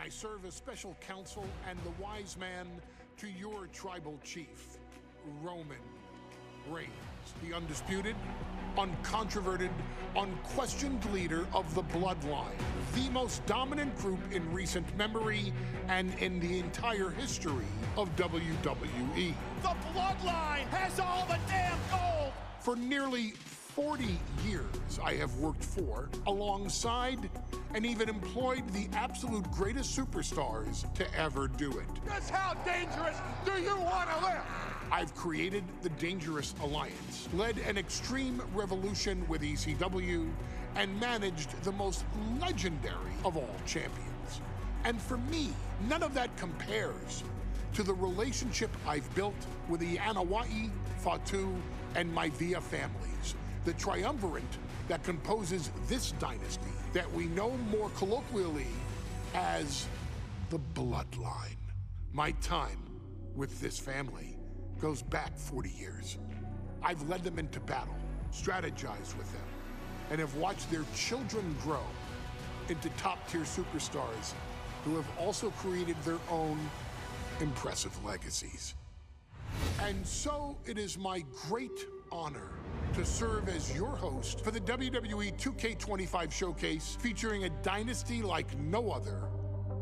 I serve as special counsel and the wise man to your tribal chief, Roman Reigns, the undisputed, uncontroverted, unquestioned leader of the Bloodline, the most dominant group in recent memory and in the entire history of WWE. The Bloodline has all the damn gold! For nearly 40 years, I have worked for, alongside, and even employed the absolute greatest superstars to ever do it. Just how dangerous do you want to live? I've created the Dangerous Alliance, led an extreme revolution with ECW, and managed the most legendary of all champions. And for me, none of that compares to the relationship I've built with the Anoa'i, Fatu, and Maivia families, the triumvirate that composes this dynasty that we know more colloquially as the Bloodline. My time with this family goes back 40 years. I've led them into battle, strategized with them, and have watched their children grow into top-tier superstars who have also created their own impressive legacies. And so it is my great honor to serve as your host for the WWE 2K25 showcase featuring a dynasty like no other,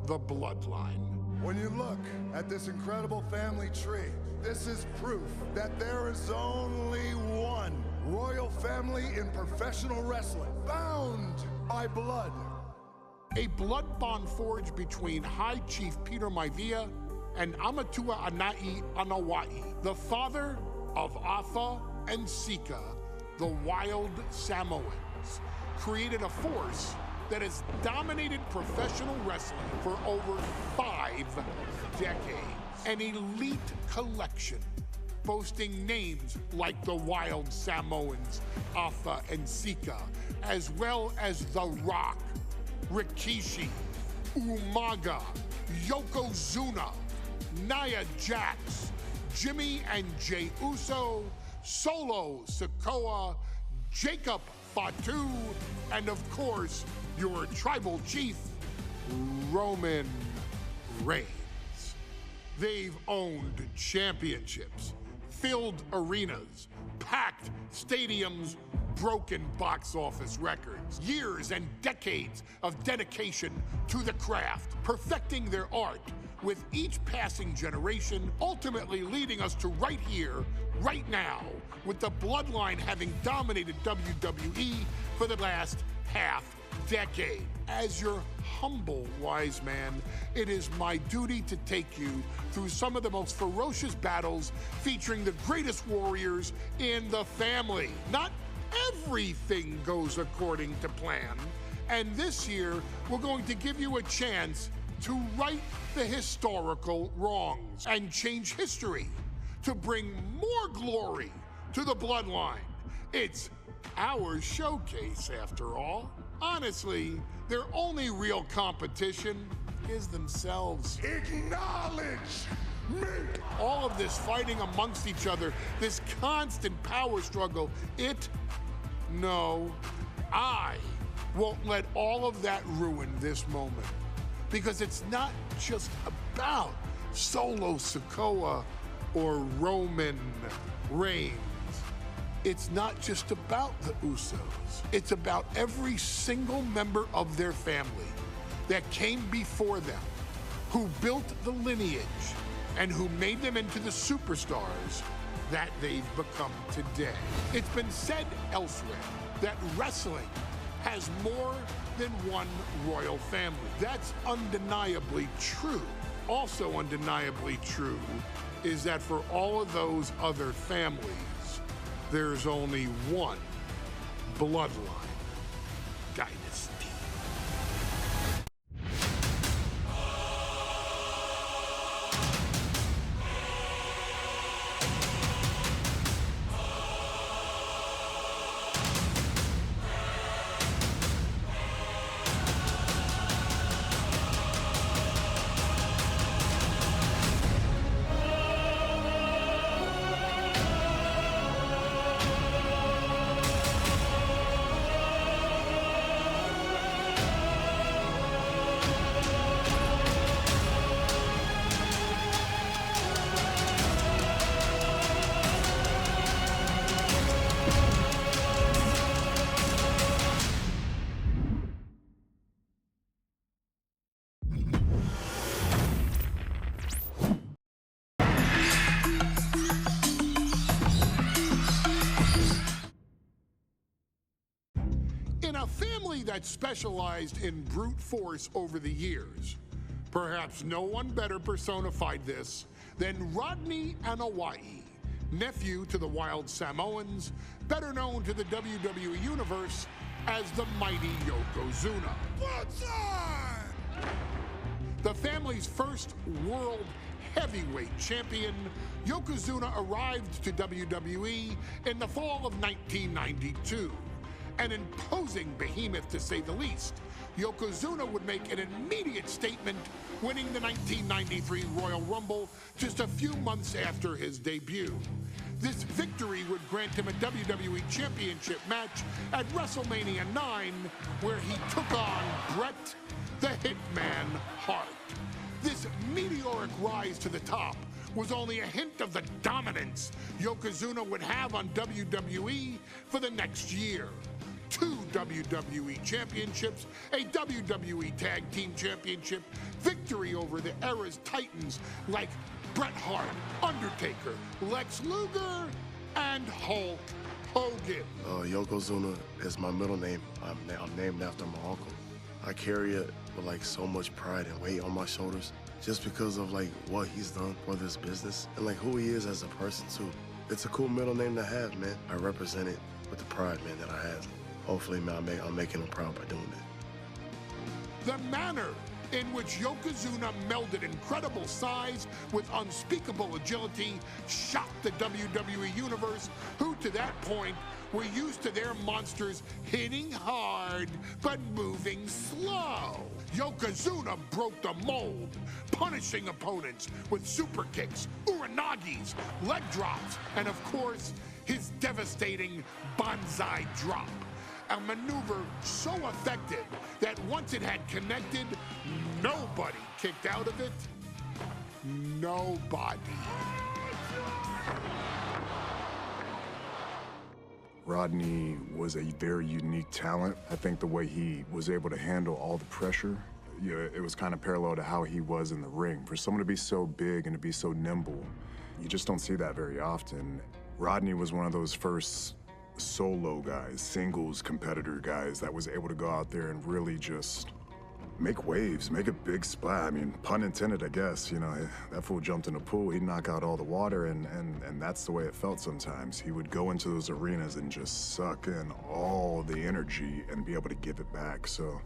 the Bloodline. When you look at this incredible family tree, this is proof that there is only one royal family in professional wrestling, bound by blood. A blood bond forged between High Chief Peter Maivia and Amatua Anai Anoa'i, the father of Afa and Sika, the Wild Samoans, created a force that has dominated professional wrestling for over 5 decades. An elite collection boasting names like the Wild Samoans, Afa and Sika, as well as The Rock, Rikishi, Umaga, Yokozuna, Nia Jax, Jimmy and Jey Uso, Solo Sikoa, Jacob Fatu, and of course, your tribal chief, Roman Reigns. They've owned championships, filled arenas, packed stadiums, broken box office records, years and decades of dedication to the craft, perfecting their art with each passing generation, ultimately leading us to right here, right now, with the Bloodline having dominated WWE for the last half decade. As your humble wise man, it is my duty to take you through some of the most ferocious battles featuring the greatest warriors in the family. Not everything goes according to plan, and this year we're going to give you a chance to right the historical wrongs and change history to bring more glory to the Bloodline. It's our showcase, after all. Honestly, their only real competition is themselves. Acknowledge me! All of this fighting amongst each other, this constant power struggle, I won't let all of that ruin this moment. Because it's not just about Solo Sikoa or Roman Reigns. It's not just about the Usos. It's about every single member of their family that came before them, who built the lineage and who made them into the superstars that they've become today. It's been said elsewhere that wrestling has more than one royal family. That's undeniably true. Also undeniably true is that for all of those other families, there's only one Bloodline dynasty. In a family that specialized in brute force over the years, perhaps no one better personified this than Rodney Anoa'i, nephew to the Wild Samoans, better known to the WWE Universe as the mighty Yokozuna. The family's first world heavyweight champion, Yokozuna arrived to WWE in the fall of 1992. An imposing behemoth, to say the least, Yokozuna would make an immediate statement, winning the 1993 Royal Rumble just a few months after his debut. This victory would grant him a WWE Championship match at WrestleMania 9, where he took on Bret the Hitman Hart. This meteoric rise to the top was only a hint of the dominance Yokozuna would have on WWE for the next year. 2 WWE championships, a WWE Tag Team Championship, victory over the era's titans like Bret Hart, Undertaker, Lex Luger, and Hulk Hogan. Yokozuna is my middle name. I'm named after my uncle. I carry it with like so much pride and weight on my shoulders just because of like what he's done for this business and like who he is as a person too. It's a cool middle name to have, man. I represent it with the pride, man, that I have. Hopefully, man, I'm making him proud by doing it. The manner in which Yokozuna melded incredible size with unspeakable agility shocked the WWE Universe, who to that point were used to their monsters hitting hard but moving slow. Yokozuna broke the mold, punishing opponents with super kicks, uranagis, leg drops, and of course, his devastating Banzai drop. A maneuver so effective that once it had connected, nobody kicked out of it. Nobody. Rodney was a very unique talent. I think the way he was able to handle all the pressure, it was kind of parallel to how he was in the ring. For someone to be so big and to be so nimble, you just don't see that very often. Rodney was one of those first solo guys, singles competitor guys that was able to go out there and really just make waves, make a big splash. I mean, pun intended, I guess. You know, that fool jumped in a pool, he'd knock out all the water, and that's the way it felt sometimes. He would go into those arenas and just suck in all the energy and be able to give it back. So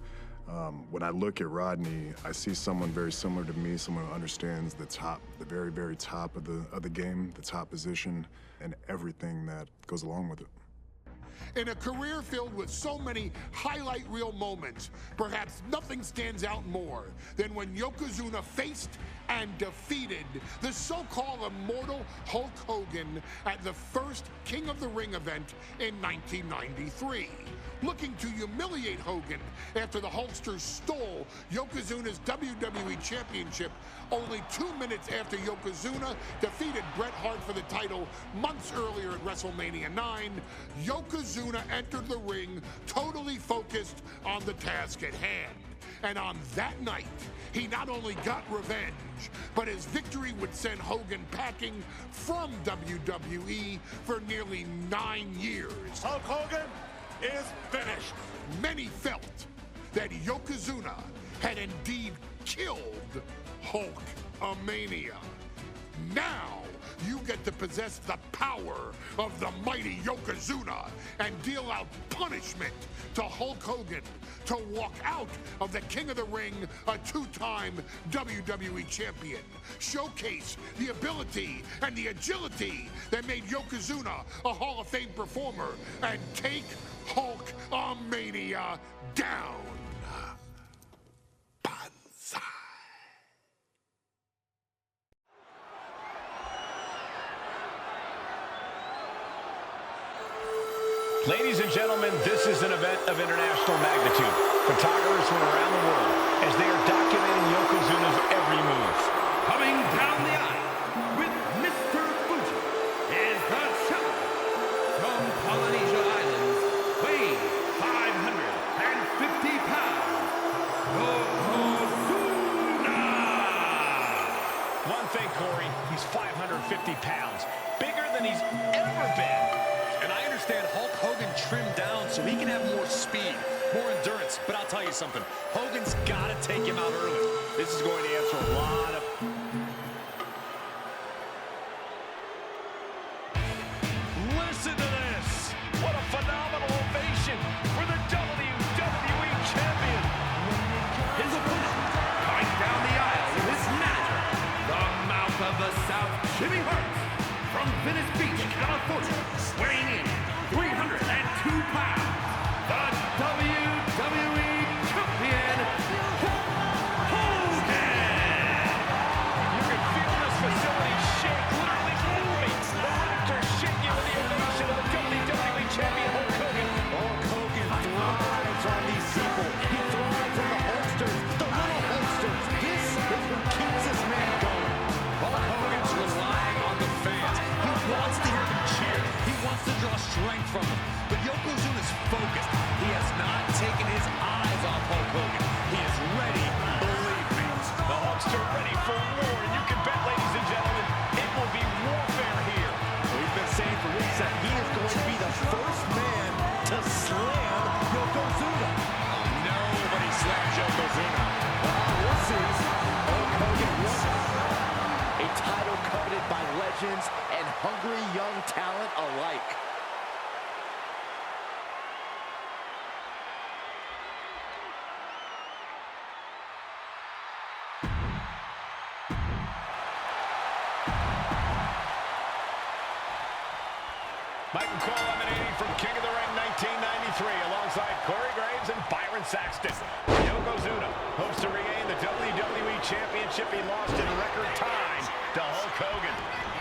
when I look at Rodney, I see someone very similar to me, someone who understands the top, the very, very top of the game, the top position, and everything that goes along with it. In a career filled with so many highlight reel moments, perhaps nothing stands out more than when Yokozuna faced and defeated the so-called immortal Hulk Hogan at the first King of the Ring event in 1993. Looking to humiliate Hogan after the Hulkster stole Yokozuna's WWE Championship only 2 minutes after Yokozuna defeated Bret Hart for the title months earlier at WrestleMania 9, Yokozuna entered the ring totally focused on the task at hand. And on that night, he not only got revenge, but his victory would send Hogan packing from WWE for nearly 9 years. Hulk Hogan is finished. Many felt that Yokozuna had indeed killed Hulkamania. Now, you get to possess the power of the mighty Yokozuna and deal out punishment to Hulk Hogan to walk out of the King of the Ring a 2-time WWE champion. Showcase the ability and the agility that made Yokozuna a Hall of Fame performer and take Hulkamania down. Banzai. Ladies and gentlemen, this is an event of international magnitude. Photographers from around the world as they are documenting Yokozuna's every move. Coming down the aisle with Mr. Fuji is the challenger from Polynesia Islands, weighing 550 pounds, Yokozuna! One thing, Corey, he's 550 pounds, bigger than he's ever been. And I understand Hulk Hogan trimmed down so he can have more speed. more endurance. But I'll tell you something, Hogan's got to take him out early. This is going to answer a lot of... Listen to this. What a phenomenal ovation for the WWE Champion. His opponent, coming down the aisle with his manager, the Mouth of the South, Jimmy Hart, from Venice Beach, California, weighing in 302 pounds, the WWE Champion, Hulk Hogan. You can feel this facility shake, literally moving. The rafters shaking with the ovation of the WWE Champion, Hulk Hogan. Hulk Hogan thrives on these people. He thrives on the Hulksters, the little Hulksters. This is what keeps this man going. Hulk Hogan's relying on the fans. He wants to hear them cheer. He wants to draw strength from them. But Yokozuna's focused. He has not taken his eyes off Hulk Hogan. He is ready, believe me. The Hulkster ready for war, and you can bet, ladies and gentlemen, it will be warfare here. We've been saying for weeks that he is going to be the first man to slam Yokozuna. Nobody slams Yokozuna. This is Hulk Hogan won a title coveted by legends and hungry young talent alike. Michael Cole emanating from King of the Ring 1993 alongside Corey Graves and Byron Saxton. Yokozuna hopes to regain the WWE Championship he lost in record time to Hulk Hogan.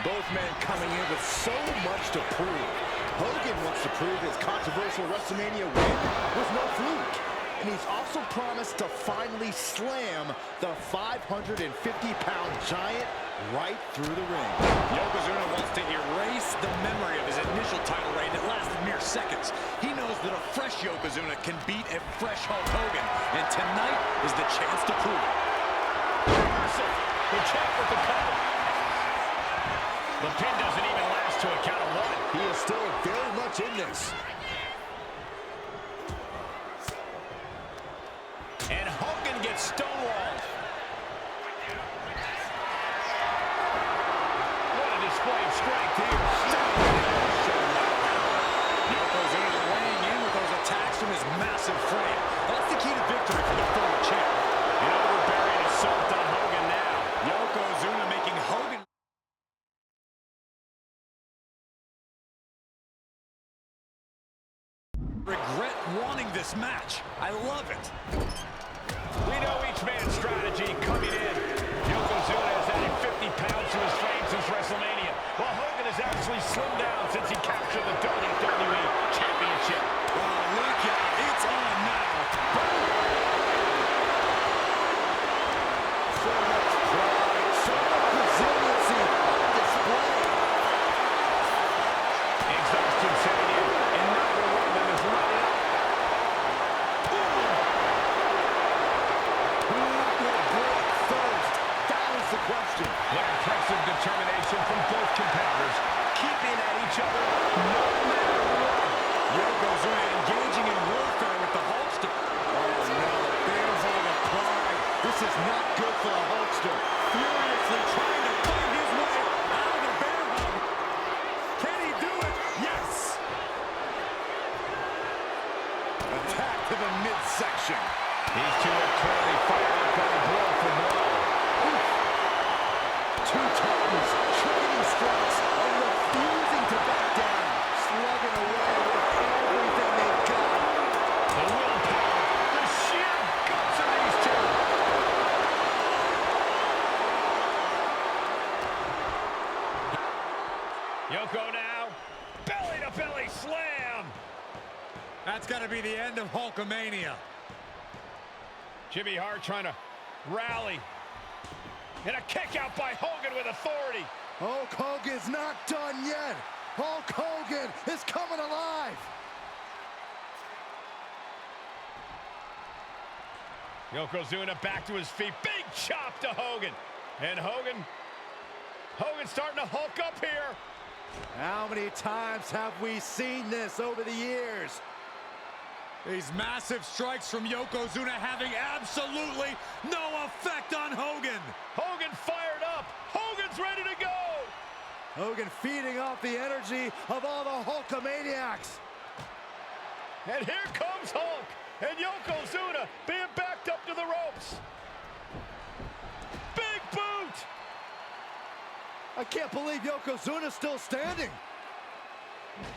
Both men coming in with so much to prove. Hogan wants to prove his controversial WrestleMania win was no fluke. And he's also promised to finally slam the 550-pound giant right through the ring. Yokozuna wants to erase the memory of his initial title reign that lasted mere seconds. He knows that a fresh Yokozuna can beat a fresh Hulk Hogan, and tonight is the chance to prove it. Reversal. The champ with the cover. The pin doesn't even last to a count of one. He is still very much in this. And Hogan gets stonewalled. What a display of strength here. Yokozuna weighing in with those attacks from his massive frame. That's the key to victory for the former champ. An overbearing assault on Hogan now. Yokozuna making Hogan regret wanting this match. I love it. We know each man's strategy coming in. Yokozuna has added 50 pounds to his frame since WrestleMania, while Hogan has actually slimmed down since he captured the WWE Championship. Oh, look out. It's on now. So much pride, so much resiliency on display. Exhaustion setting in, and neither one of them is letting up. Who will break first? That is the question. What impressive determination from both competitors, keeping at each other no matter what. Yokozuna engaging in warfare with the Hulkster. Oh no, bear hug of pride. This is not good for the Hulkster. Furiously trying to find his way out of the bear hug. Can he do it? Yes. Attack to the midsection. These two are clearly fired up by the blow for blow. Two titans trading strikes and refusing to back down. Slugging away with everything they've got. The willpower, the sheer guts of these two. Yoko now, belly-to-belly slam. That's got to be the end of Hulkamania. Jimmy Hart trying to rally. And a kick out by Hogan with authority. Hulk Hogan's not done yet. Hulk Hogan is coming alive. Yokozuna back to his feet. Big chop to Hogan. And Hogan's starting to hulk up here. How many times have we seen this over the years? These massive strikes from Yokozuna having absolutely no effect on Hogan. Hogan fired up. Hogan's ready to go. Hogan feeding off the energy of all the Hulkamaniacs. And here comes Hulk. And Yokozuna being backed up to the ropes. Big boot. I can't believe Yokozuna's still standing.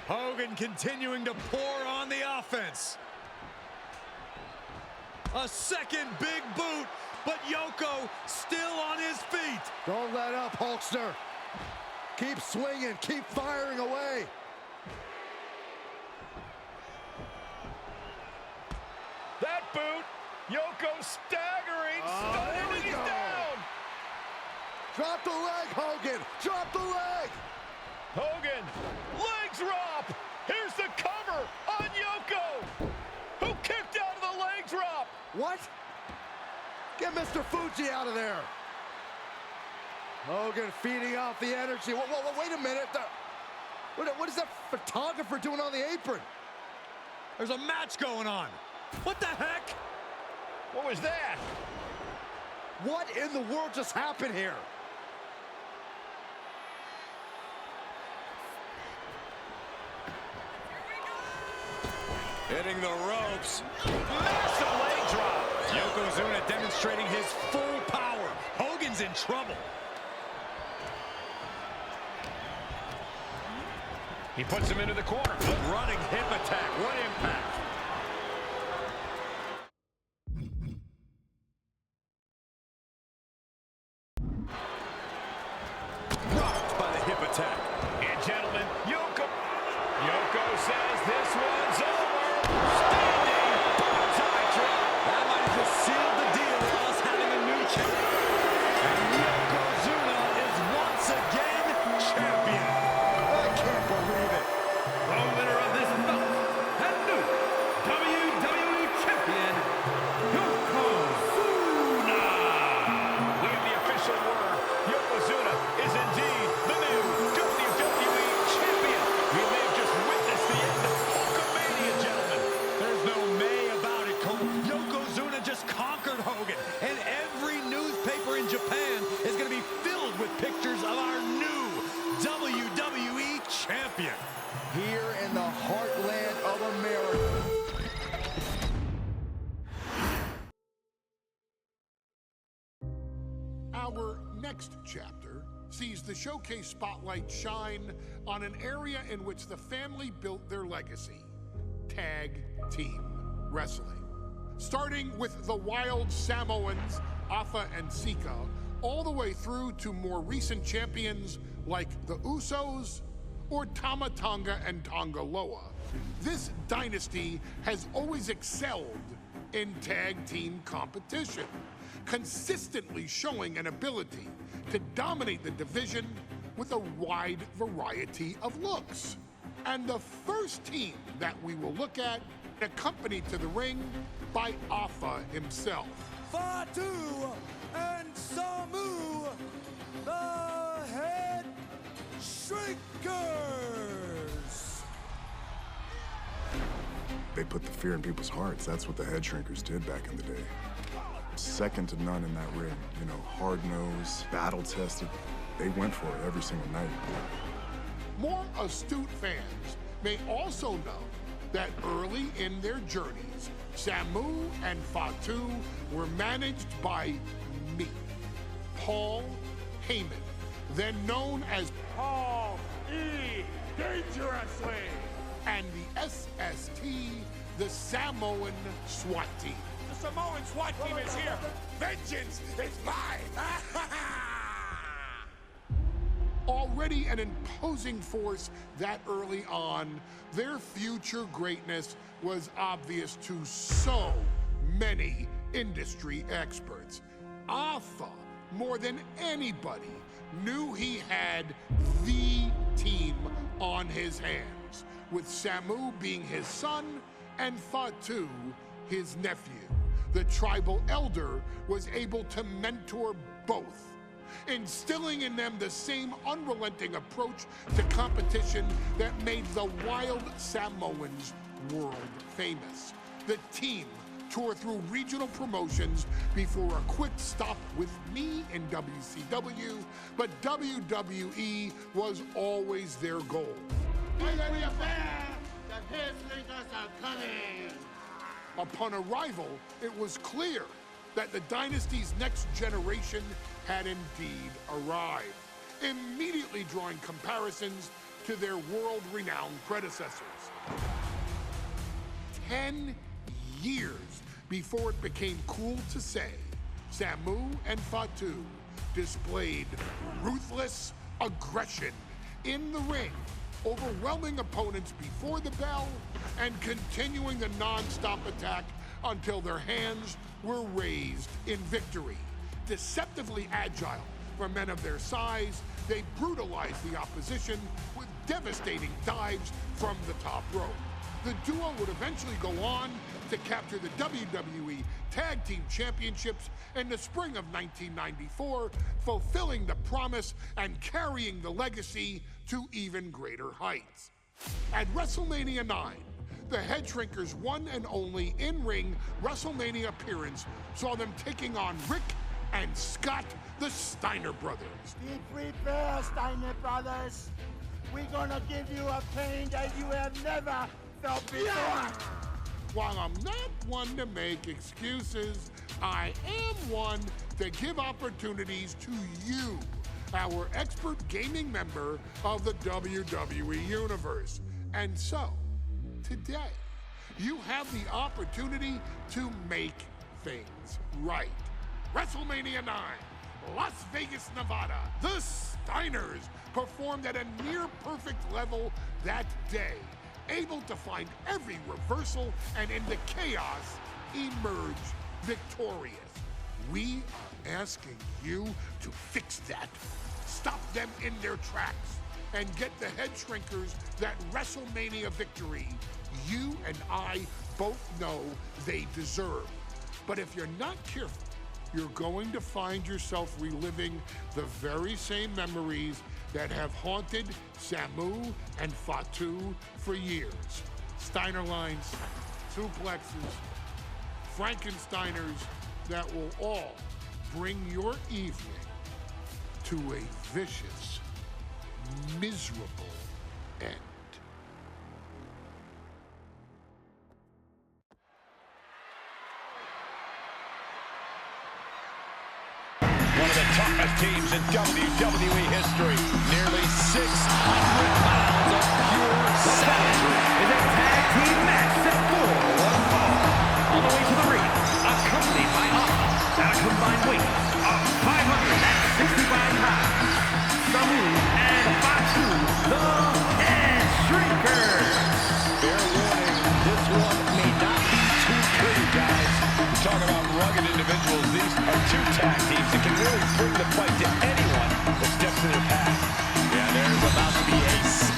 Hogan continuing to pour on the offense. A second big boot, but Yoko still on his feet. Don't let up, Hulkster. Keep swinging, keep firing away. That boot, Yoko staggering, stunning, and he's down. Drop the leg, Hogan, drop the leg. Hogan, leg drop. Here's the cover on Yoko, who kicked out of the leg drop. What? Get Mr. Fuji out of there. Hogan feeding off the energy. Whoa, wait a minute. What is that photographer doing on the apron? There's a match going on. What the heck? What was that? What in the world just happened here? Hitting the ropes. Massive leg drop. Yokozuna demonstrating his full power. Hogan's in trouble. He puts him into the corner. Running hip attack. What impact. Rocked by the hip attack. And gentlemen, Yoko says this one's over. Standing bonsai drop. That might have just sealed the deal with us having a new champion. And Yokozuna is once again champion. I can't believe it. The winner of this bout and new WWE Champion, Yokozuna. We have the official word. Yokozuna is indeed the new WWE Champion. We may have just witnessed the end of Hulkamania, gentlemen. There's no may about it, Cole. Yokozuna just conquered Hogan, and every newspaper in Japan is going to be filled with pictures of our new WWE Champion. Here in the heartland of America. Our next chapter sees the showcase spotlight shine on an area in which the family built their legacy: tag team wrestling. Starting with the Wild Samoans, Afa and Sika, all the way through to more recent champions like the Usos or Tama Tonga and Tonga Loa. This dynasty has always excelled in tag team competition, consistently showing an ability to dominate the division with a wide variety of looks. And the first team that we will look at, accompanied to the ring by Afa himself. Fatu and Samu, the Head Shrinkers. They put the fear in people's hearts. That's what the Head Shrinkers did back in the day. Second to none in that ring. You know, hard-nosed, battle-tested. They went for it every single night. More astute fans may also know that early in their journeys, Samu and Fatu were managed by me, Paul Heyman, then known as Paul E. Dangerously, and the SST, the Samoan SWAT team. The Samoan SWAT team is here. Vengeance is mine. Already an imposing force that early on, their future greatness was obvious to so many industry experts. Afa, more than anybody, knew he had the team on his hands, with Samu being his son and Fatu his nephew. The tribal elder was able to mentor both, instilling in them the same unrelenting approach to competition that made the Wild Samoans world famous. the team toured through regional promotions before a quick stop with me in WCW, but WWE was always their goal. Upon arrival, it was clear that the Dynasty's next generation had indeed arrived, immediately drawing comparisons to their world-renowned predecessors. 10 years before it became cool to say, Samu and Fatu displayed ruthless aggression in the ring, overwhelming opponents before the bell and continuing the non-stop attack until their hands were raised in victory. Deceptively agile for men of their size, they brutalized the opposition with devastating dives from the top rope. The duo would eventually go on to capture the WWE Tag Team Championships in the spring of 1994, fulfilling the promise and carrying the legacy to even greater heights. At WrestleMania 9, the Head Shrinkers' one and only in-ring WrestleMania appearance saw them taking on Rick and Scott, the Steiner brothers. Be prepared, Steiner brothers. We're gonna give you a pain that you have never felt before. While I'm not one to make excuses, I am one to give opportunities to you, our expert gaming member of the WWE Universe. And so, today, you have the opportunity to make things right. WrestleMania 9, Las Vegas, Nevada. The Steiners performed at a near-perfect level that day, able to find every reversal and in the chaos emerge victorious. We are asking you to fix that. Stop them in their tracks and get the Head Shrinkers that WrestleMania victory you and I both know they deserve. But if you're not careful, you're going to find yourself reliving the very same memories that have haunted Samu and Fatu for years. Steiner lines, suplexes, Frankensteiners that will all bring your evening to a vicious, miserable end. One of the toughest teams in WWE history. Nearly 600 pounds of pure savagery. Is a tag team match set for one fall. All the way to the ring, accompanied by Alpha at a combined weight of 565 pounds. Samu and Fatu, the Head Shrinkers. Fair warning, this one may not be too pretty, guys. Talk about rugged individuals. These are two tag teams that can really bring the fight to anyone that steps in their path. Yeah, there's about to be ace.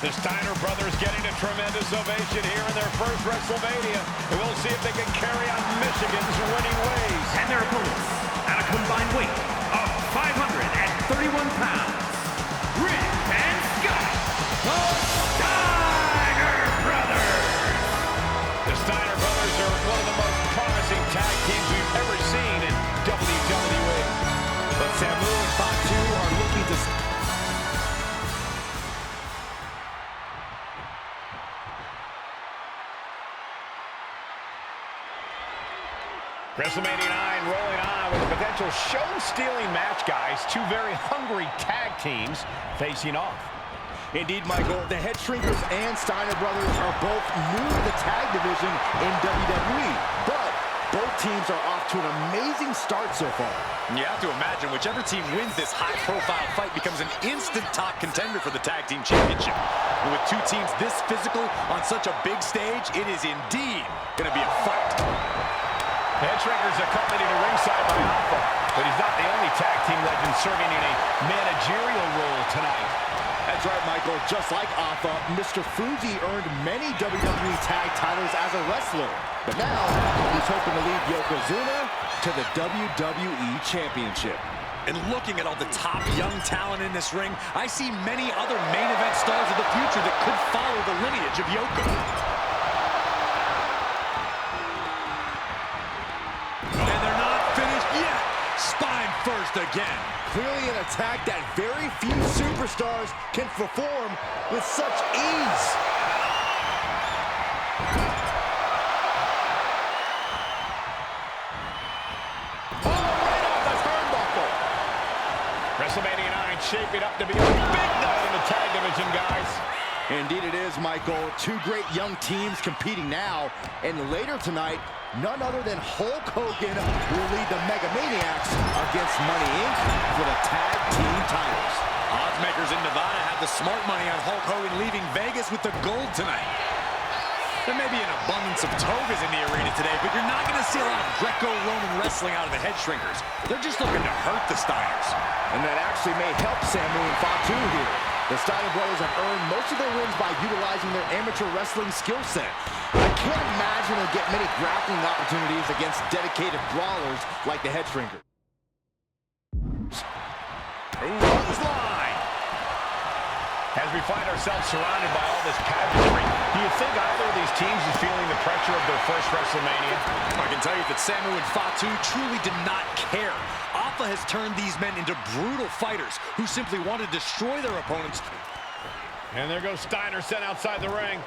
The Steiner brothers getting a tremendous ovation here in their first WrestleMania. And we'll see if they can carry on Michigan's winning ways. And their opponents at a combined weight of 531 pounds. Rick and Scott, the Steiner brothers. The Steiner brothers are one of the most promising tag teams we've ever seen in WWE. But Samu and Fatu are looking to... WrestleMania 9 rolling on with a potential show-stealing match, guys. Two very hungry tag teams facing off. Indeed, Michael, the Head Shrinkers and Steiner brothers are both new to the tag division in WWE, but both teams are off to an amazing start so far. You have to imagine whichever team wins this high-profile fight becomes an instant top contender for the Tag Team Championship. And with two teams this physical on such a big stage, it is indeed going to be a fight. Head Shrinkers accompanied to ringside by Alpha, but he's not the only tag team legend serving in a managerial role tonight. That's right, Michael. Just like Alpha, Mr. Fuji earned many WWE tag titles as a wrestler. But now, he's hoping to lead Yokozuna to the WWE Championship. And looking at all the top young talent in this ring, I see many other main event stars of the future that could follow the lineage of Yoko. And they're not finished yet. Spine first again. Clearly an attack that very few superstars can perform with such ease. WrestleMania 9 shaping up to be a big night in the tag division, guys. Indeed it is, Michael. Two great young teams competing now. And later tonight, none other than Hulk Hogan will lead the Mega Maniacs against Money Inc. for the tag team titles. Oddsmakers in Nevada have the smart money on Hulk Hogan leaving Vegas with the gold tonight. There may be an abundance of togas in the arena today, but you're not going to see a lot of Greco-Roman wrestling out of the head shrinkers. They're just looking to hurt the Steiners. And that actually may help Samu and Fatu here. The Steiner brothers have earned most of their wins by utilizing their amateur wrestling skill set. I can't imagine they'll get many grappling opportunities against dedicated brawlers like the head shrinkers. Clothesline. As we find ourselves surrounded by all this pageantry, do you think either of these teams is feeling the pressure of their first WrestleMania? I can tell you that Samu and Fatu truly did not care. Alpha has turned these men into brutal fighters who simply want to destroy their opponents. And there goes Steiner sent outside the ring.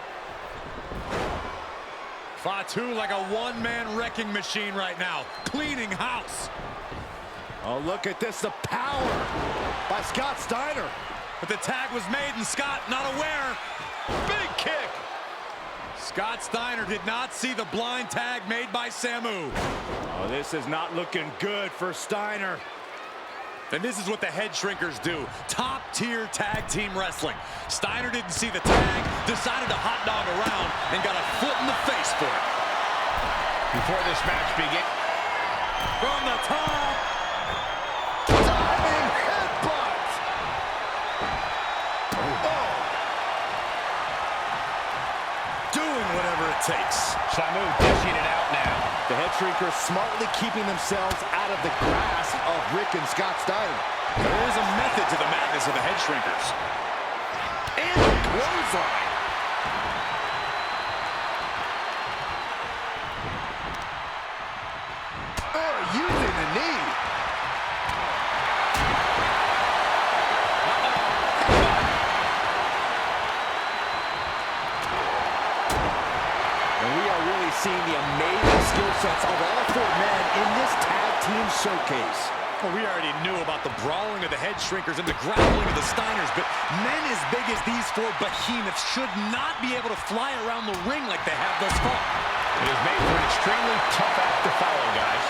Fatu like a one-man wrecking machine right now, cleaning house. Oh, look at this, the power by Scott Steiner. But the tag was made and Scott not aware. Big kick. Scott Steiner did not see the blind tag made by Samu. Oh, this is not looking good for Steiner. And this is what the head shrinkers do. Top-tier tag team wrestling. Steiner didn't see the tag, decided to hot dog around, and got a foot in the face for it. Before this match begins. From the top. Diving headbutt. Oh. Doing whatever it takes. Samu dishing it out now. The head shrinkers smartly keeping themselves out of the grasp of Rick and Scott Steiner. There is a method to the madness of the head shrinkers. And a clothesline. Oh, using the knee. And we are really seeing the amazing skill sets of all four men in this tag team showcase. Well, we already knew about the brawling of the head shrinkers and the grappling of the Steiners, but men as big as these four behemoths should not be able to fly around the ring like they have thus far. It is made for an extremely tough act to follow, guys.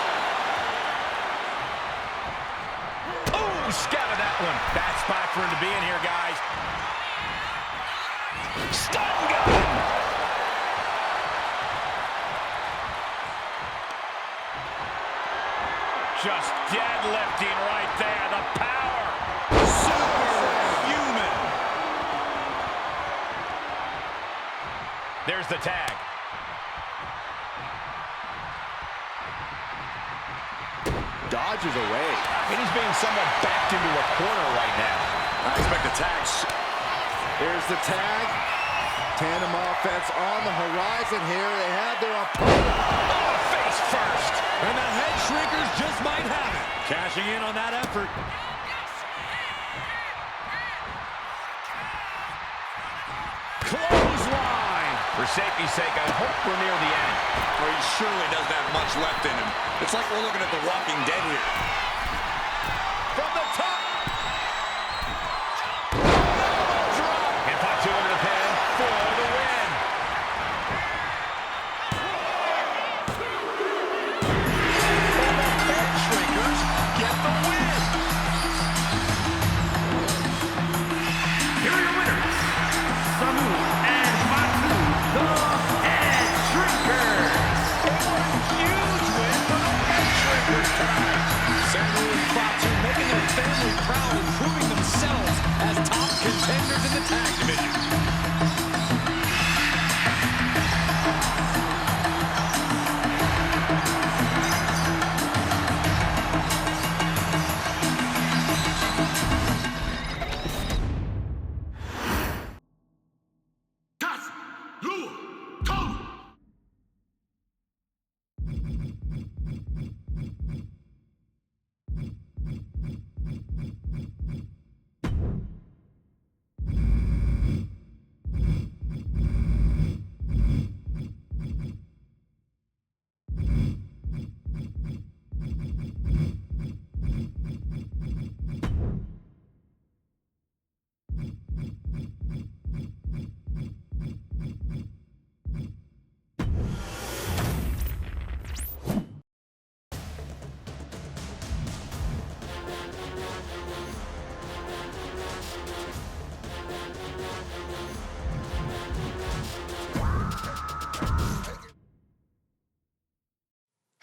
Oh, scattered that one. Bad spot for him to be in here, guys. Stun gun. Just deadlifting right there. The power. Superhuman. There's the tag. Dodges away. And he's being somewhat backed into a corner right now. I expect the tag. There's the tag. Tandem offense on the horizon here. They have their opponent. Oh, face first. And the head shrinkers just might have it. Cashing in on that effort. Clothesline. For safety's sake, I hope we're near the end. Well, he surely doesn't have much left in him. It's like we're looking at The Walking Dead here. From the top. And Fatu into the pin for the win. The head shrinkers get the win. Here are your winners, Samu and Fatu, the Head Shrinkers. Huge win for the head shrinkers tonight. Samu and Fatu making their family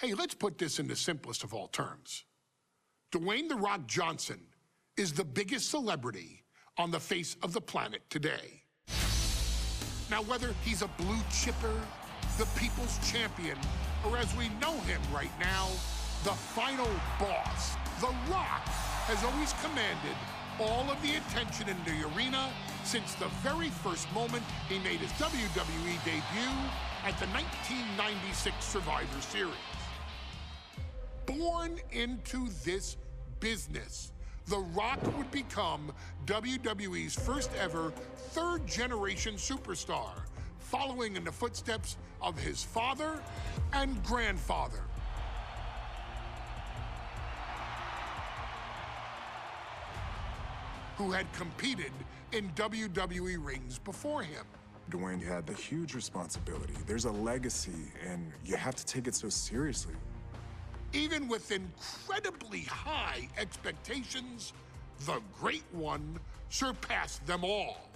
Hey, let's put this in the simplest of all terms. Dwayne "The Rock" Johnson is the biggest celebrity on the face of the planet today. Now, whether he's a blue chipper, the people's champion, or as we know him right now, the final boss, The Rock has always commanded all of the attention in the arena since the very first moment he made his WWE debut at the 1996 Survivor Series. Born into this business, The Rock would become WWE's first ever third-generation superstar, following in the footsteps of his father and grandfather. Who had competed in WWE rings before him. Dwayne had the huge responsibility. There's a legacy, and you have to take it so seriously. Even with incredibly high expectations, the Great One surpassed them all,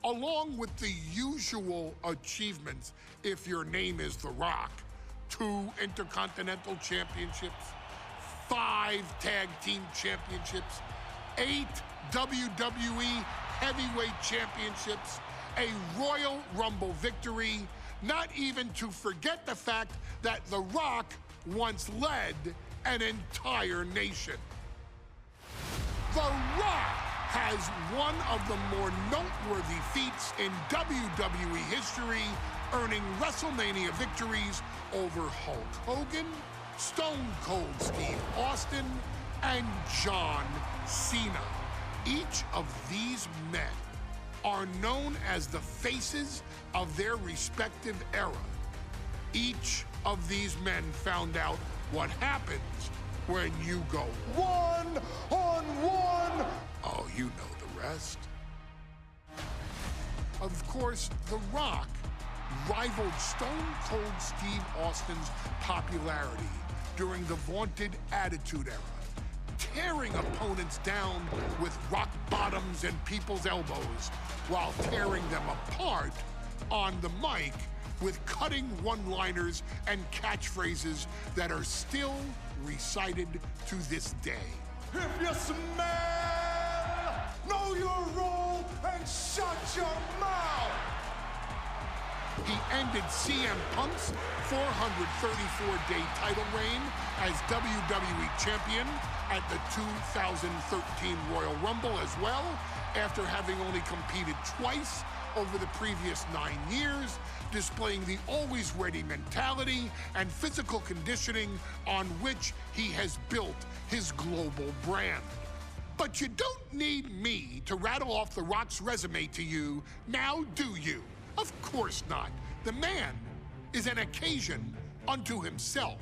along with the usual achievements if your name is The Rock: 2 Intercontinental Championships, 5 Tag Team Championships, 8 WWE Heavyweight Championships, a Royal Rumble victory, not even to forget the fact that The Rock once led an entire nation. The Rock has one of the more noteworthy feats in WWE history, earning WrestleMania victories over Hulk Hogan, Stone Cold Steve Austin, and John Cena. Each of these men are known as the faces of their respective era. Each of these men found out what happens when you go one-on-one. Oh, you know the rest. Of course, The Rock rivaled Stone Cold Steve Austin's popularity during the vaunted Attitude Era, tearing opponents down with rock bottoms and people's elbows while tearing them apart on the mic with cutting one-liners and catchphrases that are still recited to this day. If you smell, know your role and shut your mouth. He ended CM Punk's 434-day title reign as WWE Champion at the 2013 Royal Rumble as well, after having only competed twice over the previous 9 years, displaying the always-ready mentality and physical conditioning on which he has built his global brand. But you don't need me to rattle off The Rock's resume to you, now do you? Of course not. The man is an occasion unto himself.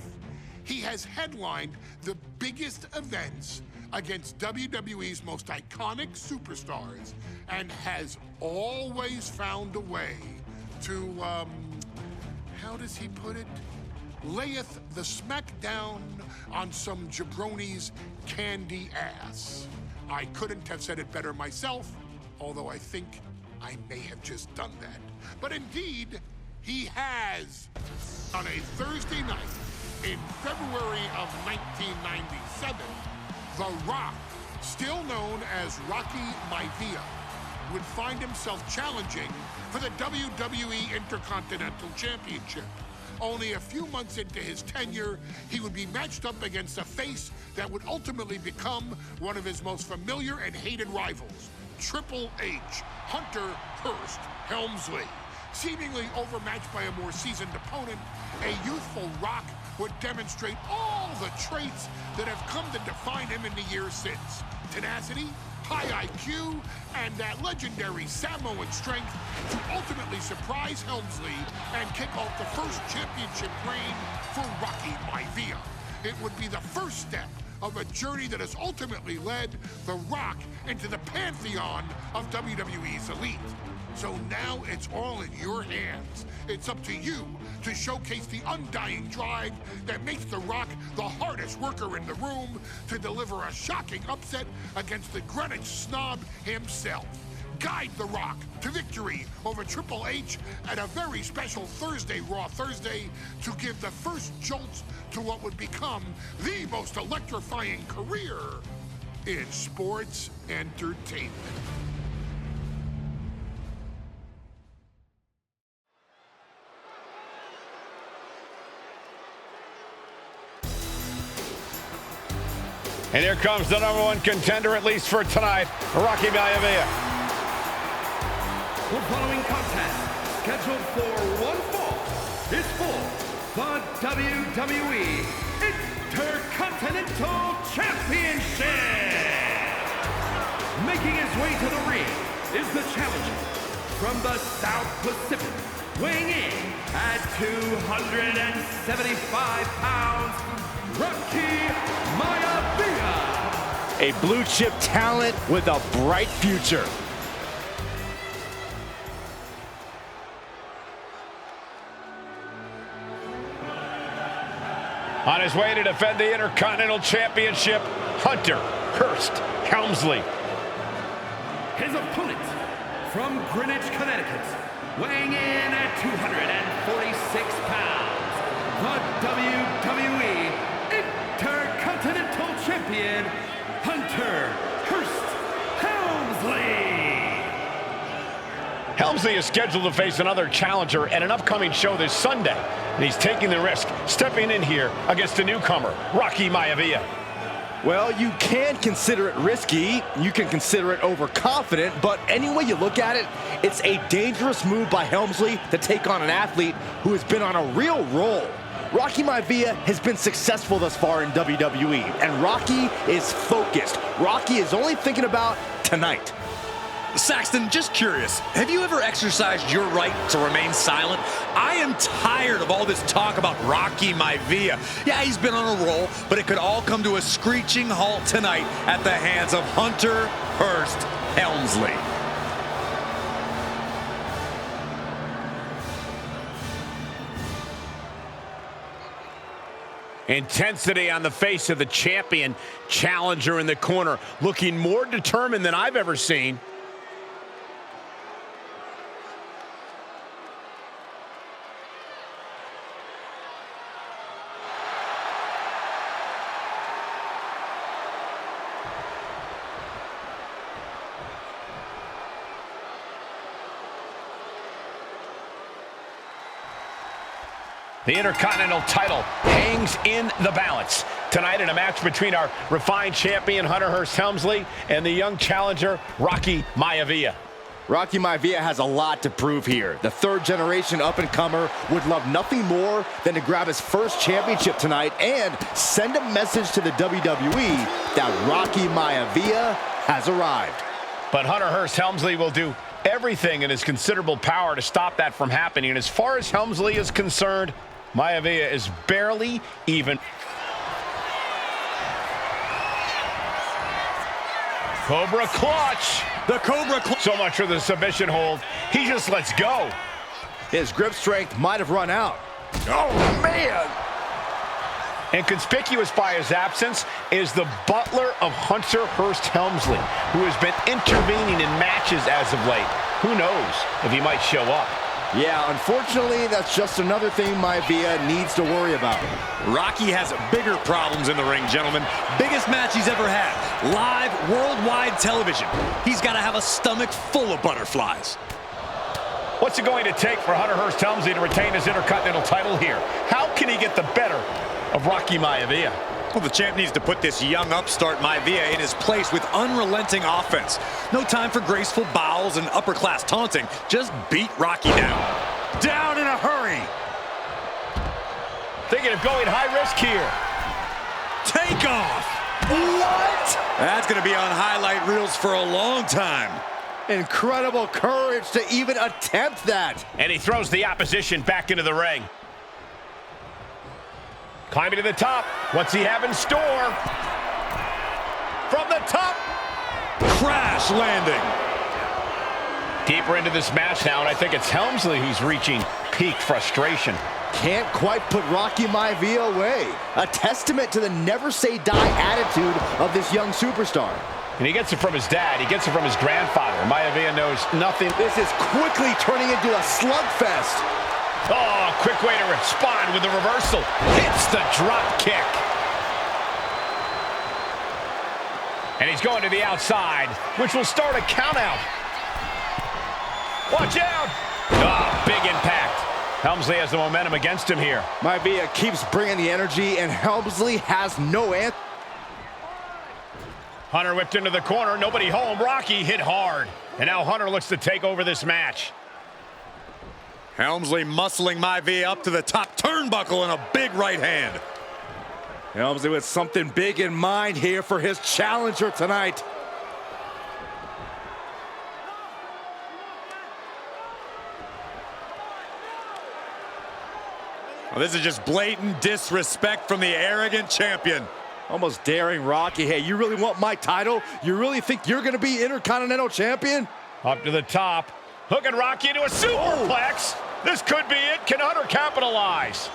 He has headlined the biggest events against WWE's most iconic superstars and has always found a way to, how does he put it? Layeth the smackdown on some jabroni's candy ass. I couldn't have said it better myself, although I think I may have just done that. But indeed, he has. On a Thursday night in February of 1997, The Rock, still known as Rocky Maivia, would find himself challenging for the WWE Intercontinental Championship. Only a few months into his tenure, he would be matched up against a face that would ultimately become one of his most familiar and hated rivals, Triple H, Hunter Hearst Helmsley. Seemingly overmatched by a more seasoned opponent, a youthful Rock would demonstrate all the traits that have come to define him in the years since. Tenacity, high IQ, and that legendary Samoan strength to ultimately surprise Helmsley and kick off the first championship reign for Rocky Maivia. It would be the first step of a journey that has ultimately led The Rock into the pantheon of WWE's elite. So now it's all in your hands. It's up to you to showcase the undying drive that makes The Rock the hardest worker in the room to deliver a shocking upset against the Greenwich snob himself. guide The Rock to victory over Triple H at a very special Thursday, Raw Thursday, to give the first jolt to what would become the most electrifying career in sports entertainment. And here comes the #1 contender, at least for tonight, Rocky Maivia. The following contest, scheduled for one fall, is for the WWE Intercontinental Championship. Making his way to the ring is the challenger from the South Pacific, weighing in at 275 pounds, Rocky Maivia. A blue chip talent with a bright future. On his way to defend the Intercontinental Championship, Hunter Hearst Helmsley. His opponent from Greenwich, Connecticut, weighing in at 246 pounds, the WWE Intercontinental Champion, Hunter Hearst Helmsley. Helmsley is scheduled to face another challenger at an upcoming show this Sunday, and he's taking the risk, stepping in here against a newcomer, Rocky Maivia. Well, you can consider it risky, you can consider it overconfident, but any way you look at it, it's a dangerous move by Helmsley to take on an athlete who has been on a real roll. Rocky Maivia has been successful thus far in WWE, and Rocky is focused. Rocky is only thinking about tonight. Saxton, just curious, have you ever exercised your right to remain silent? I am tired of all this talk about Rocky Maivia. Yeah, he's been on a roll, but it could all come to a screeching halt tonight at the hands of Hunter Hearst Helmsley. Intensity on the face of the champion, challenger in the corner, looking more determined than I've ever seen. The Intercontinental title hangs in the balance tonight in a match between our refined champion, Hunter Hearst Helmsley, and the young challenger, Rocky Maivia. Rocky Maivia has a lot to prove here. The third-generation up-and-comer would love nothing more than to grab his first championship tonight and send a message to the WWE that Rocky Maivia has arrived. But Hunter Hearst Helmsley will do everything in his considerable power to stop that from happening. And as far as Helmsley is concerned, Maivia is barely even. Cobra clutch. The Cobra clutch. So much for the submission hold. He just lets go. His grip strength might have run out. Oh, man. And conspicuous by his absence is the butler of Hunter Hearst Helmsley, who has been intervening in matches as of late. Who knows if he might show up. Yeah, unfortunately, that's just another thing Maivia needs to worry about. Rocky has bigger problems in the ring, gentlemen. Biggest match he's ever had. Live, worldwide television. He's got to have a stomach full of butterflies. What's it going to take for Hunter Hearst Helmsley to retain his Intercontinental title here? How can he get the better of Rocky Maivia? Well, the champ needs to put this young upstart Maivia in his place with unrelenting offense. No time for graceful bows and upper-class taunting. Just beat Rocky down. Down in a hurry. Thinking of going high risk here. Take off. What? That's going to be on highlight reels for a long time. Incredible courage to even attempt that. And he throws the opposition back into the ring. Climbing to the top. What's he have in store? From the top. Crash landing. Deeper into this match now, and I think it's Helmsley who's reaching peak frustration. Can't quite put Rocky Maivia away. A testament to the never-say-die attitude of this young superstar. And he gets it from his dad. He gets it from his grandfather. Maivia knows nothing. This is quickly turning into a slugfest. Oh, quick way to respond with the reversal. Hits the drop kick. And he's going to the outside, which will start a countout. Watch out. Oh, big impact. Helmsley has the momentum against him here. Maivia keeps bringing the energy, and Helmsley has no answer. Hunter whipped into the corner. Nobody home. Rocky hit hard. And now Hunter looks to take over this match. Helmsley muscling Maivia up to the top turnbuckle in a big right hand. Helmsley with something big in mind here for his challenger tonight. Well, this is just blatant disrespect from the arrogant champion. Almost daring Rocky. Hey, you really want my title? You really think you're going to be Intercontinental Champion? Up to the top. Hooking Rocky into a superplex. Oh. This could be it. Can Hunter capitalize?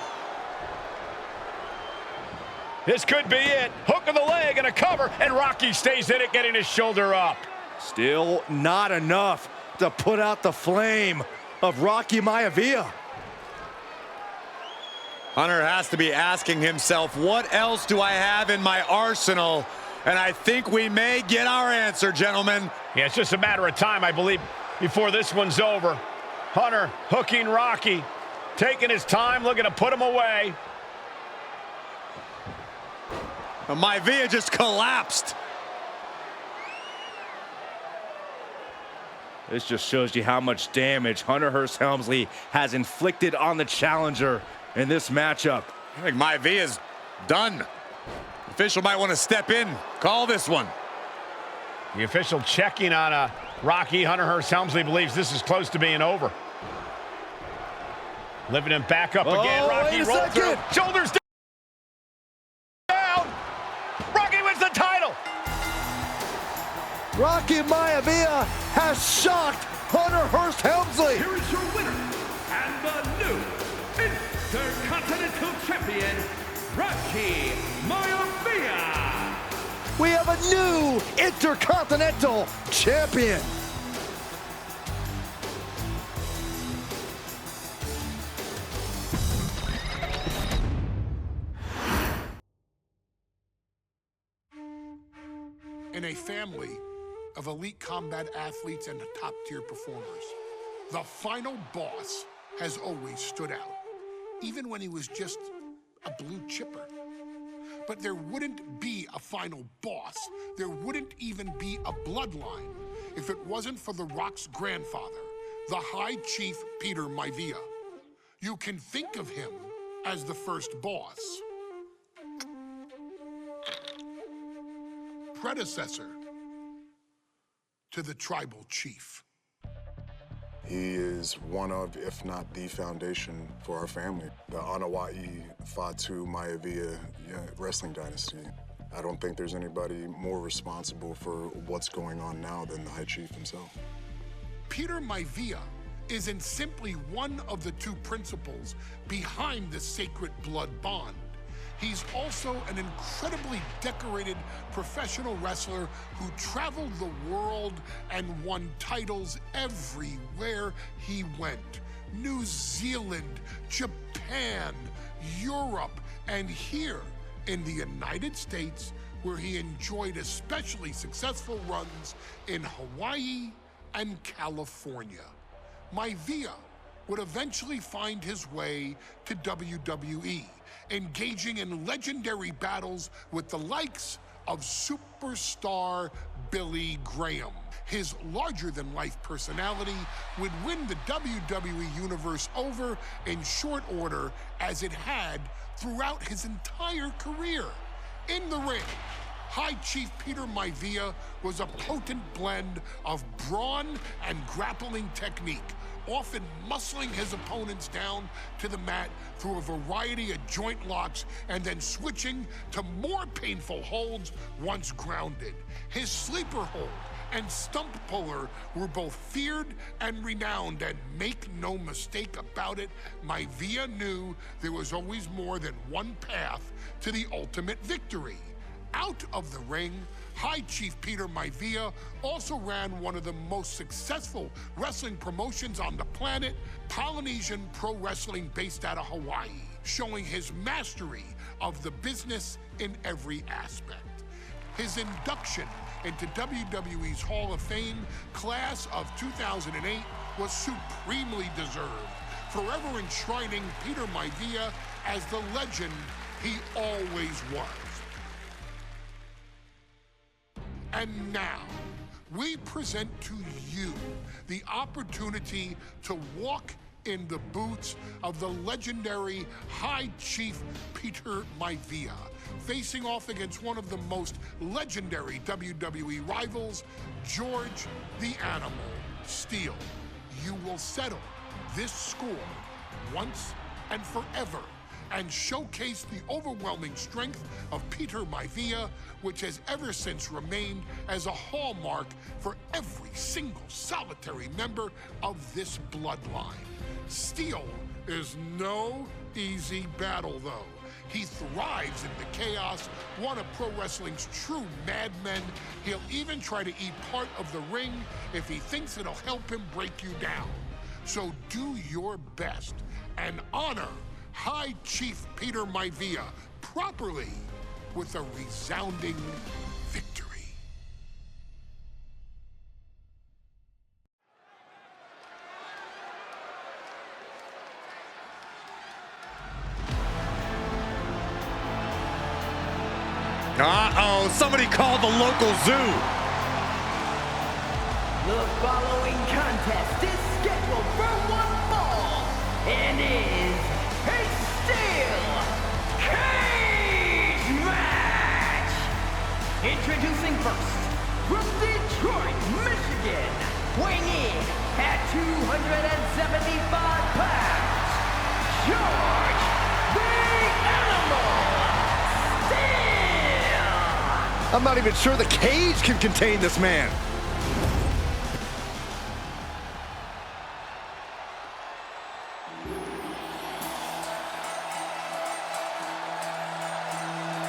This could be it. Hook of the leg and a cover, and Rocky stays in it, getting his shoulder up. Still not enough to put out the flame of Rocky Maivia. Hunter has to be asking himself, what else do I have in my arsenal? And I think we may get our answer, gentlemen. Yeah, it's just a matter of time, I believe, before this one's over. Hunter hooking Rocky, taking his time, looking to put him away. Maivia just collapsed. This just shows you how much damage Hunter Hearst Helmsley has inflicted on the challenger in this matchup. I think Maivia's done. The official might want to step in, call this one. The official checking on Rocky. Hunter Hearst Helmsley believes this is close to being over. Lifting him back up again. Rocky rolls through. Shoulders down. Rocky wins the title. Rocky Maivia has shocked Hunter Hearst Helmsley. Here is your winner and the new Intercontinental Champion, Rocky Maivia. We have a new Intercontinental Champion. In a family of elite combat athletes and top-tier performers, the final boss has always stood out, even when he was just a blue chipper. But there wouldn't be a final boss, there wouldn't even be a bloodline if it wasn't for The Rock's grandfather, the High Chief Peter Maivia. You can think of him as the first boss, predecessor to the tribal chief. He is one of, if not the foundation for our family. The Anoa'i Fatu Maivia wrestling dynasty. I don't think there's anybody more responsible for what's going on now than the High Chief himself. Peter Maivia isn't simply one of the two principles behind the sacred blood bond. He's also an incredibly decorated professional wrestler who traveled the world and won titles everywhere he went. New Zealand, Japan, Europe, and here in the United States, where he enjoyed especially successful runs in Hawaii and California. Maivia would eventually find his way to WWE, engaging in legendary battles with the likes of superstar Billy Graham. His larger-than-life personality would win the WWE Universe over in short order, as it had throughout his entire career. In the ring, High Chief Peter Maivia was a potent blend of brawn and grappling technique, often muscling his opponents down to the mat through a variety of joint locks and then switching to more painful holds once grounded. His sleeper hold and stump puller were both feared and renowned, and make no mistake about it, Maivia knew there was always more than one path to the ultimate victory. Out of the ring, High Chief Peter Maivia also ran one of the most successful wrestling promotions on the planet, Polynesian Pro Wrestling, based out of Hawaii, showing his mastery of the business in every aspect. His induction into WWE's Hall of Fame class of 2008 was supremely deserved, forever enshrining Peter Maivia as the legend he always was. And now, we present to you the opportunity to walk in the boots of the legendary High Chief Peter Maivia, facing off against one of the most legendary WWE rivals, George the Animal Steele. You will settle this score once and forever and showcase the overwhelming strength of Peter Maivia, which has ever since remained as a hallmark for every single solitary member of this bloodline. Steele is no easy battle, though. He thrives in the chaos, one of pro wrestling's true madmen. He'll even try to eat part of the ring if he thinks it'll help him break you down. So do your best and honor High Chief Peter Maivia properly with a resounding victory. Uh-oh, somebody called the local zoo. The following contest is scheduled for one fall and is a steel cage match. Introducing first, from Detroit, Michigan, weighing in at 275 pounds, George the Animal Steele. I'm not even sure the cage can contain this man.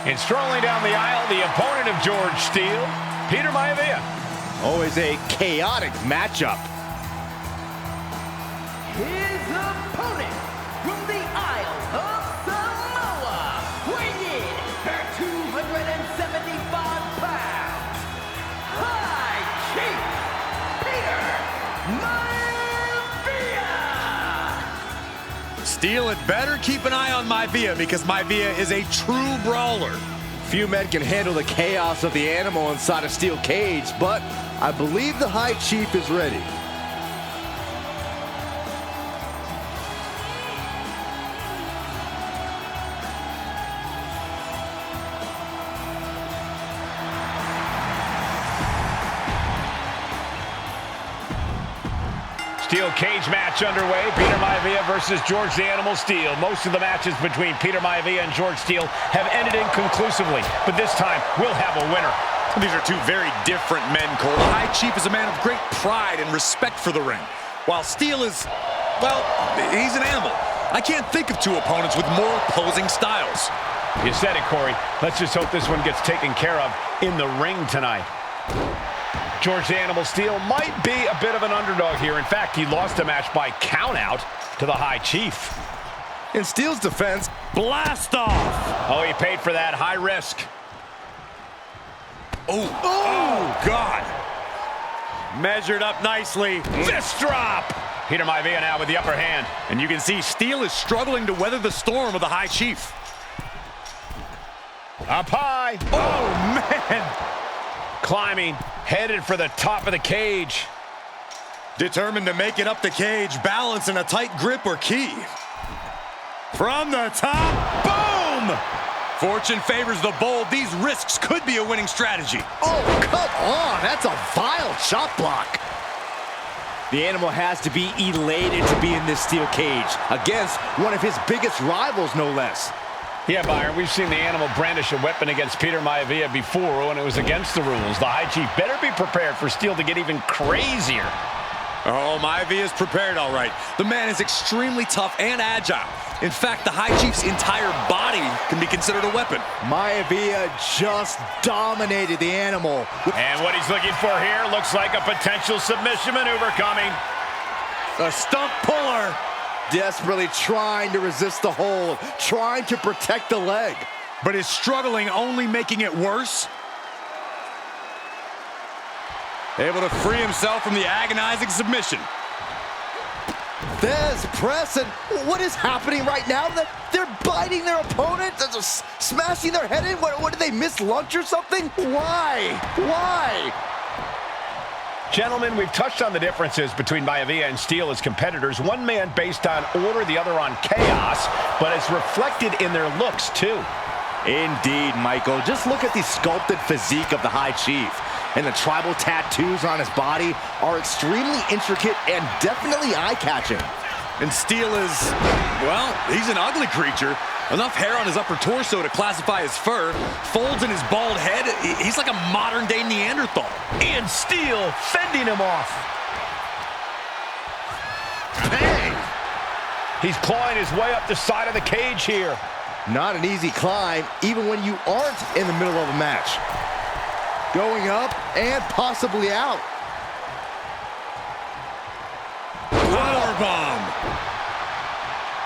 And strolling down the aisle, the opponent of George Steele, Peter Maivia. Always a chaotic matchup. His opponent from the Isle of Samoa, weighing in at 275 pounds, High Chief Peter Maivia. Steele had better keep an eye on Maivia because Maivia is a true brawler. Few men can handle the chaos of the animal inside a steel cage, but I believe the High Chief is ready. Steel cage match underway. Peter Maivia versus George the Animal Steele. Most of the matches between Peter Maivia and George Steele have ended inconclusively, but this time we'll have a winner. These are two very different men, Cole. The High Chief is a man of great pride and respect for the ring, while Steele is, well, he's an animal. I can't think of two opponents with more opposing styles. You said it, Corey. Let's just hope this one gets taken care of in the ring tonight. George the Animal Steele might be a bit of an underdog here. In fact, he lost a match by countout to the High Chief. In Steele's defense, Blast off! Oh, he paid for that. High risk. Oh, God. Measured up nicely. Fist drop! Peter Maivia now with the upper hand. And you can see Steele is struggling to weather the storm of the High Chief. Up high. Oh, man. Climbing, headed for the top of the cage. Determined to make it up the cage, balance in a tight grip or key. From the top, boom! Fortune favors the bold. These risks could be a winning strategy. oh, come on, that's a vile chop block. The Animal has to be elated to be in this steel cage against one of his biggest rivals, no less. Yeah, Byron, we've seen the Animal brandish a weapon against Peter Maivia before when it was against the rules. The High Chief better be prepared for Steele to get even crazier. Oh, Maivia is prepared all right. The man is extremely tough and agile. In fact, the High Chief's entire body can be considered a weapon. Maivia just dominated the animal. And what he's looking for here looks like a potential submission maneuver coming. A stump puller. Desperately trying to resist the hold, trying to protect the leg. But is struggling, only making it worse. Able to free himself from the agonizing submission. Thesz press, and what is happening right now? They're biting their opponent, they're just smashing their head in. What did they miss lunch or something? Why? Why? Gentlemen, we've touched on the differences between Maivia and Steele as competitors. One man based on order, the other on chaos, but it's reflected in their looks too. Indeed, Michael. Just look at the sculpted physique of the High Chief. And the tribal tattoos on his body are extremely intricate and definitely eye-catching. And Steele is, well, he's an ugly creature. Enough hair on his upper torso to classify as fur. Folds in his bald head. He's like a modern-day Neanderthal. And Steele fending him off. Bang! He's clawing his way up the side of the cage here. Not an easy climb, even when you aren't in the middle of a match. Going up and possibly out. Powerbomb.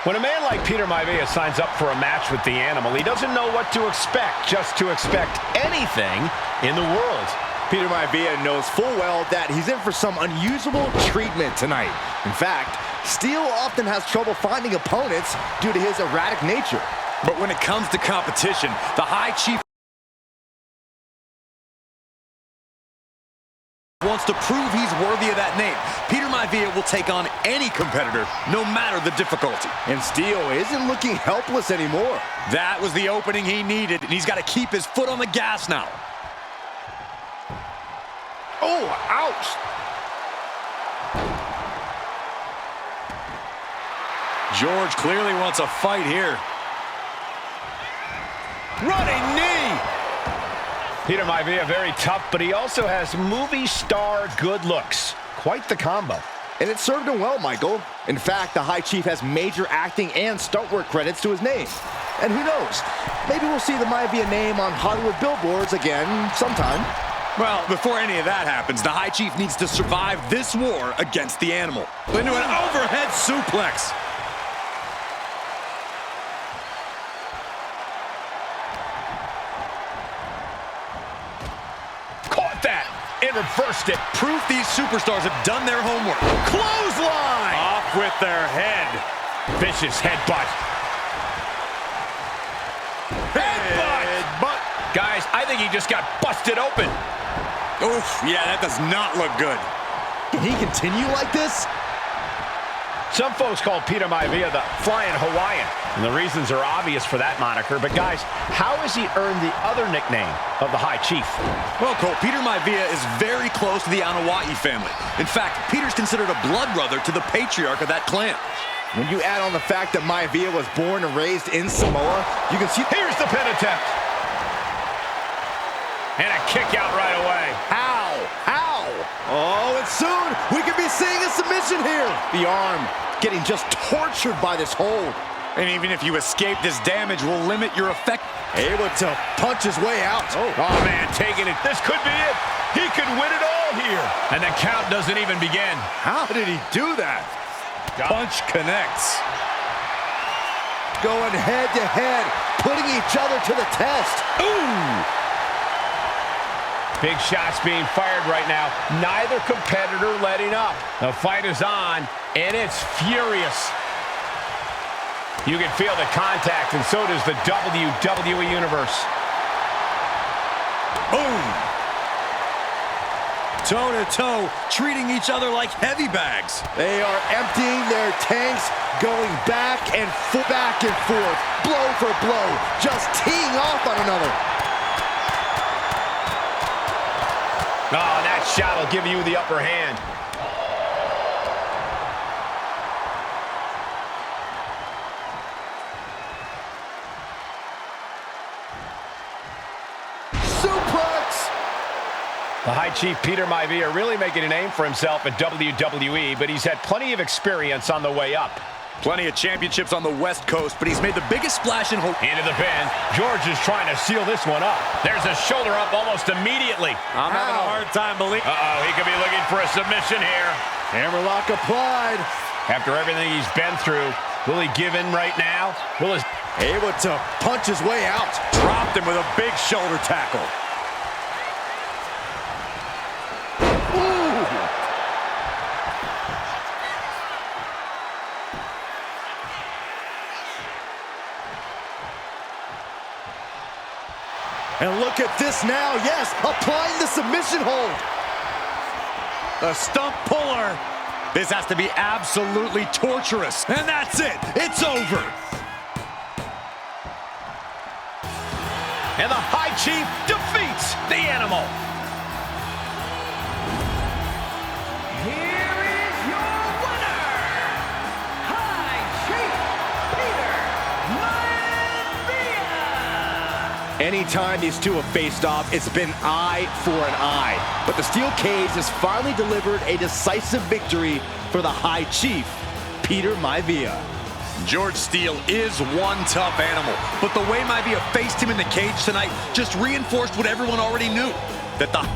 When a man like Peter Maivia signs up for a match with the animal, he doesn't know what to expect, just to expect anything in the world. Peter Maivia knows full well that he's in for some unusual treatment tonight. In fact, Steele often has trouble finding opponents due to his erratic nature. But when it comes to competition, the High Chief wants to prove he's worthy of that name. Peter Maivia will take on any competitor, no matter the difficulty. And Steele isn't looking helpless anymore. That was the opening he needed, and he's got to keep his foot on the gas now. Oh, ouch! George clearly wants a fight here. Running knee! Peter Maivia very tough, but he also has movie star good looks. Quite the combo. And it served him well, Michael. In fact, the High Chief has major acting and stunt work credits to his name. And who knows, maybe we'll see the Maivia name on Hollywood billboards again sometime. Well, before any of that happens, the High Chief needs to survive this war against the animal. Into an overhead suplex. And reversed it. Proof these superstars have done their homework. Clothesline! Off with their head. Vicious headbutt. Headbutt! Guys, I think he just got busted open. Oof, yeah, that does not look good. Can he continue like this? Some folks call Peter Maivia the Flying Hawaiian, and the reasons are obvious for that moniker. But guys, how has he earned the other nickname of the High Chief? Well, Cole, Peter Maivia is very close to the Anoa'i family. In fact, Peter's considered a blood brother to the patriarch of that clan. When you add on the fact that Maivia was born and raised in Samoa, you can see... Here's the pin attempt. And a kick out right away. Ow! Ow! Oh, and soon we could be seeing a submission here. The arm getting just tortured by this hold. And even if you escape, this damage will limit your effect. Able to punch his way out. Oh man, taking it. This could be it. He could win it all here. And the count doesn't even begin. How did he do that? Punch connects. Going head to head, putting each other to the test. Ooh! Big shots being fired right now. Neither competitor letting up. The fight is on, and it's furious. You can feel the contact, and so does the WWE Universe. Boom! Toe-to-toe, treating each other like heavy bags. They are emptying their tanks, going back and forth, blow for blow, just teeing off on another. Oh, that shot will give you the upper hand. The High Chief Peter Maivia really making a name for himself in WWE, but he's had plenty of experience on the way up. Plenty of championships on the West Coast, but he's made the biggest splash in Hogan. Into the pin. George is trying to seal this one up. There's a shoulder up almost immediately. I'm having a hard time believing. Uh-oh, he could be looking for a submission here. Hammerlock applied. After everything he's been through, will he give in right now? Will his... Able to punch his way out. Dropped him with a big shoulder tackle. And look at this now, yes, applying the submission hold. A stump puller. This has to be absolutely torturous. And that's it. It's over. And the High Chief defeats the Animal. Here is your winner, High Chief Peter Maivia. Anytime these two have faced off, it's been eye for an eye. But the steel cage has finally delivered a decisive victory for the High Chief, Peter Maivia. George Steele is one tough animal, but the way Maivia faced him in the cage tonight just reinforced what everyone already knew, that the...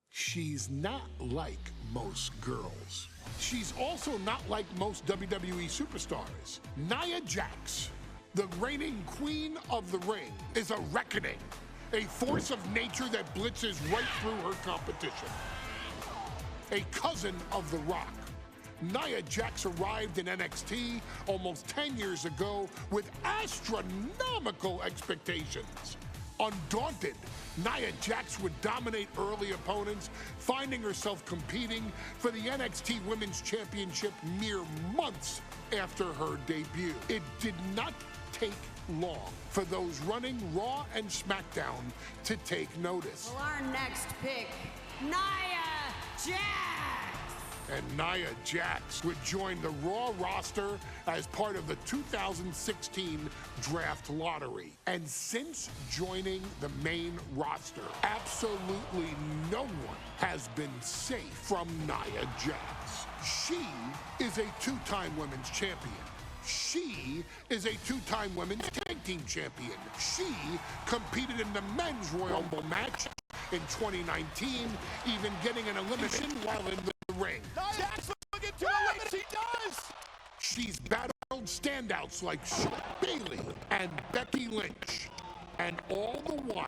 She's not like most girls. She's also not like most WWE superstars. Nia Jax, the reigning queen of the ring, is a reckoning, a force of nature that blitzes right through her competition. A cousin of The Rock, Nia Jax arrived in NXT almost 10 years ago with astronomical expectations. Undaunted, Nia Jax would dominate early opponents, finding herself competing for the NXT Women's Championship mere months after her debut. It did not take long for those running Raw and SmackDown to take notice. Well, our next pick, Nia Jax. And Nia Jax would join the Raw roster as part of the 2016 draft lottery. And since joining the main roster, absolutely no one has been safe from Nia Jax. She is a two-time women's champion. She is a two-time women's tag team champion. She competed in the men's Royal Rumble match in 2019, even getting an elimination while in the ring. Jax looking to eliminate. She does. She's battled standouts like Charlotte Bailey and Becky Lynch. And all the while,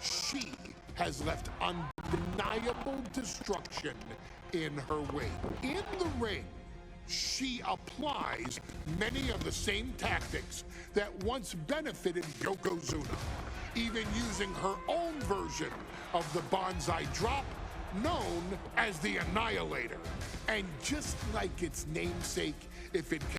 she has left undeniable destruction in her wake. In the ring, she applies many of the same tactics that once benefited Yokozuna, even using her own version of the Banzai Drop, known as the Annihilator. And just like its namesake, if it can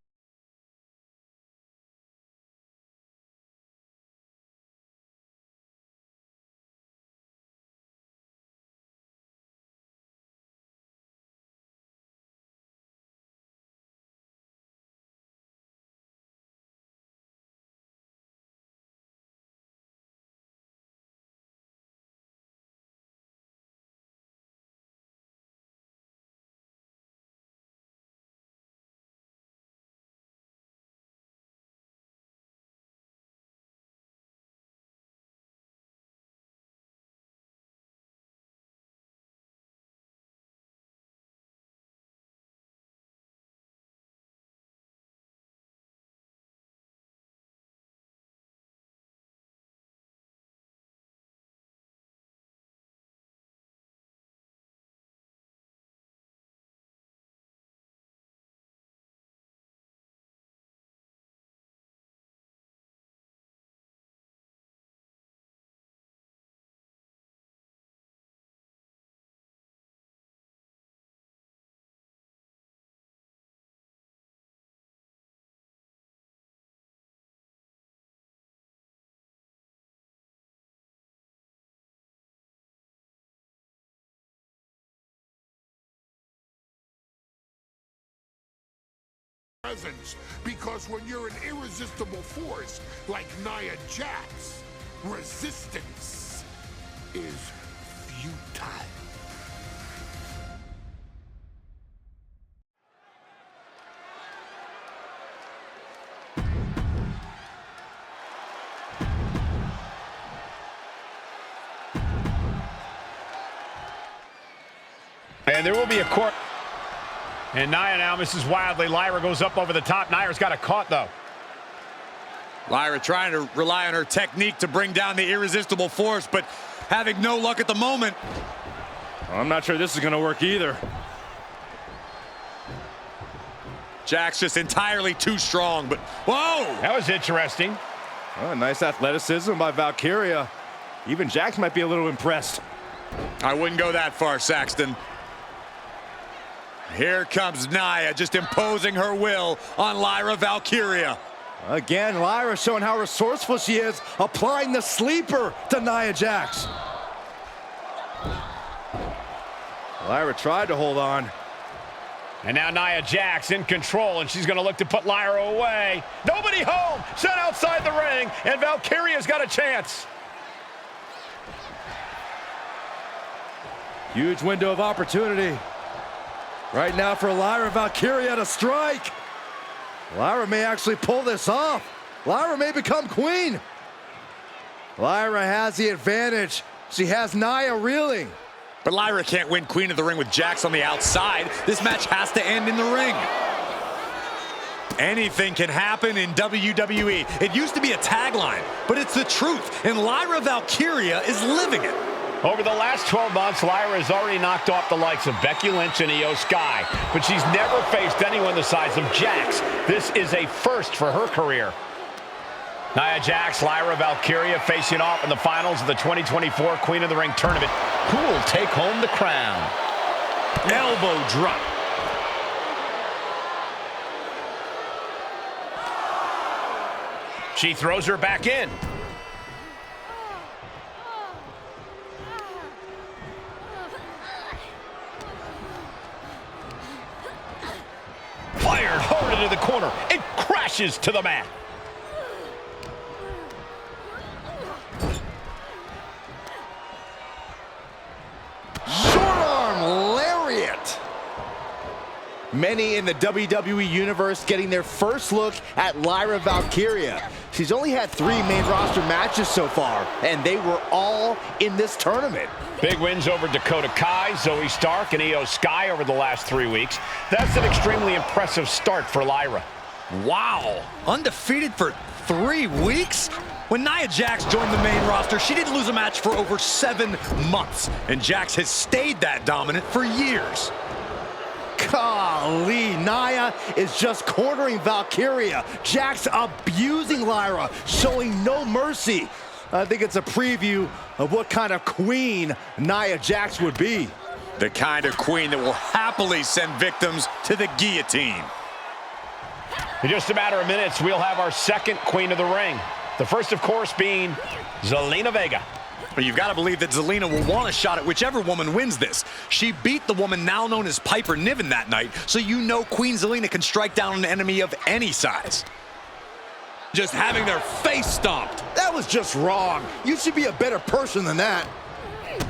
presence, because when you're an irresistible force like Nia Jax, resistance is futile. And there will be a court. And Nia now misses wildly. Lyra goes up over the top. Nia's got it caught, though. Lyra trying to rely on her technique to bring down the irresistible force, but having no luck at the moment. Well, I'm not sure this is going to work either. Jax just entirely too strong, but whoa! That was interesting. Oh, nice athleticism by Valkyria. Even Jax might be a little impressed. I wouldn't go that far, Saxton. Here comes Nia, just imposing her will on Lyra Valkyria. Again, Lyra showing how resourceful she is, applying the sleeper to Nia Jax. Lyra tried to hold on. And now Nia Jax in control, and she's going to look to put Lyra away. Nobody home, set outside the ring, and Valkyria's got a chance. Huge window of opportunity. Right now for Lyra Valkyria to strike. Lyra may actually pull this off. Lyra may become queen. Lyra has the advantage. She has Nia reeling. But Lyra can't win Queen of the Ring with Jax on the outside. This match has to end in the ring. Anything can happen in WWE. It used to be a tagline, but it's the truth, and Lyra Valkyria is living it. Over the last 12 months, Lyra has already knocked off the likes of Becky Lynch and Io Sky, but she's never faced anyone the size of Jax. This is a first for her career. Nia Jax, Lyra Valkyria facing off in the finals of the 2024 Queen of the Ring tournament. Who will take home the crown? Elbow drop. She throws her back in. Fired hard into the corner. It crashes to the mat. Short arm lariat. Many in the WWE Universe getting their first look at Lyra Valkyria. She's only had 3 main roster matches so far, and they were all in this tournament. Big wins over Dakota Kai, Zoe Stark, and Io Sky over the last 3 weeks. That's an extremely impressive start for Lyra. Wow, undefeated for 3 weeks? When Nia Jax joined the main roster, she didn't lose a match for over 7 months, and Jax has stayed that dominant for years. Golly, Nia is just cornering Valkyria. Jax abusing Lyra, showing no mercy. I think it's a preview of what kind of queen Nia Jax would be. The kind of queen that will happily send victims to the guillotine. In just a matter of minutes, we'll have our second Queen of the Ring. The first, of course, being Zelina Vega. But you've got to believe that Zelina will want a shot at whichever woman wins this. She beat the woman now known as Piper Niven that night, so you know Queen Zelina can strike down an enemy of any size. Just having their face stomped. That was just wrong. You should be a better person than that.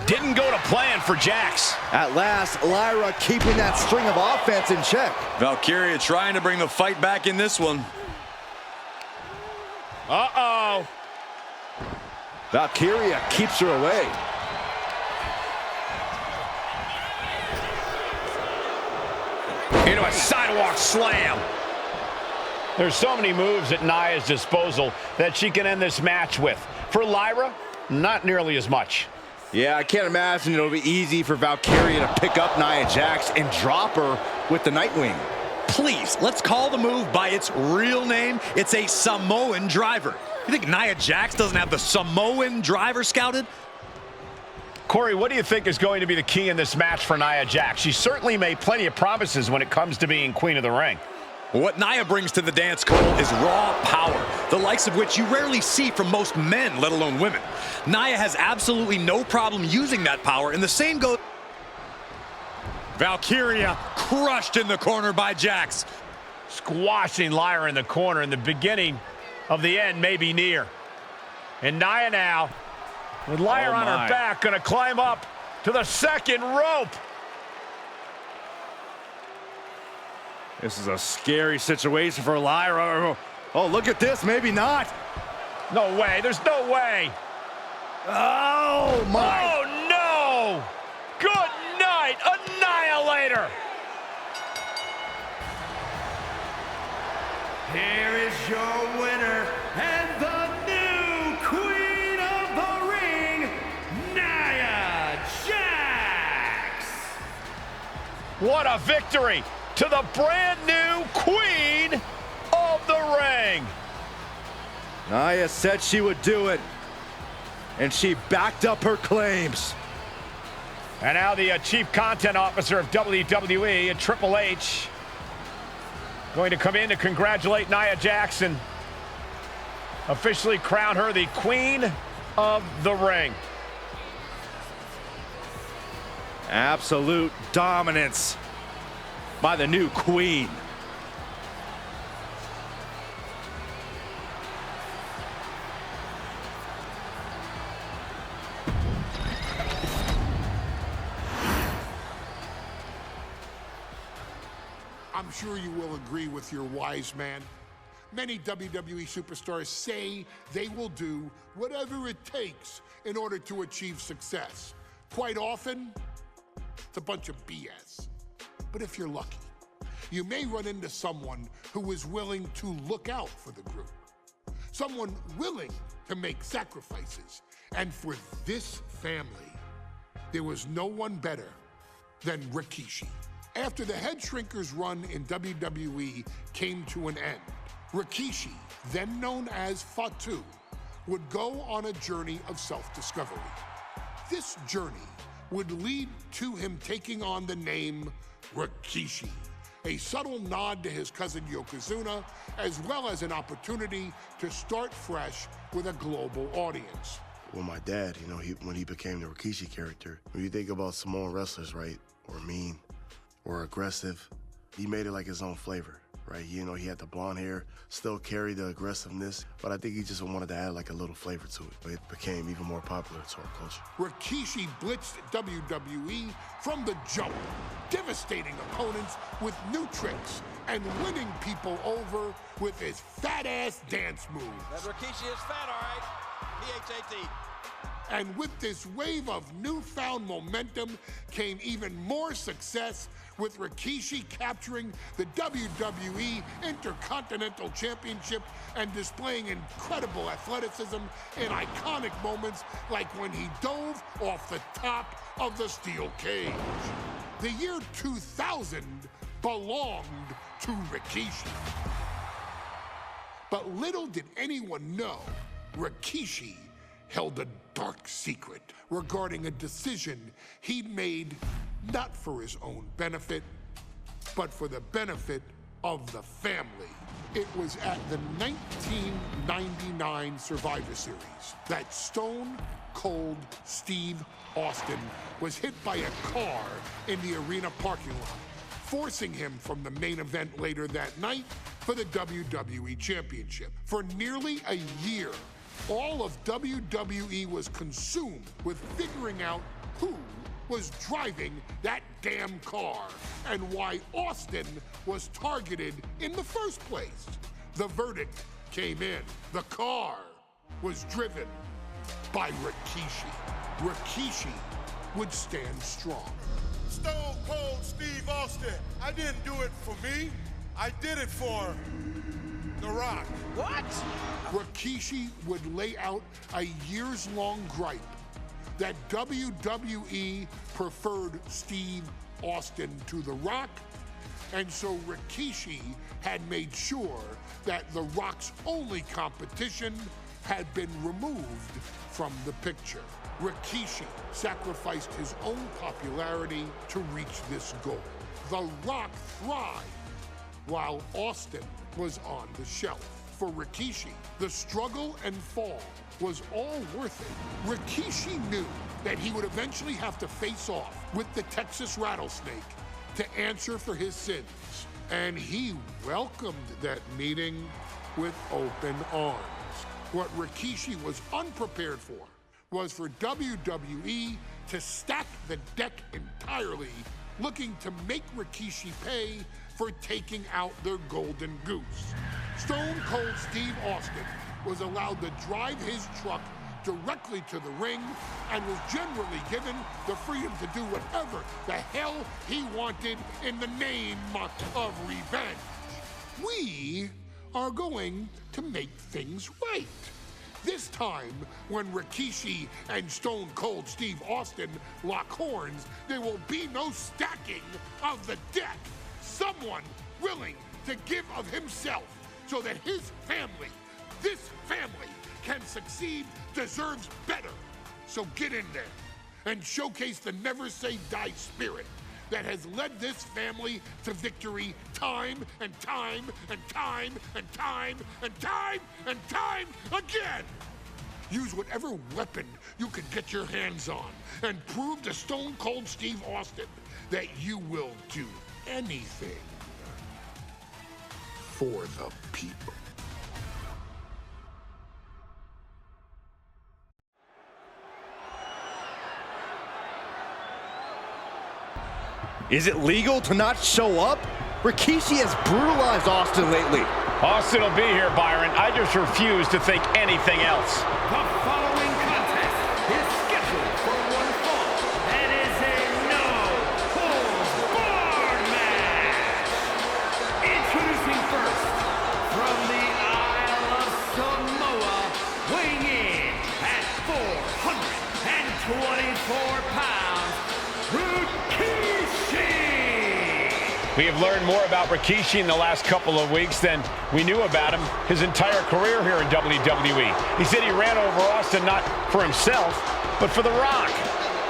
Didn't go to plan for Jax. At last, Lyra keeping that string of offense in check. Valkyria trying to bring the fight back in this one. Uh-oh. Valkyria keeps her away. Into a sidewalk slam. There's so many moves at Nia's disposal that she can end this match with. For Lyra, not nearly as much. Yeah, I can't imagine it'll be easy for Valkyria to pick up Nia Jax and drop her with the Nightwing. Please, let's call the move by its real name. It's a Samoan driver. You think Nia Jax doesn't have the Samoan driver scouted? Corey, what do you think is going to be the key in this match for Nia Jax? She certainly made plenty of promises when it comes to being Queen of the Ring. What Nia brings to the dance, Cole, is raw power, the likes of which you rarely see from most men, let alone women. Nia has absolutely no problem using that power, and the same goes... Valkyria crushed in the corner by Jax. squashing Lyra in the corner, and the beginning of the end may be near. And Nia now, with Lyra on her back, going to climb up to the second rope. This is a scary situation for Lyra. Oh, look at this. Maybe not. No way. There's no way. Oh, my. Oh, no. Good night, Annihilator. Here is your winner and the new Queen of the Ring, Nia Jax. What a victory to the brand new Queen of the Ring. Nia said she would do it, and she backed up her claims. And now the Chief Content Officer of WWE, Triple H, going to come in to congratulate Nia Jax, officially crown her the Queen of the Ring. Absolute dominance by the new Queen. I'm sure you will agree with your wise man. Many WWE superstars say they will do whatever it takes in order to achieve success. Quite often, it's a bunch of BS. But if you're lucky, you may run into someone who is willing to look out for the group. Someone willing to make sacrifices. And for this family, there was no one better than Rikishi. After the Head Shrinkers run in WWE came to an end, Rikishi, then known as Fatu, would go on a journey of self-discovery. This journey would lead to him taking on the name Rikishi, a subtle nod to his cousin Yokozuna, as well as an opportunity to start fresh with a global audience. Well, my dad, you know, when he became the Rikishi character, when you think about Samoan wrestlers, right, or mean, or aggressive, he made it like his own flavor, right? You know, he had the blonde hair, still carried the aggressiveness, but I think he just wanted to add like a little flavor to it. It became even more popular to our culture. Rikishi blitzed WWE from the jump, devastating opponents with new tricks and winning people over with his fat-ass dance moves. That Rikishi is fat, all right. P-H-A-T. And with this wave of newfound momentum came even more success, with Rikishi capturing the WWE Intercontinental Championship and displaying incredible athleticism in iconic moments like when he dove off the top of the steel cage. The year 2000 belonged to Rikishi. But little did anyone know, Rikishi held a dark secret regarding a decision he'd made not for his own benefit, but for the benefit of the family. It was at the 1999 Survivor Series that Stone Cold Steve Austin was hit by a car in the arena parking lot, forcing him from the main event later that night for the WWE Championship. For nearly a year, all of WWE was consumed with figuring out who was driving that damn car and why Austin was targeted in the first place. The verdict came in. The car was driven by Rikishi. Rikishi would stand strong. Stone Cold Steve Austin, I didn't do it for me. I did it for The Rock. What? Rikishi would lay out a years-long gripe that WWE preferred Steve Austin to The Rock, and so Rikishi had made sure that The Rock's only competition had been removed from the picture. Rikishi sacrificed his own popularity to reach this goal. The Rock thrived while Austin was on the shelf. For Rikishi, the struggle and fall was all worth it. Rikishi knew that he would eventually have to face off with the Texas Rattlesnake to answer for his sins. and he welcomed that meeting with open arms. What Rikishi was unprepared for was for WWE to stack the deck entirely, looking to make Rikishi pay for taking out their golden goose. Stone Cold Steve Austin was allowed to drive his truck directly to the ring and was generally given the freedom to do whatever the hell he wanted in the name of revenge. We are going to make things right. This time, when Rikishi and Stone Cold Steve Austin lock horns, there will be no stacking of the deck. Someone willing to give of himself so that his family, this family, can succeed, deserves better. So get in there and showcase the never say die spirit that has led this family to victory time and time and time and time and time and time again. Use whatever weapon you can get your hands on and prove to Stone Cold Steve Austin that you will do anything for the people. Is it legal to not show up? Rikishi has brutalized Austin lately. Austin will be here, Byron. I just refuse to think anything else. The following contest is scheduled for one fall and is a no-holds-barred match. Introducing first, from the Isle of Samoa, weighing in at 424 pounds, Rikishi! We have learned more about Rikishi in the last couple of weeks than we knew about him his entire career here in WWE. He said he ran over Austin not for himself, but for The Rock.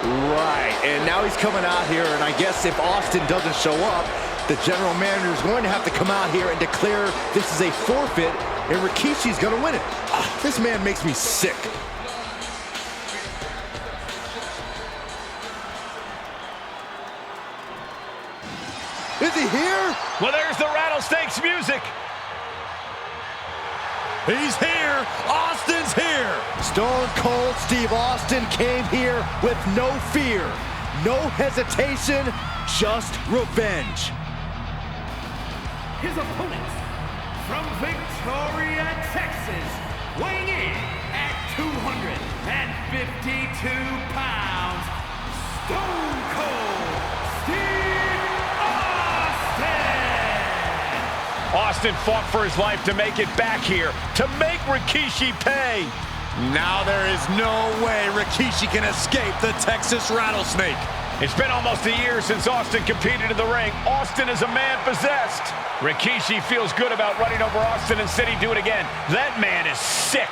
Right, and now he's coming out here, and I guess if Austin doesn't show up, the general manager is going to have to come out here and declare this is a forfeit, and Rikishi's going to win it. This man makes me sick. Is he here? Well, there's the Rattlesnakes music. He's here. Austin's here. Stone Cold Steve Austin came here with no fear, no hesitation, just revenge. His opponent, from Victoria, Texas, weighing in at 252 pounds, Stone Cold Steve Austin fought for his life to make it back here, to make Rikishi pay. Now there is no way Rikishi can escape the Texas Rattlesnake. It's been almost a year since Austin competed in the ring. Austin is a man possessed. Rikishi feels good about running over Austin and said he'd do it again. That man is sick.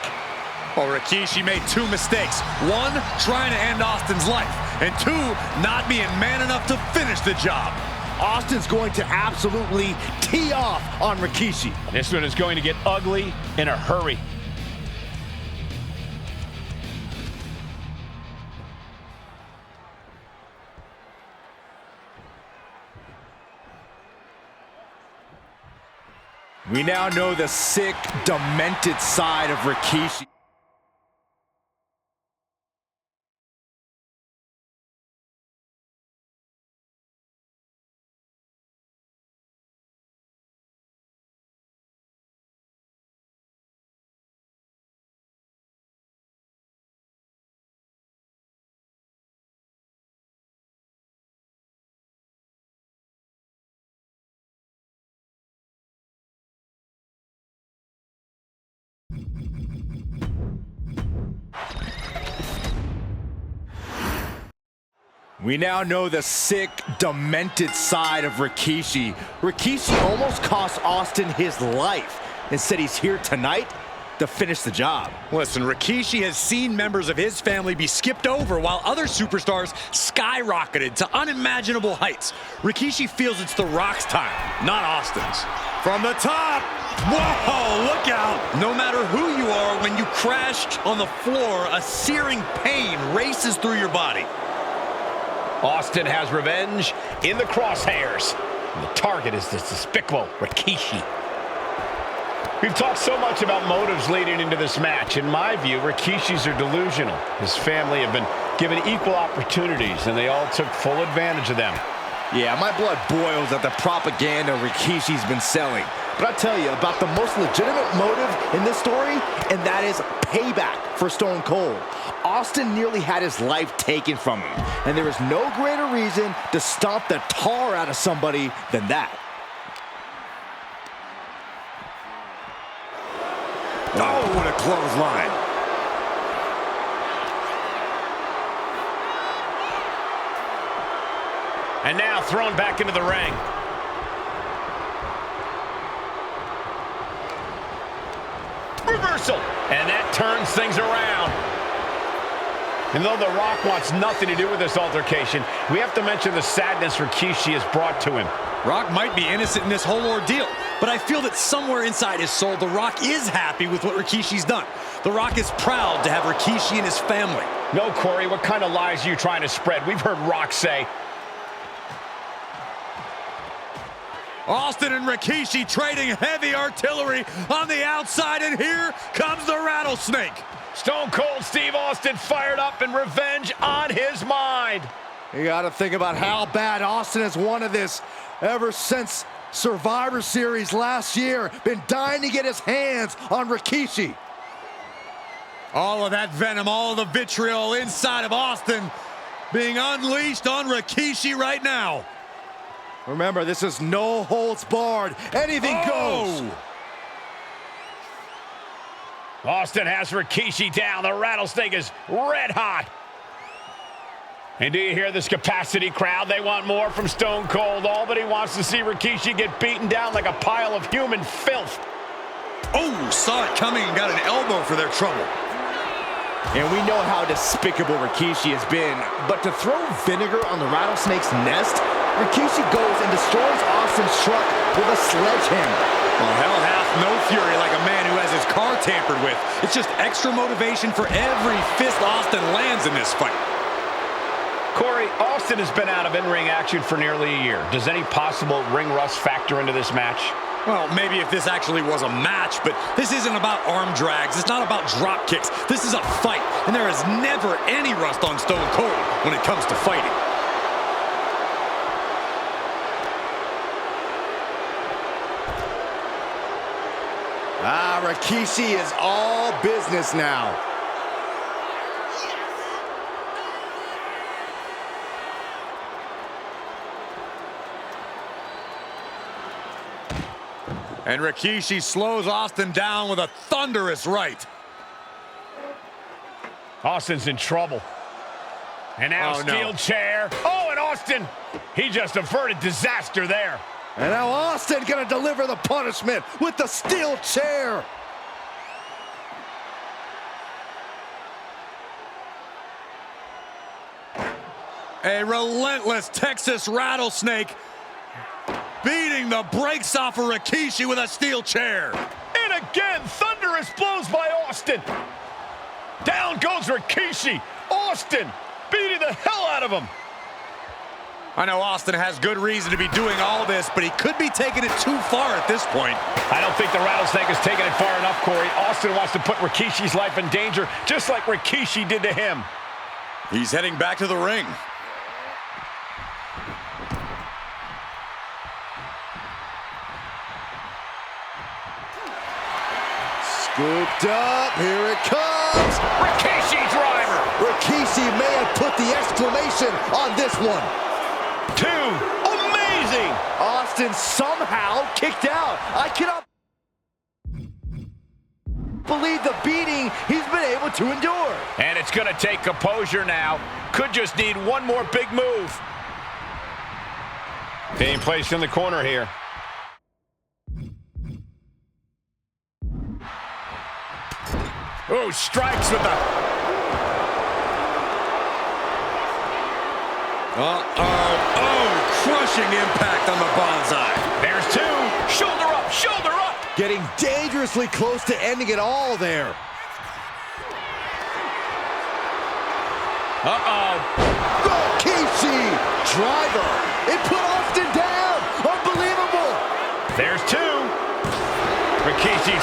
Well, Rikishi made two mistakes. One, trying to end Austin's life. And two, not being man enough to finish the job. Austin's going to absolutely tee off on Rikishi. This one is going to get ugly in a hurry. We now know the sick, demented side of Rikishi. We now know the sick, demented side of Rikishi. Rikishi almost cost Austin his life and said he's here tonight to finish the job. Listen, Rikishi has seen members of his family be skipped over while other superstars skyrocketed to unimaginable heights. Rikishi feels it's The Rock's time, not Austin's. From the top, whoa, look out. No matter who you are, when you crash on the floor, a searing pain races through your body. Austin has revenge in the crosshairs. And the target is this despicable Rikishi. We've talked so much about motives leading into this match. In my view, Rikishis are delusional. His family have been given equal opportunities, and they all took full advantage of them. Yeah, my blood boils at the propaganda Rikishi's been selling. But I'll tell you about the most legitimate motive in this story, and that is payback for Stone Cold. Austin nearly had his life taken from him, and there is no greater reason to stomp the tar out of somebody than that. Oh, what a clothesline. And now thrown back into the ring. Reversal. And that turns things around. And though The Rock wants nothing to do with this altercation, we have to mention the sadness Rikishi has brought to him. Rock might be innocent in this whole ordeal, but I feel that somewhere inside his soul, The Rock is happy with what Rikishi's done. The Rock is proud to have Rikishi in his family. No, Corey, what kind of lies are you trying to spread? We've heard Rock say... Austin and Rikishi trading heavy artillery on the outside, and here comes the rattlesnake. Stone Cold Steve Austin fired up and revenge on his mind. You got to think about how bad Austin has wanted this ever since Survivor Series last year. Been dying to get his hands on Rikishi. All of that venom, all of the vitriol inside of Austin being unleashed on Rikishi right now. Remember, this is no holds barred. Anything goes. Austin has Rikishi down. The rattlesnake is red hot. And do you hear this capacity crowd? They want more from Stone Cold. All that he wants to see Rikishi get beaten down like a pile of human filth. Oh, saw it coming and got an elbow for their trouble. And we know how despicable Rikishi has been, but to throw vinegar on the rattlesnake's nest, Rikishi goes and destroys Austin's truck with a sledgehammer. Well, hell hath no fury like a man who has his car tampered with. It's just extra motivation for every fist Austin lands in this fight. Corey, Austin has been out of in-ring action for nearly a year. Does any possible ring rust factor into this match? Well, maybe if this actually was a match, but this isn't about arm drags. It's not about drop kicks. This is a fight, and there is never any rust on Stone Cold when it comes to fighting. Rikishi is all business now. And Rikishi slows Austin down with a thunderous right. Austin's in trouble. And now steel chair. Oh, and Austin, he just averted disaster there. And now Austin gonna deliver the punishment with the steel chair. A relentless Texas rattlesnake beating the brakes off of Rikishi with a steel chair. And again, thunderous blows by Austin. Down goes Rikishi. Austin beating the hell out of him. I know Austin has good reason to be doing all this, but he could be taking it too far at this point. I don't think the rattlesnake is taking it far enough, Corey. Austin wants to put Rikishi's life in danger, just like Rikishi did to him. He's heading back to the ring. Scooped up, here it comes. Rikishi driver. Rikishi may have put the exclamation on this one. Two. Amazing. Austin somehow kicked out. I cannot believe the beating he's been able to endure. And it's going to take composure now. Could just need one more big move. Being placed in the corner here. Oh, strikes with the... Oh, crushing impact on the bonsai. There's two. Shoulder up, shoulder up. Getting dangerously close to ending it all there. Uh-oh. Rikishi driver. It put Austin down.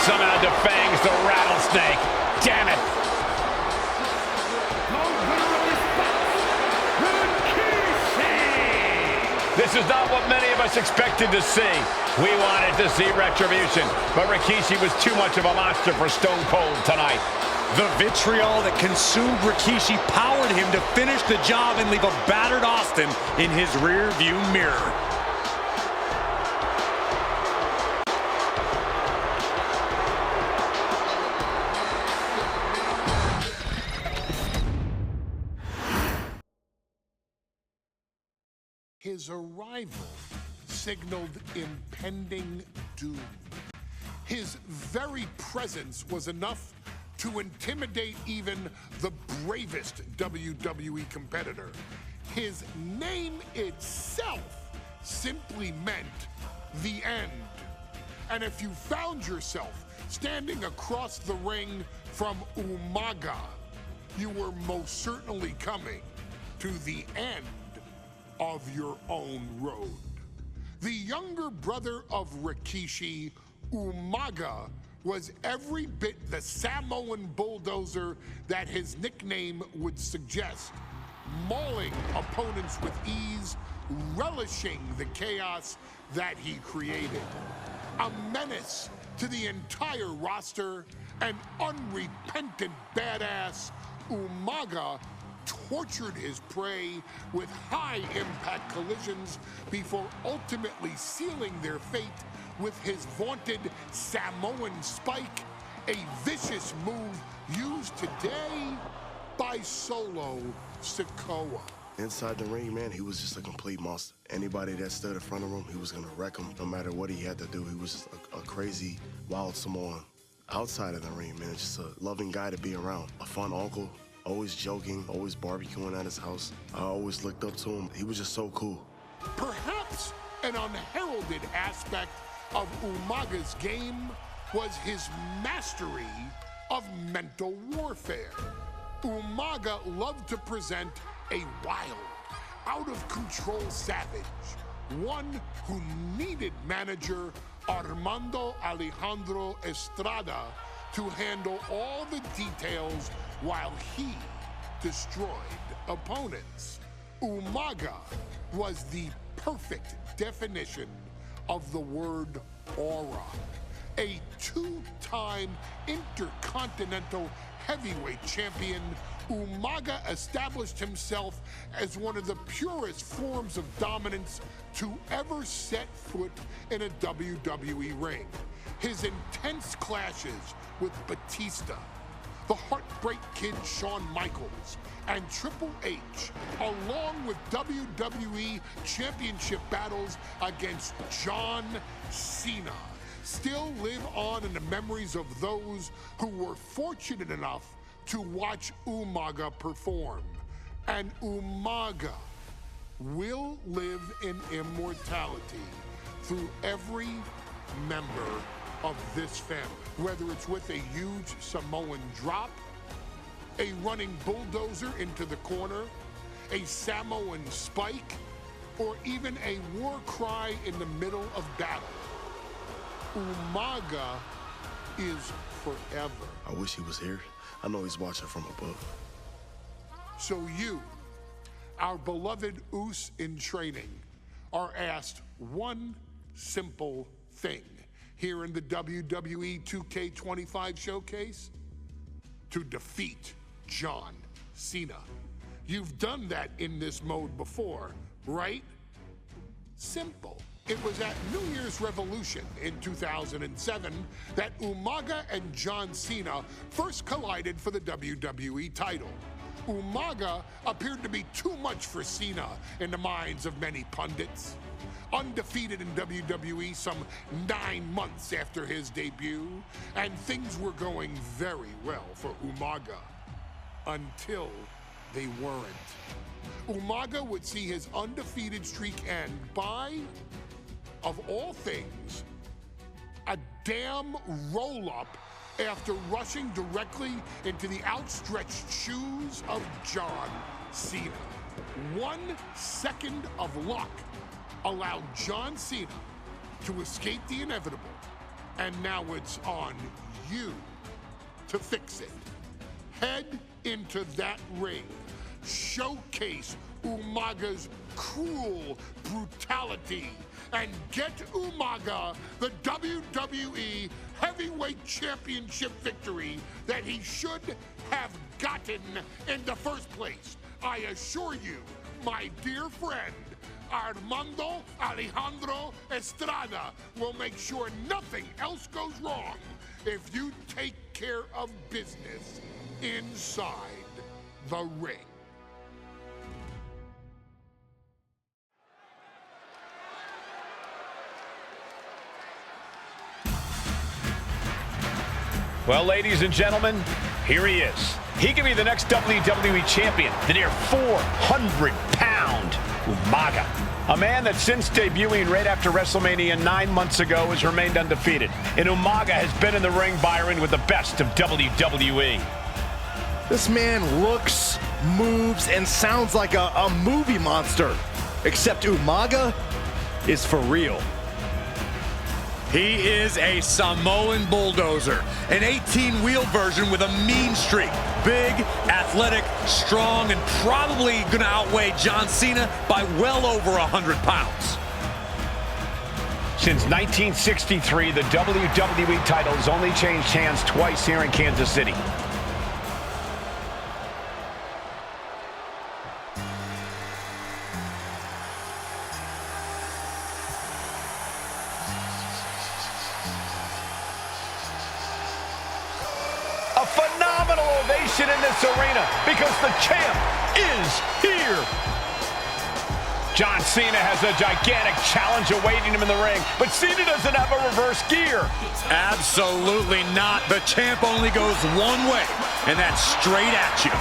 somehow defangs the rattlesnake. Damn it. This is not what many of us expected to see. We wanted to see retribution, but Rikishi was too much of a monster for Stone Cold tonight. The vitriol that consumed Rikishi powered him to finish the job and leave a battered Austin in his rear-view mirror. His arrival signaled impending doom. His very presence was enough to intimidate even the bravest WWE competitor. His name itself simply meant the end. And if you found yourself standing across the ring from Umaga, you were most certainly coming to the end of your own road. The younger brother of Rikishi, Umaga, was every bit the Samoan bulldozer that his nickname would suggest, mauling opponents with ease, relishing the chaos that he created. A menace to the entire roster, an unrepentant badass, Umaga tortured his prey with high-impact collisions before ultimately sealing their fate with his vaunted Samoan spike, a vicious move used today by Solo Sikoa. Inside the ring, man, he was just a complete monster. Anybody that stood in front of him, he was gonna wreck him no matter what he had to do. He was just a crazy, wild Samoan. Outside of the ring, man, just a loving guy to be around. A fun uncle, always joking, always barbecuing at his house. I always looked up to him. He was just so cool. Perhaps an unheralded aspect of Umaga's game was his mastery of mental warfare. Umaga loved to present a wild, out-of-control savage, one who needed manager Armando Alejandro Estrada to handle all the details while he destroyed opponents. Umaga was the perfect definition of the word aura. A two-time Intercontinental Heavyweight Champion, Umaga established himself as one of the purest forms of dominance to ever set foot in a WWE ring. His intense clashes with Batista, the Heartbreak Kid Shawn Michaels, and Triple H, along with WWE Championship battles against John Cena, still live on in the memories of those who were fortunate enough to watch Umaga perform. And Umaga will live in immortality through every member of this family, whether it's with a huge Samoan drop, a running bulldozer into the corner, a Samoan spike, or even a war cry in the middle of battle. Umaga is forever. I wish he was here. I know he's watching from above. So you, our beloved Us in training, are asked one simple thing here in the WWE 2K25 showcase: to defeat John Cena. You've done that in this mode before, right? Simple. It was at New Year's Revolution in 2007 that Umaga and John Cena first collided for the WWE title. Umaga appeared to be too much for Cena in the minds of many pundits. Undefeated in WWE some 9 months after his debut, and things were going very well for Umaga. Until they weren't. Umaga would see his undefeated streak end by, of all things, a damn roll-up after rushing directly into the outstretched shoes of John Cena. 1 second of luck allowed John Cena to escape the inevitable And now it's on you to fix it. Head into that ring. Showcase Umaga's cruel brutality and get Umaga the WWE Heavyweight Championship victory that he should have gotten in the first place. I assure you, my dear friend, Armando Alejandro Estrada will make sure nothing else goes wrong if you take care of business inside the ring. Well, ladies and gentlemen, here he is. He can be the next WWE champion, the near 400-pound Umaga. A man that since debuting right after WrestleMania 9 months ago has remained undefeated. And Umaga has been in the ring, Byron, with the best of WWE. This man looks, moves, and sounds like a movie monster. Except Umaga is for real. He is a Samoan bulldozer, an 18-wheel version with a mean streak. Big, athletic, strong, and probably gonna outweigh John Cena by well over 100 pounds. Since 1963, the WWE title has only changed hands twice here in Kansas City. A phenomenal ovation in this arena because the champ is here. John Cena has a gigantic challenge awaiting him in the ring, but Cena doesn't have a reverse gear. Absolutely not. The champ only goes one way, and that's straight at you.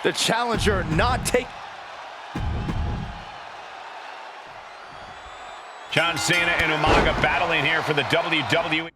The challenger not take. John Cena and Umaga battling here for the WWE.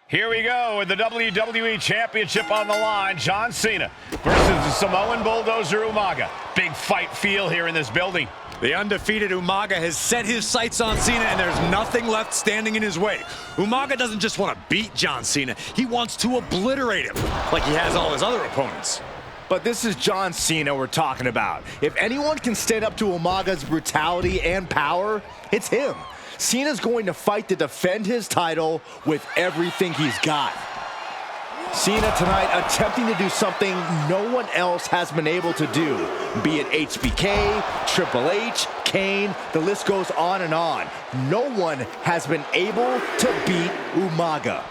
Here we go with the WWE Championship on the line. John Cena versus the Samoan bulldozer Umaga. Big fight feel here in this building. The undefeated Umaga has set his sights on Cena, and there's nothing left standing in his way. Umaga doesn't just want to beat John Cena, he wants to obliterate him, like he has all his other opponents. But this is John Cena we're talking about. If anyone can stand up to Umaga's brutality and power, it's him. Cena's going to fight to defend his title with everything he's got. Cena tonight attempting to do something no one else has been able to do. Be it HBK, Triple H, Kane, the list goes on and on. No one has been able to beat Umaga.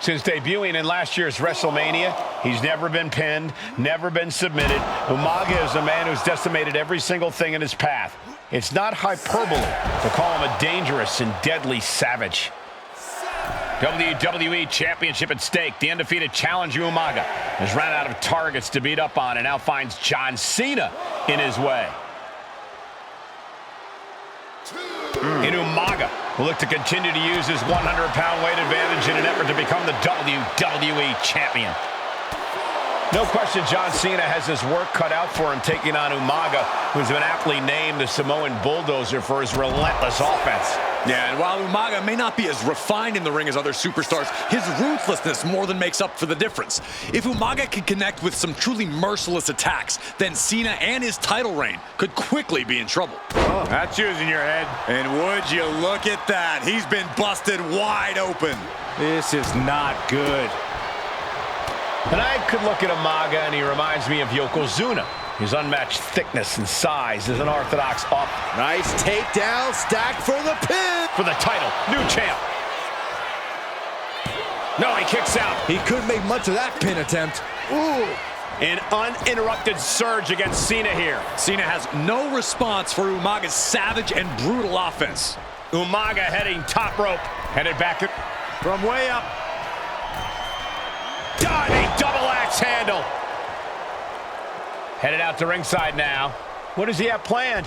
Since debuting in last year's WrestleMania, he's never been pinned, never been submitted. Umaga is a man who's decimated every single thing in his path. It's not hyperbole to call him a dangerous and deadly savage. WWE Championship at stake. The undefeated challenger Umaga has run out of targets to beat up on and now finds John Cena in his way. And Umaga will look to continue to use his 100-pound weight advantage in an effort to become the WWE Champion. No question John Cena has his work cut out for him taking on Umaga, who's been aptly named the Samoan bulldozer for his relentless offense. Yeah, and while Umaga may not be as refined in the ring as other superstars, his ruthlessness more than makes up for the difference. If Umaga can connect with some truly merciless attacks, then Cena and his title reign could quickly be in trouble. Oh, that's using your head. And would you look at that? He's been busted wide open. This is not good. And I could look at Umaga and he reminds me of Yokozuna. His unmatched thickness and size is an orthodox up. Nice takedown, stacked for the pin. For the title, new champ. No, he kicks out. He couldn't make much of that pin attempt. Ooh. An uninterrupted surge against Cena here. Cena has no response for Umaga's savage and brutal offense. Umaga heading top rope. Headed back from way up. Diving double axe handle. Headed out to ringside now. What does he have planned?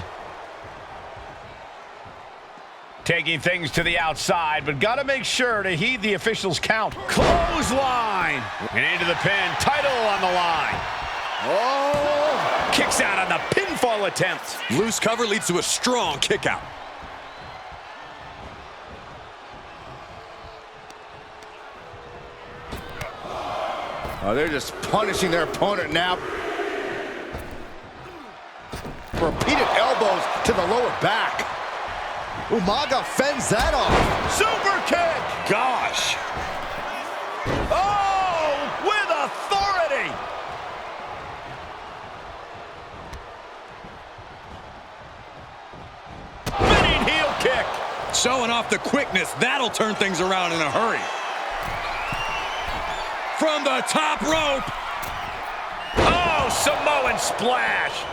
Taking things to the outside, but got to make sure to heed the officials' count. Clothesline. And into the pin. Title on the line. Oh! Kicks out on the pinfall attempt. Loose cover leads to a strong kick out. Oh, they're just punishing their opponent now. Repeated elbows to the lower back. Umaga fends that off. Super kick! Gosh! Oh! With authority! Spinning heel kick! Showing off the quickness. That'll turn things around in a hurry. From the top rope. Oh, Samoan splash!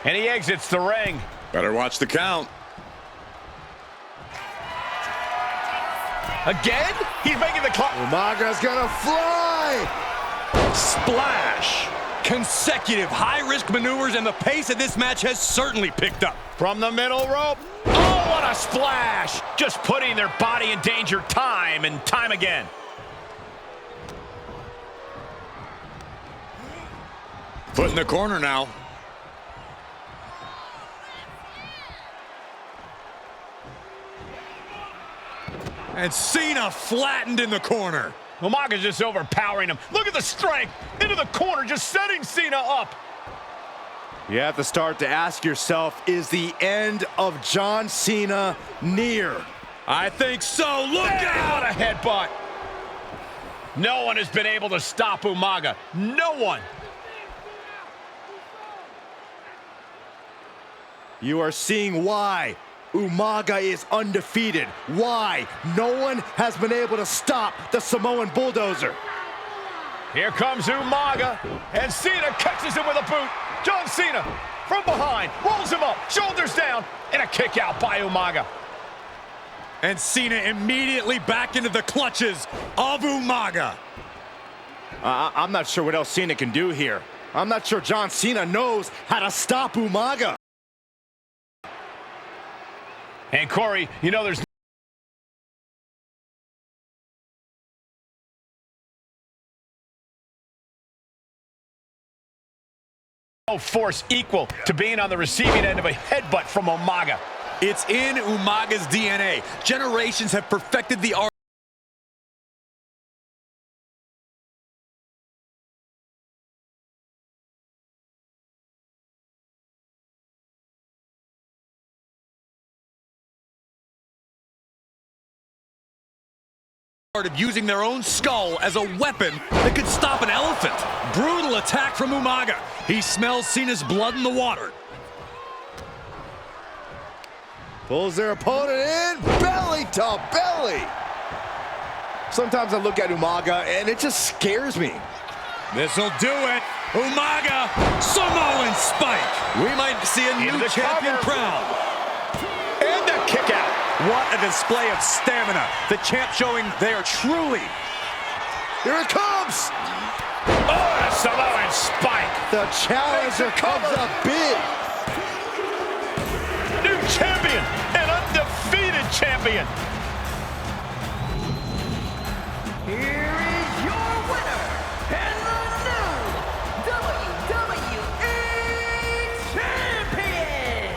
And he exits the ring. Better watch the count. Again? He's making the clock. Umaga's gonna fly! Splash! Consecutive high-risk maneuvers, and the pace of this match has certainly picked up. From the middle rope. Oh, what a splash! Just putting their body in danger time and time again. Foot in the corner now. And Cena flattened in the corner. Umaga's just overpowering him. Look at the strength. Into the corner, just setting Cena up. You have to start to ask yourself, is the end of John Cena near? I think so. Look out! What a headbutt. No one has been able to stop Umaga. No one. You are seeing why Umaga is undefeated. Why no one has been able to stop the Samoan Bulldozer. Here comes Umaga, and Cena catches him with a boot. John Cena from behind, rolls him up, shoulders down, and a kick out by Umaga. And Cena immediately back into the clutches of Umaga. I'm not sure what else Cena can do here. I'm not sure John Cena knows how to stop Umaga. And Corey, you know there's no force equal to being on the receiving end of a headbutt from Umaga. It's in Umaga's DNA. Generations have perfected the art of using their own skull as a weapon that could stop an elephant. Brutal attack from Umaga. He smells Cena's blood in the water. Pulls their opponent in, belly to belly. Sometimes I look at Umaga and it just scares me. This'll do it. Umaga, Samoan spike. We might see a new champion crowned. And the kick out. What a display of stamina. The champ showing they are truly. Here it comes. Oh, a Samoan spike. The challenger comes up big. New champion, an undefeated champion. Here is your winner, and the new WWE Champion,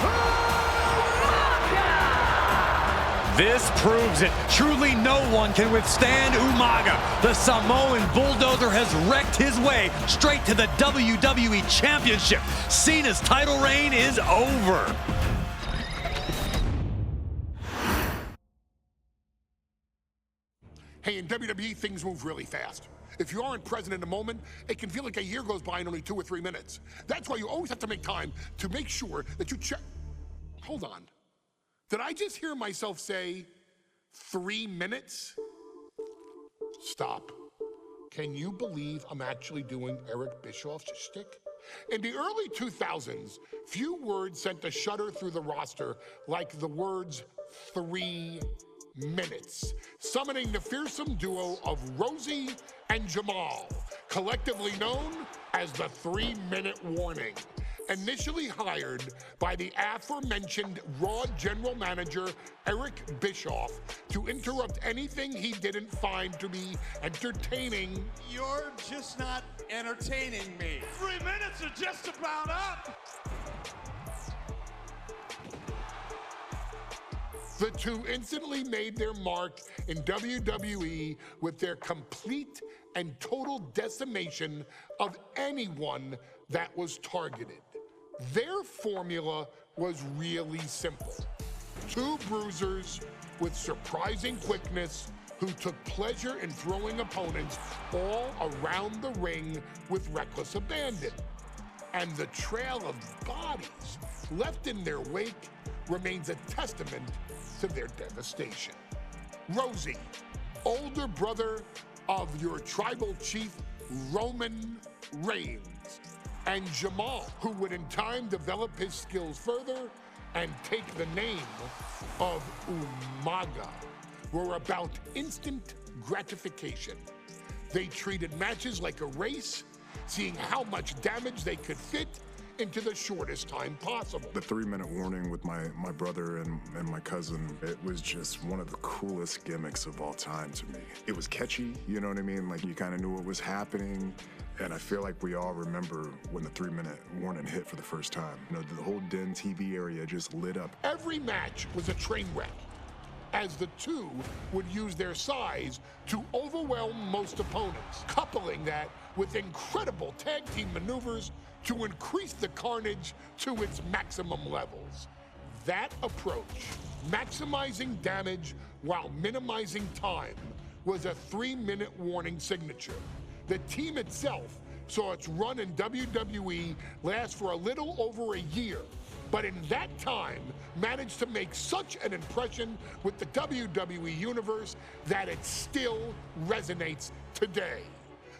Umaga! This proves it. Truly no one can withstand Umaga. The Samoan Bulldozer has wrecked his way straight to the WWE Championship. Cena's title reign is over. Hey, in WWE, things move really fast. If you aren't present in the moment, it can feel like a year goes by in only 2 or 3 minutes. That's why you always have to make time to make sure that you check. Hold on. Did I just hear myself say 3 minutes? Stop. Can you believe I'm actually doing Eric Bischoff's shtick? In the early 2000s, few words sent a shudder through the roster like the words 3 minutes, summoning the fearsome duo of Rosie and Jamal, collectively known as the 3-minute warning. initially hired by the aforementioned Raw general manager Eric Bischoff to interrupt anything he didn't find to be entertaining. You're just not entertaining me. 3 minutes are just about up. The two instantly made their mark in WWE with their complete and total decimation of anyone that was targeted. Their formula was really simple. Two bruisers with surprising quickness who took pleasure in throwing opponents all around the ring with reckless abandon. And the trail of bodies left in their wake remains a testament to their devastation. Rosie, older brother of your tribal chief, Roman Reigns, and Jamal, who would in time develop his skills further and take the name of Umaga, were about instant gratification. They treated matches like a race, seeing how much damage they could fit into the shortest time possible. The 3-minute warning with my brother and my cousin, it was just one of the coolest gimmicks of all time to me. It was catchy, you know what I mean? Like, you kind of knew what was happening. And I feel like we all remember when the 3-minute warning hit for the first time. You know, the whole Den TV area just lit up. Every match was a train wreck, as the two would use their size to overwhelm most opponents, coupling that with incredible tag team maneuvers to increase the carnage to its maximum levels. That approach, maximizing damage while minimizing time, was a 3-minute warning signature. The team itself saw its run in WWE last for a little over a year, but in that time managed to make such an impression with the WWE Universe that it still resonates today.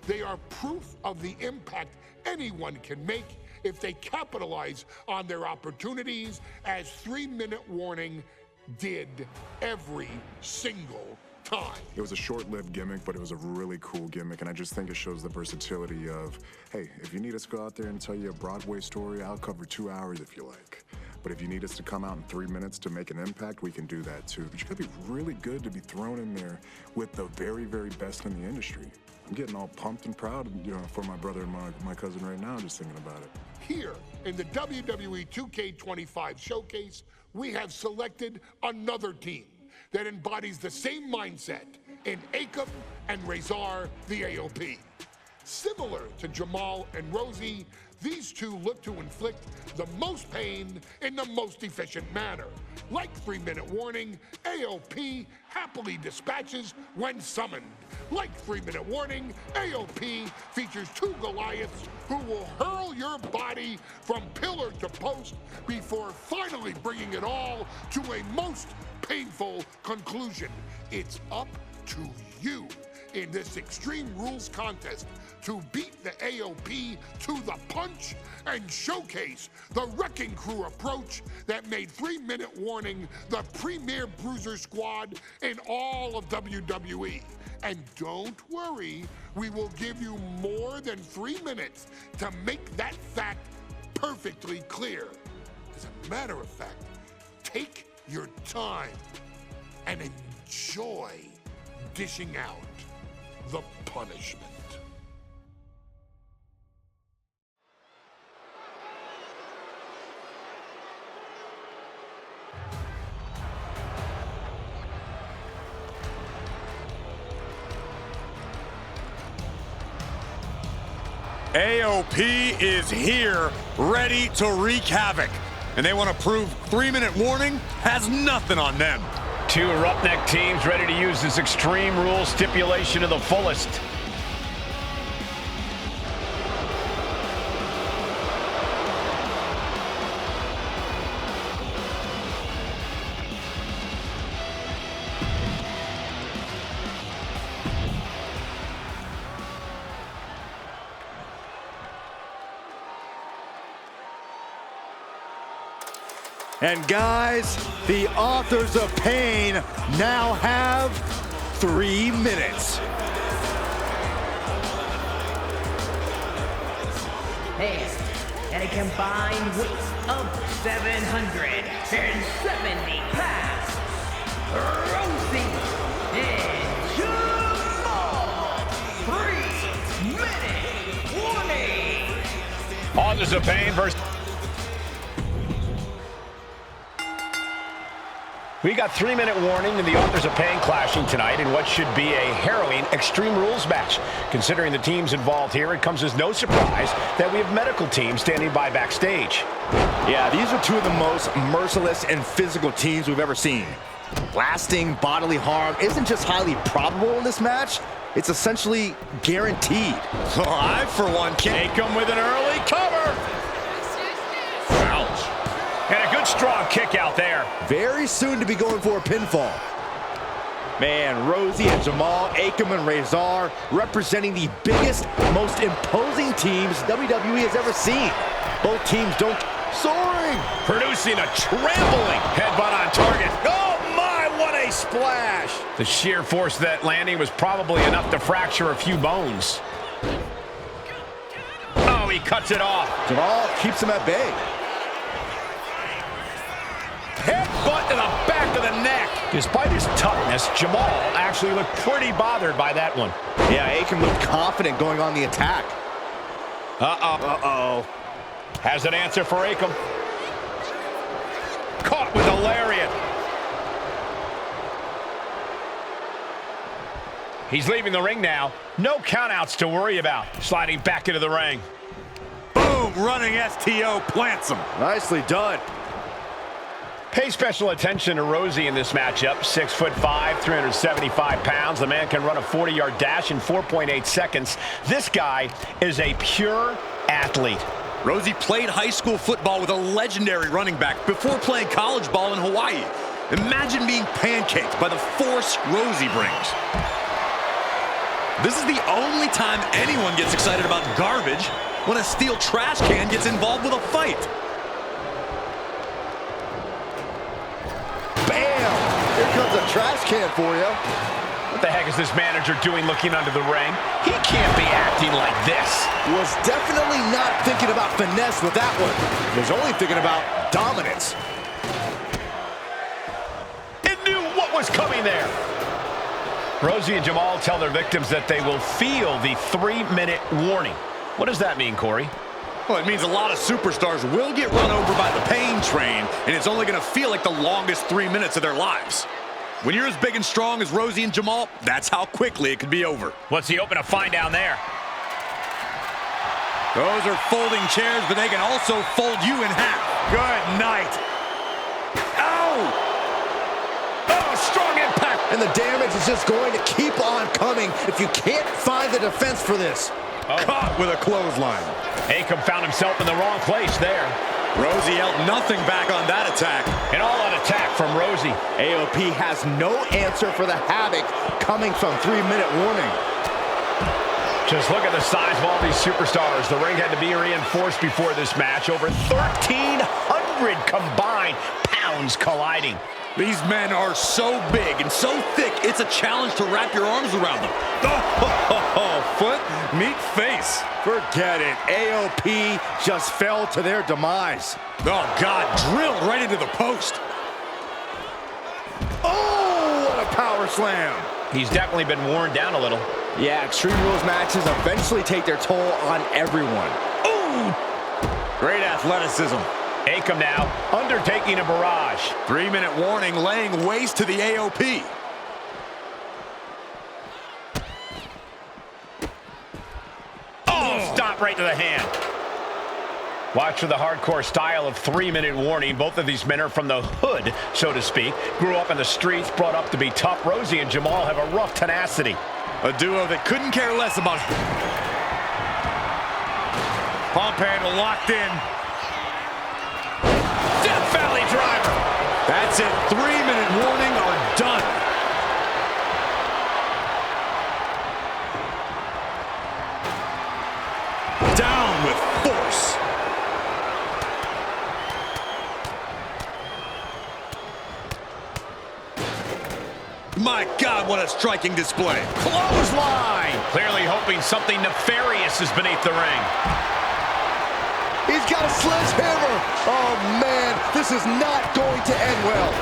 They are proof of the impact anyone can make if they capitalize on their opportunities, as 3-minute warning did every single time. It was a short-lived gimmick, but it was a really cool gimmick, and I just think it shows the versatility of, hey, if you need us to go out there and tell you a Broadway story, I'll cover 2 hours if you like. But if you need us to come out in 3 minutes to make an impact, we can do that too. But you gotta be really good to be thrown in there with the very, very best in the industry. I'm getting all pumped and proud, you know, for my brother and my cousin right now, just thinking about it. Here in the WWE 2K25 showcase, we have selected another team that embodies the same mindset in Akam and Razor, the AOP. Similar to Jamal and Rosie, these two look to inflict the most pain in the most efficient manner. Like 3-minute warning, AOP happily dispatches when summoned. Like 3-minute warning, AOP features two Goliaths who will hurl your body from pillar to post before finally bringing it all to a most painful conclusion. It's up to you in this Extreme Rules contest to beat the AOP to the punch and showcase the Wrecking Crew approach that made 3-minute warning the premier bruiser squad in all of WWE. And don't worry, we will give you more than 3 minutes to make that fact perfectly clear. As a matter of fact, take your time and enjoy dishing out the punishment. AOP is here, ready to wreak havoc. And they want to prove 3-minute warning has nothing on them. Two roughneck teams ready to use this Extreme Rules stipulation to the fullest. And guys, the authors of pain now have 3 minutes. And and a combined weight of 770 pounds, Rosie and Jamal. 3-minute warning. Authors of Pain versus... We got 3-minute warning and the Authors of Pain clashing tonight in what should be a harrowing Extreme Rules match. Considering the teams involved here, it comes as no surprise that we have medical teams standing by backstage. Yeah, these are two of the most merciless and physical teams we've ever seen. Lasting bodily harm isn't just highly probable in this match, it's essentially guaranteed. So I, for one, can't come with an early cover. Ouch. And a good strong kick out there. Very soon to be going for a pinfall. Man, Rosie and Jamal, Akam and Rezar representing the biggest, most imposing teams WWE has ever seen. Both teams don't... Soaring! Producing a trampling headbutt on target. Oh my, what a splash! The sheer force of that landing was probably enough to fracture a few bones. Oh, he cuts it off. Jamal keeps him at bay. Headbutt to the back of the neck. Despite his toughness, Jamal actually looked pretty bothered by that one. Yeah, Akam looked confident going on the attack. Uh-oh. Has an answer for Akam. Caught with a lariat. He's leaving the ring now. No countouts to worry about. Sliding back into the ring. Boom, running STO plants him. Nicely done. Pay special attention to Rosie in this matchup. 6'5", 375 pounds. The man can run a 40-yard dash in 4.8 seconds. This guy is a pure athlete. Rosie played high school football with a legendary running back before playing college ball in Hawaii. Imagine being pancaked by the force Rosie brings. This is the only time anyone gets excited about garbage, when a steel trash can gets involved with a fight. Bam! Here comes a trash can for you. What the heck is this manager doing looking under the ring? He can't be acting like this. Was definitely not thinking about finesse with that one. He was only thinking about dominance. It knew what was coming there. Rosie and Jamal tell their victims that they will feel the 3-minute warning. What does that mean, Corey? Well, it means a lot of superstars will get run over by the pain train, and it's only going to feel like the longest 3 minutes of their lives. When you're as big and strong as Rosie and Jamal, that's how quickly it could be over. What's he hoping to find down there? Those are folding chairs, but they can also fold you in half. Good night. Ow! Oh, strong impact. And the damage is just going to keep on coming if you can't find the defense for this. Caught with a clothesline. Akam found himself in the wrong place there. Rosie held nothing back on that attack. An all-out attack from Rosie. AOP has no answer for the havoc coming from 3-minute warning. Just look at the size of all these superstars. The ring had to be reinforced before this match. Over 1,300 combined pounds colliding. These men are so big and so thick, it's a challenge to wrap your arms around them. Foot, meet face. Forget it. AOP just fell to their demise. Oh, God, drilled right into the post. Oh, what a power slam. He's definitely been worn down a little. Yeah, Extreme Rules matches eventually take their toll on everyone. Ooh! Great athleticism. Akam now undertaking a barrage. 3-minute warning laying waste to the AOP. Oh, stop right to the hand. Watch for the hardcore style of 3-minute warning. Both of these men are from the hood, so to speak. Grew up in the streets, brought up to be tough. Rosie and Jamal have a rough tenacity. A duo that couldn't care less about it. Pump handle locked in. Death Valley driver. That's it. 3-minute warning are done. Down with force. My God, what a striking display. Clothesline. Clearly hoping something nefarious is beneath the ring. He's got a sledgehammer. Oh, man, this is not going to end well.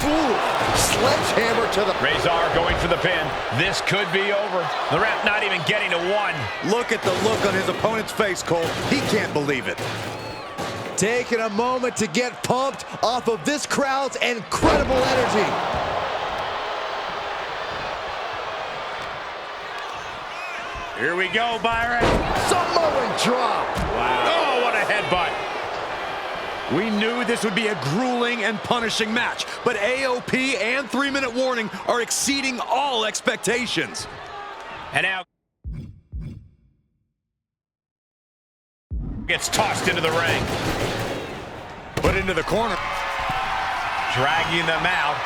Ooh, sledgehammer to the... Rezar going for the pin. This could be over. The ref not even getting to one. Look at the look on his opponent's face, Cole. He can't believe it. Taking a moment to get pumped off of this crowd's incredible energy. Here we go, Byron. Samoan drop. Wow. Oh, what a headbutt. We knew this would be a grueling and punishing match, but AOP and 3-minute warning are exceeding all expectations. And now gets tossed into the ring. Put into the corner. Dragging them out.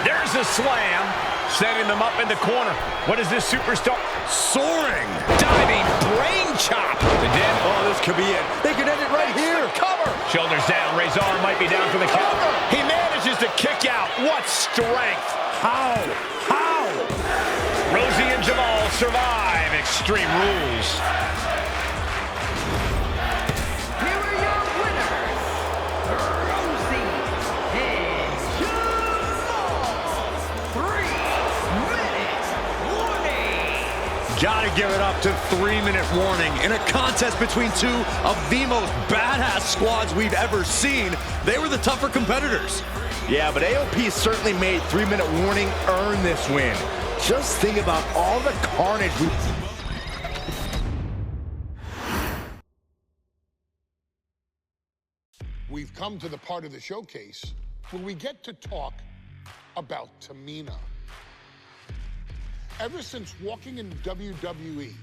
There's a slam. Setting them up in the corner. What is this superstar? Soaring. Diving brain chop. The dead. Oh, this could be it. They could end it right here. Cover. Shoulders down. Rezar might be down for the count. He manages to kick out. What strength. How? Rosie and Jamal survive Extreme Rules. Here are your winners, Rosie and Jamal. 3-minute warning. Gotta give it up to 3-minute warning. In a contest between two of the most badass squads we've ever seen, they were the tougher competitors. Yeah, but AOP certainly made 3-minute warning earn this win. Just think about all the carnage We've come to the part of the showcase where we get to talk about Tamina. Ever since walking in WWE,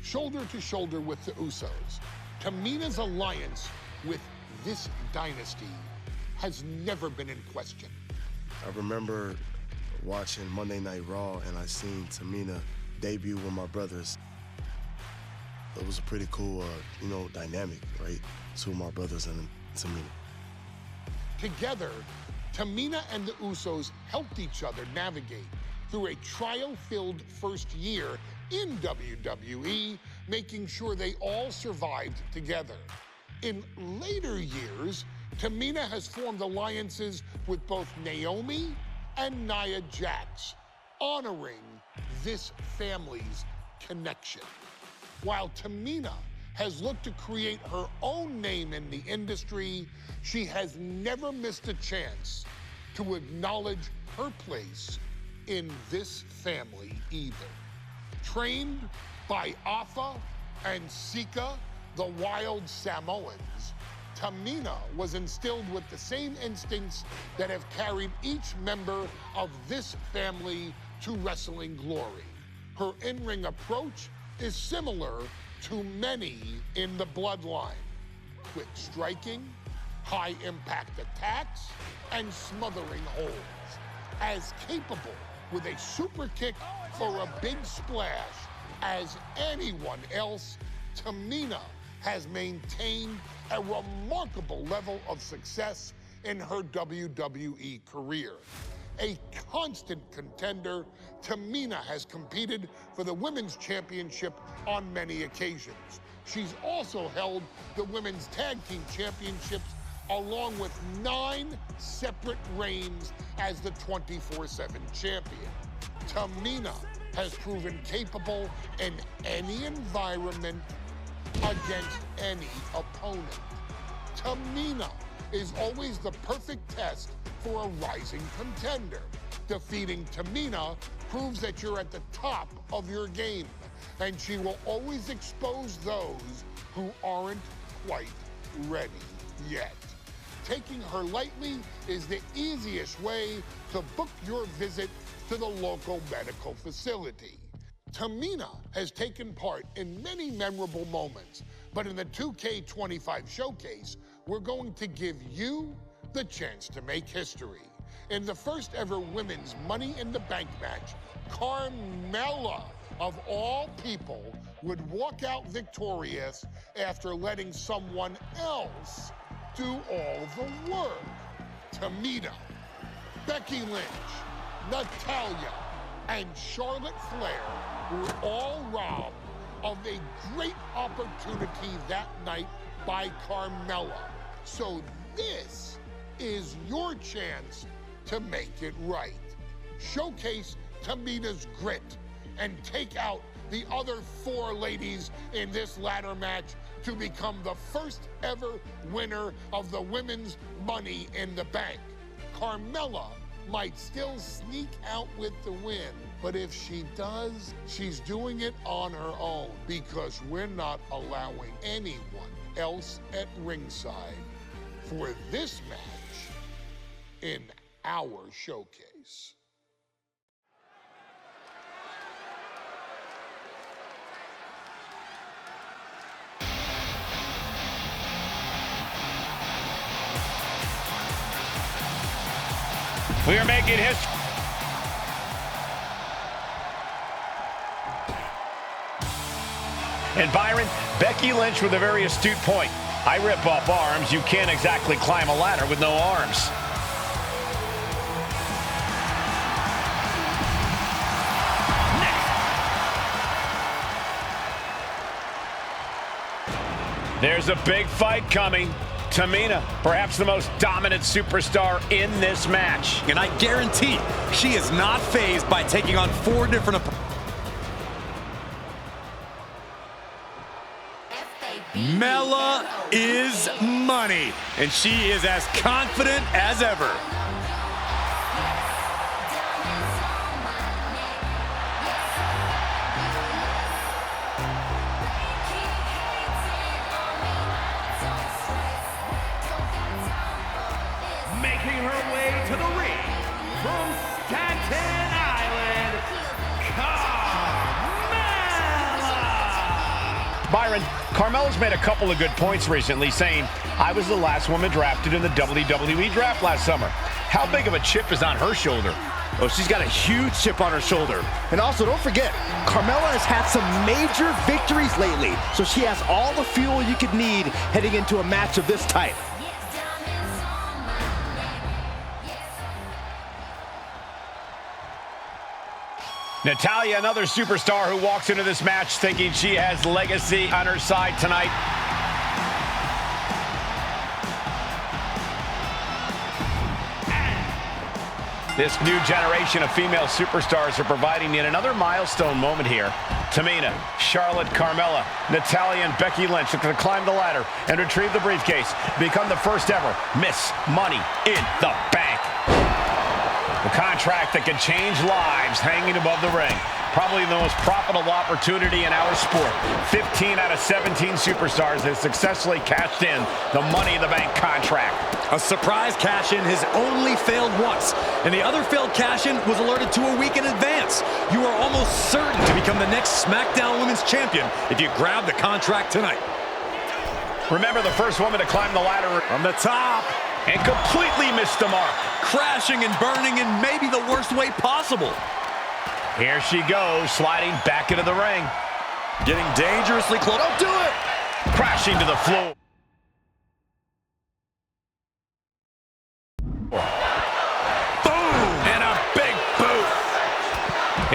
shoulder to shoulder with the Usos, Tamina's alliance with this dynasty has never been in question. I remember watching Monday Night Raw and I seen Tamina debut with my brothers. It was a pretty cool, dynamic, right? Two of my brothers and Tamina. Together, Tamina and the Usos helped each other navigate through a trial-filled first year in WWE, making sure they all survived together. In later years, Tamina has formed alliances with both Naomi and Nia Jax, honoring this family's connection. While Tamina has looked to create her own name in the industry, she has never missed a chance to acknowledge her place in this family either. Trained by Afa and Sika, the wild Samoans, Tamina was instilled with the same instincts that have carried each member of this family to wrestling glory. Her in-ring approach is similar to many in the bloodline. Quick striking, high-impact attacks, and smothering holds. As capable with a super kick or a big splash as anyone else, Tamina has maintained a remarkable level of success in her WWE career. A constant contender, Tamina has competed for the Women's Championship on many occasions. She's also held the Women's Tag Team Championships along with 9 separate reigns as the 24/7 champion. Tamina has proven capable in any environment against any opponent. Tamina is always the perfect test for a rising contender. Defeating Tamina proves that you're at the top of your game, and she will always expose those who aren't quite ready yet. Taking her lightly is the easiest way to book your visit to the local medical facility. Tamina has taken part in many memorable moments, but in the 2K25 showcase, we're going to give you the chance to make history. In the first ever women's Money in the Bank match, Carmella, of all people, would walk out victorious after letting someone else do all the work. Tamina, Becky Lynch, Natalya, and Charlotte Flair were all robbed of a great opportunity that night by Carmella. So this is your chance to make it right. Showcase Tamina's grit and take out the other 4 ladies in this ladder match to become the first ever winner of the Women's Money in the Bank. Carmella might still sneak out with the win, but if she does, she's doing it on her own because we're not allowing anyone else at ringside for this match in our showcase. We are making history. And Byron, Becky Lynch with a very astute point. I rip off arms. You can't exactly climb a ladder with no arms. Next. There's a big fight coming. Tamina, perhaps the most dominant superstar in this match. And I guarantee she is not fazed by taking on 4 different opponents. Mella is money, and she is as confident as ever. Making her way to the ring from Staten Island, Carmella! Byron, Carmella's made a couple of good points recently, saying, I was the last woman drafted in the WWE draft last summer. How big of a chip is on her shoulder? Oh, she's got a huge chip on her shoulder. And also, don't forget, Carmella has had some major victories lately, so she has all the fuel you could need heading into a match of this type. Natalya, another superstar who walks into this match thinking she has legacy on her side tonight. This new generation of female superstars are providing yet another milestone moment here. Tamina, Charlotte, Carmella, Natalya, and Becky Lynch are going to climb the ladder and retrieve the briefcase, become the first ever Miss Money in the Bank. The contract that can change lives hanging above the ring. Probably the most profitable opportunity in our sport. 15 out of 17 superstars have successfully cashed in the Money in the Bank contract. A surprise cash-in has only failed once, and the other failed cash-in was alerted to a week in advance. You are almost certain to become the next SmackDown Women's Champion if you grab the contract tonight. Remember, the first woman to climb the ladder from the top and completely missed the mark. Crashing and burning in maybe the worst way possible. Here she goes, sliding back into the ring. Getting dangerously close. Don't do it! Crashing to the floor. Boom! And a big boot.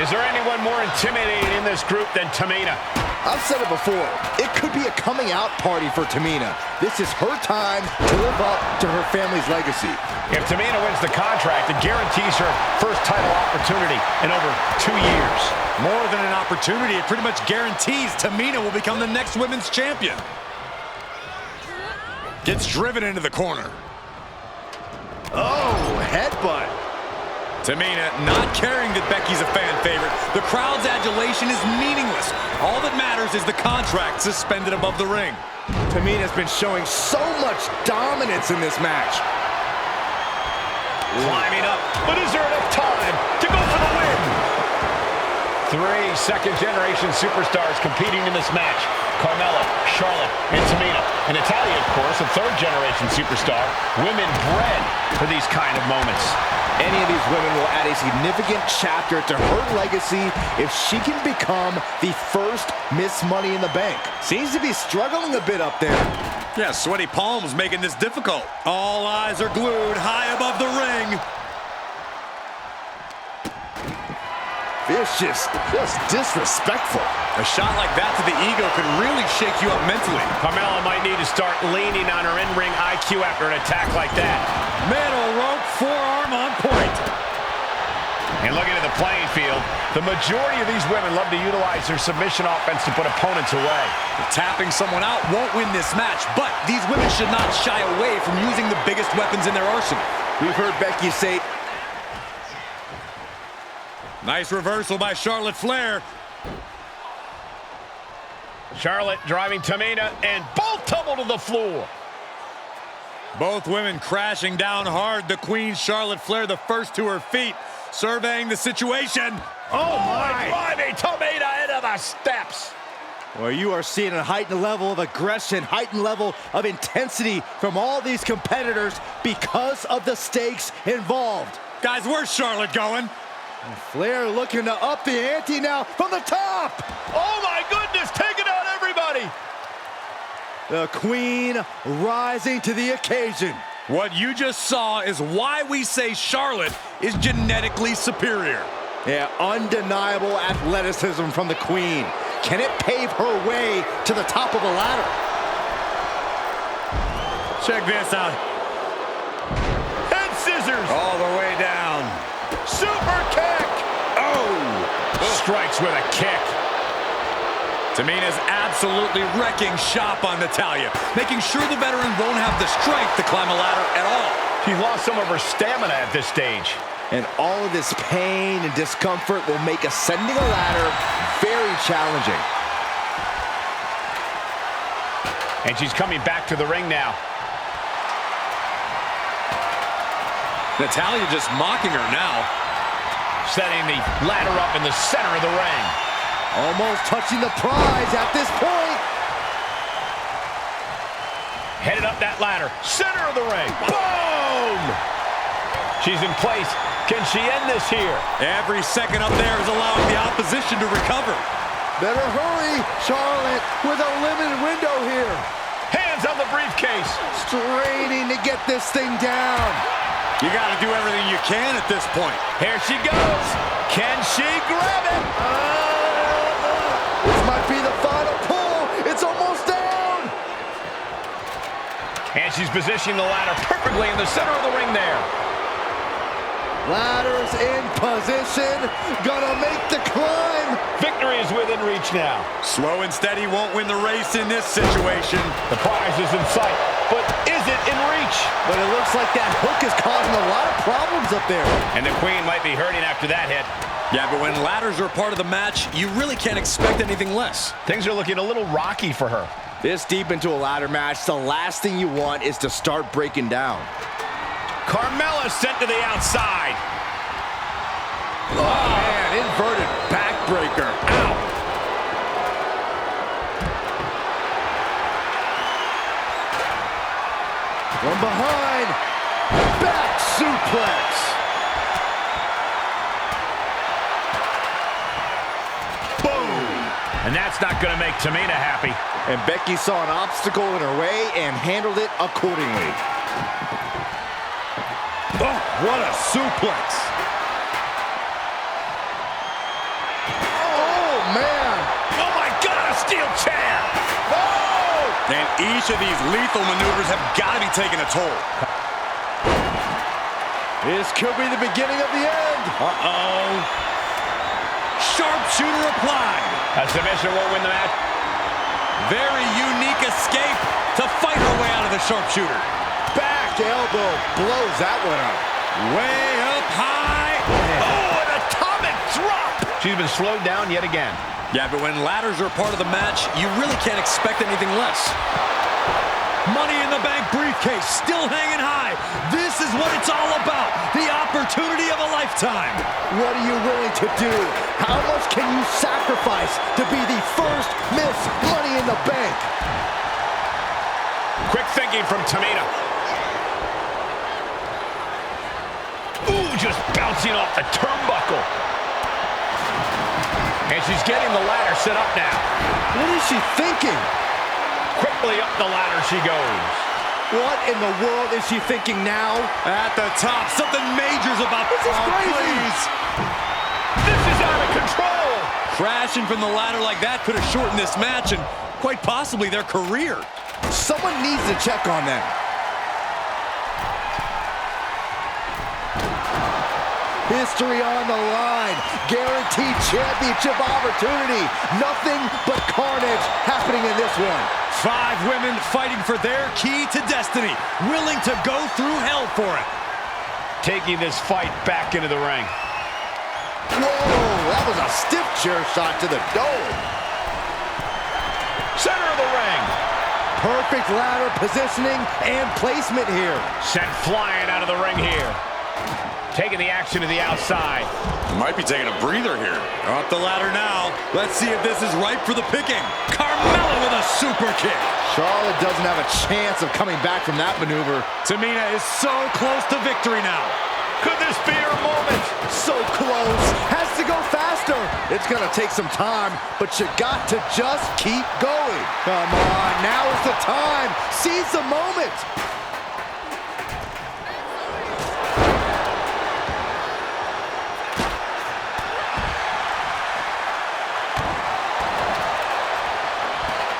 Is there anyone more intimidating in this group than Tamina? I've said it before, it could be a coming out party for Tamina. This is her time to live up to her family's legacy. If Tamina wins the contract, it guarantees her first title opportunity in over 2 years. More than an opportunity, it pretty much guarantees Tamina will become the next women's champion. Gets driven into the corner. Oh, headbutt. Tamina not caring that Becky's a fan favorite. The crowd's adulation is meaningless. All that matters is the contract suspended above the ring. Tamina's been showing so much dominance in this match. Climbing up, but is there enough time to go for the win? 3 second-generation superstars competing in this match. Carmella, Charlotte, and Tamina. And Natalya, of course, a third-generation superstar. Women bred for these kind of moments. Any of these women will add a significant chapter to her legacy if she can become the first Miss Money in the Bank. Seems to be struggling a bit up there. Yeah, sweaty palms making this difficult. All eyes are glued high above the ring. vicious, just disrespectful. A shot like that to the ego could really shake you up mentally. Carmella might need to start leaning on her in-ring IQ after an attack like that. Middle rope forearm on point. And looking at the playing field, the majority of these women love to utilize their submission offense to put opponents away. Tapping someone out won't win this match, but these women should not shy away from using the biggest weapons in their arsenal. We've heard Becky say... Nice reversal by Charlotte Flair. Charlotte driving Tamina, and both tumble to the floor. Both women crashing down hard. The Queen, Charlotte Flair, the first to her feet, surveying the situation. Oh my! Driving Tamina into the steps. Well, you are seeing a heightened level of aggression, heightened level of intensity from all these competitors because of the stakes involved. Guys, where's Charlotte going? And Flair looking to up the ante now from the top. Oh my goodness, taking out everybody. The Queen rising to the occasion. What you just saw is why we say Charlotte is genetically superior. Yeah, undeniable athleticism from the Queen. Can it pave her way to the top of the ladder? Check this out. Head scissors. All the way down. Super kick. Oh. Strikes with a kick. Tamina's absolutely wrecking shop on Natalya, making sure the veteran won't have the strength to climb a ladder at all. She's lost some of her stamina at this stage. And all of this pain and discomfort will make ascending a ladder very challenging. And she's coming back to the ring now. Natalya just mocking her now. Setting the ladder up in the center of the ring. Almost touching the prize at this point. Headed up that ladder. Center of the ring. Boom! She's in place. Can she end this here? Every second up there is allowing the opposition to recover. Better hurry, Charlotte, with a limited window here. Hands on the briefcase. Straining to get this thing down. You got to do everything you can at this point. Here she goes. Can she grab it? This might be the final pull. It's almost down. And she's positioning the ladder perfectly in the center of the ring there. Ladder's in position. Gonna make the climb. Victory is within reach now. Slow and steady won't win the race in this situation. The prize is in sight, but is it in reach? But it looks like that hook is causing a lot of problems up there. And the Queen might be hurting after that hit. Yeah, but when ladders are part of the match, you really can't expect anything less. Things are looking a little rocky for her. This deep into a ladder match, the last thing you want is to start breaking down. Carmella sent to the outside. Oh, man, inverted backbreaker. Ow. From behind, back suplex. Boom. And that's not going to make Tamina happy. And Becky saw an obstacle in her way and handled it accordingly. Oh, what a suplex. Oh, man. Oh, my God, a steel chair. Oh! And each of these lethal maneuvers have got to be taking a toll. This could be the beginning of the end. Uh-oh. Sharpshooter applied. A submission won't win the match. Very unique escape to fight her way out of the sharpshooter. Back elbow blows that one up. Way up high. Oh, an atomic drop. She's been slowed down yet again. Yeah, but when ladders are part of the match, you really can't expect anything less. Money in the Bank briefcase still hanging high. This is what it's all about. The opportunity of a lifetime. What are you willing to do? How much can you sacrifice to be the first Miss Money in the Bank? Quick thinking from Tamina. Ooh, just bouncing off the turnbuckle. And she's getting the ladder set up now. What is she thinking? Quickly up the ladder she goes. What in the world is she thinking now? At the top, something major's about. This is crazy. Please. This is out of control. control. Crashing from the ladder like that could have shortened this match and quite possibly their career. Someone needs to check on them. History on the line. Guaranteed championship opportunity. Nothing but carnage happening in this one. 5 women fighting for their key to destiny, willing to go through hell for it. Taking this fight back into the ring. Whoa, that was a stiff chair shot to the dome. Center of the ring. Perfect ladder positioning and placement here. Sent flying out of the ring here. Taking the action to the outside. Might be taking a breather here. Up the ladder now. Let's see if this is ripe for the picking. Carmella with a super kick. Charlotte doesn't have a chance of coming back from that maneuver. Tamina is so close to victory now. Could this be her moment? So close. Has to go faster. It's going to take some time, but you got to just keep going. Come on, now is the time. Seize the moment.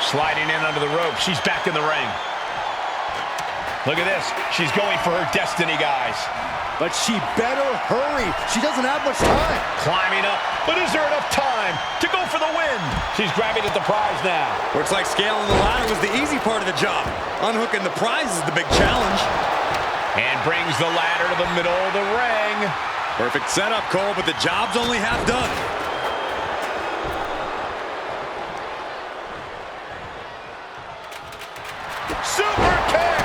Sliding in under the rope. She's back in the ring. Look at this. She's going for her destiny, guys. But she better hurry. She doesn't have much time. Climbing up. But is there enough time to go for the win? She's grabbing at the prize now. Looks like scaling the ladder was the easy part of the job. Unhooking the prize is the big challenge. And brings the ladder to the middle of the ring. Perfect setup, Cole, but the job's only half done. Super kick!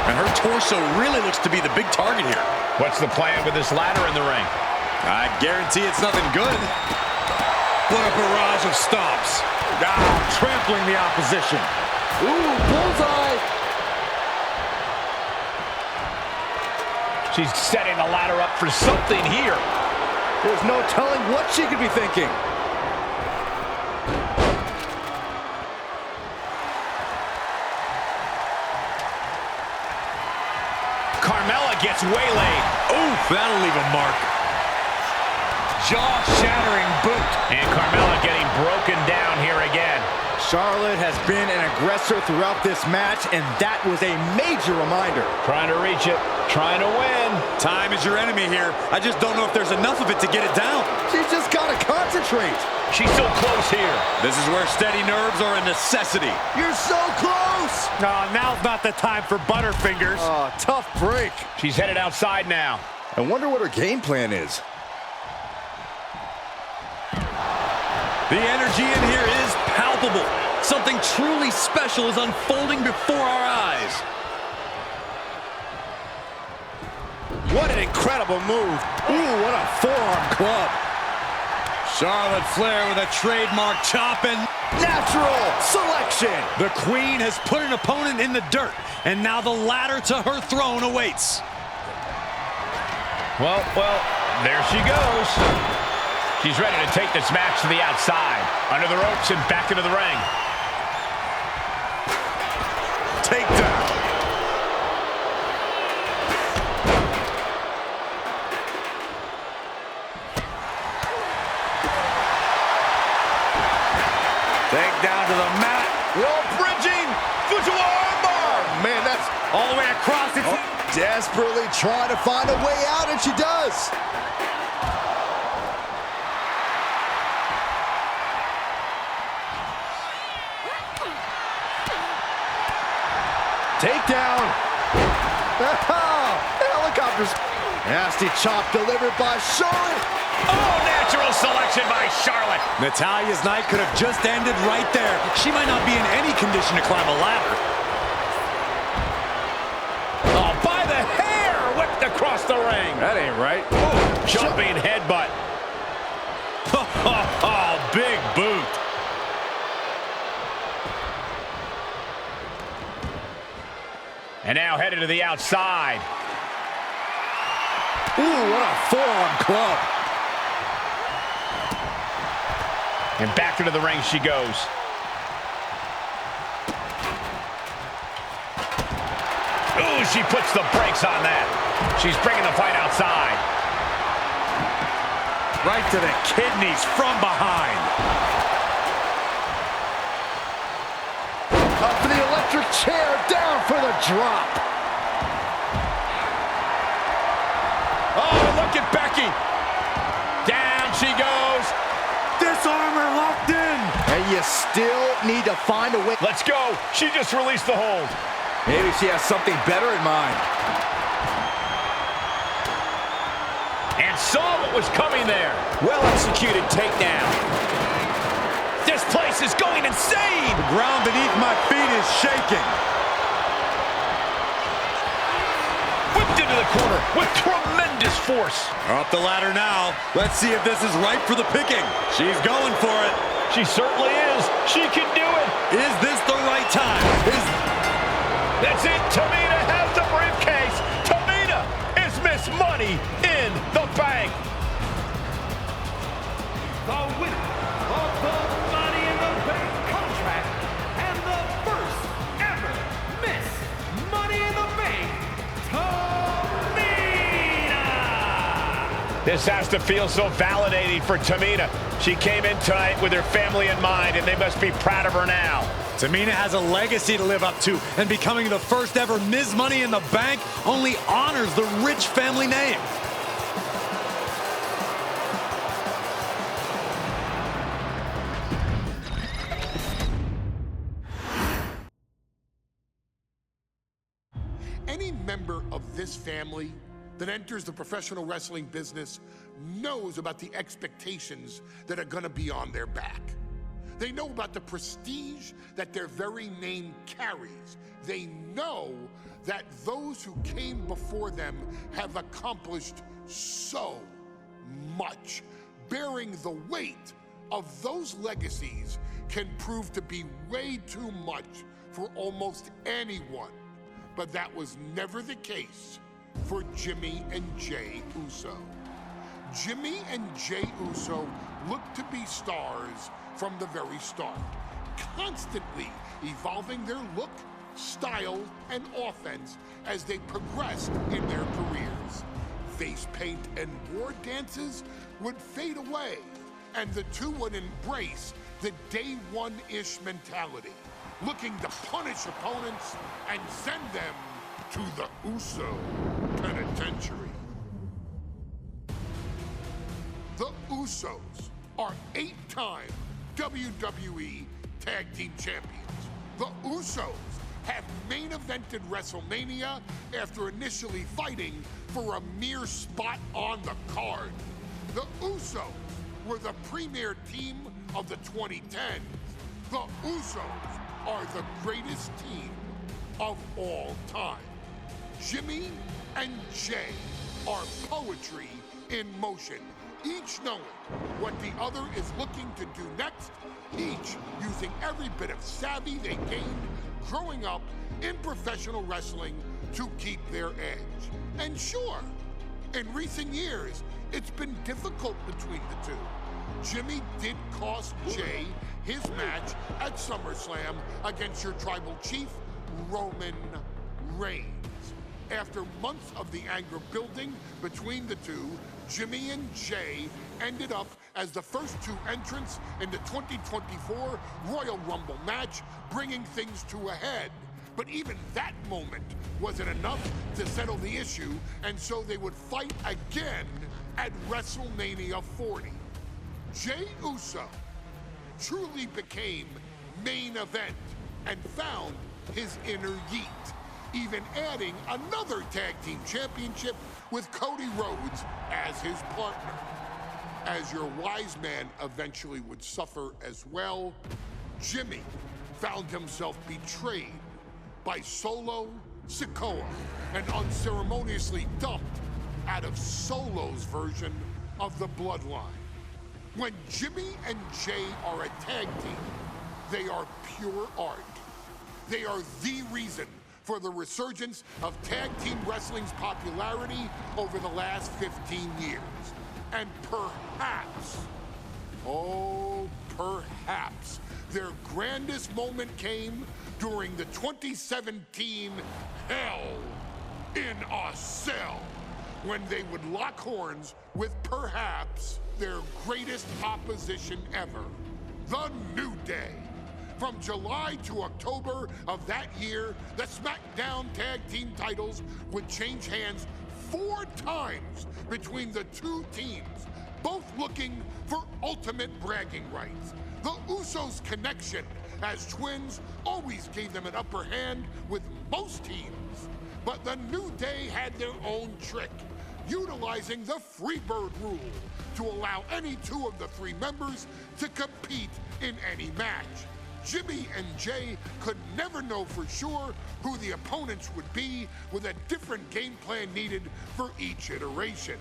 And her torso really looks to be the big target here. What's the plan with this ladder in the ring? I guarantee it's nothing good. What a barrage of stomps. Trampling the opposition. Ooh, bullseye. She's setting the ladder up for something here. There's no telling what she could be thinking. Carmella gets waylaid. Oof, that'll leave a mark. Jaw-shattering boot. And Carmella getting broken down here again. Charlotte has been an aggressor throughout this match, and that was a major reminder. Trying to reach it, trying to win. Time is your enemy here. I just don't know if there's enough of it to get it down. She's just got to concentrate. She's so close here. This is where steady nerves are a necessity. You're so close. Oh, now's not the time for Butterfingers. Oh, tough break. She's headed outside now. I wonder what her game plan is. The energy in here is palpable. Something truly special is unfolding before our eyes. What an incredible move. Ooh, what a forearm club. Charlotte Flair with a trademark chop and natural selection. The Queen has put an opponent in the dirt, and now the ladder to her throne awaits. Well, there she goes. She's ready to take this match to the outside. Under the ropes and back into the ring. Takedown. Down to the mat. Roll bridging. Fujiwara armbar. Man, that's all the way across. It's desperately trying to find a way out, and she does. Takedown. Helicopters. Nasty chop delivered by Charlotte. Oh, natural selection by Charlotte. Natalya's night could have just ended right there. She might not be in any condition to climb a ladder. Oh, by the hair, whipped across the ring. That ain't right. Ooh, jumping headbutt. Oh, big boot. And now headed to the outside. Ooh, what a forearm club. And back into the ring she goes. Ooh, she puts the brakes on that. She's bringing the fight outside. Right to the kidneys from behind. Up for the electric chair, down for the drop. Oh, look at Becky. Down she goes. Disarmer locked in. And you still need to find a way. Let's go. She just released the hold. Maybe she has something better in mind. And saw what was coming there. Well-executed takedown. This place is going insane. The ground beneath my feet is shaking. Whipped into the corner with tremendous force. Up the ladder now. Let's see if this is ripe for the picking. She's going for it. She certainly is. She can do it. Is this the right time? That's it. Tamina has the briefcase. Tamina is Miss Money in the Bank. The winner of the Money in the Bank contract and the first ever Miss Money in the Bank, Tamina! This has to feel so validating for Tamina. She came in tonight with her family in mind, and they must be proud of her now. Tamina has a legacy to live up to, and becoming the first ever Ms. Money in the Bank only honors the rich family name. Any member of this family that enters the professional wrestling business knows about the expectations that are going to be on their back. They know about the prestige that their very name carries. They know that those who came before them have accomplished so much. Bearing the weight of those legacies can prove to be way too much for almost anyone. But that was never the case for Jimmy and Jey Uso. Jimmy and Jey Uso looked to be stars from the very start, constantly evolving their look, style, and offense as they progressed in their careers. Face paint and war dances would fade away, and the two would embrace the day one-ish mentality, looking to punish opponents and send them to the Uso Penitentiary. The Usos are 8-time WWE Tag Team Champions. The Usos have main evented WrestleMania after initially fighting for a mere spot on the card. The Usos were the premier team of the 2010s. The Usos are the greatest team of all time. Jimmy and Jey are poetry in motion, each knowing what the other is looking to do next, each using every bit of savvy they gained growing up in professional wrestling to keep their edge. And sure, in recent years, it's been difficult between the two. Jimmy did cost Jey his match at SummerSlam against your tribal chief, Roman Reigns. After months of the anger building between the two, Jimmy and Jey ended up as the first two entrants in the 2024 Royal Rumble match, bringing things to a head. But even that moment wasn't enough to settle the issue, and so they would fight again at WrestleMania 40. Jey Uso truly became main event and found his inner yeet, even adding another tag team championship with Cody Rhodes as his partner. As your wise man eventually would suffer as well, Jimmy found himself betrayed by Solo Sikoa and unceremoniously dumped out of Solo's version of the Bloodline. When Jimmy and Jey are a tag team, they are pure art. They are the reason for the resurgence of tag team wrestling's popularity over the last 15 years. And perhaps, oh, perhaps, their grandest moment came during the 2017 Hell in a Cell, when they would lock horns with perhaps their greatest opposition ever, The New Day. From July to October of that year, the SmackDown Tag Team titles would change hands 4 times between the two teams, both looking for ultimate bragging rights. The Usos' connection as twins always gave them an upper hand with most teams. But the New Day had their own trick, utilizing the Freebird rule to allow any 2 of the 3 members to compete in any match. Jimmy and Jay could never know for sure who the opponents would be, with a different game plan needed for each iteration.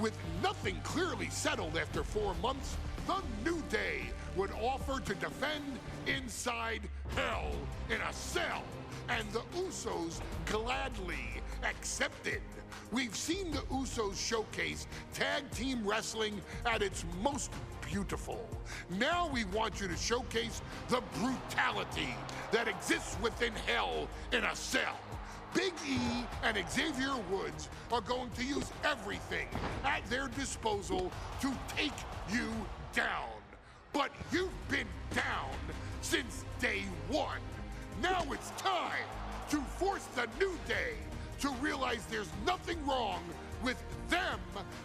With nothing clearly settled after 4 months, the New Day would offer to defend inside Hell in a Cell, and the Usos gladly accepted. We've seen the Usos showcase tag team wrestling at its most beautiful. Now we want you to showcase the brutality that exists within Hell in a Cell. Big E and Xavier Woods are going to use everything at their disposal to take you down. But you've been down since day 1. Now it's time to force the New Day to realize there's nothing wrong with them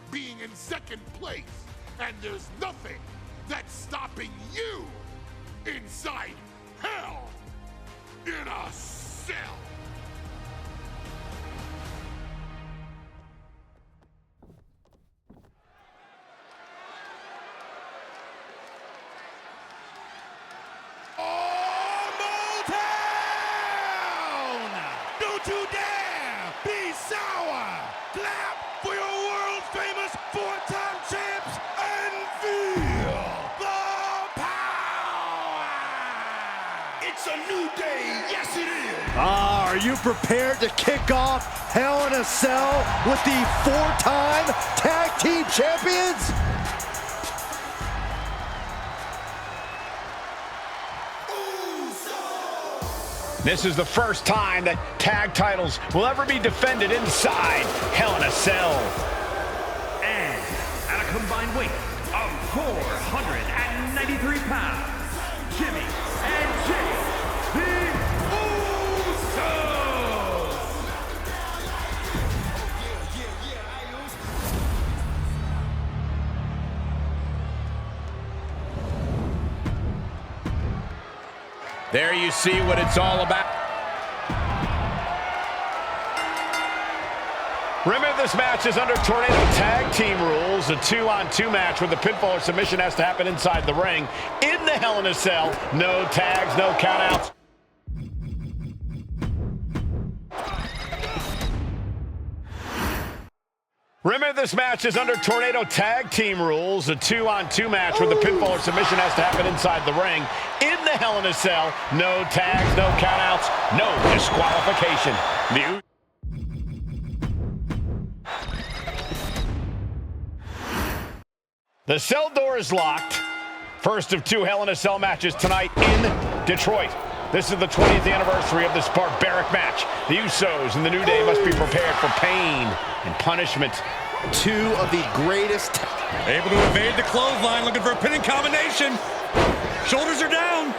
being in second place, and there's nothing that's stopping you inside Hell in a Cell. Don't you dare be sour! Clap for your world-famous 4-time champs and feel the power! It's a new day, yes it is! Are you prepared to kick off Hell in a Cell with the 4-time tag team champions? This is the first time that tag titles will ever be defended inside Hell in a Cell. And at a combined weight of 493 pounds, Jimmy and Jay, the Usos! There you see what it's all about. Remember, this match is under Tornado Tag Team rules, a 2-on-2 match where the pinfall or submission has to happen inside the ring. In the Hell in a Cell, no tags, no countouts. Remember, this match is under Tornado Tag Team rules, a 2-on-2 match where the pinfall or submission has to happen inside the ring. In the Hell in a Cell, no tags, no countouts, no disqualification. The cell door is locked. First of 2 Hell in a Cell matches tonight in Detroit. This is the 20th anniversary of this barbaric match. The Usos and the New Day must be prepared for pain and punishment. 2 of the greatest. Able to evade the clothesline, looking for a pinning combination. Shoulders are down.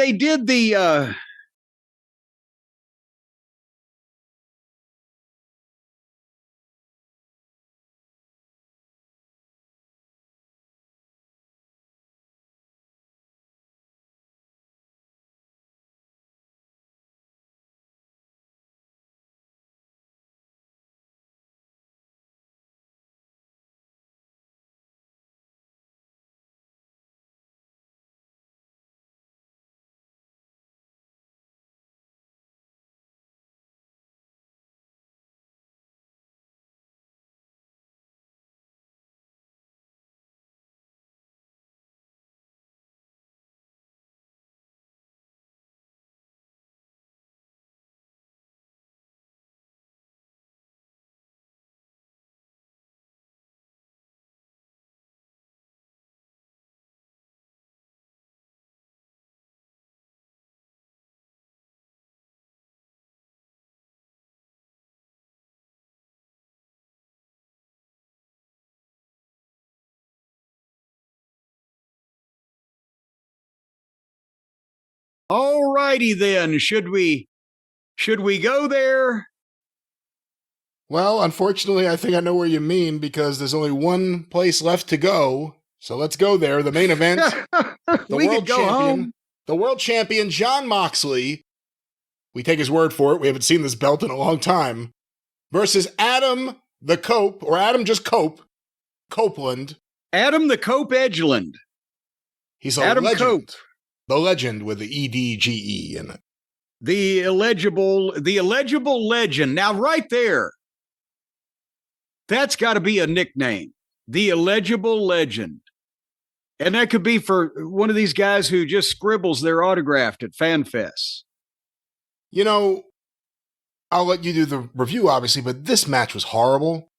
they did the all righty then. Should we go there? Well, unfortunately, I think I know where you mean because there's only one place left to go. So let's go there. The main event. We could go home. The world champion, Jon Moxley. We take his word for it. We haven't seen this belt in a long time. Versus Adam the Cope, or Adam just Cope, Copeland. Adam the Cope Edgeland. He's a Adam legend. Cope. The legend with the EDGE in it. The illegible legend. Now, right there, that's got to be a nickname. The illegible legend. And that could be for one of these guys who just scribbles their autograph at FanFest. You know, I'll let you do the review, obviously, but this match was horrible.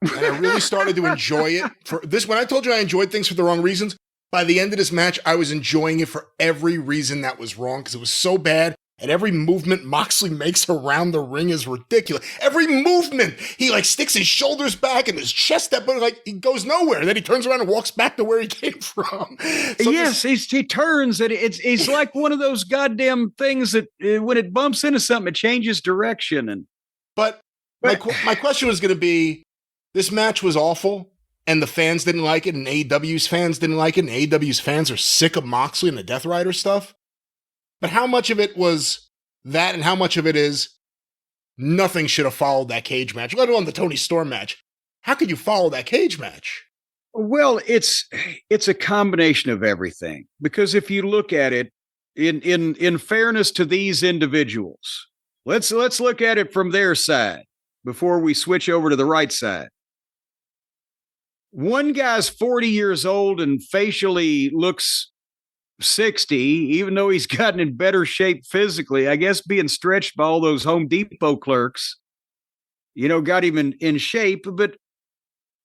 And I really started to enjoy it. For this, when I told you I enjoyed things for the wrong reasons, by the end of this match, I was enjoying it for every reason that was wrong because it was so bad. And every movement Moxley makes around the ring is ridiculous. Every movement, he like sticks his shoulders back and his chest up, but like he goes nowhere. And then he turns around and walks back to where he came from. So yes, he turns and it's like one of those goddamn things that when it bumps into something, it changes direction. But my question was going to be, this match was awful. And the fans didn't like it, and AEW's fans didn't like it, and AEW's fans are sick of Moxley and the Death Rider stuff. But how much of it was that, and how much of it is nothing should have followed that cage match, let alone the Tony Storm match? How could you follow that cage match? Well, it's a combination of everything. Because if you look at it, in fairness to these individuals, let's look at it from their side before we switch over to the right side. One guy's 40 years old and facially looks 60, even though he's gotten in better shape physically. I guess being stretched by all those Home Depot clerks, got him in shape. But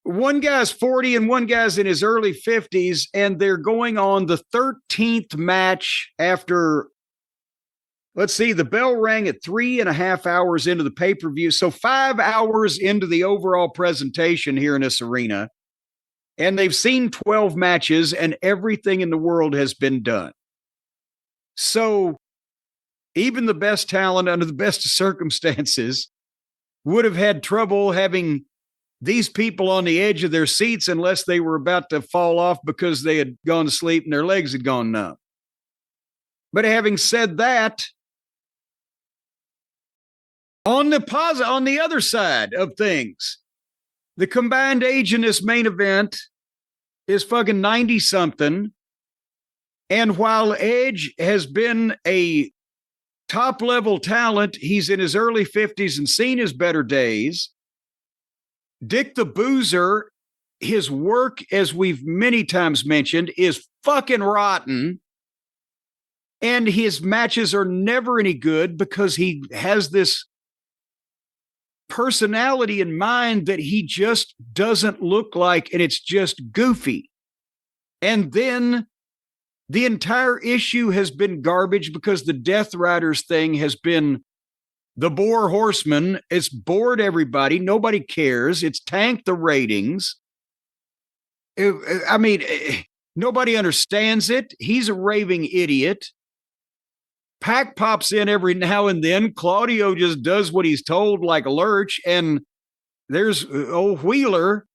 one guy's 40 and one guy's in his early 50s, and they're going on the 13th match after, let's see, the bell rang at 3.5 hours into the pay-per-view. So 5 hours into the overall presentation here in this arena. And they've seen 12 matches and everything in the world has been done. So even the best talent under the best of circumstances would have had trouble having these people on the edge of their seats unless they were about to fall off because they had gone to sleep and their legs had gone numb. But having said that, on the other side of things, the combined age in this main event is fucking 90-something. And while Edge has been a top-level talent, he's in his early 50s and seen his better days. Dick the Boozer, his work, as we've many times mentioned, is fucking rotten. And his matches are never any good because he has this personality in mind that he just doesn't look like, and it's just goofy. And then the entire issue has been garbage because the Death Riders thing has been the Boar Horseman. It's bored everybody. Nobody cares. It's tanked the ratings. I mean, nobody understands it. He's a raving idiot. Pac pops in every now and then. Claudio just does what he's told like a lurch. And there's old Wheeler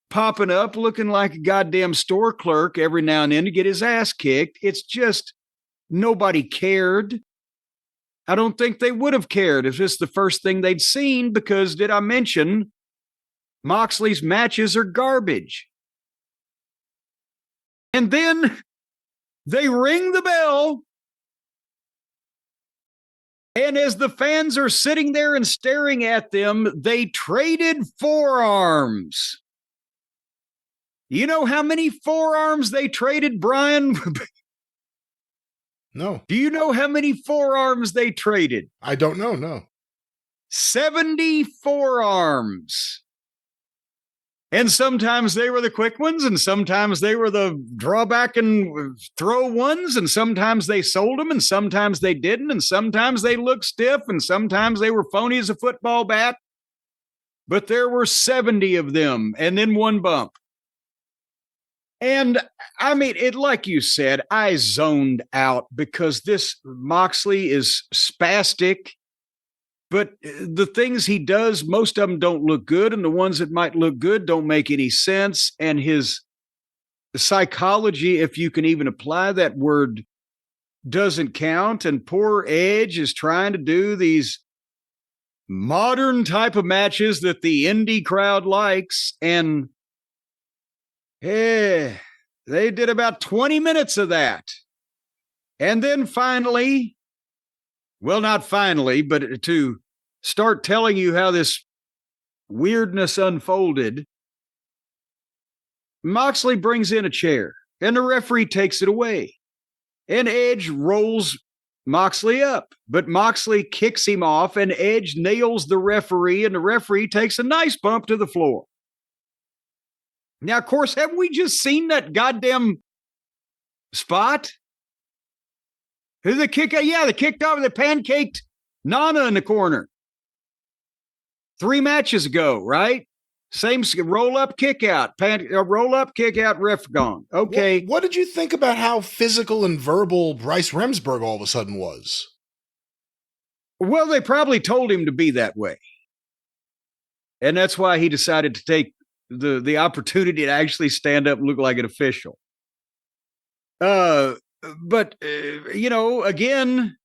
popping up looking like a goddamn store clerk every now and then to get his ass kicked. It's just nobody cared. I don't think they would have cared if this is the first thing they'd seen, because did I mention Moxley's matches are garbage? And then they ring the bell. And as the fans are sitting there and staring at them, they traded forearms. You know how many forearms they traded, Brian? No. Do you know how many forearms they traded? I don't know, no. 70 forearms. And sometimes they were the quick ones, and sometimes they were the drawback and throw ones, and sometimes they sold them, and sometimes they didn't, and sometimes they looked stiff, and sometimes they were phony as a football bat. But there were 70 of them, and then one bump. And I mean, it, like you said, I zoned out because this Moxley is spastic. But the things he does, most of them don't look good. And the ones that might look good don't make any sense. And his psychology, if you can even apply that word, doesn't count. And poor Edge is trying to do these modern type of matches that the indie crowd likes. And they did about 20 minutes of that. And then finally, well, not finally, but to start telling you how this weirdness unfolded, Moxley brings in a chair, and the referee takes it away. And Edge rolls Moxley up, but Moxley kicks him off, and Edge nails the referee, and the referee takes a nice bump to the floor. Now, of course, haven't we just seen that goddamn spot? Who's the kick? Yeah, they kicked over, the pancaked Nana in the corner. 3 matches ago, right? Same roll up, kick out, roll up, kick out, ref gone. Okay. What did you think about how physical and verbal Bryce Remsburg all of a sudden was? Well, they probably told him to be that way. And that's why he decided to take the opportunity to actually stand up and look like an official. But, you know, again,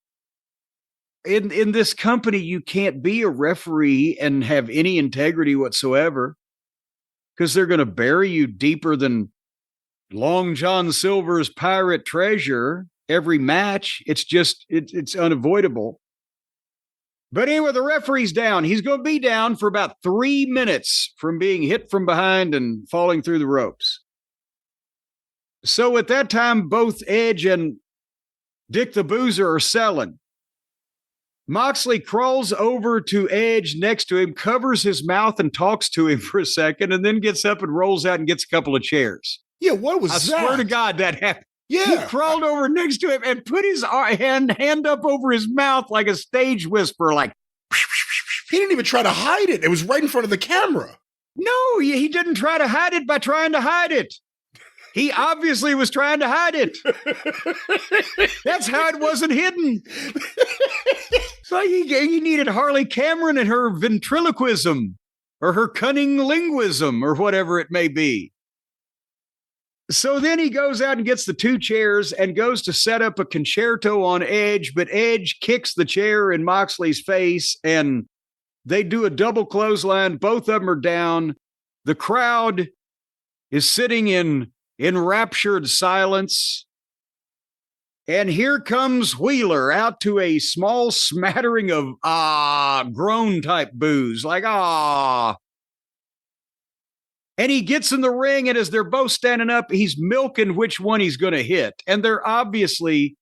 in this company, you can't be a referee and have any integrity whatsoever, because they're going to bury you deeper than Long John Silver's pirate treasure every match. It's just, it's unavoidable. But anyway, the referee's down. He's going to be down for about 3 minutes from being hit from behind and falling through the ropes. So at that time, both Edge and Dick the Boozer are selling. Moxley crawls over to Edge next to him, covers his mouth and talks to him for a second, and then gets up and rolls out and gets a couple of chairs. Yeah, what was that? I swear to God that happened. Yeah. He crawled over next to him and put his hand up over his mouth like a stage whisperer, like. He didn't even try to hide it. It was right in front of the camera. No, he didn't try to hide it by trying to hide it. He obviously was trying to hide it. That's how it wasn't hidden. So he needed Harley Cameron and her ventriloquism or her cunning linguism or whatever it may be. So then he goes out and gets the 2 chairs and goes to set up a concerto on Edge, but Edge kicks the chair in Moxley's face and they do a double clothesline. Both of them are down. The crowd is sitting in enraptured silence. And here comes Wheeler out to a small smattering of groan type boos, like And he gets in the ring, and as they're both standing up, he's milking which one he's going to hit. And they're obviously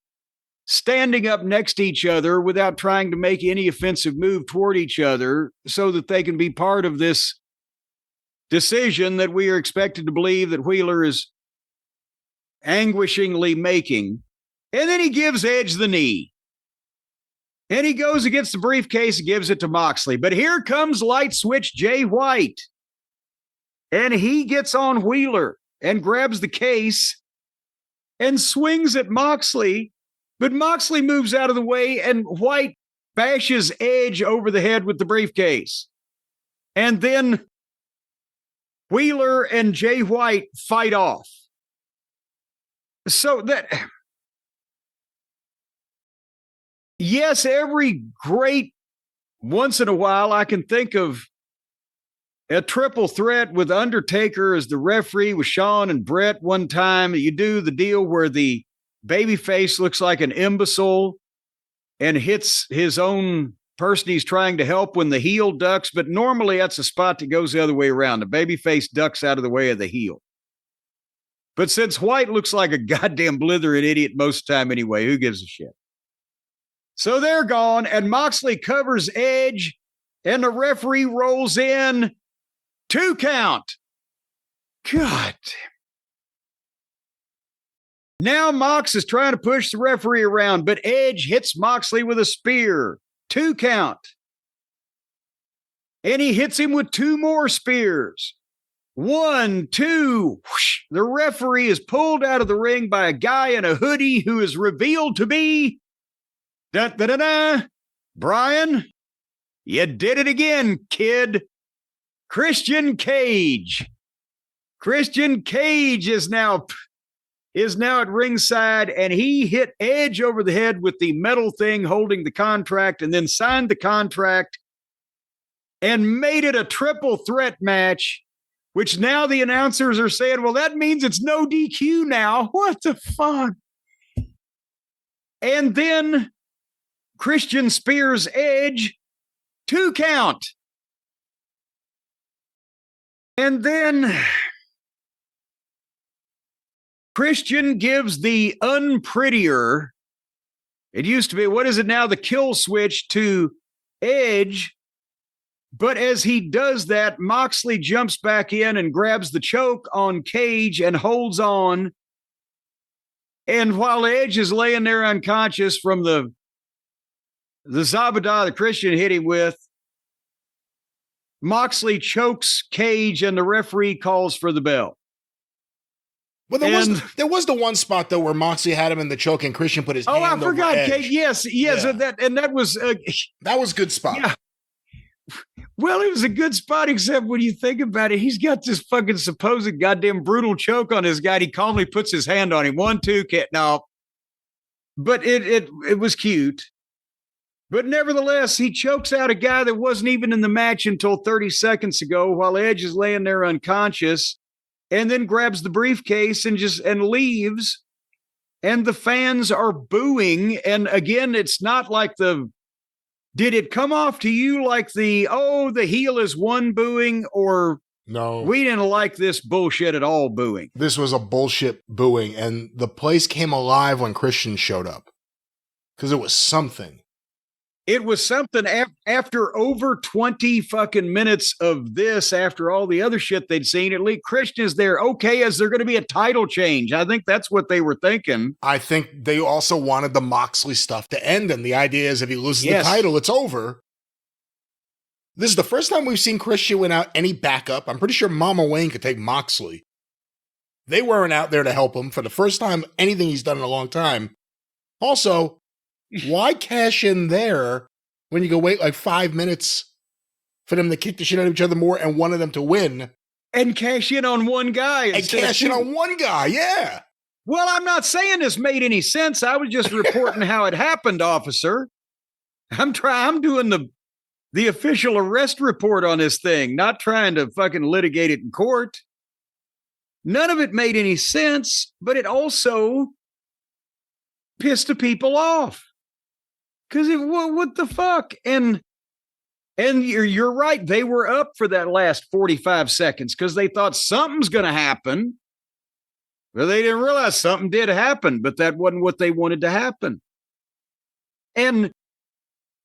standing up next to each other without trying to make any offensive move toward each other so that they can be part of this decision that we are expected to believe that Wheeler is anguishingly making. And then he gives Edge the knee. And he goes against the briefcase and gives it to Moxley. But here comes Light Switch Jay White. And he gets on Wheeler and grabs the case and swings at Moxley But Moxley moves out of the way, and White bashes Edge over the head with the briefcase. And then Wheeler and Jay White fight off. So that, yes, every great once in a while I can think of a triple threat with Undertaker as the referee with Shawn and Brett one time. You do the deal where the babyface looks like an imbecile and hits his own person he's trying to help when the heel ducks, but normally that's a spot that goes the other way around. The babyface ducks out of the way of the heel. But since White looks like a goddamn blithering idiot most of the time anyway, who gives a shit? So they're gone, and Moxley covers Edge, and the referee rolls in. 2 count. God. Now Mox is trying to push the referee around, but Edge hits Moxley with a spear. 2 count. And he hits him with 2 more spears. 1, 2. Whoosh. The referee is pulled out of the ring by a guy in a hoodie who is revealed to be Brian, you did it again, kid. Christian Cage. Christian Cage is now at ringside, and he hit Edge over the head with the metal thing holding the contract, and then signed the contract and made it a triple threat match, which now the announcers are saying, well, that means it's no DQ now. What the fuck? And then Christian spears Edge. 2 count. And then Christian gives the unprettier, it used to be, what is it now, the kill switch to Edge. But as he does that, Moxley jumps back in and grabs the choke on Cage and holds on. And while Edge is laying there unconscious from the Zabada that Christian hit him with, Moxley chokes Cage, and the referee calls for the bell. Well, there was the one spot, though, where Moxley had him in the choke and Christian put his hand over Edge. Oh, I forgot, Cage. Yes. Yeah. That was... that was a good spot. Yeah. Well, it was a good spot, except when you think about it, he's got this fucking supposed goddamn brutal choke on his guy. He calmly puts his hand on him. 1, 2, no. But it was cute. But nevertheless, he chokes out a guy that wasn't even in the match until 30 seconds ago while Edge is laying there unconscious, and then grabs the briefcase and leaves. And the fans are booing. And again, it's not like did it come off to you like the heel is one booing, or no, we didn't like this bullshit at all booing? This was a bullshit booing, and the place came alive when Christian showed up. Because it was something. It was something after over 20 fucking minutes of this, after all the other shit they'd seen. At least Christian is there. Okay, is there going to be a title change? I think that's what they were thinking. I think they also wanted the Moxley stuff to end, and the idea is if he loses the title, it's over. This is the first time we've seen Christian without any backup. I'm pretty sure Mama Wayne could take Moxley. They weren't out there to help him for the first time, anything he's done in a long time. Also, why cash in there when you go wait like 5 minutes for them to kick the shit out of each other more and one of them to win? And cash in on one guy. And cash in on one guy, yeah. Well, I'm not saying this made any sense. I was just reporting how it happened, officer. I'm doing the official arrest report on this thing, not trying to fucking litigate it in court. None of it made any sense, but it also pissed the people off. Because what the fuck? And you're right. They were up for that last 45 seconds because they thought something's going to happen. Well, they didn't realize something did happen, but that wasn't what they wanted to happen. And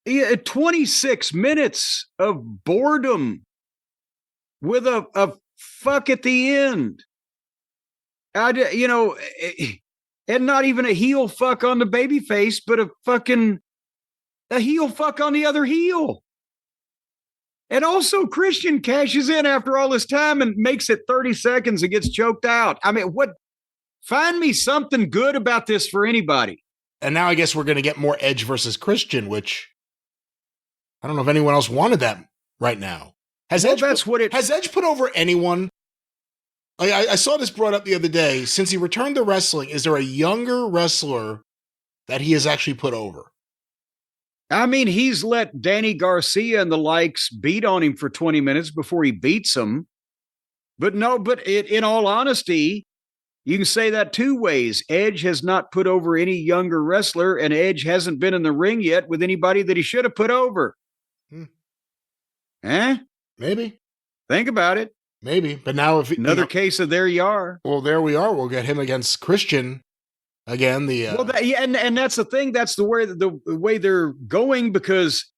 26 minutes of boredom with a fuck at the end. And not even a heel fuck on the baby face, but a heel fuck on the other heel. And also Christian cashes in after all this time and makes it 30 seconds and gets choked out. I mean, find me something good about this for anybody. And now I guess we're going to get more Edge versus Christian, which I don't know if anyone else wanted that right now. Has Edge put over anyone? I saw this brought up the other day. Since he returned to wrestling, is there a younger wrestler that he has actually put over? I mean, he's let Danny Garcia and the likes beat on him for 20 minutes before he beats them. But in all honesty, you can say that two ways. Edge has not put over any younger wrestler, and Edge hasn't been in the ring yet with anybody that he should have put over. Maybe. Think about it. Maybe. But now if another case of there you are. Well, there we are. We'll get him against Christian again. And that's the thing. That's the way they're going, because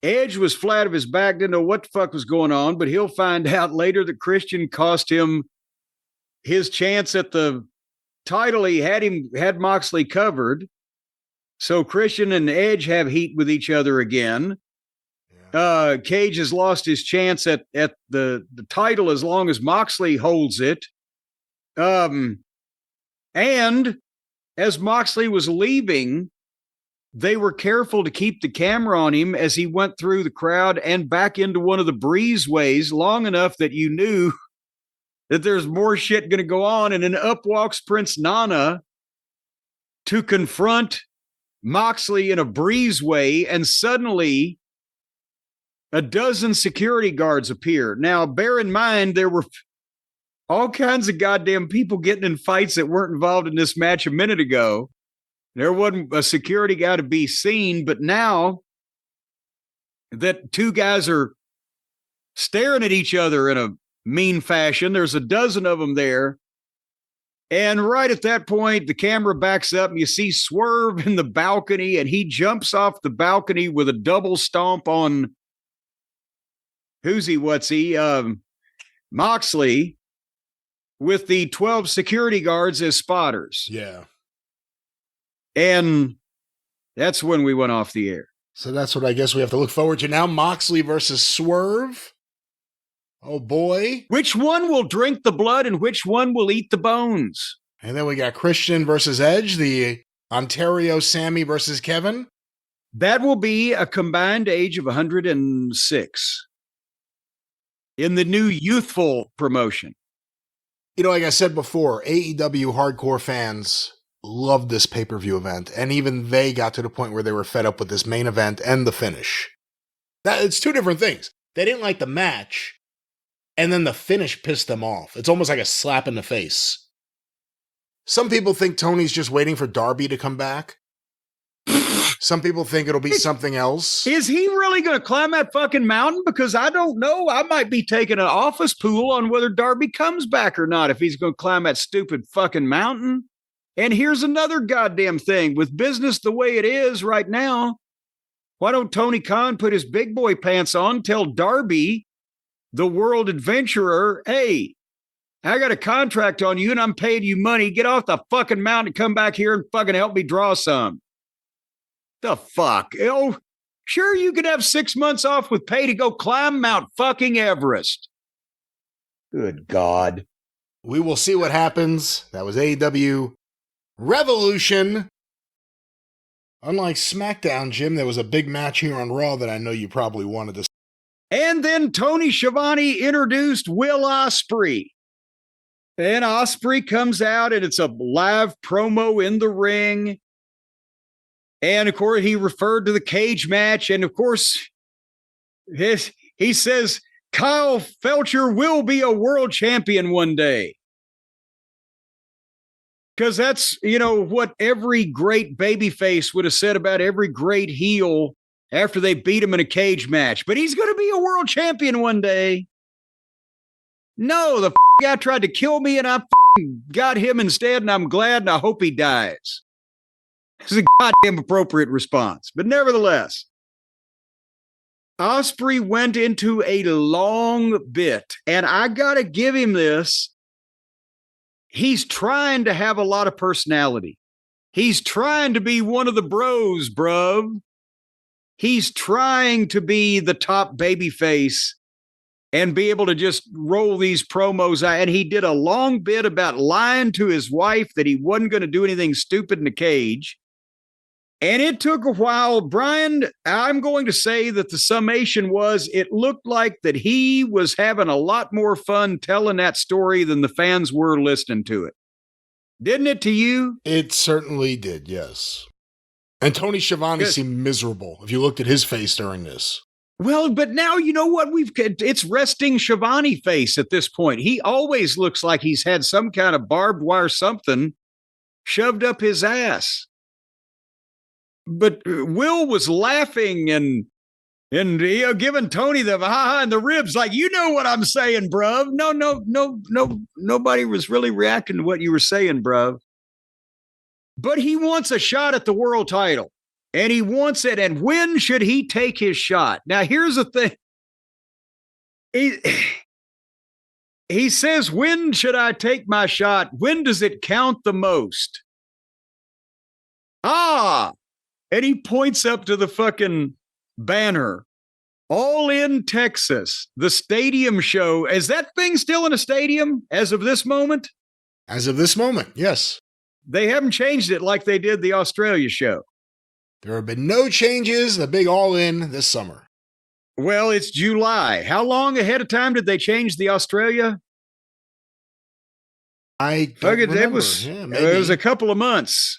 Edge was flat of his back, didn't know what the fuck was going on, but he'll find out later that Christian cost him his chance at the title. He had Moxley covered. So Christian and Edge have heat with each other again. Yeah. Cage has lost his chance at the title as long as Moxley holds it. And as Moxley was leaving, they were careful to keep the camera on him as he went through the crowd and back into one of the breezeways long enough that you knew that there's more shit going to go on. And then up walks Prince Nana to confront Moxley in a breezeway, and suddenly a dozen security guards appear. Now, bear in mind, there were all kinds of goddamn people getting in fights that weren't involved in this match a minute ago. There wasn't a security guy to be seen, but now that two guys are staring at each other in a mean fashion, there's a dozen of them there. And right at that point, the camera backs up and you see Swerve in the balcony, and he jumps off the balcony with a double stomp on Moxley, with the 12 security guards as spotters. Yeah. And that's when we went off the air. So that's what I guess we have to look forward to now. Moxley versus Swerve. Oh, boy. Which one will drink the blood and which one will eat the bones? And then we got Christian versus Edge, the Ontario Sammy versus Kevin. That will be a combined age of 106 in the new youthful promotion. You know, like I said before, AEW hardcore fans loved this pay-per-view event, and even they got to the point where they were fed up with this main event and the finish. It's two different things. They didn't like the match, and then the finish pissed them off. It's almost like a slap in the face. Some people think Tony's just waiting for Darby to come back. Some people think it'll be something else. Is he really going to climb that fucking mountain? Because I don't know. I might be taking an office pool on whether Darby comes back or not if he's going to climb that stupid fucking mountain. And here's another goddamn thing. With business the way it is right now, why don't Tony Khan put his big boy pants on, tell Darby, the world adventurer, hey, I got a contract on you and I'm paying you money. Get off the fucking mountain and come back here and fucking help me draw some. The fuck? Oh, sure, you could have 6 months off with pay to go climb Mount fucking Everest. Good God. We will see what happens. That was AEW Revolution. Unlike SmackDown, Jim, there was a big match here on Raw that I know you probably wanted to see. And then Tony Schiavone introduced Will Ospreay. And Ospreay comes out, and it's a live promo in the ring. And, of course, he referred to the cage match. And, of course, he says, Kyle Felcher will be a world champion one day. Because that's, what every great babyface would have said about every great heel after they beat him in a cage match. But he's going to be a world champion one day. No, the guy tried to kill me, and I got him instead, and I'm glad, and I hope he dies. This is a goddamn appropriate response. But nevertheless, Ospreay went into a long bit, and I got to give him this. He's trying to have a lot of personality. He's trying to be one of the bros, bruv. He's trying to be the top babyface and be able to just roll these promos out. And he did a long bit about lying to his wife that he wasn't going to do anything stupid in the cage. And it took a while. Brian, I'm going to say that the summation was it looked like that he was having a lot more fun telling that story than the fans were listening to it. Didn't it to you? It certainly did, yes. And Tony Schiavone seemed miserable if you looked at his face during this. Well, but now you know what it's resting Schiavone face at this point. He always looks like he's had some kind of barbed wire something shoved up his ass. But Will was laughing and giving Tony the ha-ha and the ribs like, you know what I'm saying, bruv. No, nobody was really reacting to what you were saying, bruv. But he wants a shot at the world title, and he wants it. And when should he take his shot? Now, here's the thing. He says, when should I take my shot? When does it count the most? And he points up to the fucking banner. All in Texas, the stadium show. Is that thing still in a stadium as of this moment? As of this moment, yes. They haven't changed it like they did the Australia show. There have been no changes. The big all in this summer. Well, it's July. How long ahead of time did they change the Australia? I don't remember. It was a couple of months.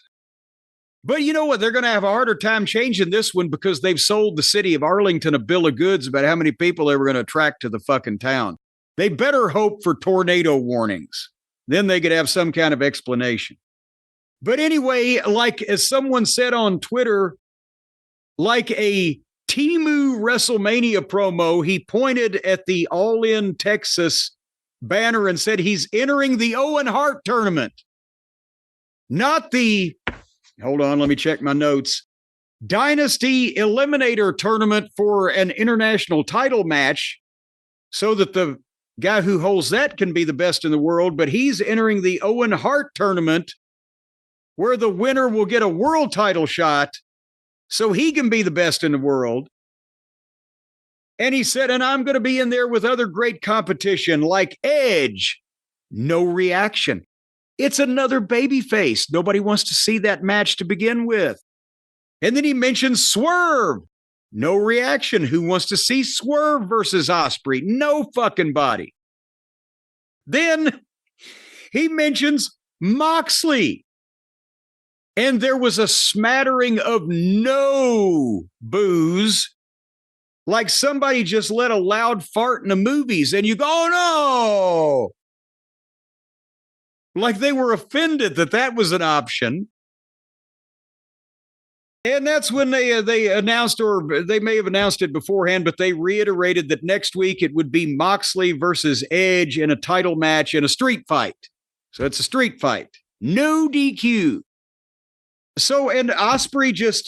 But you know what? They're going to have a harder time changing this one because they've sold the city of Arlington a bill of goods about how many people they were going to attract to the fucking town. They better hope for tornado warnings. Then they could have some kind of explanation. But anyway, like as someone said on Twitter, like a Temu WrestleMania promo, he pointed at the All In Texas banner and said he's entering the Owen Hart tournament. Not the... Hold on, let me check my notes. Dynasty Eliminator Tournament for an international title match so that the guy who holds that can be the best in the world, but he's entering the Owen Hart Tournament where the winner will get a world title shot so he can be the best in the world. And he said, and I'm going to be in there with other great competition like Edge. No reaction. It's another babyface. Nobody wants to see that match to begin with. And then he mentions Swerve. No reaction. Who wants to see Swerve versus Ospreay? No fucking body. Then he mentions Moxley. And there was a smattering of no boos. Like somebody just let a loud fart in the movies. And you go, oh, no. Like they were offended that that was an option. And that's when they announced, or they may have announced it beforehand, but they reiterated that next week it would be Moxley versus Edge in a title match in a street fight. So it's a street fight. No DQ. So, and Ospreay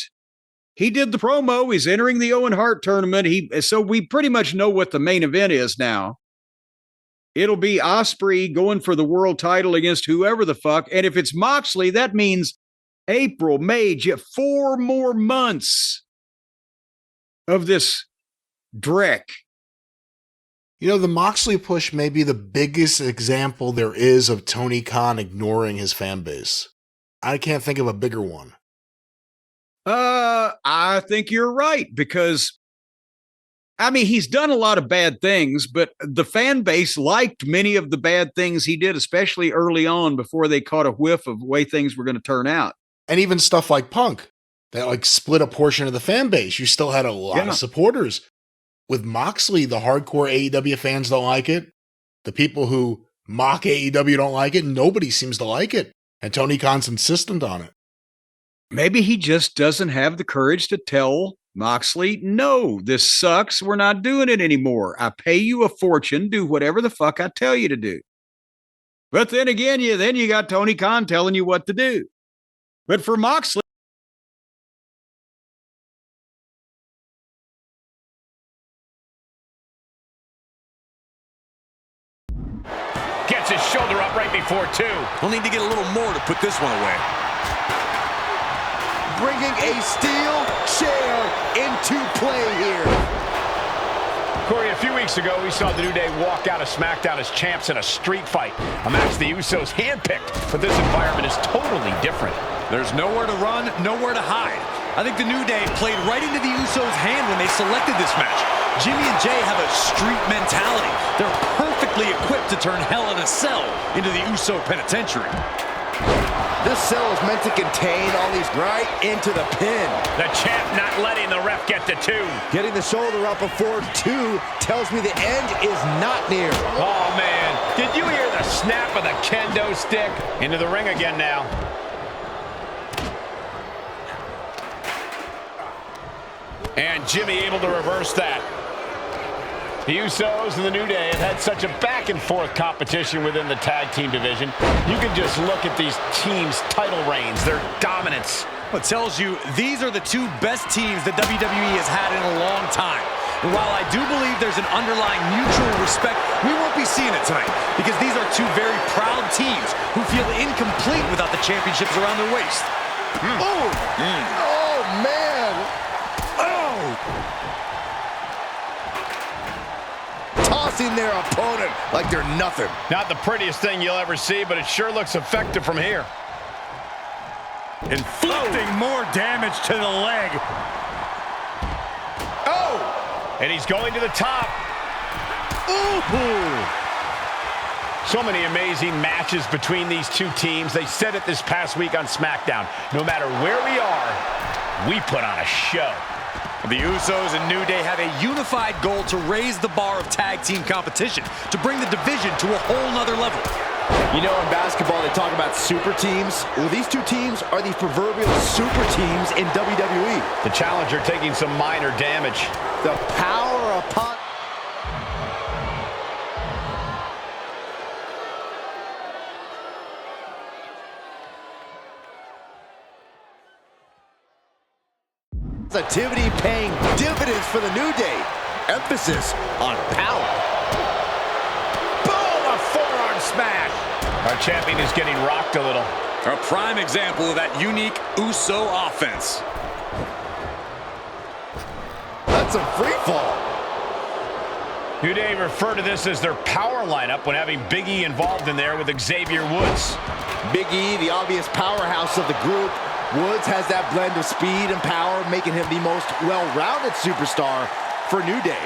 he did the promo. He's entering the Owen Hart tournament. So we pretty much know what the main event is now. It'll be Ospreay going for the world title against whoever the fuck. And if it's Moxley, that means April, May, 4 more months of this dreck. You know, the Moxley push may be the biggest example there is of Tony Khan ignoring his fan base. I can't think of a bigger one. I think you're right because I mean, he's done a lot of bad things, but the fan base liked many of the bad things he did, especially early on before they caught a whiff of the way things were going to turn out. And even stuff like Punk, that like split a portion of the fan base. You still had a lot of supporters. With Moxley, the hardcore AEW fans don't like it. The people who mock AEW don't like it. Nobody seems to like it. And Tony Khan's insistent on it. Maybe he just doesn't have the courage to tell Moxley, no, this sucks. We're not doing it anymore. I pay you a fortune. Do whatever the fuck I tell you to do. But then again, you got Tony Khan telling you what to do. But for Moxley, gets his shoulder up right before 2. We'll need to get a little more to put this one away. Bringing a steel chair into play here. Corey, a few weeks ago, we saw the New Day walk out of SmackDown as champs in a street fight. A match the Usos handpicked, but this environment is totally different. There's nowhere to run, nowhere to hide. I think the New Day played right into the Usos' hand when they selected this match. Jimmy and Jay have a street mentality. They're perfectly equipped to turn Hell in a Cell into the Uso Penitentiary. This cell is meant to contain all these right into the pin. The champ not letting the ref get to 2. Getting the shoulder up before 2 tells me the end is not near. Oh, man. Did you hear the snap of the kendo stick? Into the ring again now. And Jimmy able to reverse that. The Usos and the New Day have had such a back-and-forth competition within the tag team division. You can just look at these teams' title reigns, their dominance. It tells you these are the 2 best teams that WWE has had in a long time. And while I do believe there's an underlying mutual respect, we won't be seeing it tonight because these are 2 very proud teams who feel incomplete without the championships around their waist. Oh, man. Tossing their opponent like they're nothing. Not the prettiest thing you'll ever see, but it sure looks effective from here. Inflicting more damage to the leg. Oh! And he's going to the top. Ooh! So many amazing matches between these 2 teams. They said it this past week on SmackDown. No matter where we are, we put on a show. The Usos and New Day have a unified goal to raise the bar of tag team competition, to bring the division to a whole nother level. You know, in basketball, they talk about super teams. Well, these 2 teams are the proverbial super teams in WWE. The challenger taking some minor damage. The power upon... Positivity paying dividends for the New Day. Emphasis on power. Boom! A forearm smash. Our champion is getting rocked a little. A prime example of that unique Uso offense. That's a free fall. New Day refer to this as their power lineup when having Big E involved in there with Xavier Woods. Big E, the obvious powerhouse of the group. Woods has that blend of speed and power, making him the most well-rounded superstar for New Day.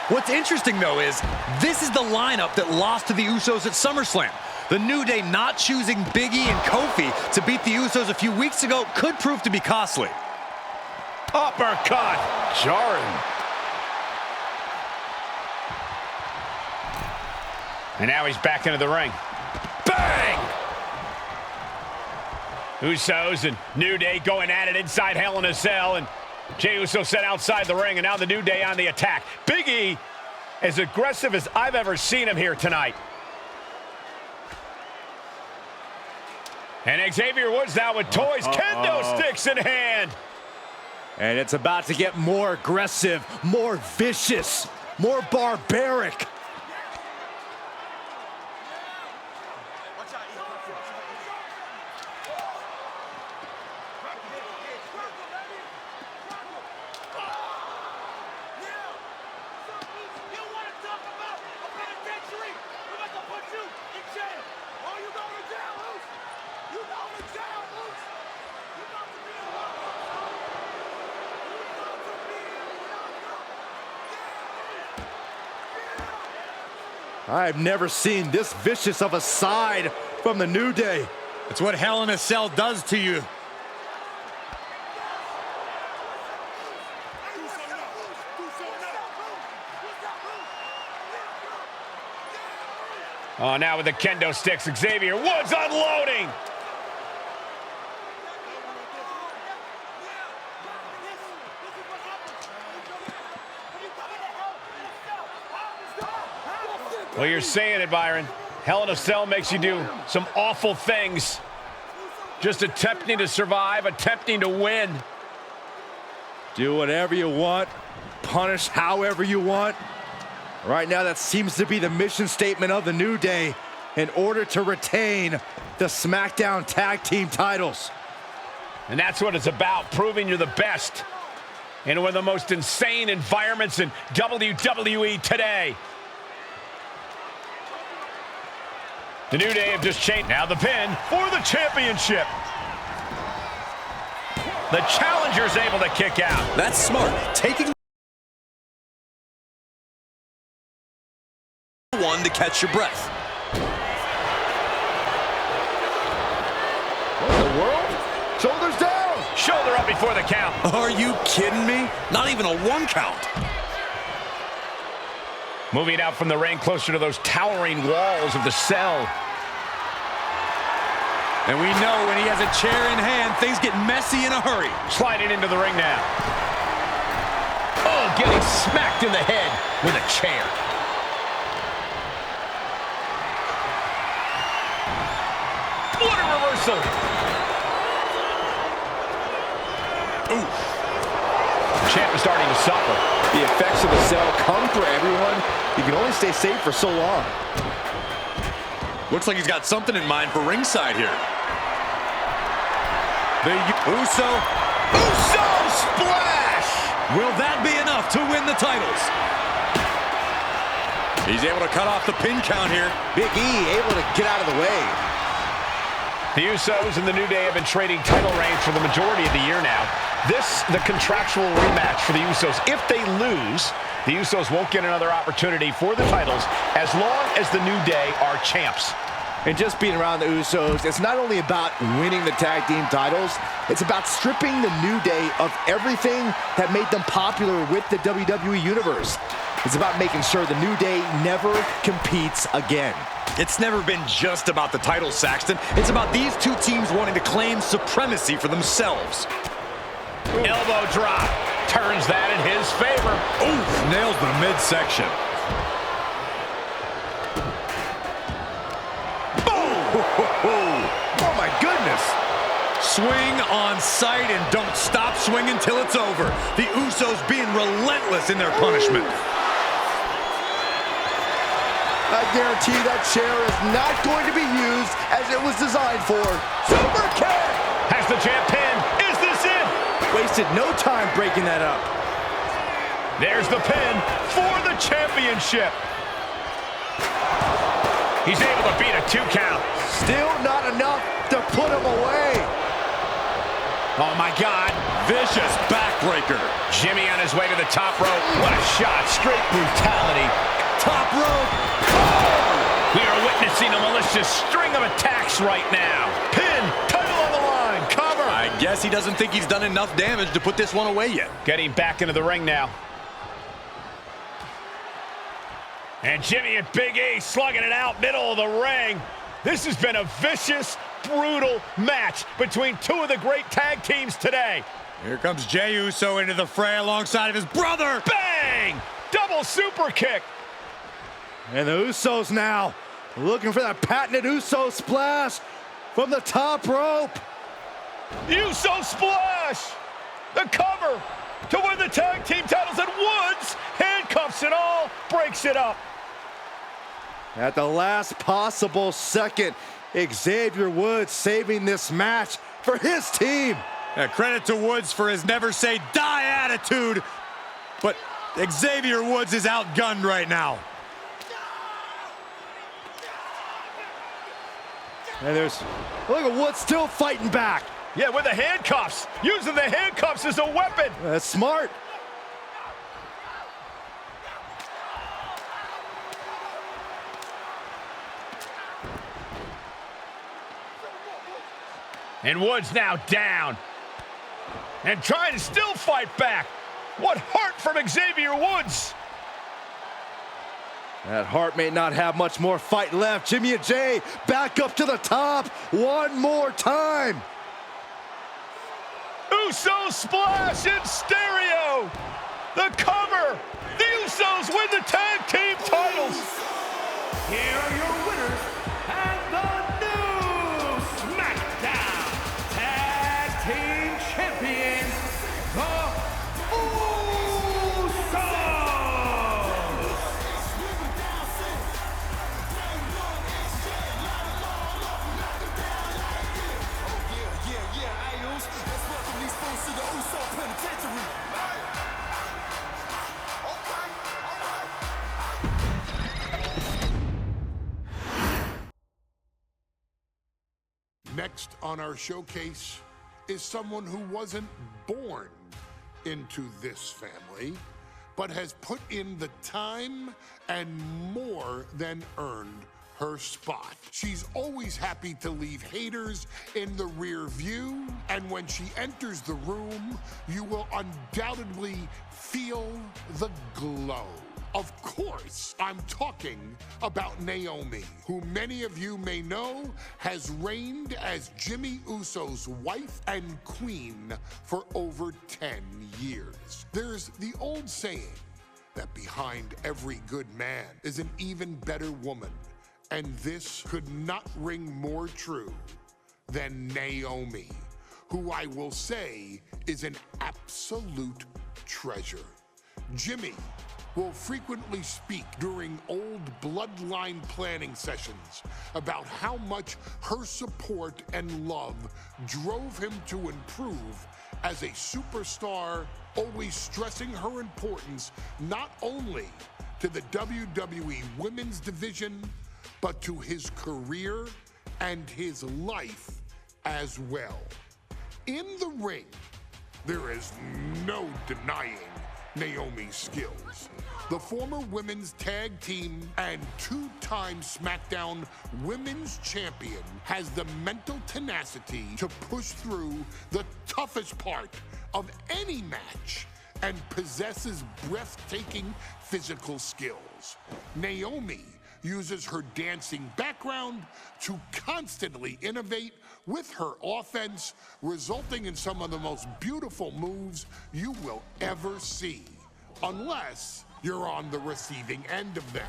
What's interesting, though, is this is the lineup that lost to the Usos at SummerSlam. The New Day not choosing Big E and Kofi to beat the Usos a few weeks ago could prove to be costly. Uppercut! Jarring. And now he's back into the ring. Bang! Usos and New Day going at it inside Hell in a Cell, and Jey Uso sent outside the ring, and now the New Day on the attack. Big E, as aggressive as I've ever seen him here tonight. And Xavier Woods now with toys, kendo sticks in hand. And it's about to get more aggressive, more vicious, more barbaric. I've never seen this vicious of a side from the New Day. It's what Hell in a Cell does to you. Oh, now with the kendo sticks, Xavier Woods unloading. Well, you're saying it, Byron. Hell in a Cell makes you do some awful things. Just attempting to survive, attempting to win. Do whatever you want, punish however you want. Right now, that seems to be the mission statement of the New Day in order to retain the SmackDown Tag Team titles. And that's what it's about, proving you're the best in one of the most insane environments in WWE today. The New Day have just changed. Now the pin for the championship. The challenger's able to kick out. That's smart. Taking one to catch your breath. What in the world? Shoulders down. Shoulder up before the count. Are you kidding me? Not even a 1 count. Moving out from the ring closer to those towering walls of the cell. And we know when he has a chair in hand, things get messy in a hurry. Sliding into the ring now. Oh, getting smacked in the head with a chair. What a reversal. Ooh. The champ is starting to suffer. The effects of the cell come for everyone. You can only stay safe for so long. Looks like he's got something in mind for ringside here. The Uso splash! Will that be enough to win the titles? He's able to cut off the pin count here. Big E able to get out of the way. The Usos and the New Day have been trading title reigns for the majority of the year now. This, the contractual rematch for the Usos. If they lose, the Usos won't get another opportunity for the titles as long as the New Day are champs. And just being around the Usos, it's not only about winning the tag team titles, it's about stripping the New Day of everything that made them popular with the WWE Universe. It's about making sure the New Day never competes again. It's never been just about the title, Saxton. It's about these two teams wanting to claim supremacy for themselves. Elbow drop. Turns that in his favor. Oof, nails the midsection. Oh my goodness! Swing on sight and don't stop swinging till it's over. The Usos being relentless in their punishment. I guarantee that chair is not going to be used as it was designed for. Super kick! Has the champ pinned. Is this it? Wasted no time breaking that up. There's the pin for the championship. He's able to beat a 2 count. Still not enough to put him away. Oh my God, vicious backbreaker. Jimmy on his way to the top rope. What a shot, straight brutality. Top rope. Oh! We are witnessing a malicious string of attacks right now. Pin, title on the line, cover. I guess he doesn't think he's done enough damage to put this one away yet. Getting back into the ring now. And Jimmy and Big E slugging it out middle of the ring. This has been a vicious, brutal match between two of the great tag teams today. Here comes Jey Uso into the fray alongside of his brother. Bang! Double super kick. And the Usos now looking for that patented Uso splash from the top rope. Uso splash! The cover to win the tag team titles, and Woods, handcuffs it all, breaks it up. At the last possible second, Xavier Woods saving this match for his team. Credit to Woods for his never say die attitude, but Xavier Woods is outgunned right now. And look at Woods still fighting back. Yeah, with the handcuffs, using the handcuffs as a weapon. That's smart. And Woods now down. And trying to still fight back. What heart from Xavier Woods. That heart may not have much more fight left. Jimmy and Jey back up to the top one more time. Uso splash in stereo. The cover. The Usos win the tag team titles. Here are your winners and the new SmackDown Tag Team Champions, the Usos. Next on our showcase, is someone who wasn't born into this family, but has put in the time and more than earned her spot. She's always happy to leave haters in the rear view, and when she enters the room, you will undoubtedly feel the glow. Of course, I'm talking about Naomi, who many of you may know has reigned as Jimmy Uso's wife and queen for over 10 years. There's the old saying that behind every good man is an even better woman, and this could not ring more true than Naomi, who I will say is an absolute treasure. Jimmy will frequently speak during old bloodline planning sessions about how much her support and love drove him to improve as a superstar, always stressing her importance not only to the WWE Women's Division, but to his career and his life as well. In the ring, there is no denying Naomi's skills. The former women's tag team and two-time SmackDown Women's Champion has the mental tenacity to push through the toughest part of any match and possesses breathtaking physical skills. Naomi uses her dancing background to constantly innovate with her offense, resulting in some of the most beautiful moves you will ever see, unless you're on the receiving end of them.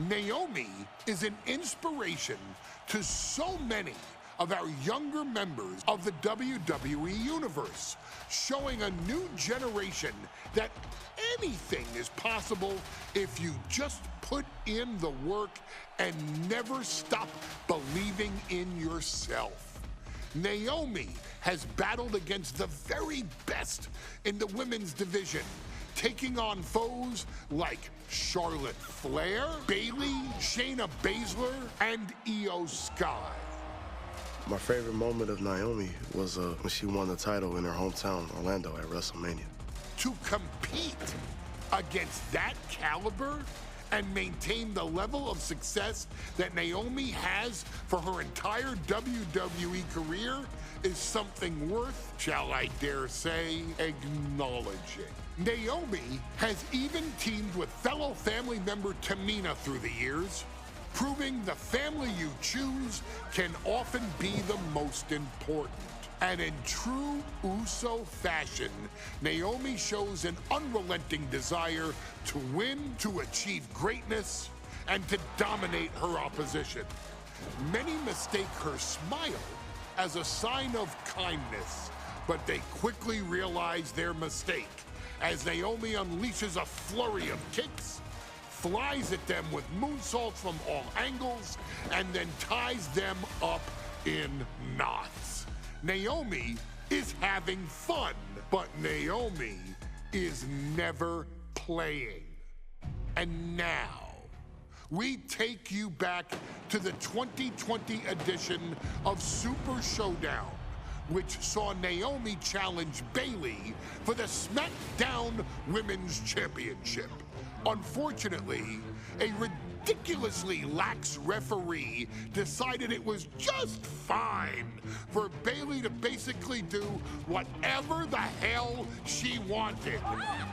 Naomi is an inspiration to so many of our younger members of the WWE Universe, showing a new generation that anything is possible if you just put in the work and never stop believing in yourself. Naomi has battled against the very best in the women's division, taking on foes like Charlotte Flair, Bayley, Shayna Baszler, and Io Sky. My favorite moment of Naomi was when she won the title in her hometown, Orlando, at WrestleMania. To compete against that caliber and maintain the level of success that Naomi has for her entire WWE career is something worth, shall I dare say, acknowledging. Naomi has even teamed with fellow family member Tamina through the years, proving the family you choose can often be the most important. And in true Uso fashion, Naomi shows an unrelenting desire to win, to achieve greatness, and to dominate her opposition. Many mistake her smile as a sign of kindness, but they quickly realize their mistake as Naomi unleashes a flurry of kicks, flies at them with moonsaults from all angles, and then ties them up in knots. Naomi is having fun, but Naomi is never playing. And now, we take you back to the 2020 edition of Super Showdown, which saw Naomi challenge Bayley for the SmackDown Women's Championship. Unfortunately, a ridiculously lax referee decided it was just fine for Bayley to basically do whatever the hell she wanted.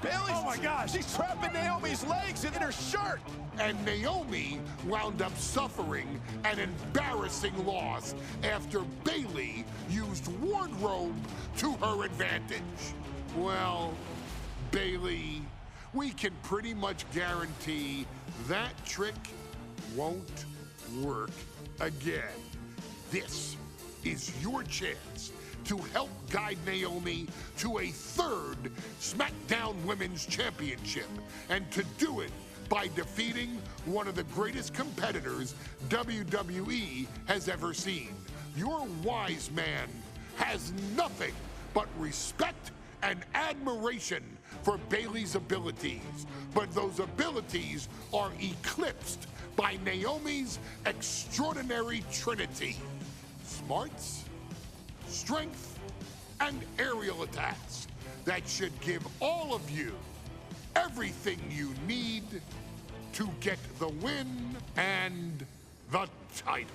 Bayley's, oh my gosh, she's trapping Naomi's legs in her shirt. And Naomi wound up suffering an embarrassing loss after Bayley used wardrobe to her advantage. Well, Bayley, we can pretty much guarantee that trick won't work again. This is your chance to help guide Naomi to a third SmackDown Women's Championship, and to do it by defeating one of the greatest competitors WWE has ever seen. Your wise man has nothing but respect and admiration for Bayley's abilities, but those abilities are eclipsed by Naomi's extraordinary trinity: smarts, strength, and aerial attacks that should give all of you everything you need to get the win and the title.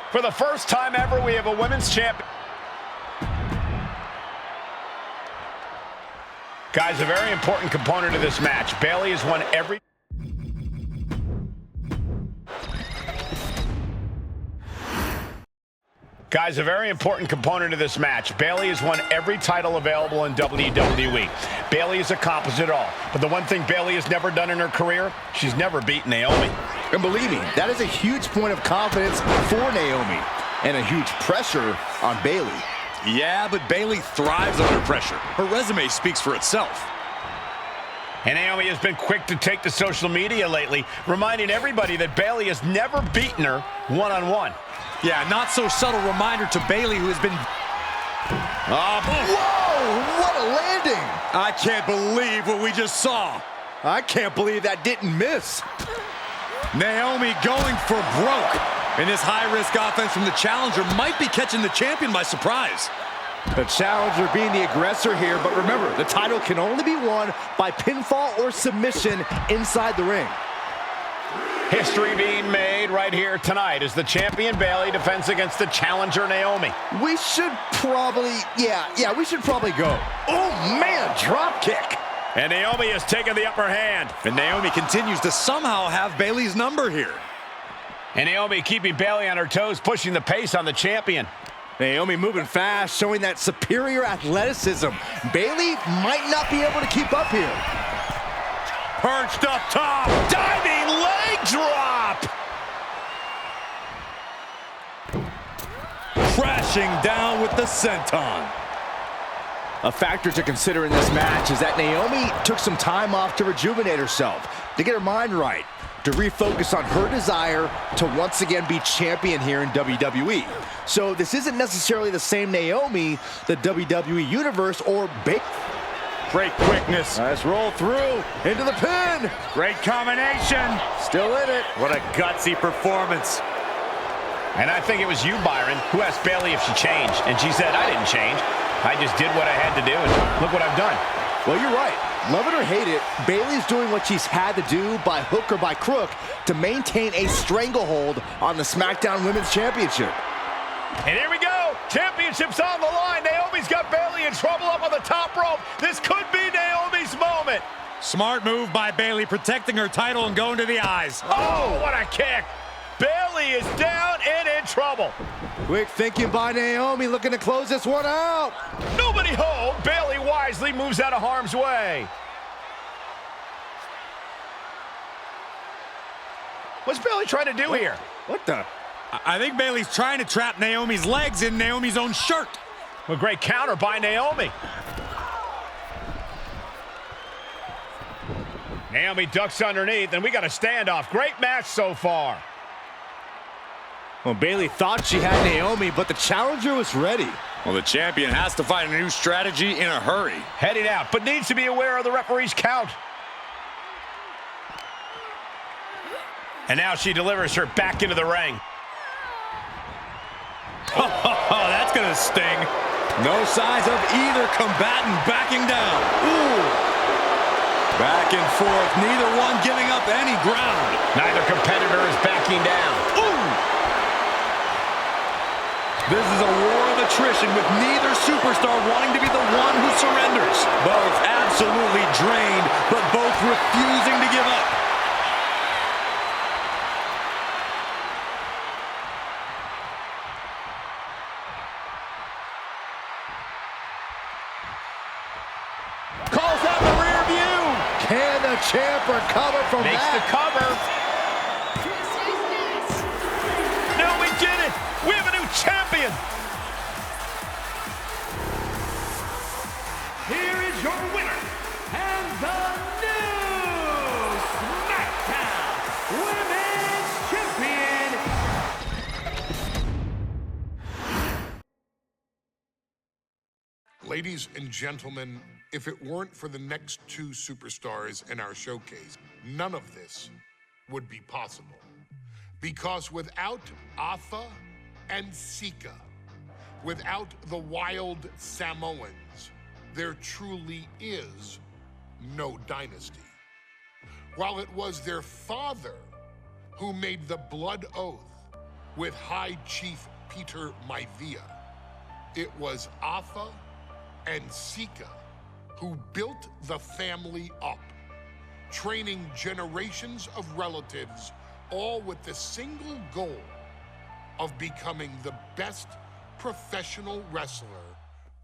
For the first time ever, we have a women's champion. Guys, a very important component of this match. Bayley has won every... Guys, a very important component of this match. Bayley has won every title available in WWE. Bayley has accomplished it all. But the one thing Bayley has never done in her career, she's never beaten Naomi. And believe me, that is a huge point of confidence for Naomi and a huge pressure on Bayley. Yeah, but Bayley thrives under pressure. Her resume speaks for itself. And Naomi has been quick to take to social media lately, reminding everybody that Bayley has never beaten her one-on-one. Yeah, not so subtle reminder to Bayley, who has been... Whoa! What a landing! I can't believe what we just saw. I can't believe that didn't miss. Naomi going for broke. And this high-risk offense from the challenger might be catching the champion by surprise. The challenger being the aggressor here, but remember, the title can only be won by pinfall or submission inside the ring. History being made right here tonight as the champion Bayley defends against the challenger Naomi. We should probably, we should probably go. Oh man, drop kick. And Naomi has taken the upper hand. And Naomi continues to somehow have Bayley's number here. And Naomi keeping Bayley on her toes, pushing the pace on the champion. Naomi moving fast, showing that superior athleticism. Bayley might not be able to keep up here. Perched up top, diving leg drop. Crashing down with the senton. A factor to consider in this match is that Naomi took some time off to rejuvenate herself, to get her mind right, to refocus on her desire to once again be champion here in WWE. So this isn't necessarily the same Naomi the WWE Universe or Bayley. Great quickness. Let's roll through into the pin. Great combination. Still in it. What a gutsy performance. And I think it was you, Byron, who asked Bayley if she changed. And she said, I didn't change. I just did what I had to do, and look what I've done. Well, you're right. Love it or hate it, Bayley's doing what she's had to do by hook or by crook to maintain a stranglehold on the SmackDown Women's Championship. And here we go. Championship's on the line. Naomi's got Bayley in trouble up on the top rope. This could be Naomi's moment. Smart move by Bayley, protecting her title and going to the eyes. Oh, what a kick. Bayley is down and in trouble. Quick thinking by Naomi, looking to close this one out. Nobody home. Bayley wisely moves out of harm's way. What's Bayley trying to do here? What the? I think Bayley's trying to trap Naomi's legs in Naomi's own shirt. A great counter by Naomi. Naomi ducks underneath, and we got a standoff. Great match so far. Well, Bayley thought she had Naomi, but the challenger was ready. Well, the champion has to find a new strategy in a hurry. Heading out, but needs to be aware of the referee's count. And now she delivers her back into the ring. Oh, that's gonna sting. No signs of either combatant backing down. Ooh. Back and forth, neither one giving up any ground. Neither competitor is backing down. Ooh. This is a war of attrition with neither superstar wanting to be the one who surrenders. Both absolutely drained, but both refusing to give up. Calls out the rear view. Can the champ recover from Makes that? the cover. No, we did it. We have a new champion. Here is your winner, and the new SmackDown Ladies and gentlemen, if it weren't for the next two superstars in our showcase, none of this would be possible. Because without Afa and Sika, without the Wild Samoans, there truly is no dynasty. While it was their father who made the blood oath with High Chief Peter Maivia, it was Afa and Sika who built the family up, training generations of relatives, all with the single goal of becoming the best professional wrestler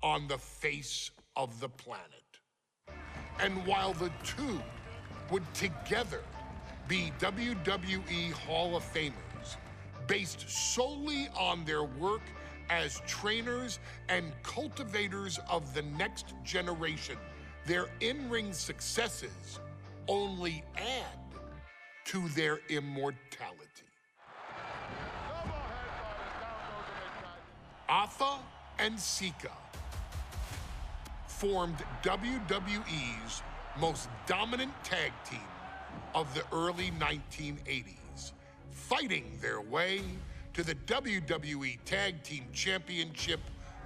on the face of the planet. And while the two would together be WWE Hall of Famers, based solely on their work as trainers and cultivators of the next generation, their in-ring successes only add to their immortality. Afa and Sika formed WWE's most dominant tag team of the early 1980s, fighting their way to the WWE Tag Team Championship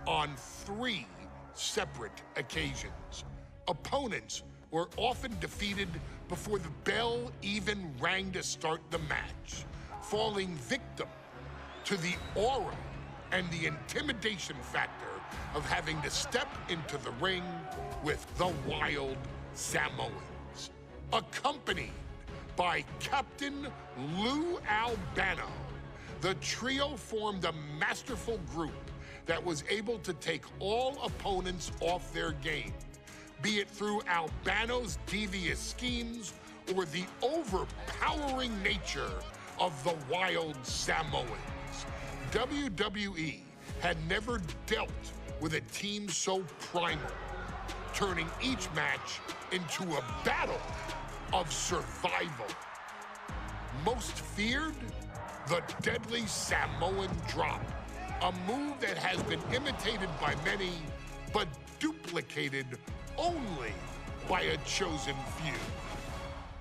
on 3 separate occasions. Opponents were often defeated before the bell even rang to start the match, falling victim to the aura and the intimidation factor of having to step into the ring with the Wild Samoans. Accompanied by Captain Lou Albano, the trio formed a masterful group that was able to take all opponents off their game, be it through Albano's devious schemes or the overpowering nature of the Wild Samoans. WWE had never dealt with a team so primal, turning each match into a battle of survival. Most feared, the deadly Samoan drop, a move that has been imitated by many, but duplicated only by a chosen few.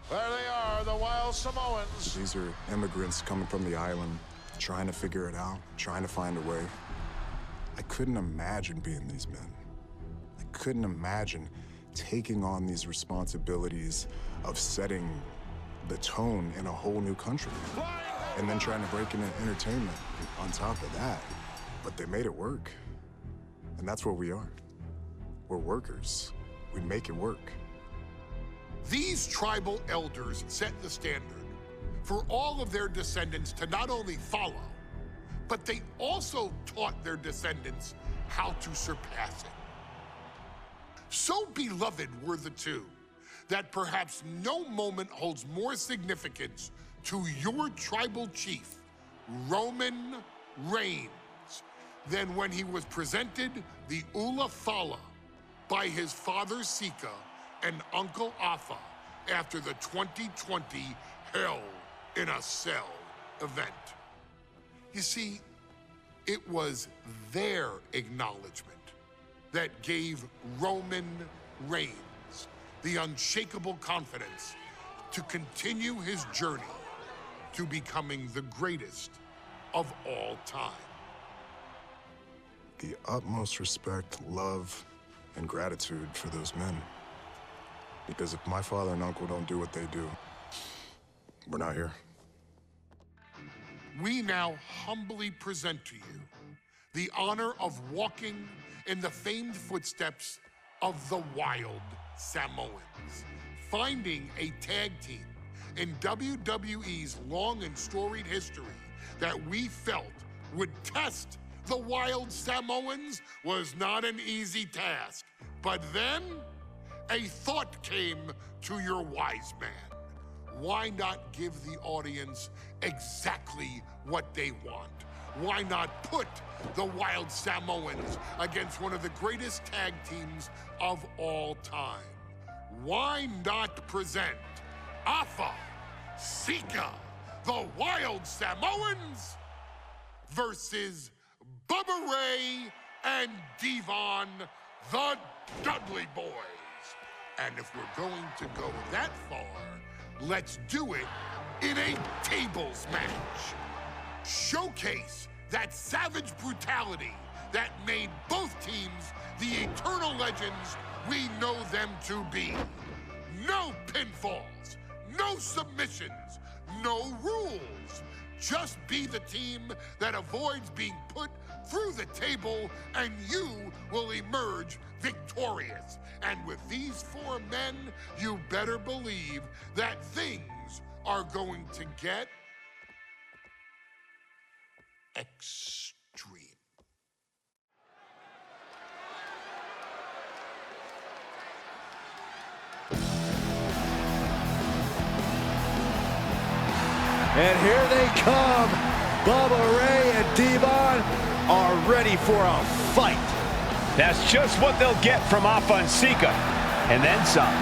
There they are, the Wild Samoans. These are immigrants coming from the island, trying to figure it out, trying to find a way. I couldn't imagine being these men. I couldn't imagine taking on these responsibilities of setting the tone in a whole new country and then trying to break into entertainment on top of that. But they made it work. And that's what we are. We're workers. We make it work. These tribal elders set the standard for all of their descendants to not only follow, but they also taught their descendants how to surpass it. So beloved were the two that perhaps no moment holds more significance to your tribal chief, Roman Reigns, than when he was presented the Ula Fala by his father Sika and Uncle Afa after the 2020 Hell in a Cell event. You see, it was their acknowledgement that gave Roman Reigns the unshakable confidence to continue his journey to becoming the greatest of all time. The utmost respect, love, and gratitude for those men. Because if my father and uncle don't do what they do, we're not here. We now humbly present to you the honor of walking in the famed footsteps of the Wild Samoans, finding a tag team in WWE's long and storied history that we felt would test the Wild Samoans was not an easy task. But then a thought came to your wise man. Why not give the audience exactly what they want? Why not put the Wild Samoans against one of the greatest tag teams of all time? Why not present Afa, Sika, the Wild Samoans versus Bubba Ray and Devon the Dudley Boys. And if we're going to go that far, let's do it in a tables match. Showcase that savage brutality that made both teams the eternal legends we know them to be. No pinfalls, no submissions, no rules. Just be the team that avoids being put through the table, and you will emerge victorious. And with these 4 men, you better believe that things are going to get extreme. And here they come. Bubba Ray and Devon are ready for a fight. That's just what they'll get from Afa and Sika, and then some.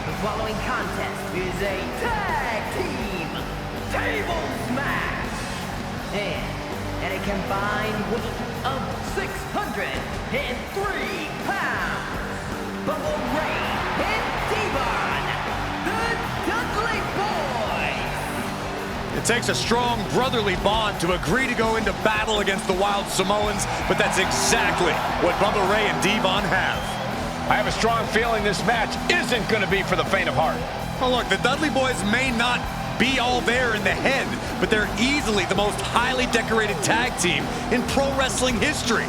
The following contest is a tag team tables match. And a combined weight of 603 pounds. Bubba Ray and Devon, the Dudley Boys. It takes a strong brotherly bond to agree to go into battle against the Wild Samoans, but that's exactly what Bubba Ray and Devon have. I have a strong feeling this match isn't going to be for the faint of heart. Oh, look, the Dudley Boys may not be all there in the head, but they're easily the most highly decorated tag team in pro wrestling history.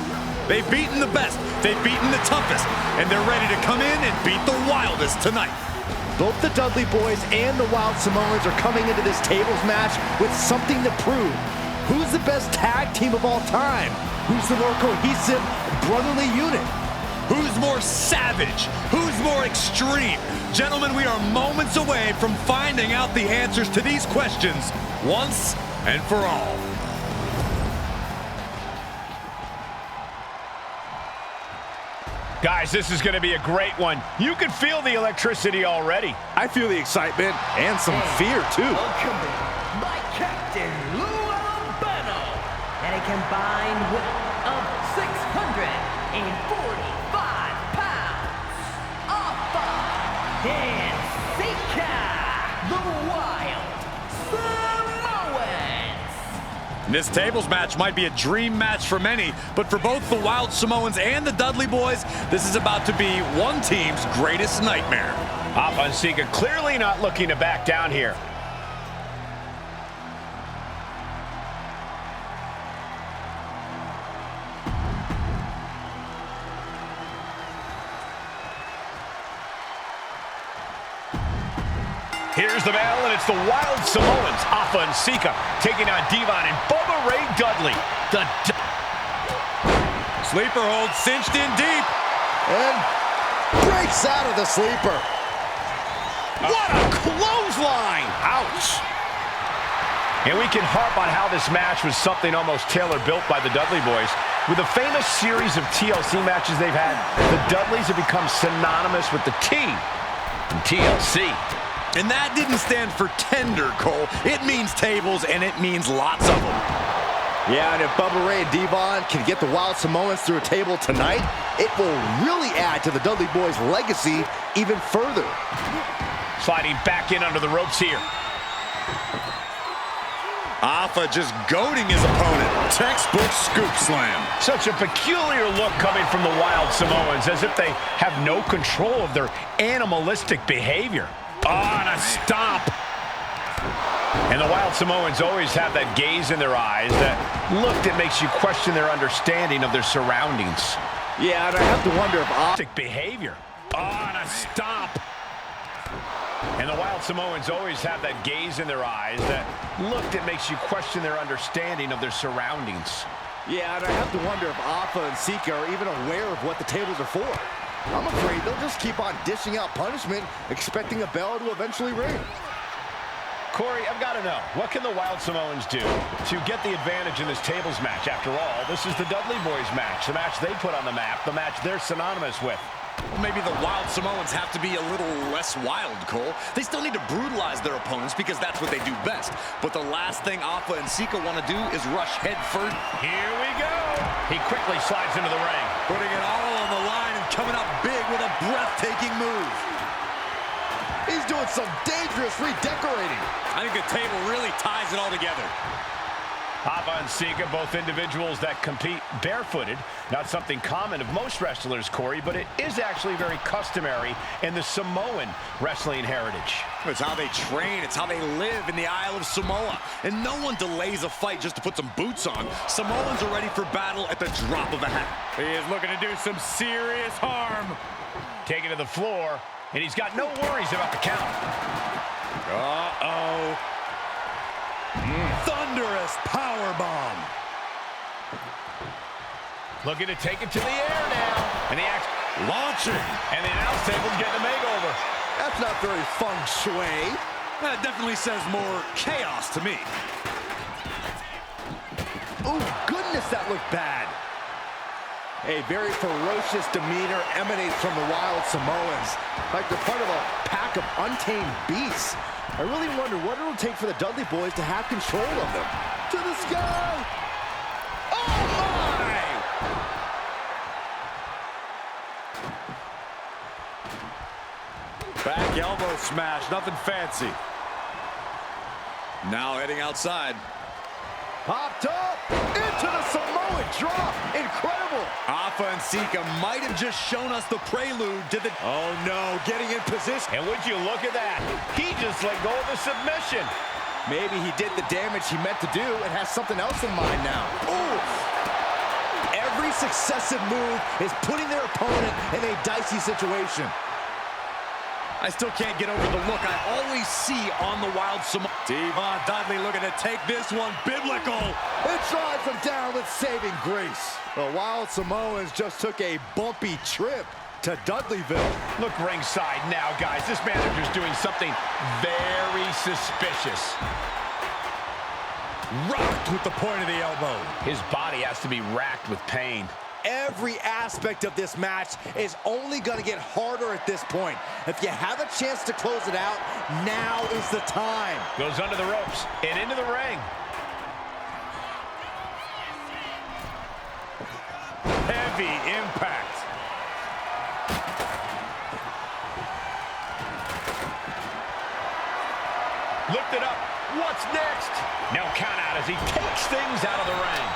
They've beaten the best, they've beaten the toughest, and they're ready to come in and beat the wildest tonight. Both the Dudley Boys and the Wild Samoans are coming into this tables match with something to prove. Who's the best tag team of all time? Who's the more cohesive, brotherly unit? Who's more savage? Who's more extreme? Gentlemen, we are moments away from finding out the answers to these questions once and for all. Guys, this is going to be a great one. You can feel the electricity already. I feel the excitement and some fear, too. Welcome by Captain Lou Albano. And a combined weight of 645 pounds. Afa and Sika, the Wild Samoans. This tables match might be a dream match for many, but for both the Wild Samoans and the Dudley Boys, this is about to be one team's greatest nightmare. Afa and Sika clearly not looking to back down here. Here's the bell, and it's the Wild Samoans, Afa and Sika, taking on Devon and Bubba Ray Dudley. Sleeper hold cinched in deep. And breaks out of the sleeper. What a clothesline! Ouch! And we can harp on how this match was something almost tailor-built by the Dudley Boys. With the famous series of TLC matches they've had, the Dudleys have become synonymous with the T in TLC. And that didn't stand for tender, Cole. It means tables, and it means lots of them. Yeah, and if Bubba Ray and Devon can get the Wild Samoans through a table tonight, it will really add to the Dudley Boys' legacy even further. Sliding back in under the ropes here. Afa just goading his opponent. Textbook scoop slam. Such a peculiar look coming from the Wild Samoans, as if they have no control of their animalistic behavior. Oh, and a stomp. And the Wild Samoans always have that gaze in their eyes, that look that makes you question their understanding of their surroundings. Yeah, and I have to wonder if behavior. Oh, and a stomp. And the Wild Samoans always have that gaze in their eyes, that look that makes you question their understanding of their surroundings. Yeah, and I have to wonder if Afa and Sika are even aware of what the tables are for. I'm afraid they'll just keep on dishing out punishment, expecting a bell to eventually ring. Corey, I've got to know, what can the Wild Samoans do to get the advantage in this tables match? After all, this is the Dudley Boys match, the match they put on the map, the match they're synonymous with. Maybe the Wild Samoans have to be a little less wild, Cole. They still need to brutalize their opponents because that's what they do best. But the last thing Afa and Sika want to do is rush head first. Here we go. He quickly slides into the ring. Putting it all on the line and coming up big with a breathtaking move. He's doing some dangerous redecorating. I think the table really ties it all together. Afa and Sika, both individuals that compete barefooted. Not something common of most wrestlers, Corey, but it is actually very customary in the Samoan wrestling heritage. It's how they train. It's how they live in the Isle of Samoa. And no one delays a fight just to put some boots on. Samoans are ready for battle at the drop of a hat. He is looking to do some serious harm. Taken to the floor, and he's got no worries about the count. Uh-oh. Thunderous powerbomb. Looking to take it to the air now. And the axe launching. And the announce table's getting a makeover. That's not very feng shui. That definitely says more chaos to me. Oh, goodness, that looked bad. A very ferocious demeanor emanates from the Wild Samoans, like they're part of a pack of untamed beasts. I really wonder what it'll take for the Dudley Boys to have control of them. To the sky! Oh, my! Back elbow smash, nothing fancy. Now heading outside. Popped up into the Samoan drop. Incredible. Afa and Sika might have just shown us the prelude to the... Oh, no, getting in position. And would you look at that? He just let go of the submission. Maybe he did the damage he meant to do and has something else in mind now. Ooh. Every successive move is putting their opponent in a dicey situation. I still can't get over the look I always see on the Wild Samoan. Devon Dudley looking to take this one biblical. It drives him down with saving grace. The Wild Samoans just took a bumpy trip to Dudleyville. Look ringside now, guys. This manager's doing something very suspicious. Rocked with the point of the elbow. His body has to be racked with pain. Every aspect of this match is only going to get harder at this point. If you have a chance to close it out, now is the time. Goes under the ropes and into the ring. Heavy impact. Lifted up. What's next? No count out as he takes things out of the ring.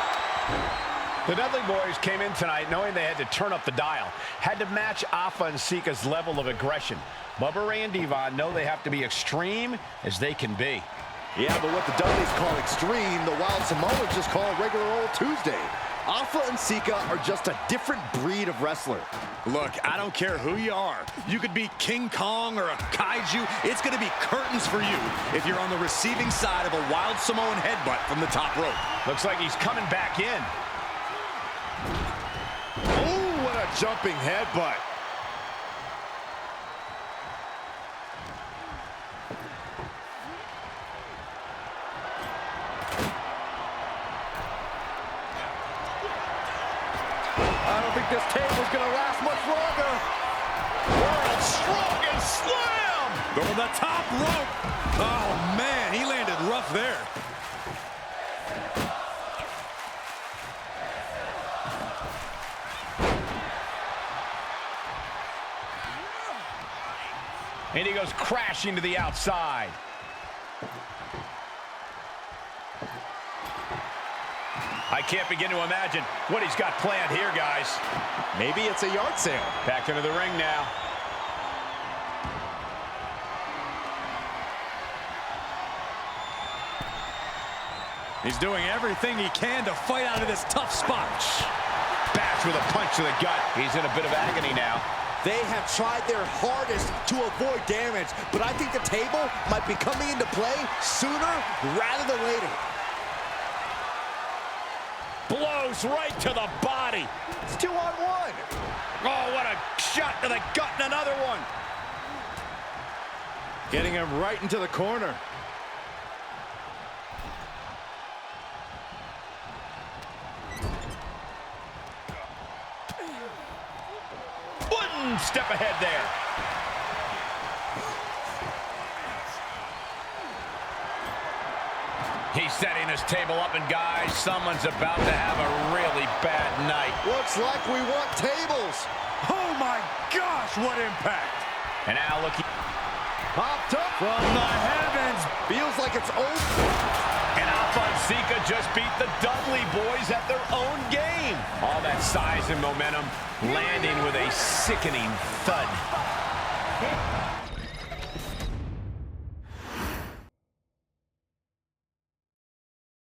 The Dudley Boys came in tonight knowing they had to turn up the dial, had to match Afa and Sika's level of aggression. Bubba Ray and Devon know they have to be extreme as they can be. Yeah, but what the Dudleys call extreme, the Wild Samoans just call regular old Tuesday. Afa and Sika are just a different breed of wrestler. Look, I don't care who you are. You could be King Kong or a kaiju. It's going to be curtains for you if you're on the receiving side of a Wild Samoan headbutt from the top rope. Looks like he's coming back in. Oh, what a jumping headbutt. I don't think this table's gonna last much longer. World's strongest slam! Going the top rope. Oh, man, he landed rough there. And he goes crashing to the outside. I can't begin to imagine what he's got planned here, guys. Maybe it's a yard sale. Back into the ring now. He's doing everything he can to fight out of this tough spot. Bash with a punch to the gut. He's in a bit of agony now. They have tried their hardest to avoid damage, but I think the table might be coming into play sooner rather than later. Blows right to the body. It's 2-on-1. Oh, what a shot to the gut and another one. Getting him right into the corner. one step ahead there. He's setting his table up, and guys, someone's about to have a really bad night. Looks like we want tables. Oh my gosh, what impact! And now looking. Popped up From the heavens. feels like it's over. And Alpha and Sika just beat the Dudley boys at their own game. All that size and momentum landing with a sickening thud.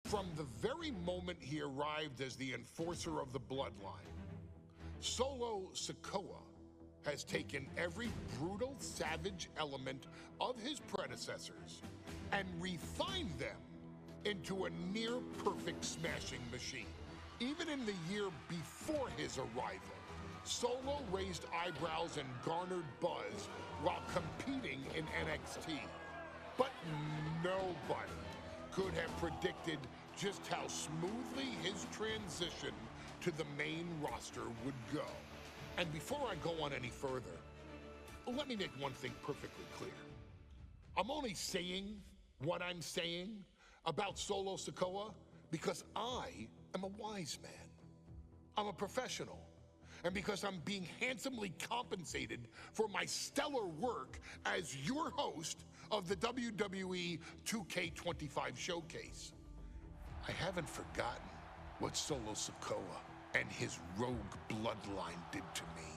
From the very moment he arrived as the enforcer of the bloodline, Solo Sikoa has taken every brutal, savage element of his predecessors and refined them into a near-perfect smashing machine. Even in the year before his arrival, Solo raised eyebrows and garnered buzz while competing in NXT. But nobody could have predicted just how smoothly his transition to the main roster would go. And before I go on any further, let me make one thing perfectly clear. I'm only saying what I'm saying about Solo Sikoa because I am a wise man. I'm a professional. And because I'm being handsomely compensated for my stellar work as your host of the WWE 2K25 Showcase. I haven't forgotten what Solo Sikoa and his rogue bloodline did to me.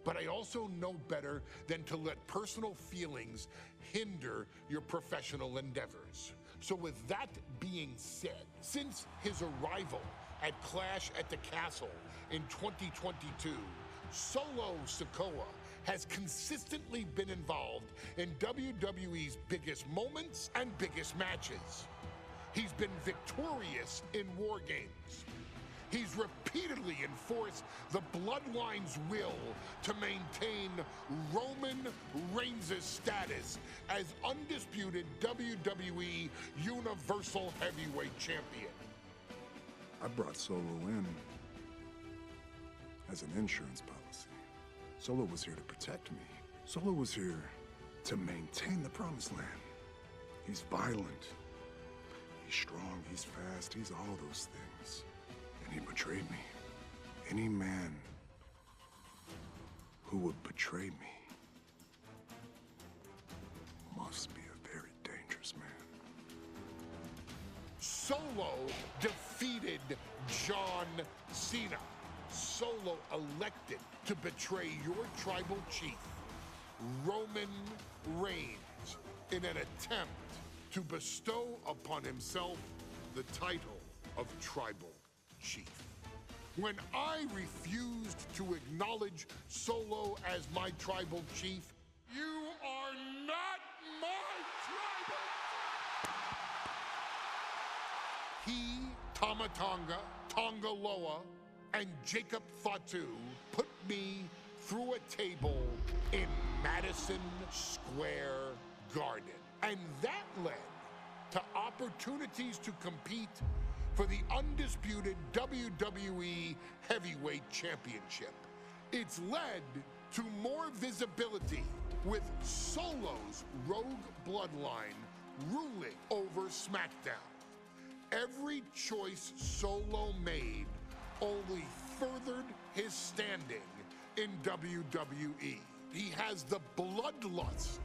But I also know better than to let personal feelings hinder your professional endeavors. So with that being said, since his arrival at Clash at the Castle in 2022, Solo Sikoa has consistently been involved in WWE's biggest moments and biggest matches. He's been victorious in War Games. He's repeatedly enforced the Bloodline's will to maintain Roman Reigns' status as undisputed WWE Universal Heavyweight Champion. I brought Solo in as an insurance policy. Solo was here to protect me. Solo was here to maintain the promised land. He's violent. He's strong, he's fast, he's all those things. And he betrayed me. Any man who would betray me must be a very dangerous man. Solo defeated John Cena. Solo elected to betray your tribal chief, Roman Reigns, in an attempt to bestow upon himself the title of tribal chief. When I refused to acknowledge Solo as my tribal chief, you are not my tribal. He, Tama Tonga, Tonga Loa, and Jacob Fatu put me through a table in Madison Square Garden. And that led to opportunities to compete for the undisputed WWE Heavyweight Championship. It's led to more visibility with Solo's rogue bloodline ruling over SmackDown. Every choice Solo made only furthered his standing in WWE. He has the bloodlust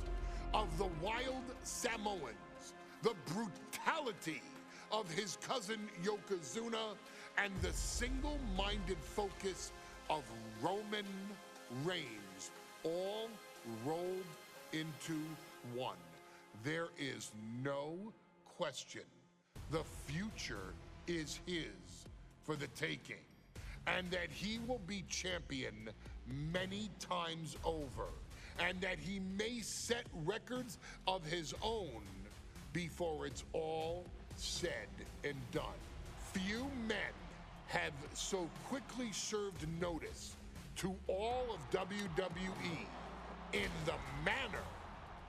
of the wild Samoans, the brutality of his cousin Yokozuna, and the single-minded focus of Roman Reigns, all rolled into one. There is no question the future is his for the taking, and that he will be champion many times over, and that he may set records of his own before it's all said and done. Few men have so quickly served notice to all of WWE in the manner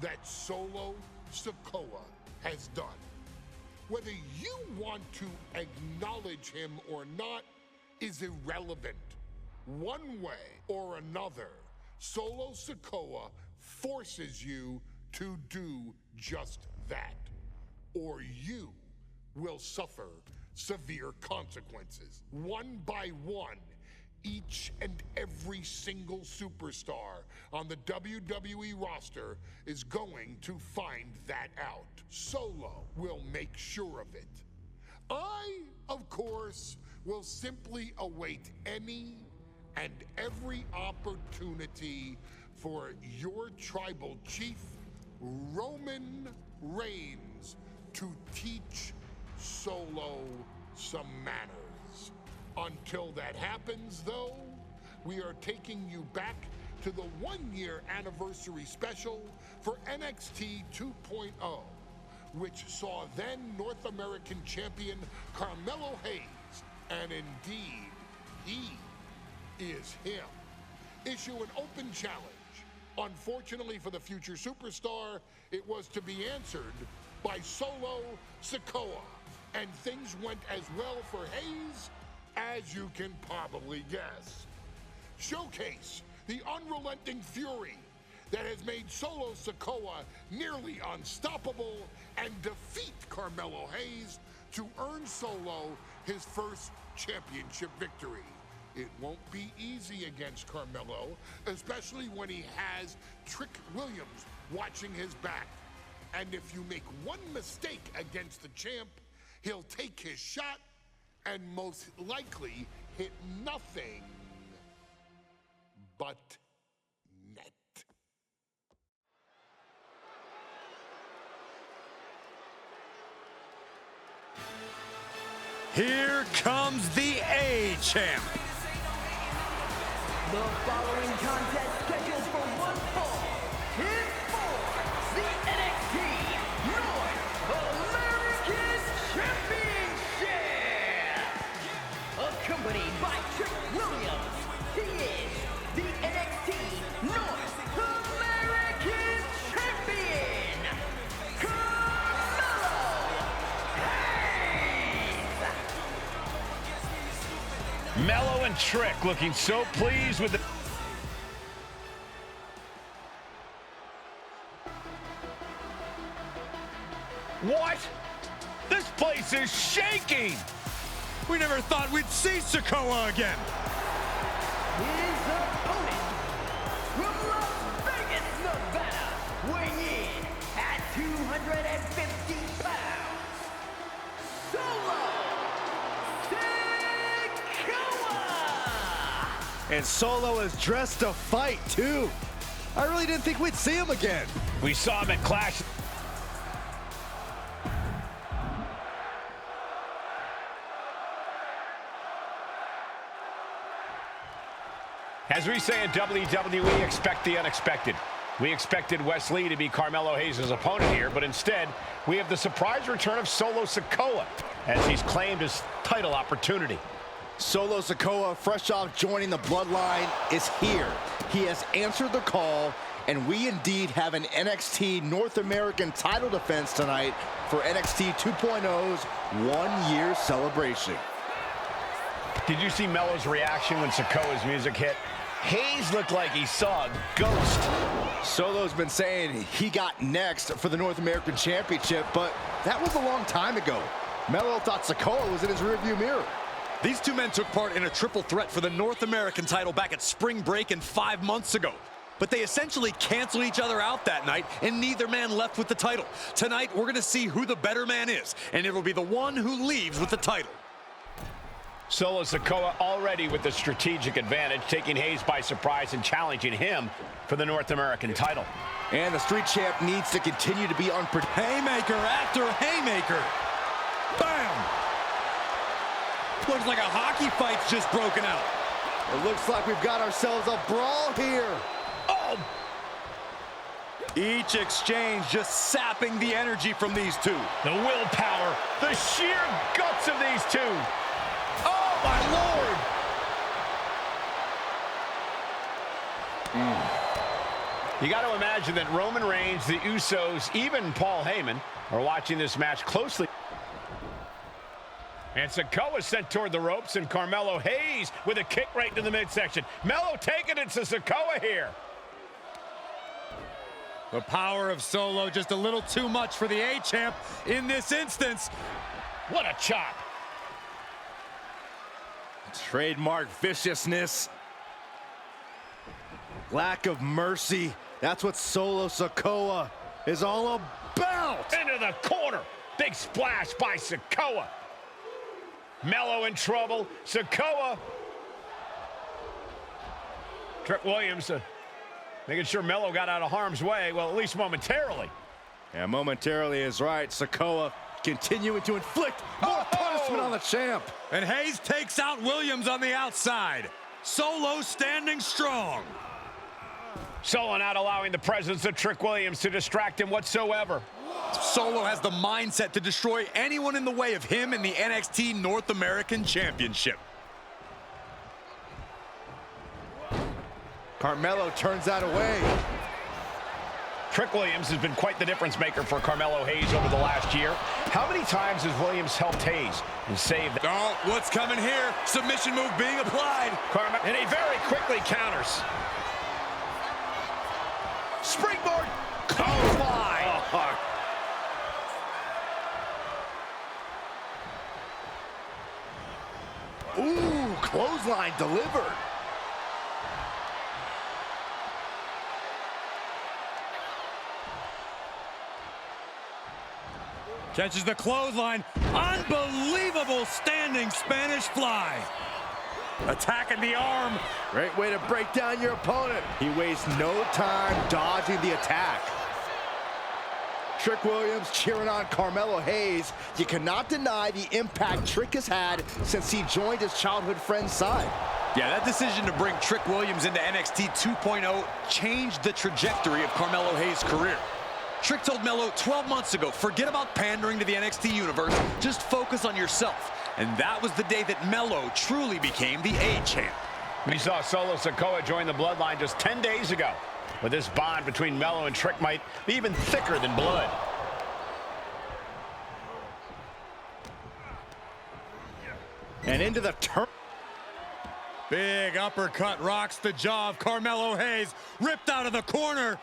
that Solo Sikoa has done. Whether you want to acknowledge him or not is irrelevant. One way or another, Solo Sikoa forces you to do just that, or you will suffer severe consequences. One by one, each and every single superstar on the WWE roster is going to find that out. Solo will make sure of it. I, of course, will simply await any and every opportunity for your tribal chief, Roman Reigns, to teach Solo some manners. Until that happens, though, we are taking you back to the one-year anniversary special for NXT 2.0, which saw then North American champion Carmelo Hayes, and indeed, he is him, issue an open challenge. Unfortunately for the future superstar, it was to be answered by Solo Sikoa, and things went as well for Hayes as you can probably guess. Showcase the unrelenting fury that has made Solo Sikoa nearly unstoppable and defeat Carmelo Hayes to earn Solo his first championship victory. It won't be easy against Carmelo, especially when he has Trick Williams watching his back. And if you make one mistake against the champ, he'll take his shot and most likely hit nothing but net. Here comes the A-Champ. The following contest scheduled for one fall is for the NXT North American Championship. Accompanied by Trick Williams, he is the NXT North American Champion, Carmelo Hayes. Mello and Trick looking so pleased with the... What? This place is shaking! We never thought we'd see Sikoa again. His opponent from Las Vegas, Nevada, weighing in at 250 pounds, Solo Sikoa! And Solo is dressed to fight, too. I really didn't think we'd see him again. We saw him at Clash. As we say in WWE, expect the unexpected. We expected Wes Lee to be Carmelo Hayes' opponent here, but instead, we have the surprise return of Solo Sikoa as he's claimed his title opportunity. Solo Sikoa, fresh off joining the Bloodline, is here. He has answered the call, and we indeed have an NXT North American title defense tonight for NXT 2.0's one-year celebration. Did you see Mello's reaction when Sikoa's music hit? Hayes looked like he saw a ghost. Solo's been saying he got next for the North American Championship, but that was a long time ago. Mello thought Sikoa was in his rearview mirror. These two men took part in a triple threat for the North American title back at Spring Break and 5 months ago. But they essentially canceled each other out that night, and neither man left with the title. Tonight, we're going to see who the better man is, and it'll be the one who leaves with the title. Solo Sikoa already with the strategic advantage, taking Hayes by surprise and challenging him for the North American title. And the Street Champ needs to continue to be unpredictable. Haymaker after haymaker. Bam! Looks like a hockey fight's just broken out. It looks like we've got ourselves a brawl here. Oh! Each exchange just sapping the energy from these two. The willpower, the sheer guts of these two. Oh, my Lord! You got to imagine that Roman Reigns, the Usos, even Paul Heyman are watching this match closely. And Sikoa sent toward the ropes, and Carmelo Hayes with a kick right into the midsection. Mello taking it to Sikoa here. The power of Solo just a little too much for the A-Champ in this instance. What a chop. Trademark viciousness. Lack of mercy. That's what Solo Sikoa is all about. Into the corner. Big splash by Sikoa. Melo in trouble. Sikoa. Trick Williams making sure Melo got out of harm's way, well, at least momentarily. Yeah, momentarily is right. Sikoa continuing to inflict more punishment on the champ. And Hayes takes out Williams on the outside. Solo standing strong. Solo not allowing the presence of Trick Williams to distract him whatsoever. Solo has the mindset to destroy anyone in the way of him in the NXT North American Championship. Carmelo turns that away. Trick Williams has been quite the difference maker for Carmelo Hayes over the last year. How many times has Williams helped Hayes and saved? Oh, what's coming here? Submission move being applied. And he very quickly counters. Springboard clothesline. Ooh, clothesline delivered. Catches the clothesline. Unbelievable standing Spanish fly. Attacking the arm. Great way to break down your opponent. He wastes no time dodging the attack. Trick Williams cheering on Carmelo Hayes. You cannot deny the impact Trick has had since he joined his childhood friend's side. Yeah, that decision to bring Trick Williams into NXT 2.0 changed the trajectory of Carmelo Hayes' career. Trick told Melo 12 months ago, forget about pandering to the NXT universe, just focus on yourself. And that was the day that Melo truly became the A-Champ. We saw Solo Sikoa join the Bloodline just 10 days ago. But this bond between Melo and Trick might be even thicker than blood. And into the turn. Big uppercut rocks the jaw of Carmelo Hayes. Ripped out of the corner.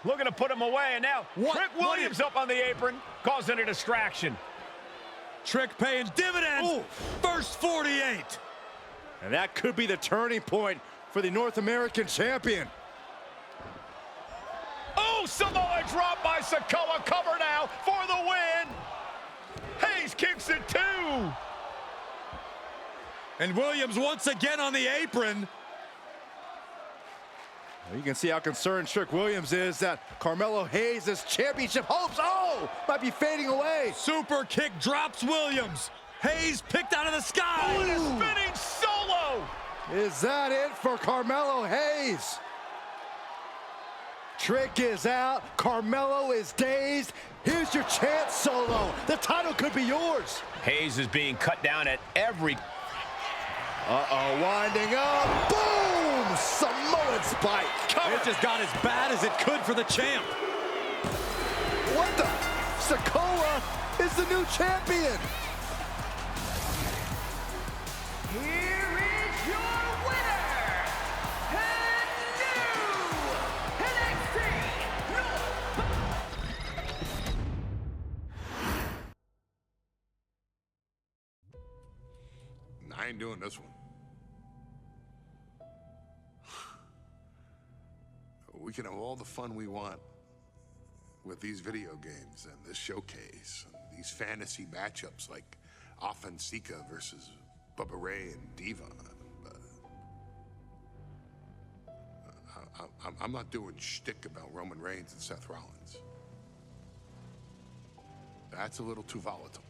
Looking to put him away, and now Trick Williams up on the apron, causing a distraction. Trick paying dividends. Ooh. First 48. And that could be the turning point for the North American champion. Oh, Samoa drop by Sikoa. Cover now for the win. Hayes kicks it too. And Williams once again on the apron. You can see how concerned Trick Williams is that Carmelo Hayes' championship hopes, might be fading away. Super kick drops Williams. Hayes picked out of the sky. And a spinning Solo. Is that it for Carmelo Hayes? Trick is out. Carmelo is dazed. Here's your chance, Solo. The title could be yours. Hayes is being cut down at every... Winding up. Boom! Samoan spike. It just got as bad as it could for the champ. What the? Sikoa is the new champion. Here is your winner, and new NXT I ain't doing this one. We can have all the fun we want with these video games and this showcase and these fantasy matchups like Afa and Sika versus Bubba Ray and Diva. I'm not doing shtick about Roman Reigns and Seth Rollins. That's a little too volatile.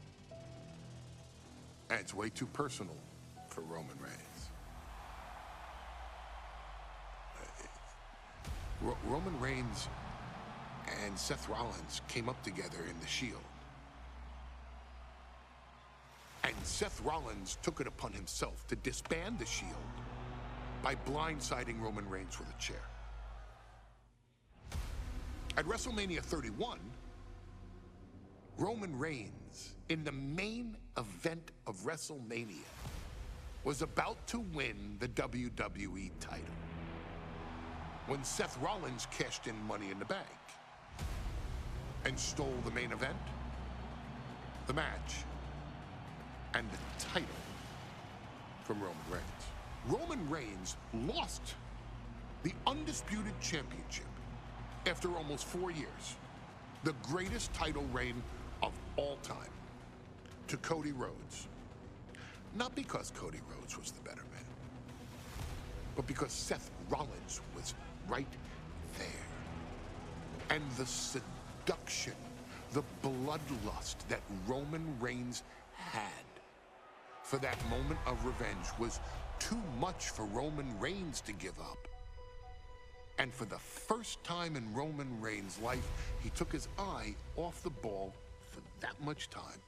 And it's way too personal for Roman Reigns. Roman Reigns and Seth Rollins came up together in the Shield. And Seth Rollins took it upon himself to disband the Shield by blindsiding Roman Reigns with a chair. At WrestleMania 31, Roman Reigns, in the main event of WrestleMania, was about to win the WWE title when Seth Rollins cashed in Money in the Bank. and stole the main event, the match, and the title from Roman Reigns. Roman Reigns lost the Undisputed Championship after almost 4 years, the greatest title reign of all time, to Cody Rhodes. Not because Cody Rhodes was the better man, but because Seth Rollins was right there. And the seduction, the bloodlust that Roman Reigns had for that moment of revenge was too much for Roman Reigns to give up. And for the first time in Roman Reigns' life, he took his eye off the ball for that much time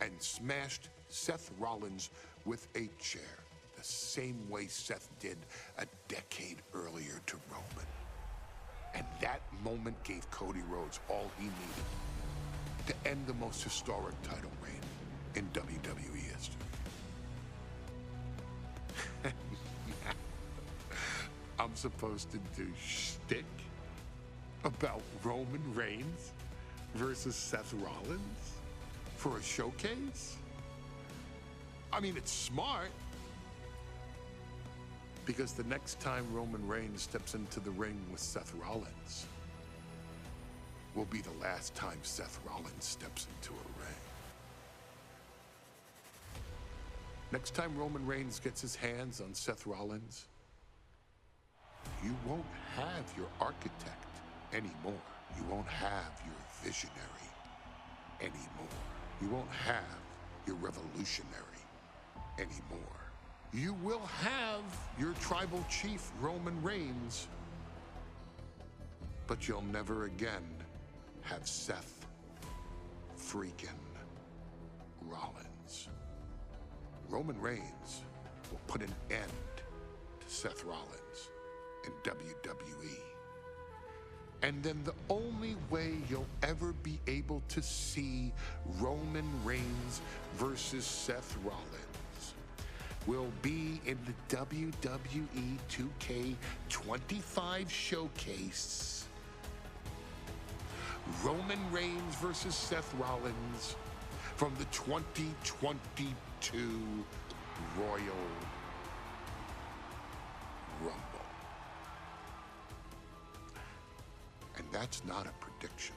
and smashed Seth Rollins with a chair, the same way Seth did a decade earlier to Roman. And that moment gave Cody Rhodes all he needed to end the most historic title reign in WWE history. I'm supposed to do shtick about Roman Reigns versus Seth Rollins for a showcase? I mean, it's smart, because the next time Roman Reigns steps into the ring with Seth Rollins will be the last time Seth Rollins steps into a ring. Next time Roman Reigns gets his hands on Seth Rollins, you won't have your architect anymore. You won't have your visionary anymore. You won't have your revolutionary anymore. You will have your tribal chief, Roman Reigns, but you'll never again have Seth freaking Rollins. Roman Reigns will put an end to Seth Rollins in WWE. And then the only way you'll ever be able to see Roman Reigns versus Seth Rollins will be in the WWE 2K25 showcase. Roman Reigns versus Seth Rollins from the 2022 Royal Rumble. And that's not a prediction.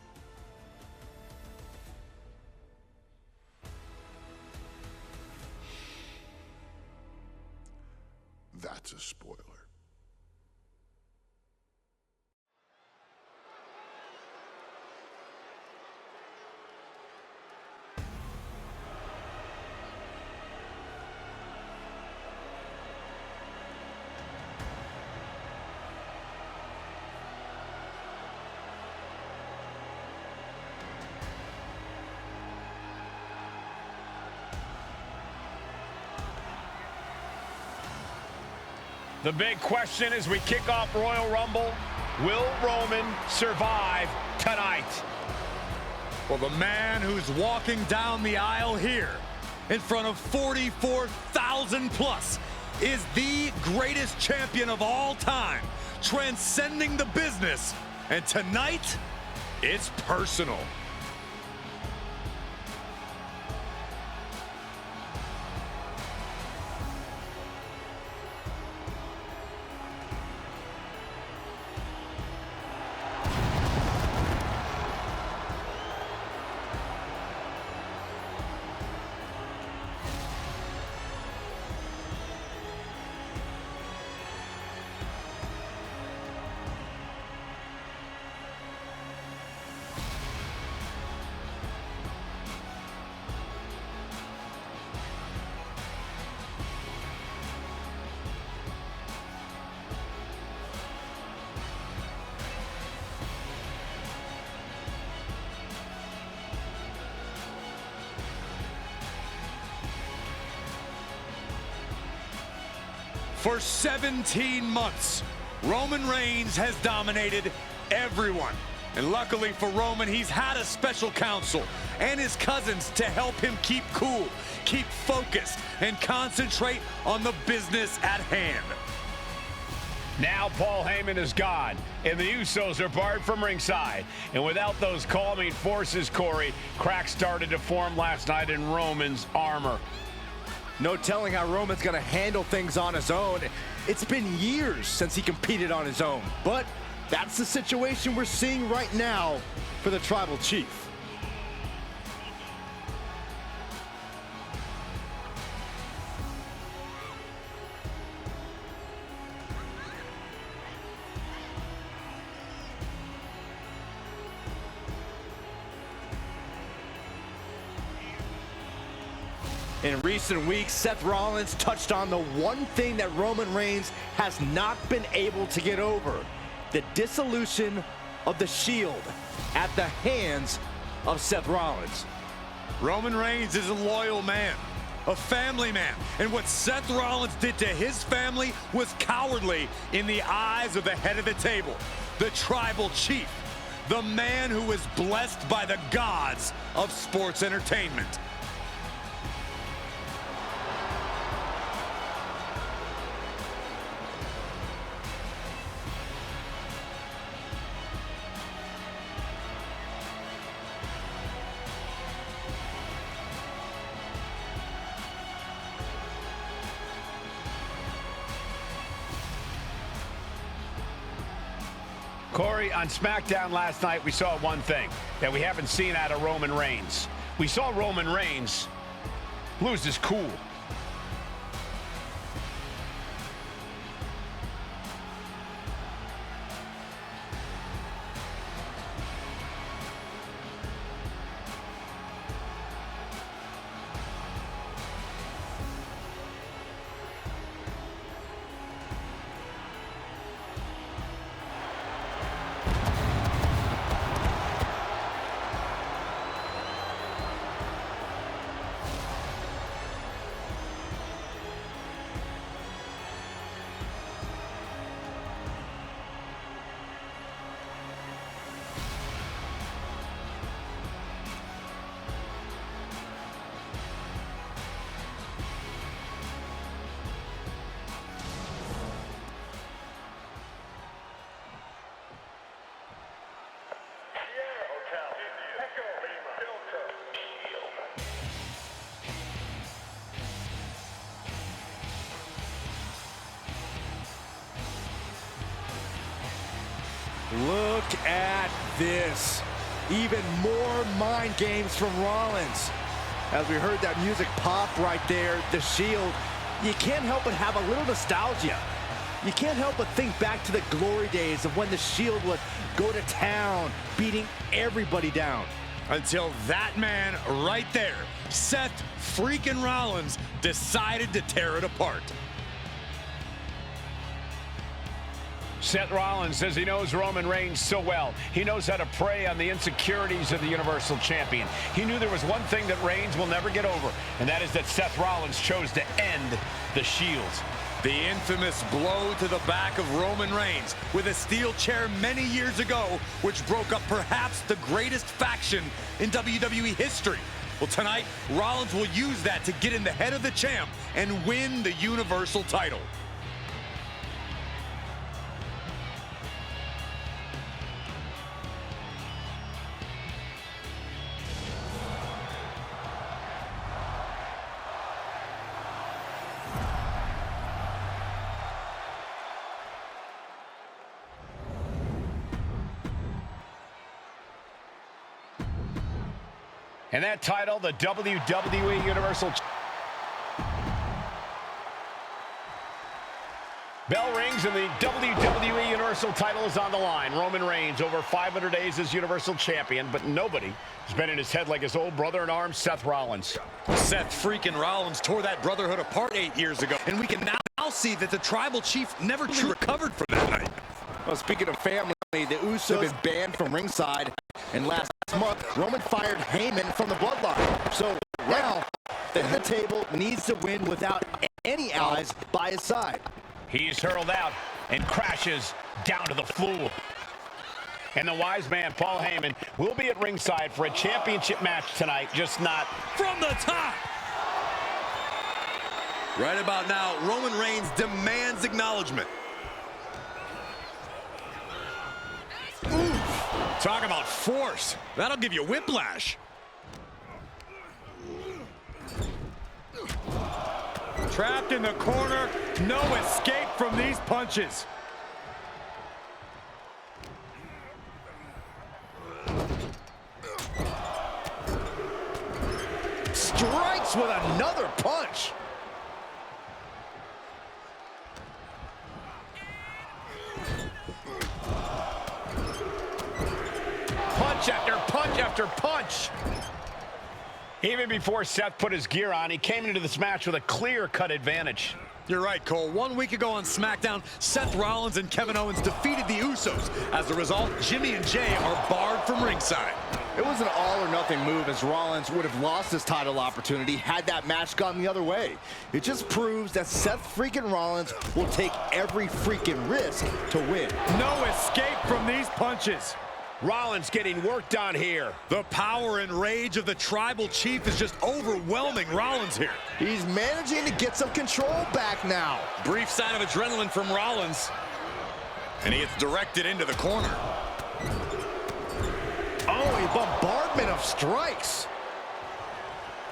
That's a spoiler. The big question as we kick off Royal Rumble, will Roman survive tonight? Well, the man who's walking down the aisle here in front of 44,000 plus is the greatest champion of all time, transcending the business. And tonight, it's personal. For 17 months, Roman Reigns has dominated everyone. And luckily for Roman, he's had a special counsel and his cousins to help him keep cool, keep focused, and concentrate on the business at hand. Now Paul Heyman is gone, and the Usos are barred from ringside. And without those calming forces, Corey, cracks started to form last night in Roman's armor. No telling how Roman's going to handle things on his own. It's been years since he competed on his own, but that's the situation we're seeing right now for the Tribal Chief. In recent weeks, Seth Rollins touched on the one thing that Roman Reigns has not been able to get over: the dissolution of the Shield at the hands of Seth Rollins. Roman Reigns is a loyal man, a family man, and what Seth Rollins did to his family was cowardly in the eyes of the head of the table, the Tribal Chief, the man who is blessed by the gods of sports entertainment. Corey, on SmackDown last night, we saw one thing that we haven't seen out of Roman Reigns. We saw Roman Reigns lose his cool. Look at this. Even more mind games from Rollins. As we heard that music pop right there, the Shield, you can't help but have a little nostalgia. You can't help but think back to the glory days of when the Shield would go to town, beating everybody down. Until that man right there, Seth freaking Rollins, decided to tear it apart. Seth Rollins says he knows Roman Reigns so well. He knows how to prey on the insecurities of the Universal Champion. He knew there was one thing that Reigns will never get over, and that is that Seth Rollins chose to end the Shield. The infamous blow to the back of Roman Reigns with a steel chair many years ago, which broke up perhaps the greatest faction in WWE history. Well, tonight, Rollins will use that to get in the head of the champ and win the Universal title. And that title, the WWE Universal Bell rings and the WWE Universal title is on the line. Roman Reigns over 500 days as Universal Champion, but nobody has been in his head like his old brother-in-arms, Seth Rollins. Seth freaking Rollins tore that brotherhood apart 8 years ago, and we can now see that the Tribal Chief never truly recovered from that night. Well, speaking of family, the Usos have been banned from ringside, and last month, Roman fired Heyman from the Bloodline. So now, the head of the table needs to win without any allies by his side. He's hurled out and crashes down to the floor. And the wise man, Paul Heyman, will be at ringside for a championship match tonight, just not from the top. Right about now, Roman Reigns demands acknowledgement. Talk about force. That'll give you whiplash. Trapped in the corner. No escape from these punches. Strikes with another punch. Punch after punch after punch. Even before Seth put his gear on, he came into this match with a clear-cut advantage. You're right, Cole. 1 week ago on SmackDown, Seth Rollins and Kevin Owens defeated the Usos. As a result, Jimmy and Jay are barred from ringside. It was an all-or-nothing move, as Rollins would have lost his title opportunity had that match gone the other way. It just proves that Seth freaking Rollins will take every freaking risk to win. No escape from these punches. Rollins getting worked on here. The power and rage of the Tribal Chief is just overwhelming Rollins here. He's managing to get some control back now. Brief sign of adrenaline from Rollins. And he gets directed into the corner. Oh, a bombardment of strikes.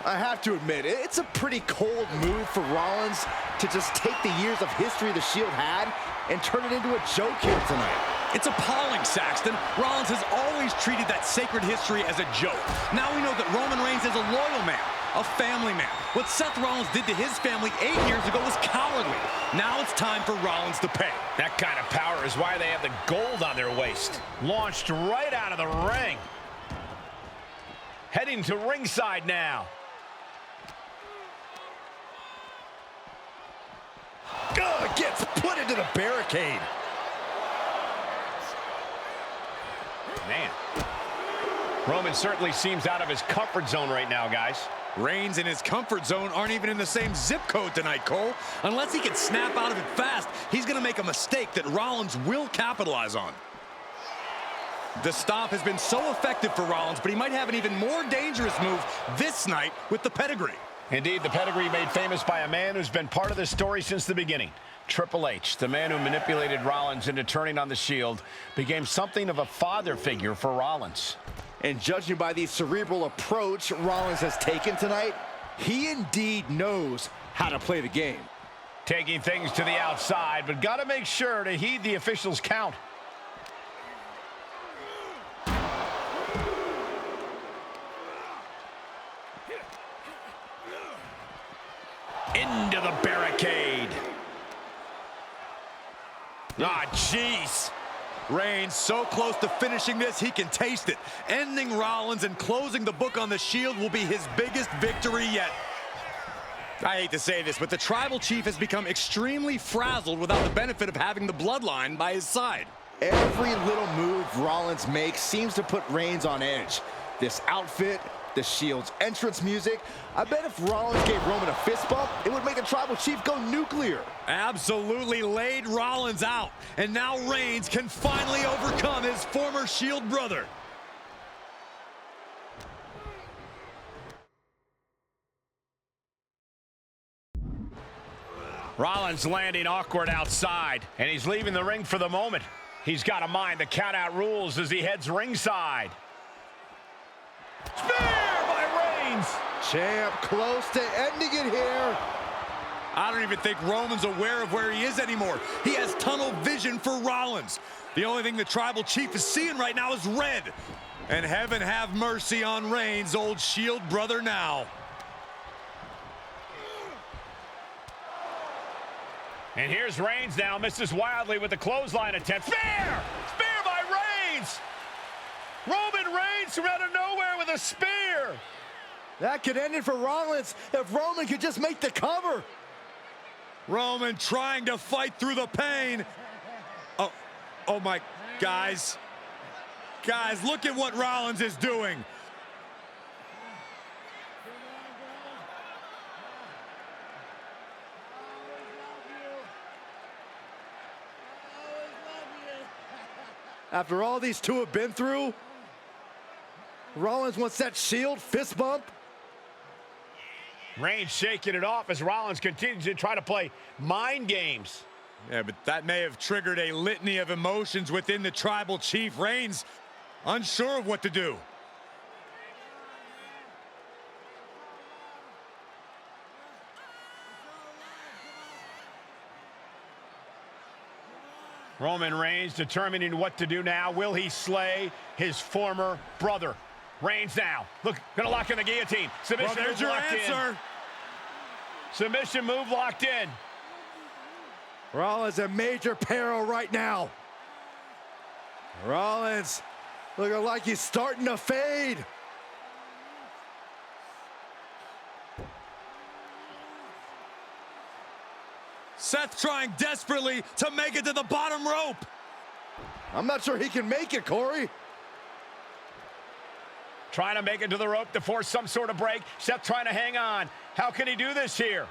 I have to admit, it's a pretty cold move for Rollins to just take the years of history the Shield had and turn it into a joke here tonight. It's appalling, Saxton. Rollins has always treated that sacred history as a joke. Now we know that Roman Reigns is a loyal man, a family man. What Seth Rollins did to his family 8 years ago was cowardly. Now it's time for Rollins to pay. That kind of power is why they have the gold on their waist. Launched right out of the ring. Heading to ringside now. Gets put into the barricade. Man. Roman certainly seems out of his comfort zone right now, guys. Reigns and his comfort zone aren't even in the same zip code tonight, Cole. Unless he can snap out of it fast, he's going to make a mistake that Rollins will capitalize on. The stomp has been so effective for Rollins, but he might have an even more dangerous move this night with the pedigree. Indeed, the pedigree made famous by a man who's been part of the story since the beginning. Triple H, the man who manipulated Rollins into turning on the Shield, became something of a father figure for Rollins. And judging by the cerebral approach Rollins has taken tonight, he indeed knows how to play the game. Taking things to the outside, but got to make sure to heed the officials' count. Into the barricade. Ah, jeez. Reigns so close to finishing this, he can taste it. Ending Rollins and closing the book on the Shield will be his biggest victory yet. I hate to say this, but the Tribal Chief has become extremely frazzled without the benefit of having the Bloodline by his side. Every little move Rollins makes seems to put Reigns on edge. This outfit, the Shield's entrance music. I bet if Rollins gave Roman a fist bump, it would make the Tribal Chief go nuclear. Absolutely laid Rollins out. And now Reigns can finally overcome his former Shield brother. Rollins landing awkward outside, and he's leaving the ring for the moment. He's got to mind the count-out rules as he heads ringside. Spear by Reigns. Champ close to ending it here. I don't even think Roman's aware of where he is anymore. He has tunnel vision for Rollins. The only thing the Tribal Chief is seeing right now is red. And heaven have mercy on Reigns, old Shield brother now. And here's Reigns now, misses wildly with the clothesline attempt. Spear! Spear by Reigns! Roman Reigns from out of nowhere with a spear! That could end it for Rollins if Roman could just make the cover. Roman trying to fight through the pain. Oh my, guys. Guys, look at what Rollins is doing. After all these two have been through, Rollins wants that Shield fist bump. Reigns shaking it off as Rollins continues to try to play mind games. Yeah, but that may have triggered a litany of emotions within the Tribal Chief. Reigns unsure of what to do. Roman Reigns determining what to do now. Will he slay his former brother? Reigns now. Look, gonna lock in the guillotine. Submission well, there's move your locked answer. in. Submission move locked in. Rollins in major peril right now. Rollins looking like he's starting to fade. Seth trying desperately to make it to the bottom rope. I'm not sure he can make it, Corey. Trying to make it to the rope to force some sort of break. Seth trying to hang on. How can he do this here?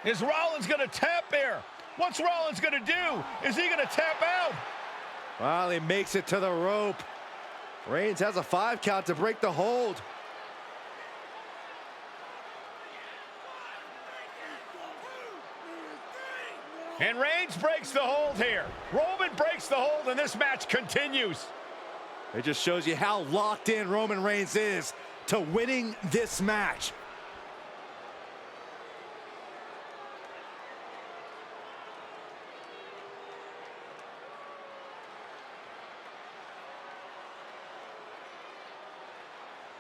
Is Rollins going to tap here? What's Rollins going to do? Is he going to tap out? Well, he makes it to the rope. Reigns has a 5 count to break the hold. And Reigns breaks the hold here. Roman breaks the hold, and this match continues. It just shows you how locked in Roman Reigns is to winning this match.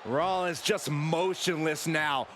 Rollins just motionless now.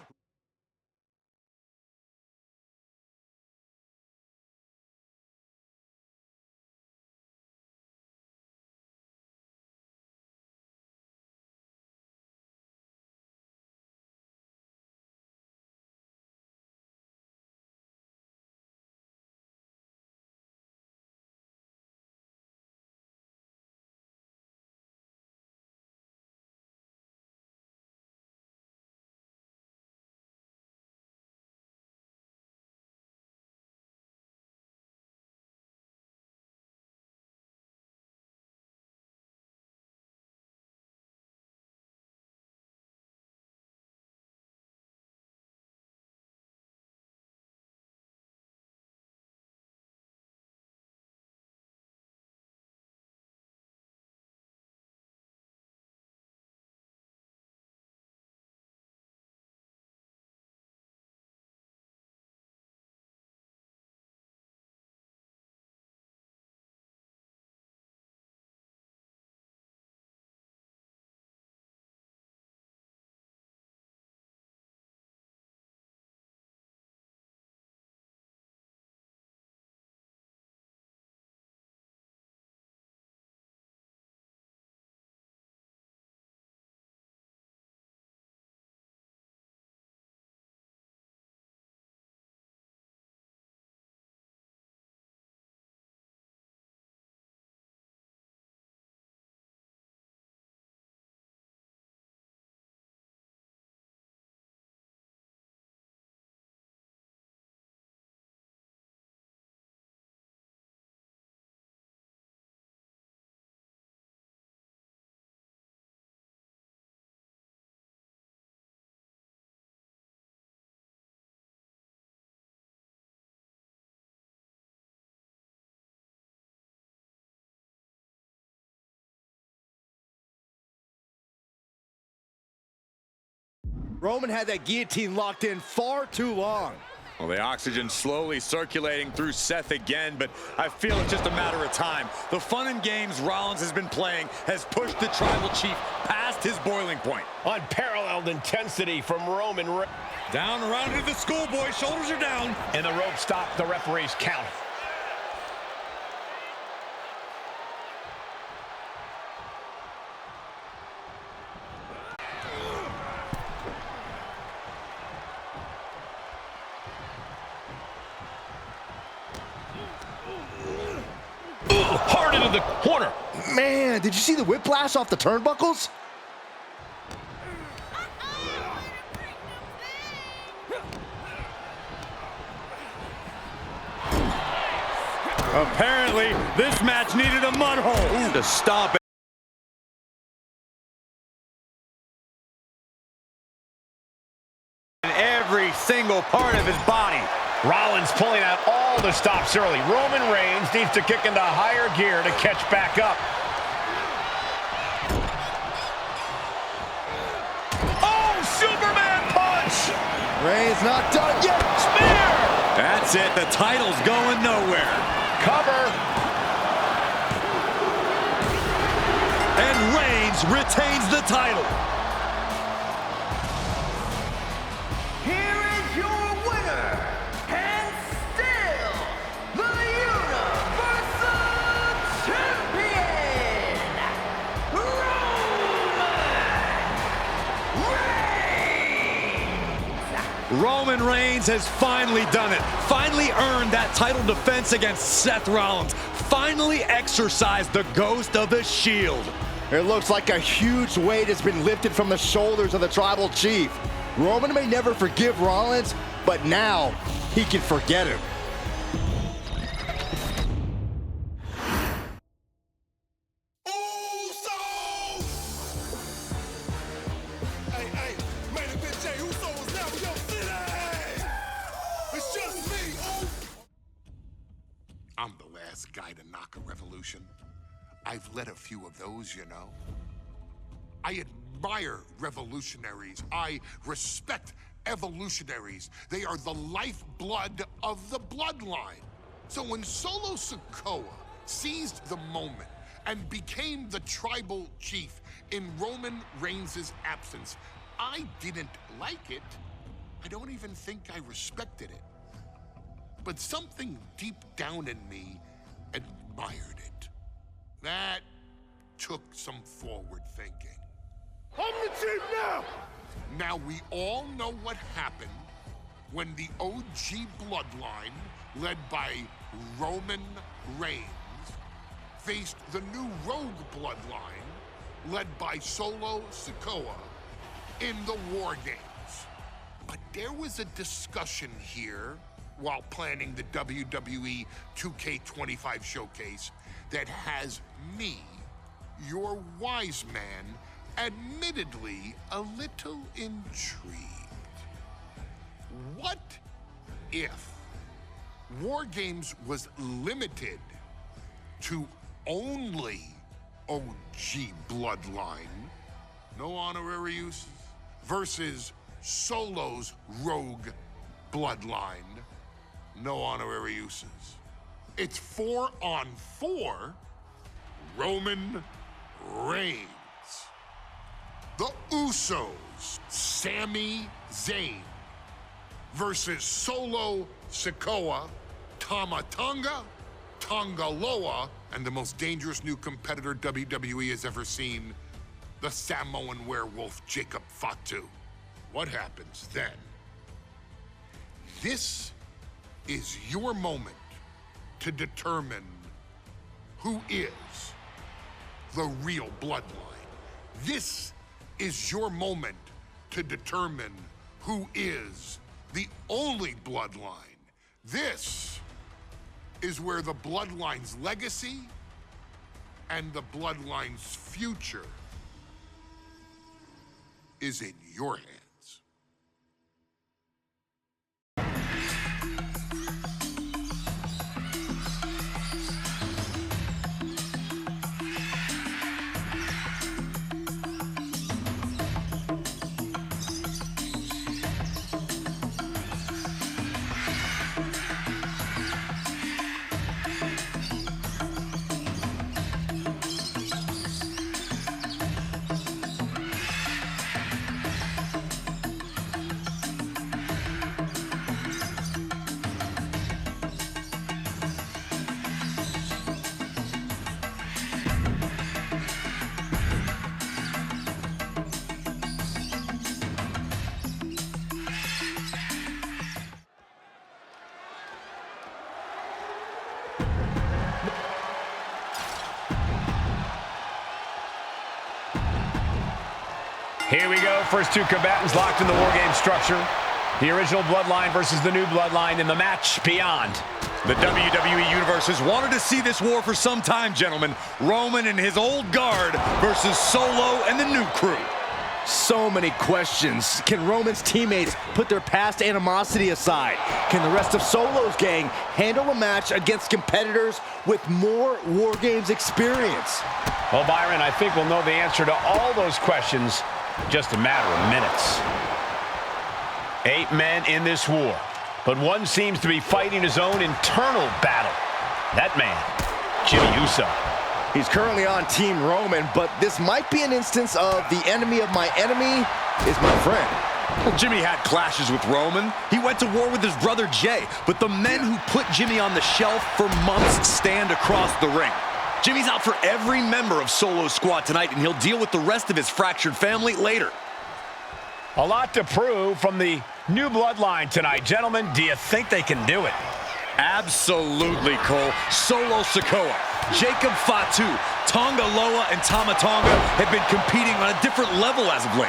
Roman had that guillotine locked in far too long. Well, the oxygen slowly circulating through Seth again, but I feel it's just a matter of time. The fun and games Rollins has been playing has pushed the Tribal Chief past his boiling point. Unparalleled intensity from Roman. Down around to the schoolboy, shoulders are down. And the rope stopped the referee's count. Hard into the corner. Man, did you see the whiplash off the turnbuckles? Apparently, this match needed a mud hole to stop it. Every single part of his body. Rollins pulling out all the stops early. Roman Reigns needs to kick into higher gear to catch back up. Oh, Superman punch! Reigns not done yet. Spear! That's it. The title's going nowhere. Cover. And Reigns retains the title. Here is your winner, and still the Universal Champion, Roman Reigns has finally done it. Finally earned that title defense against Seth Rollins. Finally exorcised the ghost of the Shield. It looks like a huge weight has been lifted from the shoulders of the Tribal Chief. Roman may never forgive Rollins, but now he can forget him. I'm the last guy to knock a revolution. I've led a few of those, you know. I admire revolutionaries. I respect evolutionaries. They are the lifeblood of the bloodline. So when Solo Sikoa seized the moment and became the tribal chief in Roman Reigns' absence, I didn't like it. I don't even think I respected it. But something deep down in me admired it. That took some forward thinking. I'm the chief now! Now we all know what happened when the OG bloodline, led by Roman Reigns, faced the new rogue bloodline, led by Solo Sikoa, in the War Games. But there was a discussion here while planning the WWE 2K25 showcase that has me, your wise man, admittedly a little intrigued. What if War Games was limited to only OG bloodline, no honorary uses, versus Solo's rogue bloodline, no honorary uses? It's 4-on-4 Roman Reigns. The Usos, Sami Zayn, versus Solo Sikoa, Tama Tonga, Tonga Loa, and the most dangerous new competitor WWE has ever seen, the Samoan werewolf Jacob Fatu. What happens then? This is your moment to determine who is the real bloodline. This is your moment to determine who is the only bloodline. This is where the bloodline's legacy and the bloodline's future is in your hands. Here we go. First two combatants locked in the War Game structure. The original Bloodline versus the new Bloodline in the match beyond. The WWE Universe has wanted to see this war for some time, gentlemen. Roman and his old guard versus Solo and the new crew. So many questions. Can Roman's teammates put their past animosity aside? Can the rest of Solo's gang handle a match against competitors with more War Games experience? Well, Byron, I think we'll know the answer to all those questions in just a matter of minutes. 8 men in this war, but one seems to be fighting his own internal battle. That man, Jimmy Uso. He's currently on Team Roman, but this might be an instance of the enemy of my enemy is my friend. Well, Jimmy had clashes with Roman. He went to war with his brother Jay, but the men who put Jimmy on the shelf for months stand across the ring. Jimmy's out for every member of Solo's squad tonight, and he'll deal with the rest of his fractured family later. A lot to prove from the new bloodline tonight. Gentlemen, do you think they can do it? Absolutely, Cole. Solo Sikoa, Jacob Fatu, Tonga Loa, and Tama Tonga have been competing on a different level as of late.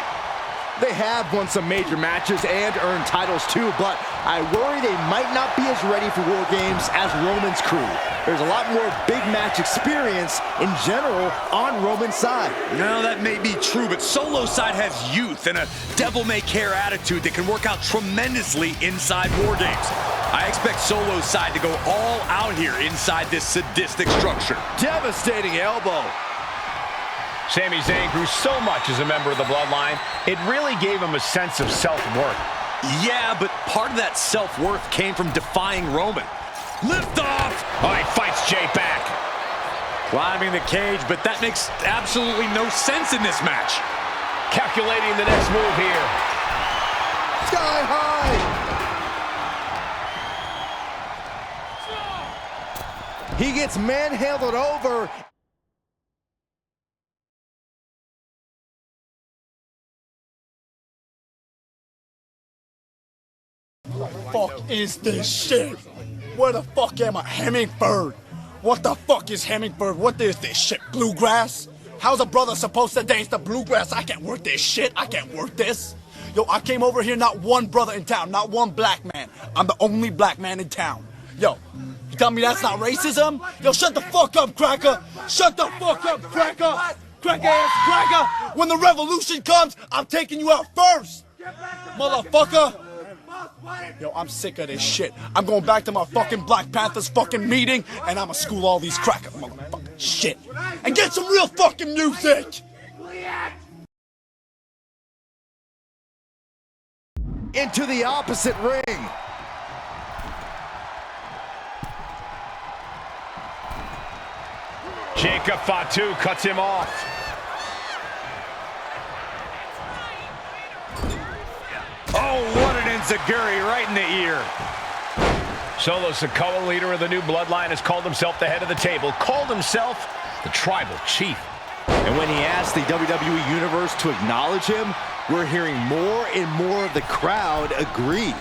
They have won some major matches and earned titles too, but I worry they might not be as ready for War Games as Roman's crew. There's a lot more big match experience in general on Roman's side. No, that may be true, but Solo's side has youth and a devil-may-care attitude that can work out tremendously inside War Games. I expect Solo's side to go all out here inside this sadistic structure. Devastating elbow. Sami Zayn grew so much as a member of the Bloodline, it really gave him a sense of self-worth. Yeah, but part of that self-worth came from defying Roman. Lift off! Oh, he fights Jay back. Climbing the cage, but that makes absolutely no sense in this match. Calculating the next move here. Sky high! He gets manhandled over. Fuck is this shit? Where the fuck am I? Hemingford? What the fuck is Hemingford? What is this shit? Bluegrass? How's a brother supposed to dance the bluegrass? I can't work this shit. I can't work this. Yo, I came over here, not one brother in town, not one black man. I'm the only black man in town. Yo, you tell me that's not racism? Yo, shut the fuck up, cracker. Shut the fuck up, cracker. Cracker ass cracker. When the revolution comes, I'm taking you out first. Motherfucker. Yo, I'm sick of this shit. I'm going back to my fucking Black Panthers fucking meeting, and I'ma school all these cracker motherfucking shit. And get some real fucking music! Into the opposite ring. Jacob Fatu cuts him off. Oh, what an enziguri right in the ear. Solo Sikoa, leader of the new bloodline, has called himself the head of the table, called himself the tribal chief. And when he asked the WWE Universe to acknowledge him, we're hearing more and more of the crowd agree.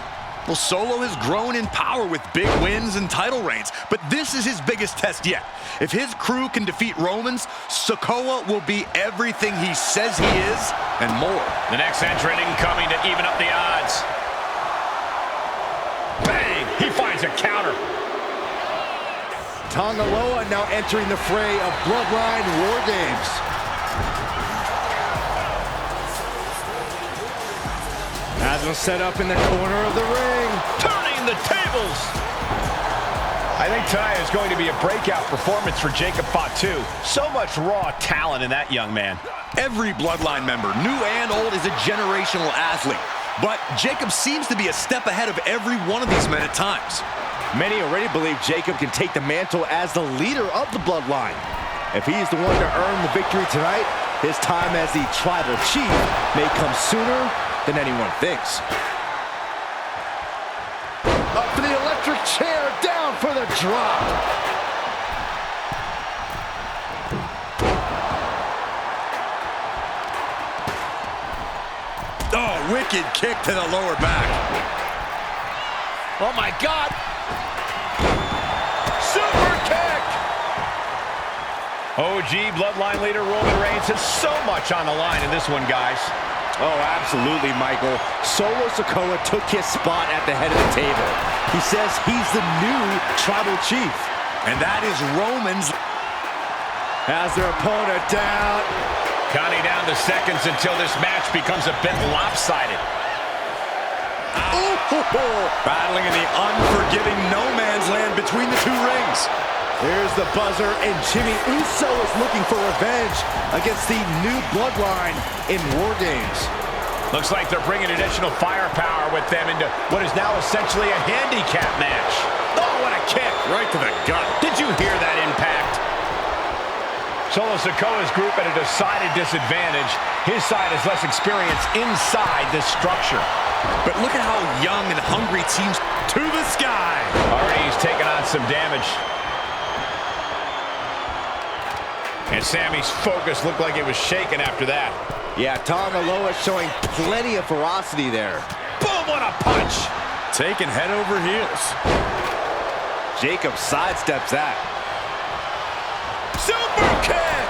Well, Solo has grown in power with big wins and title reigns, but this is his biggest test yet. If his crew can defeat Romans, Sikoa will be everything he says he is and more. The next entrant incoming to even up the odds. Bang! He finds a counter. Tonga Loa now entering the fray of Bloodline War Games. Has him set up in the corner of the ring. Turning the tables. I think tonight is going to be a breakout performance for Jacob Fatu. So much raw talent in that young man. Every Bloodline member, new and old, is a generational athlete. But Jacob seems to be a step ahead of every one of these men at times. Many already believe Jacob can take the mantle as the leader of the Bloodline. If he's the one to earn the victory tonight, his time as the tribal chief may come sooner than anyone thinks. Up for the electric chair, down for the drop. Oh, wicked kick to the lower back. Oh my God. Super kick. OG Bloodline leader Roman Reigns has so much on the line in this one, guys. Oh, absolutely, Michael. Solo Sikoa took his spot at the head of the table. He says he's the new tribal chief. And that is Roman's. Has their opponent down. Counting down the seconds until this match becomes a bit lopsided. Battling in the unforgiving no man's land between the two rings. Here's the buzzer, and Jimmy Uso is looking for revenge against the New Bloodline in War Games. Looks like they're bringing additional firepower with them into what is now essentially a handicap match. Oh, what a kick! Right to the gut. Did you hear that impact? Solo Sikoa's group at a decided disadvantage. His side has less experience inside this structure. But look at how young and hungry teams to the sky. Already he's taken on some damage. And Sammy's focus looked like it was shaken after that. Yeah, Tonga Loa showing plenty of ferocity there. Boom, what a punch! Taking head over heels. Jacob sidesteps that. Super kick!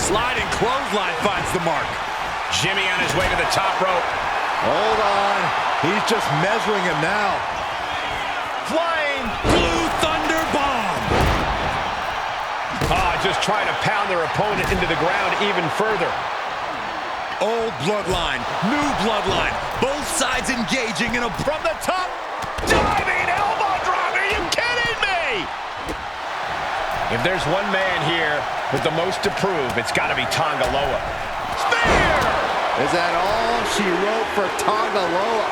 Sliding clothesline finds the mark. Jimmy on his way to the top rope. Hold on. He's just measuring him now. Flying Blue Thunder Bomb. Just trying to pound their opponent into the ground even further. Old bloodline, new bloodline. Both sides engaging in a from the top. Diving elbow drop. Are you kidding me? If there's one man here with the most to prove, it's got to be Tonga Loa. Spear! Is that all she wrote for Tonga Loa?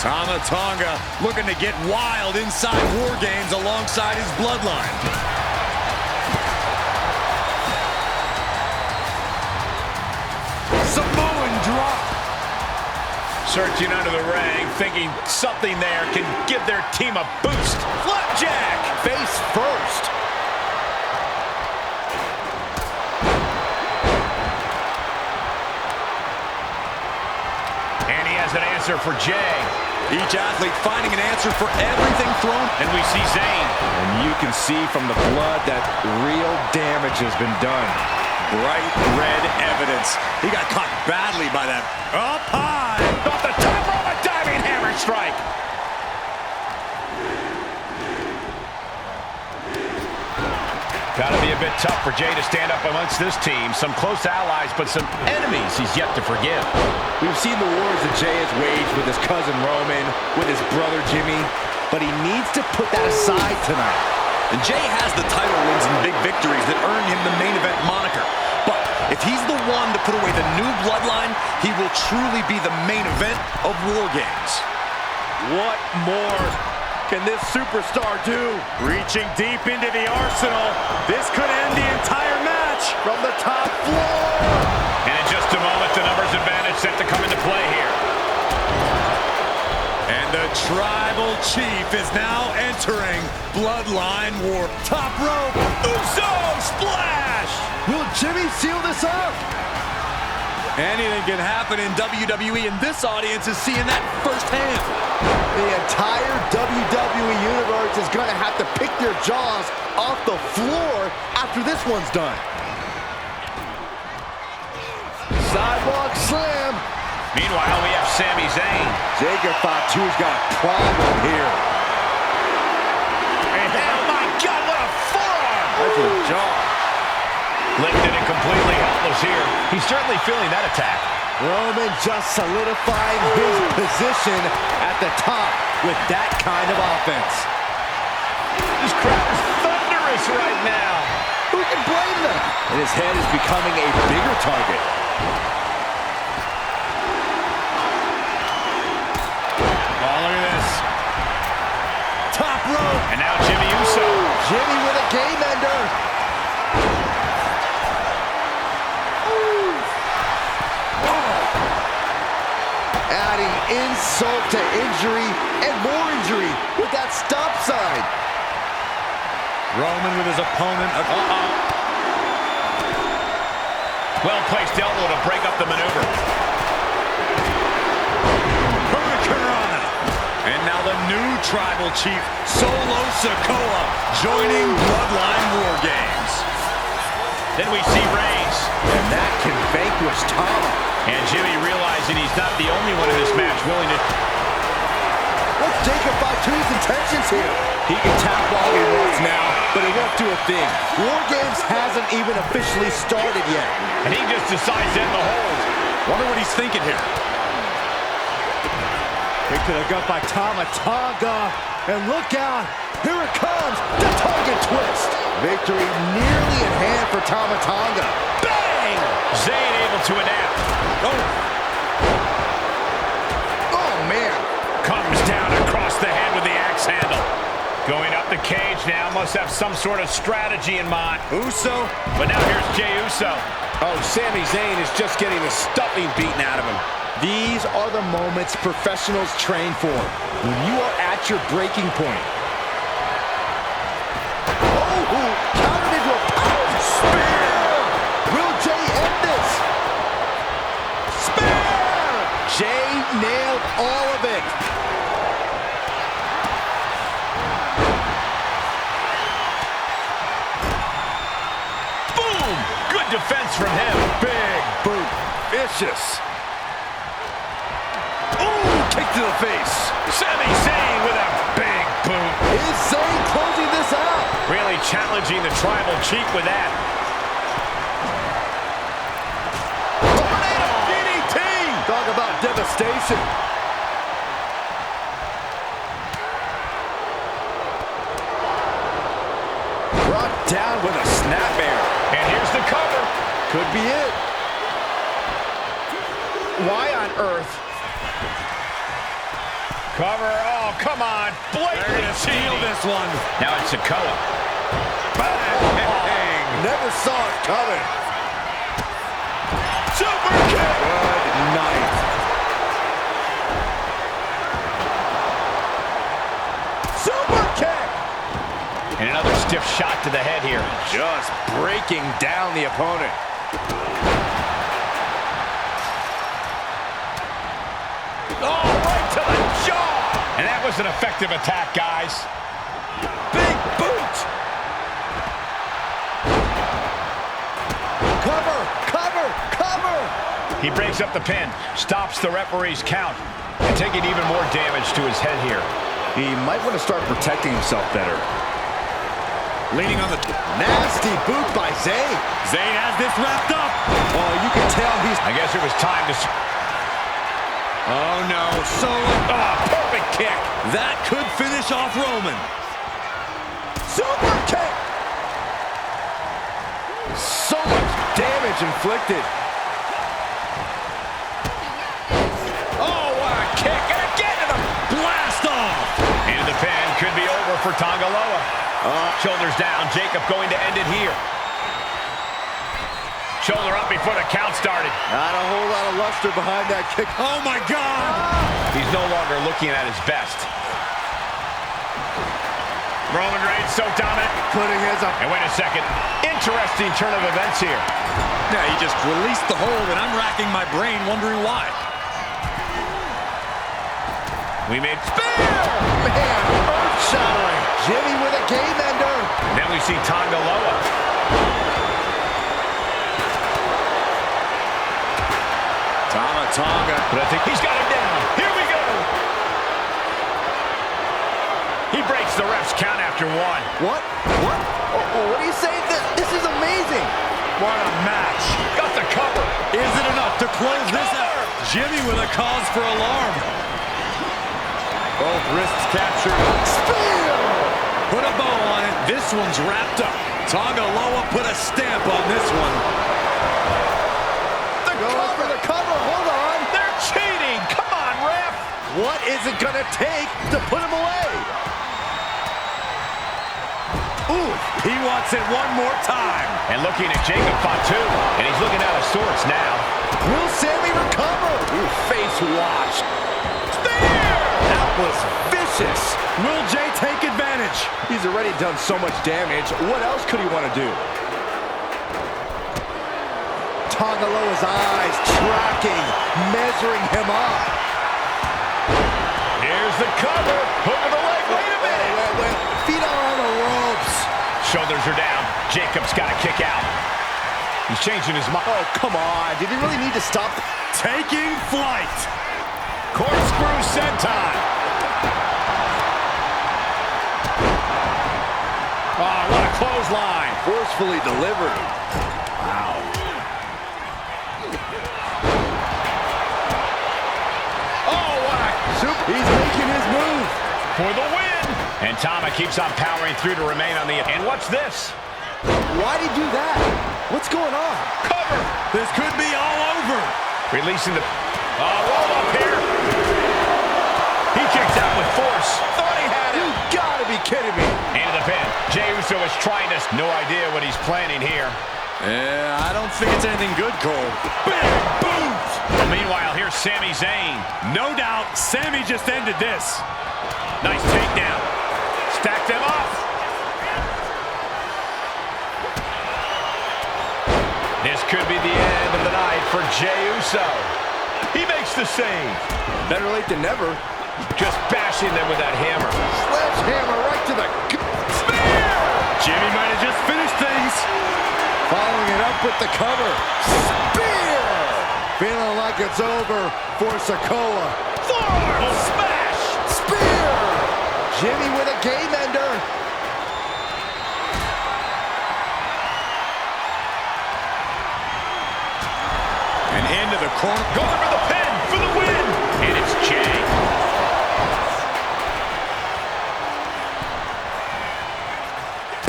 Tama Tonga looking to get wild inside War Games alongside his bloodline. Samoan drop. Searching under the ring, thinking something there can give their team a boost. Flapjack, face first. And he has an answer for Jay. Each athlete finding an answer for everything thrown. And we see Zayn. And you can see from the blood that real damage has been done. Bright red evidence. He got caught badly by that. Up high. Off the top rope, a diving hammer strike. Got to be a bit tough for Jay to stand up amongst this team. Some close allies, but some enemies he's yet to forgive. We've seen the wars that Jay has waged with his cousin Roman, with his brother Jimmy, but he needs to put that aside tonight. And Jay has the title wins and big victories that earn him the main event moniker. But if he's the one to put away the new bloodline, he will truly be the main event of War Games. What more can this superstar do? Reaching deep into the arsenal. This could end the entire match. From the top floor. And in just a moment, the numbers advantage set to come into play here. And the Tribal Chief is now entering Bloodline War. Top rope. Uso splash. Will Jimmy seal this up? Anything can happen in WWE, and this audience is seeing that firsthand. The entire WWE Universe is going to have to pick their jaws off the floor after this one's done. Sidewalk slam. Meanwhile, we have Sami Zayn. Jacob Fatu's got a problem here. Oh my God, what a forearm! That's a jaw. Lifted and completely helpless here. He's certainly feeling that attack. Roman just solidifying his position at the top with that kind of offense. This crowd is thunderous right now. Who can blame them? And his head is becoming a bigger target. Oh, look at this. Top rope. And now Jimmy Uso. Jimmy with a game ender. Adding insult to injury and more injury with that stop sign. Roman with his opponent. Well-placed elbow to break up the maneuver. Hurricanrana. And now the new Tribal Chief, Solo Sikoa, joining Bloodline War Games. Then we see Reigns. And that can vanquish Tama. And Jimmy realizing he's not the only one in this match willing to... What's Jacob Fatu's intentions here? He can tap all he wants now, but it won't do a thing. War Games hasn't even officially started yet. And he just decides to end the hold. Wonder what he's thinking here. Kick to the gut by Tama Tonga. And look out, here it comes, the Tonga twist. Victory nearly in hand for Tama Tonga. Bang! Zayn able to adapt. Oh, man. Comes down across the head with the axe handle. Going up the cage now, must have some sort of strategy in mind. Uso. But now here's Jey Uso. Oh, Sami Zayn is just getting the stuffing beaten out of him. These are the moments professionals train for. When you are at your breaking point. Oh, countered into a power spear. Will Jey end this? Spear! Jey nailed all of it. Boom! Good defense from him. Big boot. Vicious. Kick to the face. Sami Zayn with a big boot. Is Zayn closing this out? Really challenging the tribal chief with that. Tornado DDT! Talk about devastation. Brought down with a snapmare. And here's the cover. Could be it. Why on earth? Cover, oh, come on. Blatantly steal this one. Now it's Sikoa. Bang! Never saw it coming. Super kick! Good night. Super kick! And another stiff shot to the head here. Just breaking down the opponent. Oh, right to the jaw! And that was an effective attack, guys. Big boot! Cover! Cover! Cover! He breaks up the pin, stops the referee's count, and taking even more damage to his head here. He might want to start protecting himself better. Leaning on the nasty boot by Zayn. Zayn has this wrapped up. Oh, you can tell he's... I guess it was time to... Oh, no. Perfect kick. That could finish off Roman. Super kick. So much damage inflicted. Oh, what a kick. And again to the blast off. Into the pin. Could be over for Tanga Loa. Shoulders down. Jacob going to end it here. Shoulder up before the count started. Not a whole lot of luster behind that kick. Oh, my God. He's no longer looking at his best. Roman Reigns so dominant. Putting his up. And wait a second. Interesting turn of events here. Yeah, he just released the hold, and I'm racking my brain wondering why. We made... Spear! Man, earth-shattering. Jimmy with a game ender. Then we see Tanga Loa. Tonga. But I think he's got it down. Here we go. He breaks the ref's count after one. What? What? What are you saying? This is amazing. What a match. Got the cover. Is it enough to close this out? Jimmy with a cause for alarm. Both wrists captured. Spear! Put a bow on it. This one's wrapped up. Tonga Loa put a stamp on this one. The cover, hold on. They're cheating. Come on, ref. What is it gonna take to put him away? Ooh, he wants it one more time. And looking at Jacob Fatu, and he's looking out of sorts now. Will Sami recover? Ooh, face wash. Spear! That was vicious. Will Jey take advantage? He's already done so much damage. What else could he want to do? Tonga Loa's eyes tracking, measuring him up. Here's the cover. Hook of the leg. Wait a minute. Wait. Feet are on the ropes. Shoulders are down. Jacob's got to kick out. He's changing his mind. Oh, come on. Did he really need to stop? Taking flight. Corkscrew senton. Oh, what a clothesline. Forcefully delivered. Wow. Oh, what a super. He's making his move. For the win. And Tama keeps on powering through to remain on the... And what's this? Why'd he do that? What's going on? Cover. This could be all over. Releasing the... roll up here. He kicks out with force. Thought he had it. You gotta be kidding me. Into the pin. Jey Uso is trying this. No idea what he's planning here. Yeah, I don't think it's anything good, Cole. Big boots. Well, meanwhile, here's Sami Zayn. No doubt, Sami just ended this. Nice takedown. Stack them up. This could be the end of the night for Jey Uso. He makes the save. Better late than never. Just bashing them with that hammer. Sledgehammer right to the... Spear! Jimmy might have just finished things. Following it up with the cover. Spear! Feeling like it's over for Sikoa. Forearm smash! Spear! Jimmy with a game ender. And into the corner. Going for the pin for the win. And it's Jey.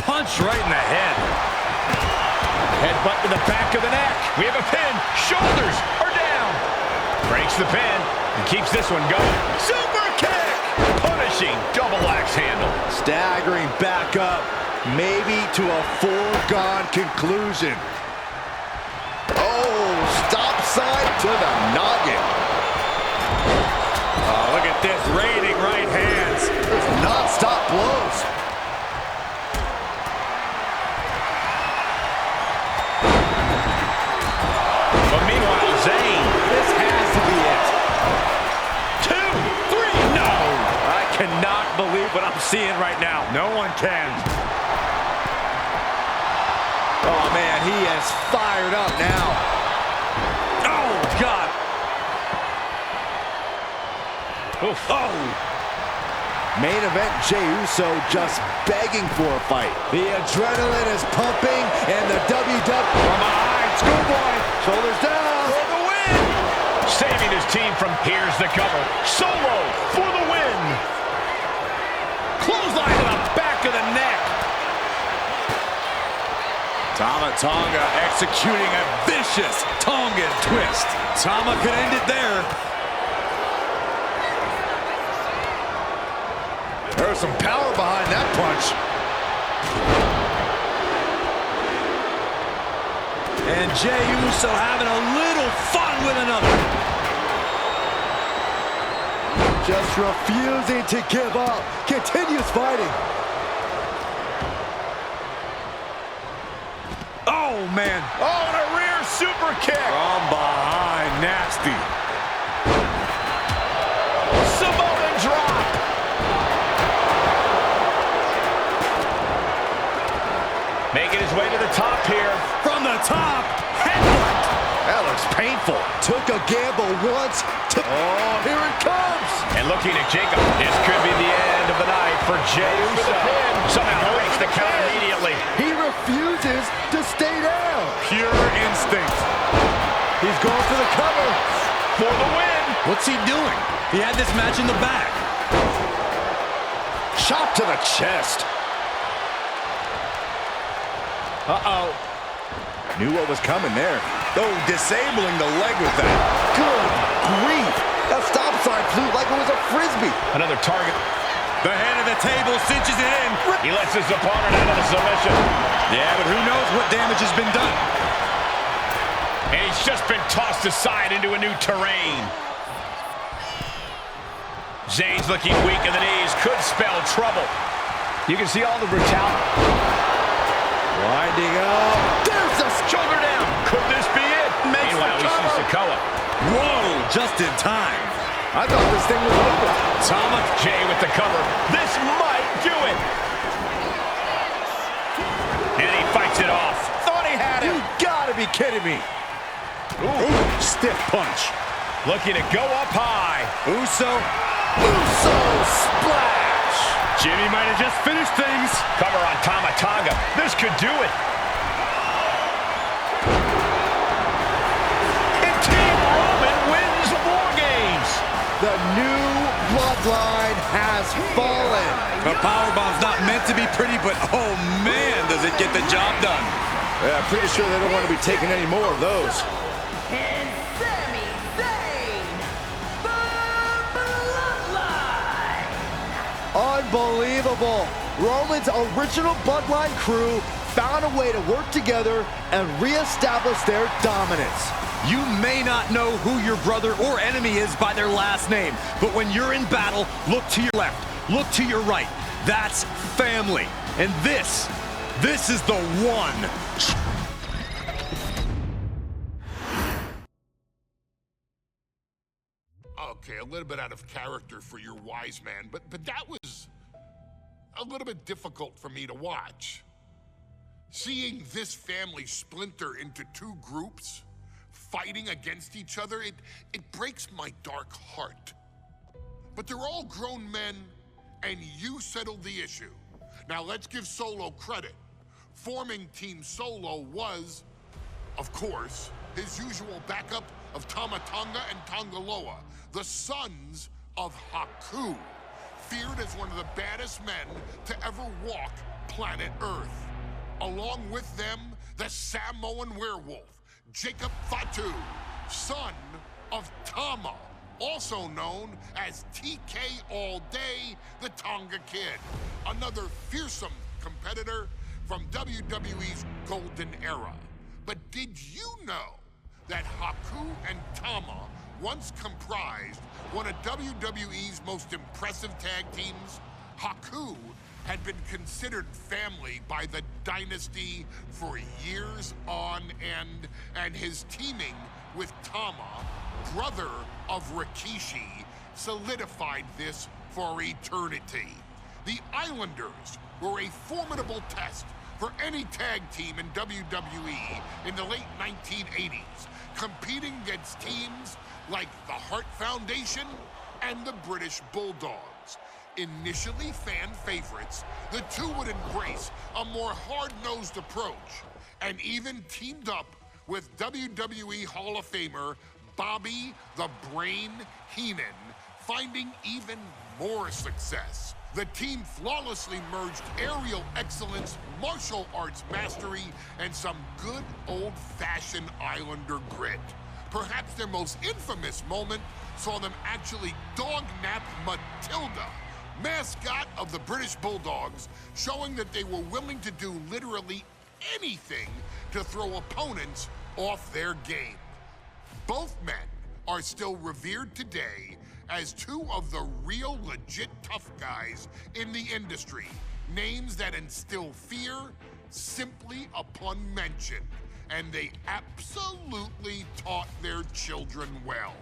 Punch right in the head. Headbutt to the back of the neck. We have a pin. Shoulders are down. Breaks the pin and keeps this one going. Super kick. Punishing double axe handle. Staggering back up. Maybe to a foregone conclusion. Oh, stop sign to the noggin. Oh, look at this. Raining right hands. Non-stop blows. But meanwhile, Zayn. This has to be it. 2, 3, no. I cannot believe what I'm seeing right now. No one can. Oh, man, he is fired up now. Oh, God. Oof. Oh. Main event, Jey Uso just begging for a fight. The adrenaline is pumping, and the WWE... From behind, Schoolboy, shoulders down. For the win. Saving his team from... Here's the cover. Solo for the win. Clothesline to the back of the neck. Tama Tonga executing a vicious Tongan twist. Tama could end it there. There's some power behind that punch. And Jey Uso having a little fun with another. Just refusing to give up. Continues fighting. Oh, man. Oh, and a rear super kick. From behind, nasty. Samoan drop. Making his way to the top here. From the top, headbutt. That looks painful. Took a gamble once. Oh, here it comes. And looking at Jacob, this could be the end of the night for Jey Uso. Somehow breaks the count immediately. He refuses to stay down. Pure instinct. He's going for the cover. For the win. What's he doing? He had this match in the bag. Shot to the chest. Uh-oh. Knew what was coming there. Oh, disabling the leg with that. Good grief. That stop sign flew like it was a Frisbee. Another target. The head of the table cinches it in. He lets his opponent out of the submission. Yeah, but who knows what damage has been done. And he's just been tossed aside into a new terrain. Zayn's looking weak in the knees. Could spell trouble. You can see all the brutality. Winding up. There's the shoulder down. Could this be it? Meanwhile, we see Sikoa. Whoa, just in time. I thought this thing was over. Tama, Jey with the cover. This might do it. And he fights it off. Thought he had it. You gotta be kidding me. Ooh, stiff punch. Looking to go up high. Uso splash. Jimmy might have just finished things. Cover on Tama Tonga. This could do it. And Team Roman wins War Games. The new bloodline has fallen. A powerbomb's not meant to be pretty, but oh man, does it get the job done. Yeah, pretty sure they don't want to be taking any more of those. And Sami Zayn, the Bloodline. Unbelievable. Roman's original bloodline crew found a way to work together and reestablish their dominance. You may not know who your brother or enemy is by their last name, but when you're in battle, look to your left, look to your right. That's family. And this is the one. Okay, a little bit out of character for your wise man, but that was a little bit difficult for me to watch. Seeing this family splinter into two groups, fighting against each other, it breaks my dark heart. But they're all grown men, and you settled the issue. Now let's give Solo credit. Forming Team Solo was, of course, his usual backup of Tama Tonga and Tonga Loa, the sons of Haku, feared as one of the baddest men to ever walk planet Earth. Along with them, the Samoan werewolf, Jacob Fatu, son of Tama, also known as TK All Day, the Tonga Kid, another fearsome competitor from WWE's golden era. But did you know that Haku and Tama once comprised one of WWE's most impressive tag teams? Haku had been considered family by the Dynasty for years on end, and his teaming with Tama, brother of Rikishi, solidified this for eternity. The Islanders were a formidable test for any tag team in WWE in the late 1980s, competing against teams like the Hart Foundation and the British Bulldogs. Initially fan favorites, the two would embrace a more hard-nosed approach and even teamed up with WWE Hall of Famer Bobby the Brain Heenan, finding even more success. The team flawlessly merged aerial excellence, martial arts mastery, and some good old-fashioned Islander grit. Perhaps their most infamous moment saw them actually dog-nap Matilda, mascot of the British Bulldogs, showing that they were willing to do literally anything to throw opponents off their game. Both men are still revered today as two of the real legit tough guys in the industry, names that instill fear simply upon mention, and they absolutely taught their children well.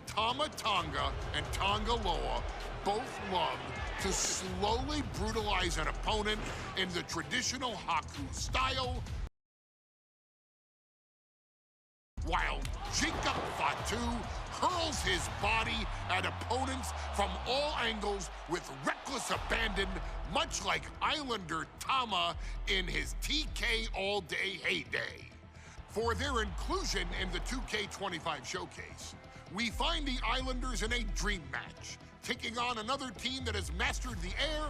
Tama Tonga and Tonga Loa both loved to slowly brutalize an opponent in the traditional Haku style, while Jacob Fatu hurls his body at opponents from all angles with reckless abandon, much like Islander Tama in his TK All Day heyday. For their inclusion in the 2K25 showcase, we find the Islanders in a dream match, taking on another team that has mastered the air,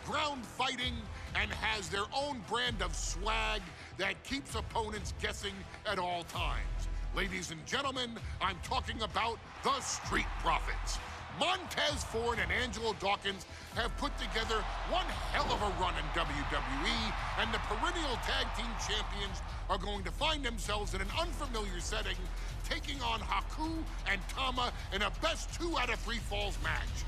ground fighting, and has their own brand of swag that keeps opponents guessing at all times. Ladies and gentlemen, I'm talking about the Street Profits. Montez Ford and Angelo Dawkins have put together one hell of a run in WWE, and the perennial tag team champions are going to find themselves in an unfamiliar setting, taking on Haku and Tama in a best 2 out of 3 falls match.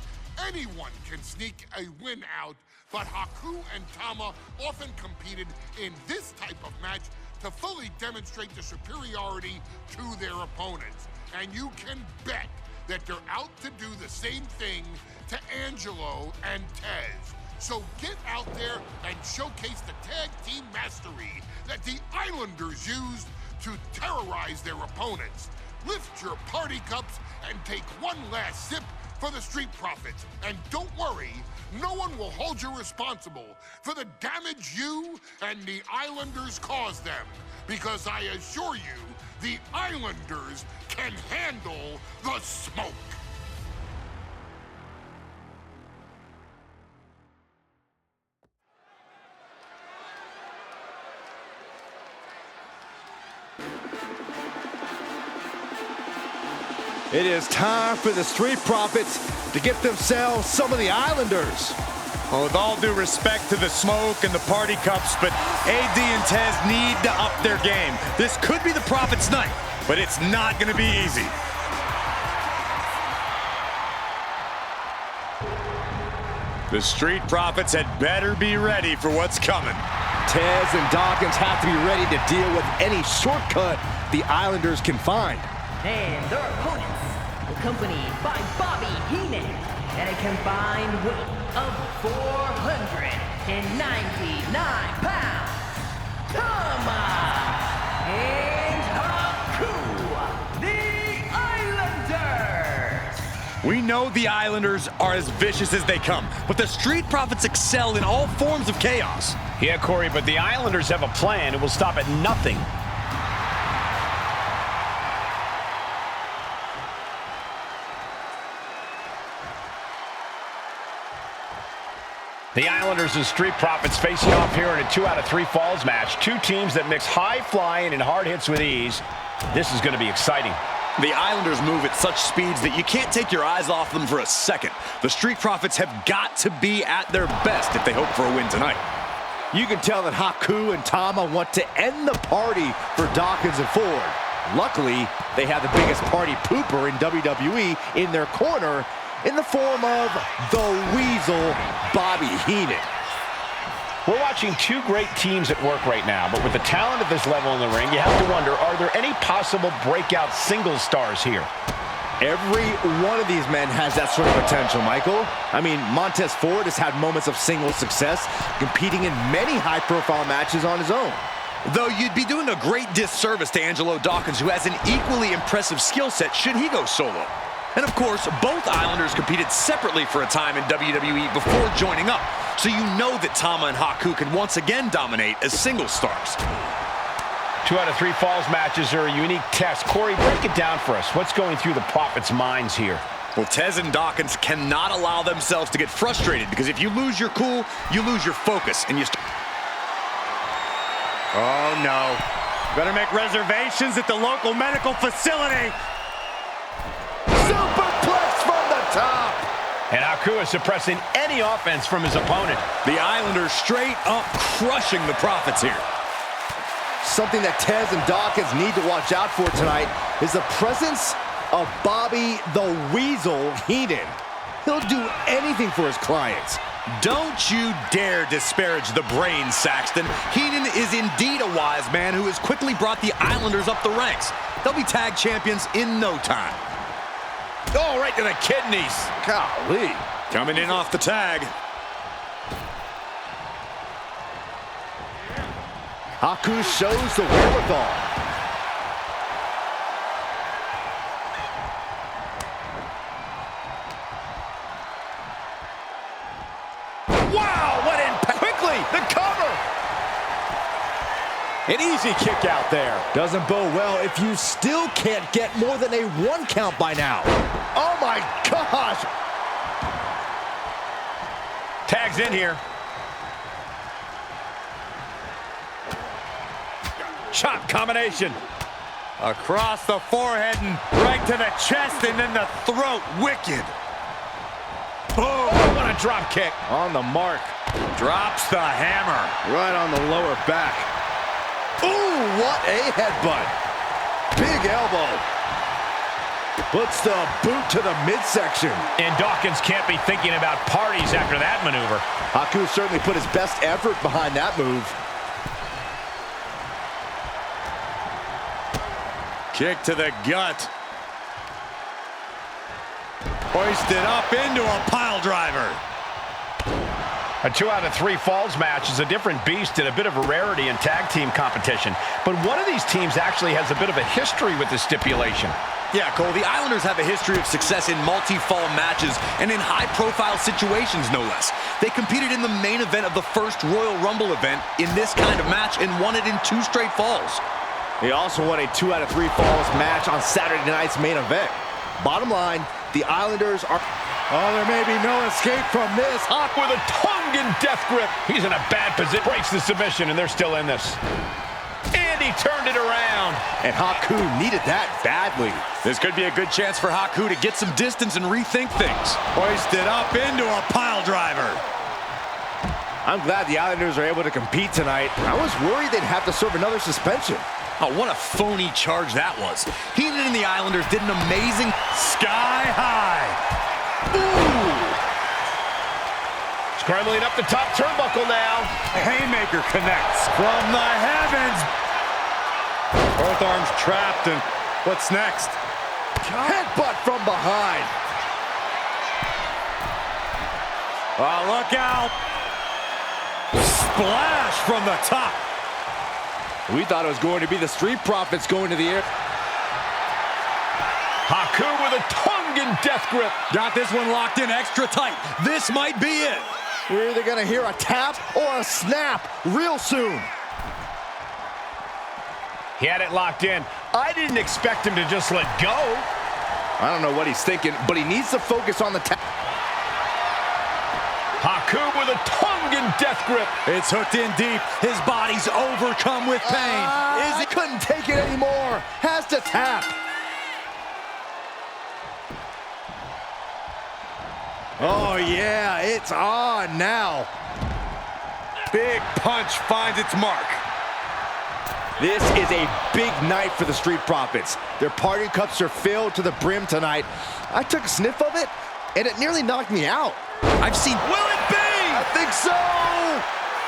Anyone can sneak a win out, but Haku and Tama often competed in this type of match to fully demonstrate the superiority to their opponents. And you can bet that they're out to do the same thing to Angelo and Tez. So get out there and showcase the tag team mastery that the Islanders used to terrorize their opponents. Lift your party cups and take one last sip for the Street Profits. And don't worry, no one will hold you responsible for the damage you and the Islanders caused them. Because I assure you, the Islanders can handle the smoke. It is time for the Street Profits to get themselves some of the Islanders. Well, with all due respect to the smoke and the party cups, but AD and Tez need to up their game. This could be the Profits' night, but it's not going to be easy. The Street Profits had better be ready for what's coming. Tez and Dawkins have to be ready to deal with any shortcut the Islanders can find. And their opponents, accompanied by Bobby Heenan, at a combined weight of 499 pounds, Tama and Haku, the Islanders. We know the Islanders are as vicious as they come, but the Street Profits excel in all forms of chaos. Yeah, Corey, but the Islanders have a plan. It will stop at nothing. The Islanders and Street Profits facing off here in a 2 out of 3 falls match. Two teams that mix high flying and hard hits with ease. This is going to be exciting. The Islanders move at such speeds that you can't take your eyes off them for a second. The Street Profits have got to be at their best if they hope for a win tonight. You can tell that Haku and Tama want to end the party for Dawkins and Ford. Luckily, they have the biggest party pooper in WWE in their corner in the form of the Weasel, Bobby Heenan. We're watching two great teams at work right now, but with the talent at this level in the ring, you have to wonder, are there any possible breakout single stars here? Every one of these men has that sort of potential, Michael. I mean, Montez Ford has had moments of single success, competing in many high-profile matches on his own. Though you'd be doing a great disservice to Angelo Dawkins, who has an equally impressive skill set should he go solo. And of course, both Islanders competed separately for a time in WWE before joining up, so you know that Tama and Haku can once again dominate as single stars. 2 out of 3 falls matches are a unique test. Corey, break it down for us. What's going through the Profits' minds here? Well, Tez and Dawkins cannot allow themselves to get frustrated, because if you lose your cool, you lose your focus, and you Oh no. Better make reservations at the local medical facility. Superplex from the top. And Haku is suppressing any offense from his opponent. The Islanders straight up crushing the Profits here. Something that Tez and Dawkins need to watch out for tonight is the presence of Bobby the Weasel Heenan. He'll do anything for his clients. Don't you dare disparage the brain, Saxton. Heenan is indeed a wise man who has quickly brought the Islanders up the ranks. They'll be tag champions in no time. Oh, right to the kidneys. Golly. Coming in off the tag. Haku shows the wherewithal. Wow, what impact. Quickly, the cover. An easy kick out there. Doesn't bode well if you still can't get more than a 1 count by now. Oh my gosh. Tags in here. Chop combination. Across the forehead and right to the chest and then the throat. Wicked. Boom. What a drop kick. On the mark. Drops the hammer. Right on the lower back. Ooh, what a headbutt. Big elbow. Puts the boot to the midsection. And Dawkins can't be thinking about parties after that maneuver. Haku certainly put his best effort behind that move. Kick to the gut. Hoisted up into a pile driver. A 2 out of 3 falls match is a different beast and a bit of a rarity in tag team competition. But one of these teams actually has a bit of a history with this stipulation. Yeah, Cole, the Islanders have a history of success in multi-fall matches and in high-profile situations, no less. They competed in the main event of the first Royal Rumble event in this kind of match and won it in 2 straight falls. They also won a 2 out of 3 falls match on Saturday night's main event. Bottom line, the Islanders are... Oh, there may be no escape from this. Hawk with a Tongan death grip. He's in a bad position. Breaks the submission, and they're still in this. And he turned it around. And Haku needed that badly. This could be a good chance for Haku to get some distance and rethink things. Hoisted up into a pile driver. I'm glad the Islanders are able to compete tonight. I was worried they'd have to serve another suspension. Oh, what a phony charge that was. Heenan and the Islanders did an amazing sky high. Ooh! Scrambling up the top turnbuckle now. Haymaker connects from the heavens. Both arms trapped, and what's next? Headbutt from behind. Oh, look out. Splash from the top. We thought it was going to be the Street Profits going to the air. Haku with a Tongan death grip. Got this one locked in extra tight. This might be it. We're either going to hear a tap or a snap real soon. He had it locked in. I didn't expect him to just let go. I don't know what he's thinking, but he needs to focus on the tap. Haku with a Tongan death grip. It's hooked in deep. His body's overcome with pain. He couldn't take it anymore. Has to tap. Oh, yeah, it's on now. Big punch finds its mark. This is a big night for the Street Profits. Their party cups are filled to the brim tonight. I took a sniff of it, and it nearly knocked me out. I've seen... Will it be? I think so!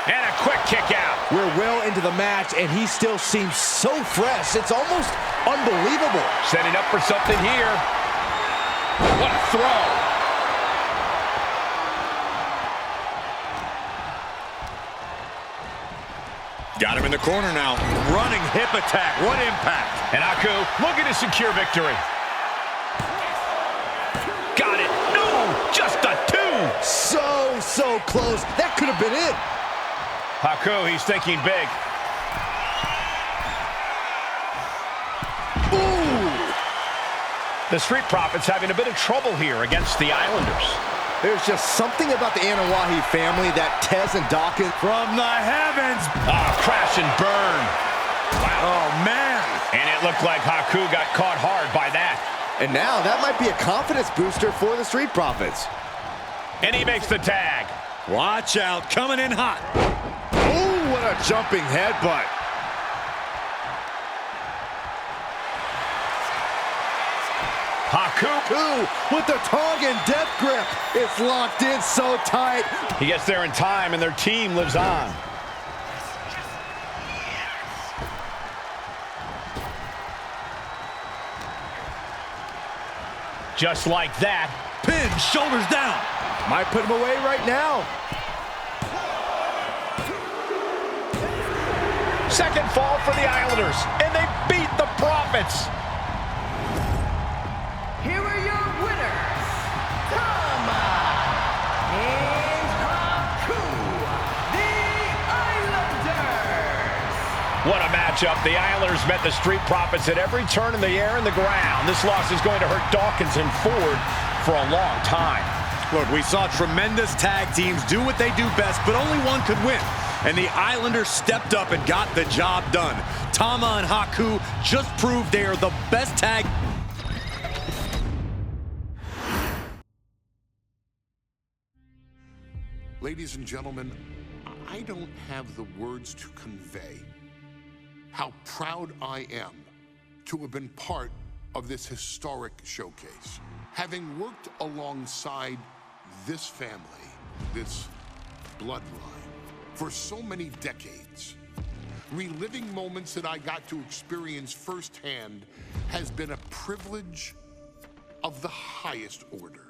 And a quick kick out. We're well into the match, and he still seems so fresh. It's almost unbelievable. Setting up for something here. What a throw. Got him in the corner now. Running hip attack. What impact. And Haku looking to secure victory. Got it. No, just a 2. So close. That could have been it. Haku, he's thinking big. Ooh. The Street Profits having a bit of trouble here against the Islanders. There's just something about the Anawahi family that Tez and Dawkins... From the heavens. Crash and burn. Wow. Oh, man. And it looked like Haku got caught hard by that. And now that might be a confidence booster for the Street Profits. And he makes the tag. Watch out. Coming in hot. Ooh, what a jumping headbutt. Haku with the Tongan death grip. It's locked in so tight. He gets there in time, and their team lives on. Just like that. Pin, shoulders down. Might put him away right now. Second fall for the Islanders, and they beat the Profits. Here are your winners, Tama and Haku, the Islanders. What a matchup. The Islanders met the Street Profits at every turn in the air and the ground. This loss is going to hurt Dawkins and Ford for a long time. Look, we saw tremendous tag teams do what they do best, but only one could win. And the Islanders stepped up and got the job done. Tama and Haku just proved they are the best tag. Ladies and gentlemen, I don't have the words to convey how proud I am to have been part of this historic showcase. Having worked alongside this family, this bloodline, for so many decades, reliving moments that I got to experience firsthand has been a privilege of the highest order.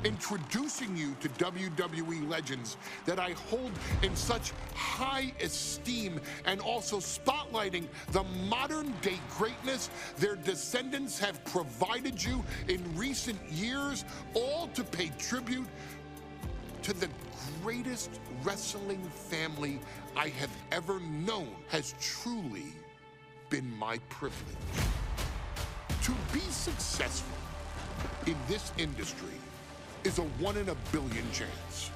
introducing you to WWE legends that I hold in such high esteem, and also spotlighting the modern day greatness their descendants have provided you in recent years, all to pay tribute to the greatest wrestling family I have ever known. Has truly been my privilege. To be successful in this industry is a 1 in a billion chance.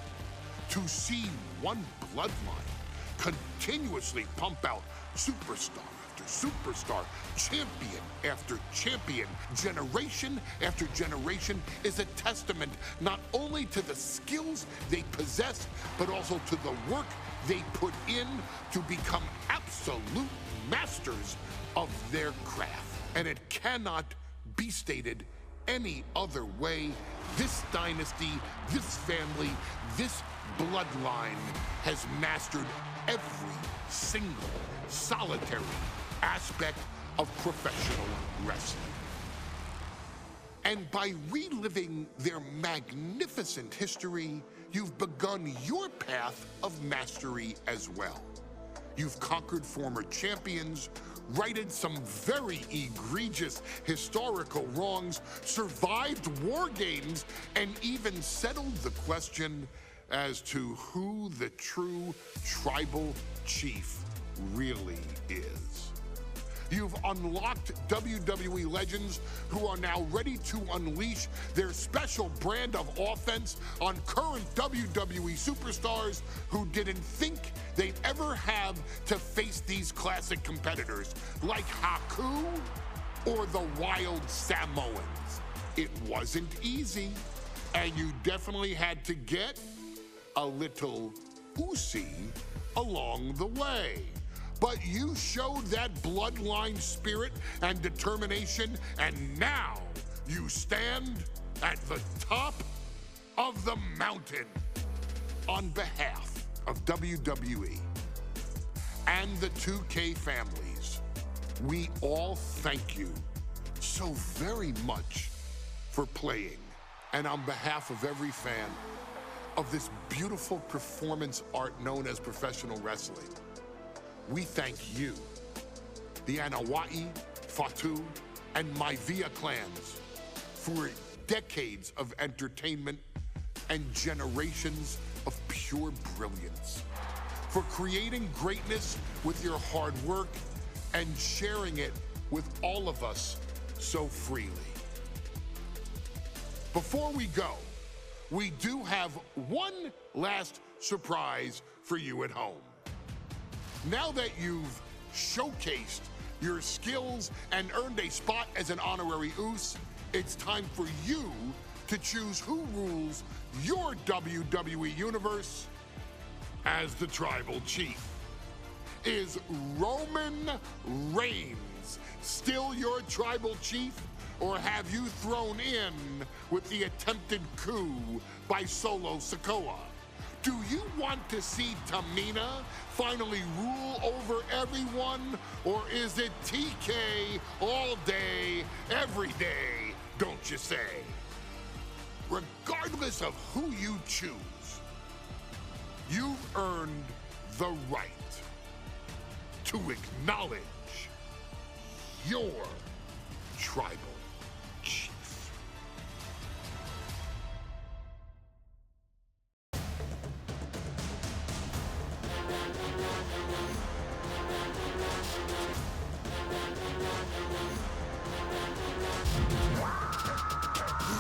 To see one bloodline continuously pump out superstar after superstar, champion after champion, generation after generation, is a testament not only to the skills they possess, but also to the work they put in to become absolute masters of their craft. And it cannot be stated any other way. This dynasty, this family, this bloodline has mastered every single solitary aspect of professional wrestling. And by reliving their magnificent history, you've begun your path of mastery as well. You've conquered former champions, righted some very egregious historical wrongs, survived war games, and even settled the question as to who the true tribal chief really is. You've unlocked WWE legends who are now ready to unleash their special brand of offense on current WWE superstars who didn't think they'd ever have to face these classic competitors like Haku or the Wild Samoans. It wasn't easy, and you definitely had to get a little oozy along the way. But you showed that bloodline spirit and determination, and now you stand at the top of the mountain. On behalf of WWE and the 2K families, we all thank you so very much for playing. And on behalf of every fan of this beautiful performance art known as professional wrestling, we thank you, the Anoa'i, Fatu, and Maivia clans, for decades of entertainment and generations of pure brilliance, for creating greatness with your hard work and sharing it with all of us so freely. Before we go, we do have one last surprise for you at home. Now that you've showcased your skills and earned a spot as an honorary Uce, it's time for you to choose who rules your WWE universe as the Tribal Chief. Is Roman Reigns still your Tribal Chief, or have you thrown in with the attempted coup by Solo Sikoa? Do you want to see Tamina finally rule over everyone, or is it TK all day, every day, don't you say? Regardless of who you choose, you've earned the right to acknowledge your Tribal Chief.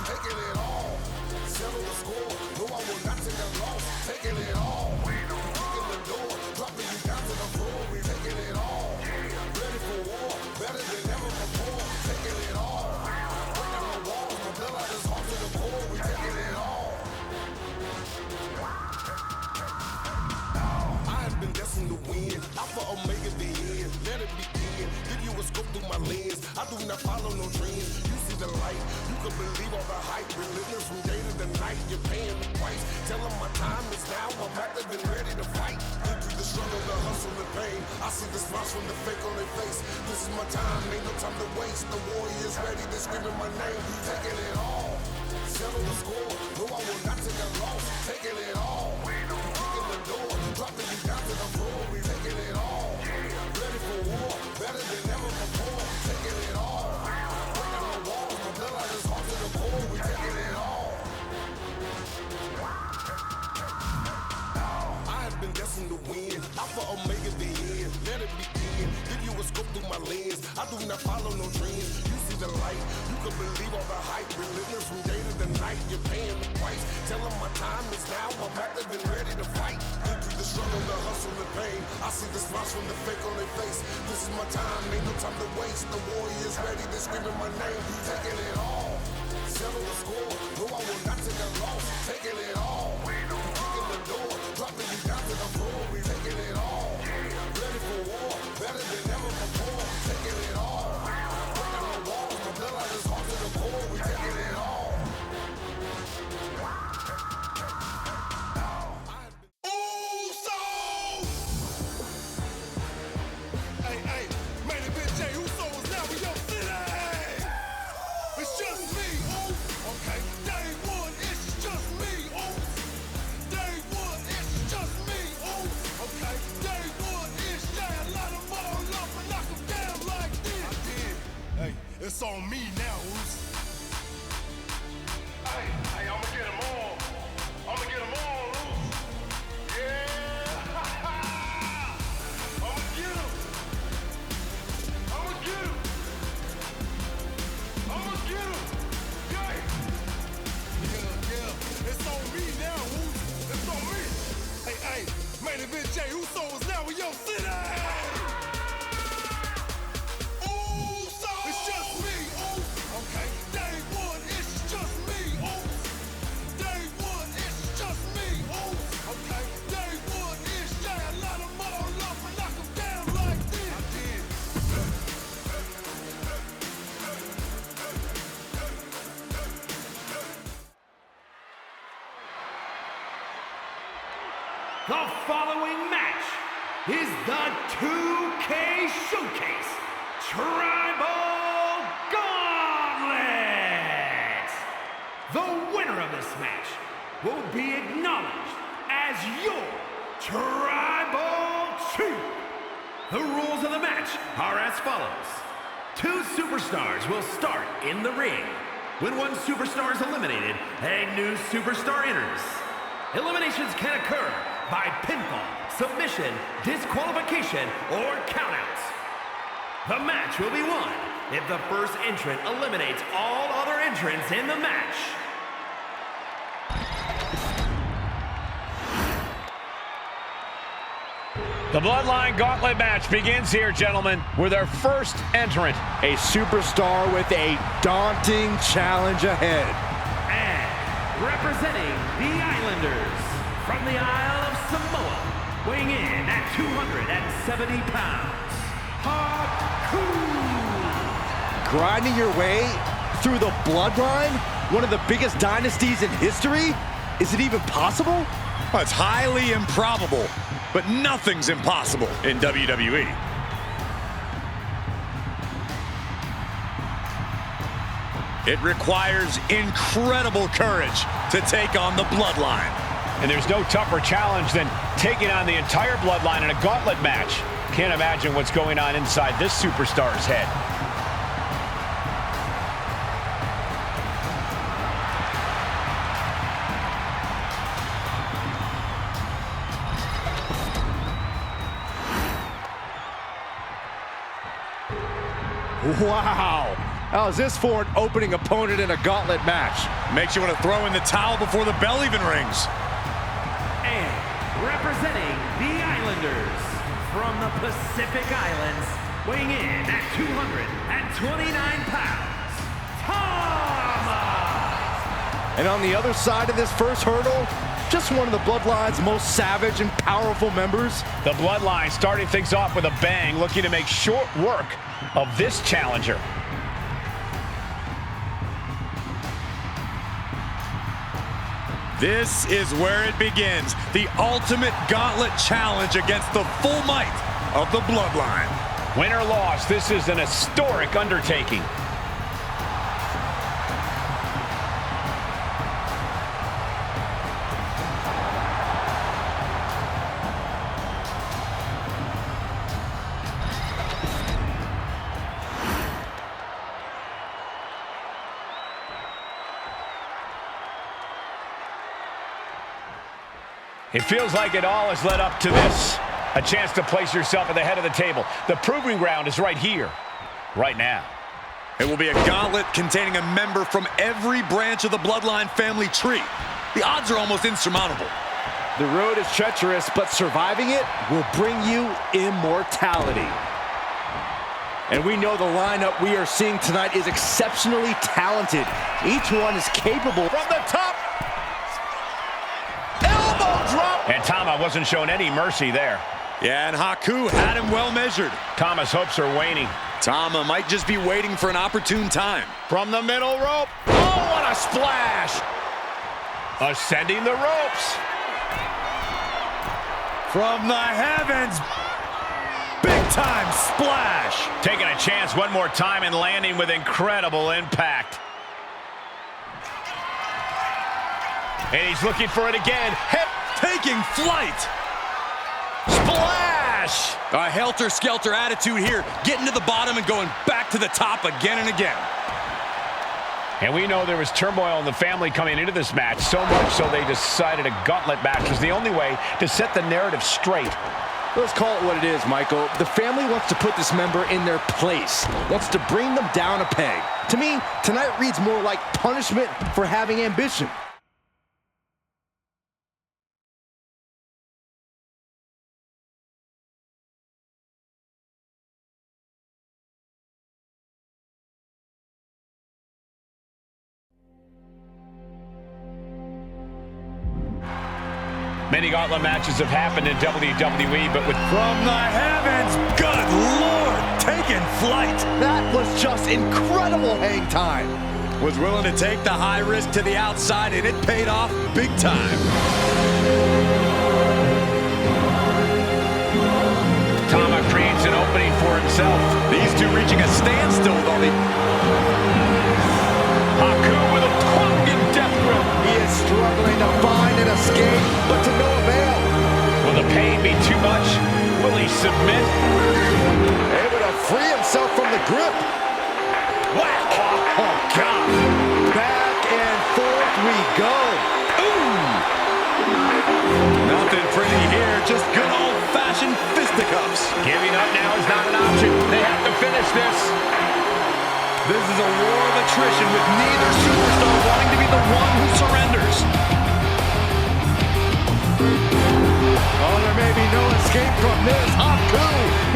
Taking it all, settle the score. No, I will not take a loss. Taking it all, kicking the door, dropping you down to the floor. We taking it all, ready for war, better than ever before. Taking it all, breaking the walls, my blood out his heart to the core. We taking it all. I have been destined to win. Alpha Omega the end. Let it begin. Give you a scope through my lens. I do not follow no trends. You see the light. You can believe all the hype. Relentless from day to the night. You're paying the price. Tell them my time is now. I'm active and ready to fight. Been through the struggle, the hustle, the pain. I see the smiles from the fake on their face. This is my time. Ain't no time to waste. The warriors ready. They're screaming my name. Taking it all. Settle the score. No, I do not follow no dreams. You see the light, you can believe all the hype. Relentless from day to the night, you're paying the price. Tell them my time is now, I'm active and ready to fight. Been through the struggle, the hustle, the pain. I see the smiles from the fake on their face. This is my time, ain't no time to waste. The warriors ready, they screaming my name. Taking it all, settle the score. No, I will not take a loss. Taking it all, kicking the door, dropping you down to the floor. We taking it all, ready for war, better than ever before. Taking it all, breaking the walls, my bloodline is hard to the core. We taking it all. It's on me now, Oos. Hey, I'ma get them all. I'ma get them all, Oos. Yeah. I'ma get them. I'ma get them. I'ma get them. Yeah. It's on me now, Oos. It's on me. Hey, main event Jey Uso is now in your city. The following match is the 2K Showcase Tribal Gauntlet. The winner of this match will be acknowledged as your Tribal Chief. The rules of the match are as follows. 2 superstars will start in the ring. When one superstar is eliminated, a new superstar enters. Eliminations can occur by pinfall, submission, disqualification, or countouts. The match will be won if the first entrant eliminates all other entrants in the match. The Bloodline Gauntlet match begins here, gentlemen, with our first entrant. A superstar with a daunting challenge ahead. And representing the Islanders from the Isle of Samoa, weighing in at 270 pounds, Haku. Grinding your way through the Bloodline, one of the biggest dynasties in history? Is it even possible? Well, it's highly improbable, but nothing's impossible in WWE. It requires incredible courage to take on the Bloodline. And there's no tougher challenge than taking on the entire Bloodline in a gauntlet match. Can't imagine what's going on inside this superstar's head. Wow. How's this for an opening opponent in a gauntlet match? Makes you want to throw in the towel before the bell even rings. And representing the Islanders from the Pacific Islands, weighing in at 229 pounds, Tama! And on the other side of this first hurdle, just one of the Bloodline's most savage and powerful members. The Bloodline starting things off with a bang, looking to make short work of this challenger. This is where it begins. The ultimate gauntlet challenge against the full might of the Bloodline. Win or loss, this is an historic undertaking. It feels like it all has led up to this. A chance to place yourself at the head of the table. The proving ground is right here. right now. It will be a gauntlet containing a member from every branch of the Bloodline family tree. The odds are almost insurmountable. The road is treacherous, but surviving it will bring you immortality. And we know the lineup we are seeing tonight is exceptionally talented. Each one is capable. From the top. Elbow drop. And Tama wasn't shown any mercy there. Yeah, and Haku had him well measured. Tama's hopes are waning. Tama might just be waiting for an opportune time. From the middle rope. Oh, what a splash. Ascending the ropes. From the heavens. Big time splash. Taking a chance one more time and landing with incredible impact. And he's looking for it again. Hip taking flight. Splash! A helter-skelter attitude here, getting to the bottom and going back to the top again and again. And we know there was turmoil in the family coming into this match, so much so they decided a gauntlet match was the only way to set the narrative straight. Let's call it what it is, Michael. The family wants to put this member in their place, wants to bring them down a peg. To me, tonight reads more like punishment for having ambition. Many gauntlet matches have happened in WWE, but with... From the heavens, good Lord, taking flight. That was just incredible hang time. Was willing to take the high risk to the outside, and it paid off big time. Tama creates an opening for himself. These two reaching a standstill, though. Haku with a plunging death grip. He is struggling to find an escape, but to no avail. Will the pain be too much? Will he submit? Able to free himself from the grip. Whack! Oh, God. Back and forth we go. Ooh! Nothing pretty here, just good old-fashioned fisticuffs. Giving up now is not an option. They have to finish this. This is a war of attrition with neither superstar wanting to be the one who surrenders. Oh, there may be no escape from this. Haku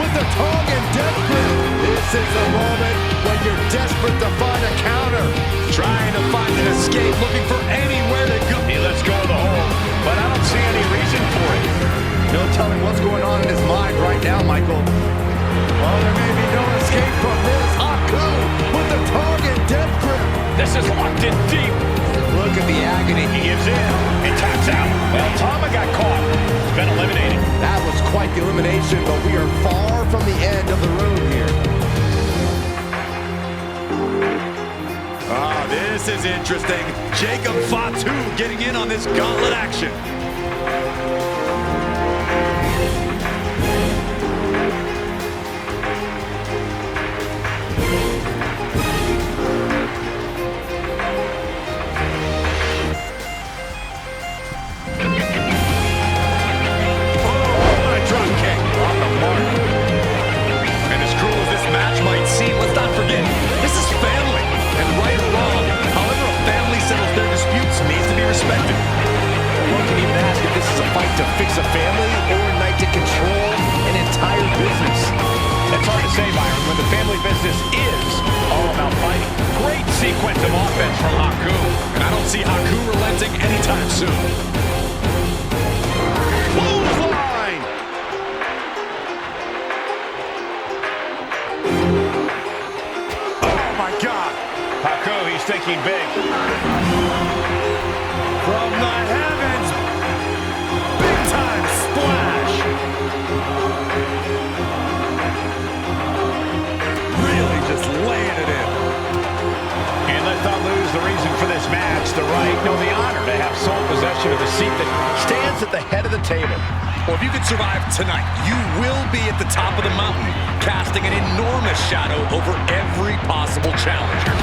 with the tongue and death grip. This is the moment when you're desperate to find a counter. Trying to find an escape, looking for anywhere to go. He lets go of the hold, but I don't see any reason for it. No telling what's going on in his mind right now, Michael. Oh, there may be no escape from this. Haku with the tongue and death grip. This is locked in deep. Look at the agony. He gives in and taps out. Well, Tama got caught. He's been eliminated. That was quite the elimination, but we are far from the end of the road here. Ah, this is interesting. Jacob Fatu getting in on this gauntlet action. To fix a family or a night to control an entire business. It's hard to say, Byron, when the family business is all about fighting. Great sequence of offense from Haku. And I don't see Haku relenting anytime soon. Clothesline! Oh, my God. Haku, he's thinking big. From the heavens. Time splash. Really just laying it in. And let's not lose the reason for this match, the right, no, the honor to have sole possession of the seat that stands at the head of the table. Well, if you can survive tonight, you will be at the top of the mountain, casting an enormous shadow over every possible challenger.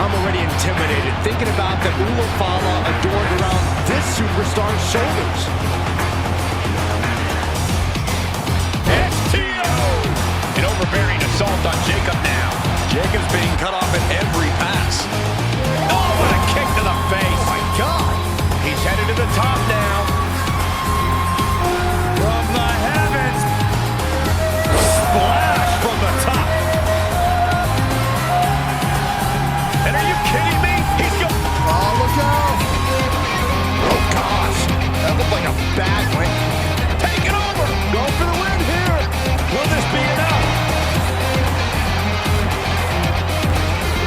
I'm already intimidated thinking about the Ulafala adorned around this superstar's shoulders. An overbearing assault on Jacob now. cut off at every pass. Oh, what a kick to the face. Oh, my God. He's headed to the top now. From the heavens. Splash from the top. And are you kidding me? He's going. Oh, look out. Oh, gosh. That looked like a bad one. Take it over. Go for the win here. Will this be enough?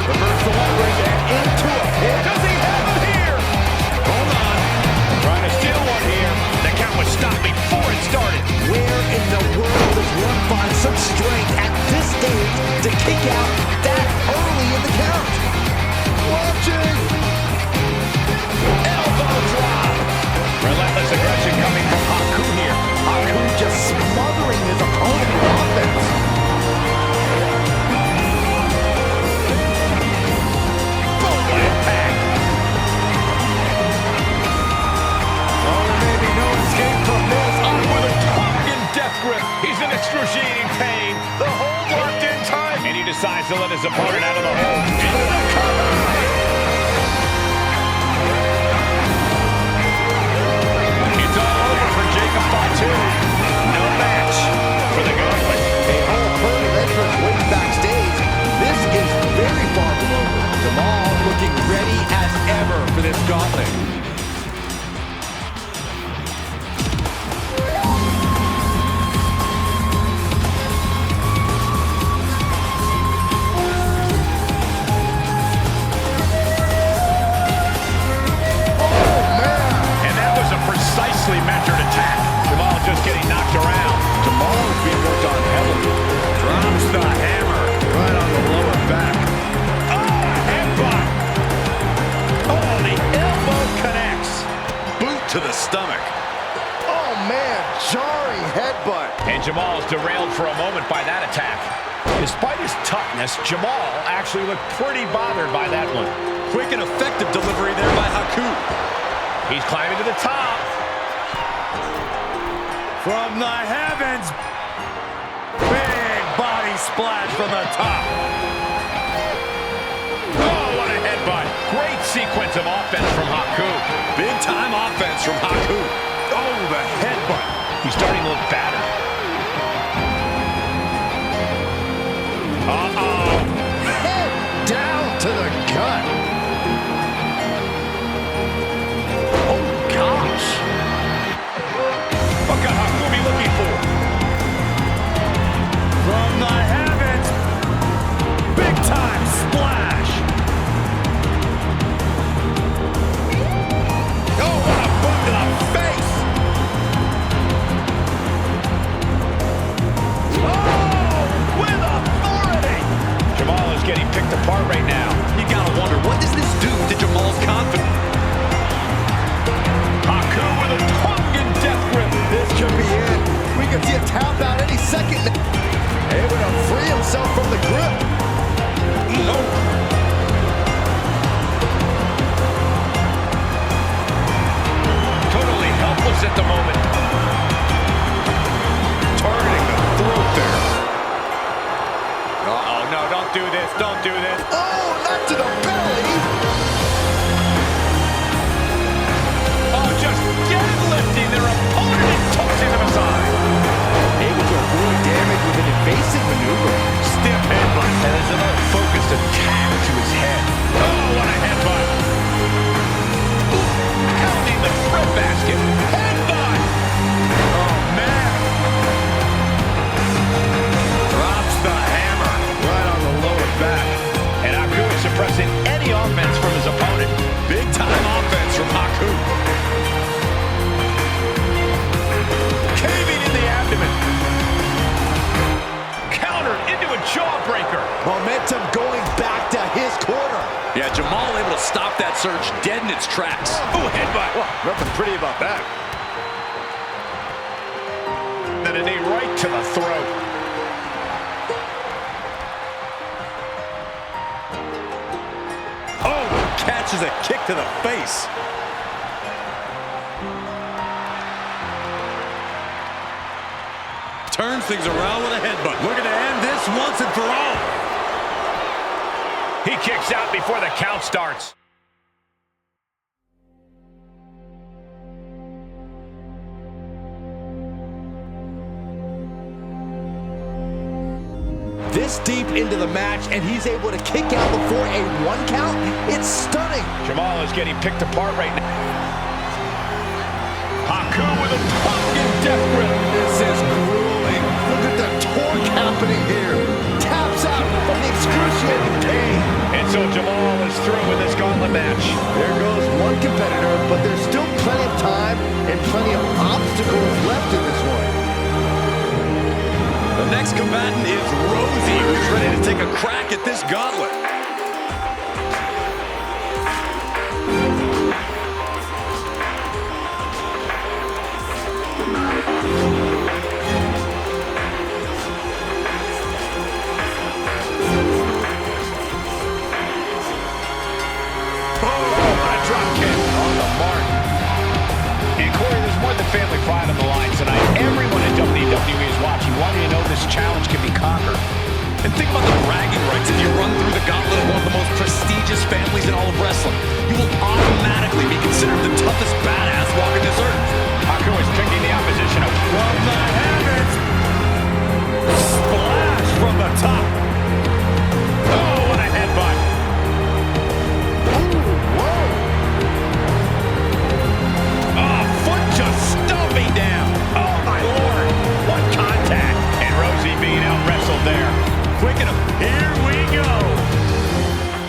Reverse the leverage and into a pin. Does he have it here? Hold on. Trying to steal one here. The count was stopped before it started. Where in the world does one find some strength at this stage to kick out that early in the count? Watching. Elbow drop. Relentless aggression coming from Haku here. Haku just smothering his opponent with offense. Boom, what impact. Oh, there may be no escape from this. On with a Tongan death grip. He's in excruciating pain. The hold locked in time. And he decides to let his opponent out of the hold. Into the cover. It's all over for Jacob Fatu. No match for the Gauntlet. A whole herd of entrants waiting backstage. This is very far from over. Jamal looking ready as ever for this gauntlet. And that was a precisely measured attack. Jamal just getting knocked around. Jamal is being worked on heavily. Drops the hammer right on the lower back. Oh, headbutt. Oh, the elbow connects. Boot to the stomach. Oh, man. Jarring headbutt. And Jamal is derailed for a moment by that attack. Despite his toughness, Jamal actually looked pretty bothered by that one. Quick and effective delivery there by Haku. He's climbing to the top. From the heavens. Big body splash from the top. Oh, what a headbutt. Great sequence of offense from Haku. Big time offense from Haku. Oh, the headbutt. He's starting to look battered. Uh-oh. Head down to the gut. Oh, gosh. What could Haku be looking for? From the heavens. Big time splash. Oh, what a boot to the face. Oh, with authority. Jamal is getting picked apart right now. You gotta wonder, what does this do to Jamal's confidence? Haku with a Tongan death grip. This could be it. We could see a tap out any second. Able to free himself from the grip. Totally helpless at the moment. Targeting the throat there. Uh-oh, no, don't do this, don't do this. Oh, not to the belly. Oh, just deadlifting their opponent and tossing them aside. Able to avoid damage with an evasive maneuver. Stiff headbutt. And there's another focused attack to his head. Oh, what a headbutt. Pounding the breadbasket. Headbutt. Oh, man. Drops the hammer right on the lower back. And Haku is suppressing any offense from his opponent. Big time offense from Haku. Caving in the abdomen. Countered into a jawbreaker. Momentum going back to his corner. Yeah, Jamal able to stop that surge dead in its tracks. Oh, headbutt. Well, nothing pretty about that. Then a knee right to the throat. Oh, catches a kick to the face. Turns things around with a headbutt. Looking to end this once and for all. He kicks out before the count starts. This deep into the match, and he's able to kick out before a 1 count. It's stunning. Jamal is getting picked apart right now. Haku with a fucking death grip. This is grueling. Look at the torque happening here. Taps out from the excruciating pain. And so Jamal is through with this gauntlet match. There goes one competitor, but there's still plenty of time and plenty of obstacles left in this one. The next combatant is Rosie, who's ready to take a crack at this gauntlet. Family pride on the line tonight. Everyone in WWE is watching, wanting to know this challenge can be conquered. And think about the bragging rights. If you run through the gauntlet of one of the most prestigious families in all of wrestling, you will automatically be considered the toughest badass walking this earth. Haku is picking the opposition up. From the heavens. Splash from the top. Oh, what a headbutt. Down. Oh, my Lord. What contact. And Rosie being out-wrestled there. Quick enough. Here we go.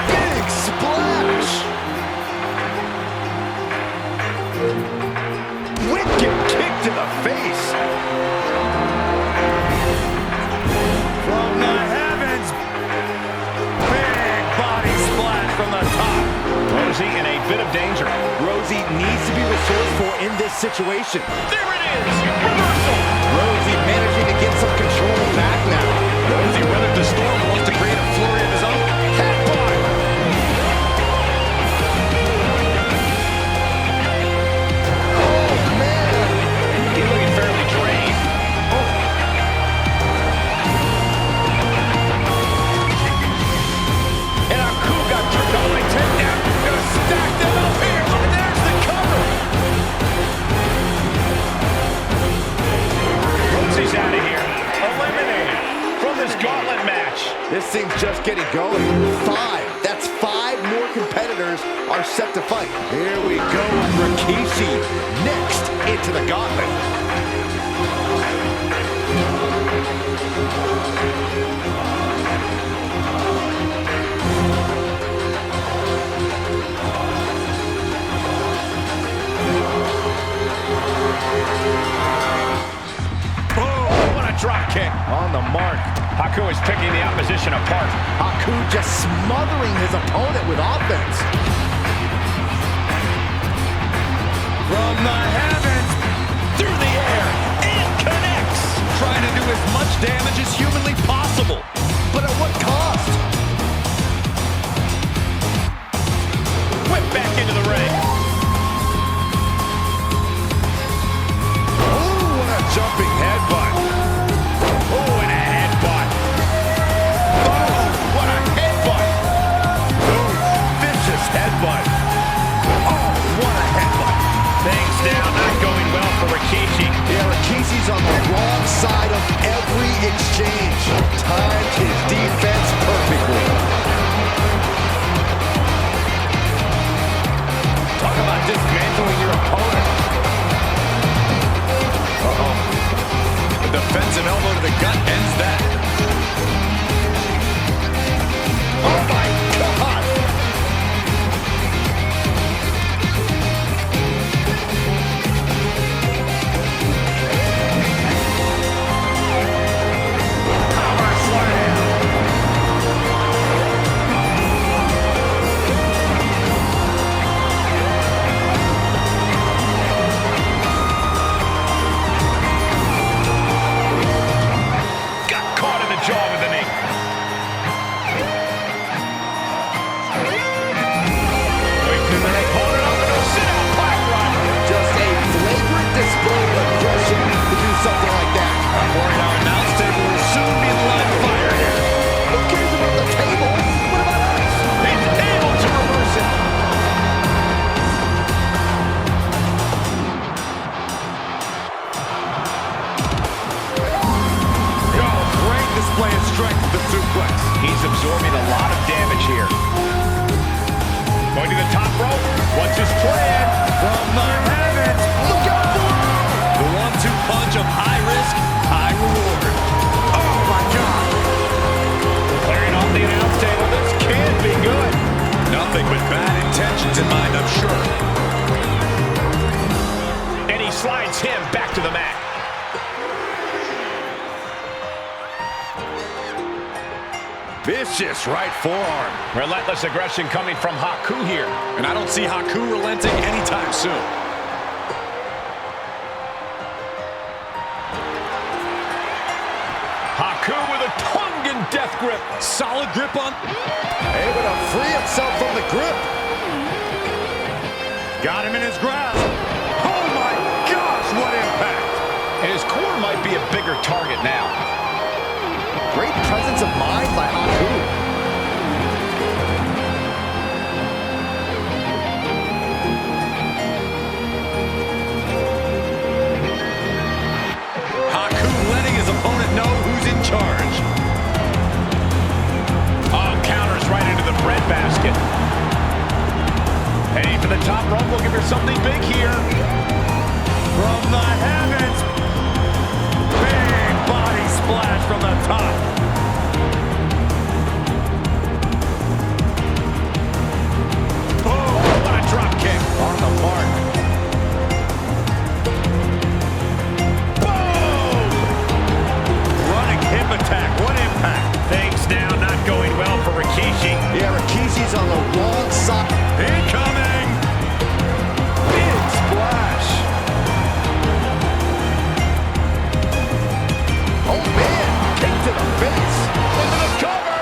Big splash. Wicked kick to the face. From the heavens. Big body splash from the top. Rosie in a bit of danger. Rosie needs to be resourceful in this situation. There it is! Reversal! Rosie managing to get some control back now. Rosie weathered the storm, wants to create a flurry of his own. Headbutt! Oh, man! He's looking fairly drained. And Haku got tripped on my takedown. Gonna stack them up here. And there's the cover. Rosie's out of here. Eliminated from this gauntlet match. This thing's just getting going. 5. That's 5 more competitors are set to fight. Here we go with Rikishi next into the gauntlet. Drop kick on the mark. Haku is picking the opposition apart. Haku just smothering his opponent with offense. From the heavens. Through the air. And connects. Trying to do as much damage as humanly possible. But at what cost? Whip back into the ring. Oh, what a jumping headbutt. Oh, and a headbutt. Oh, what a headbutt. Oh, vicious headbutt. Oh, what a headbutt. Things now not going well for Rikishi. Yeah, Rikishi's on the wrong side of every exchange. Timed his defense perfectly. strength of the suplex. He's absorbing a lot of damage here. Going to the top rope. What's his plan? From the heavens. Look out for it. The 1-2 punch of high risk, high reward. Oh, my God. Clearing off the announce table. This can't be good. Nothing but bad intentions in mind, I'm sure. And he slides him back to the mat. Vicious right forearm. Relentless aggression coming from Haku here. And I don't see Haku relenting anytime soon. Haku with a tongue and death grip. Solid grip on. Able to free himself from the grip. Got him in his grasp. Oh my gosh, what impact. And his core might be a bigger target now. Great presence of mind by Haku. Haku letting his opponent know who's in charge. Oh, counters right into the breadbasket. Heading for the top rope, looking for something big here. From the heavens. Big body splash from the top. Oh, what a drop kick. On the mark. Boom! Running hip attack. What impact. Things now not going well for Rikishi. Yeah, Rikishi's on the wrong side. Incoming. Big splash. Oh, man. Kick to the face. Into the cover.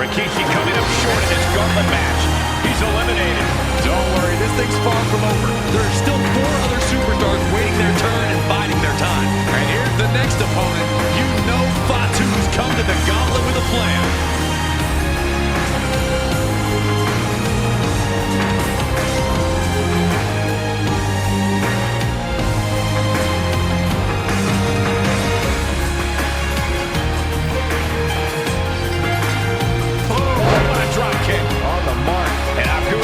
Rikishi coming up short in this gauntlet match. He's eliminated. Don't worry, this thing's far from over. There are still 4 other superstars waiting their turn and biding their time. And here's the next opponent. You know Fatu's come to the gauntlet with a plan.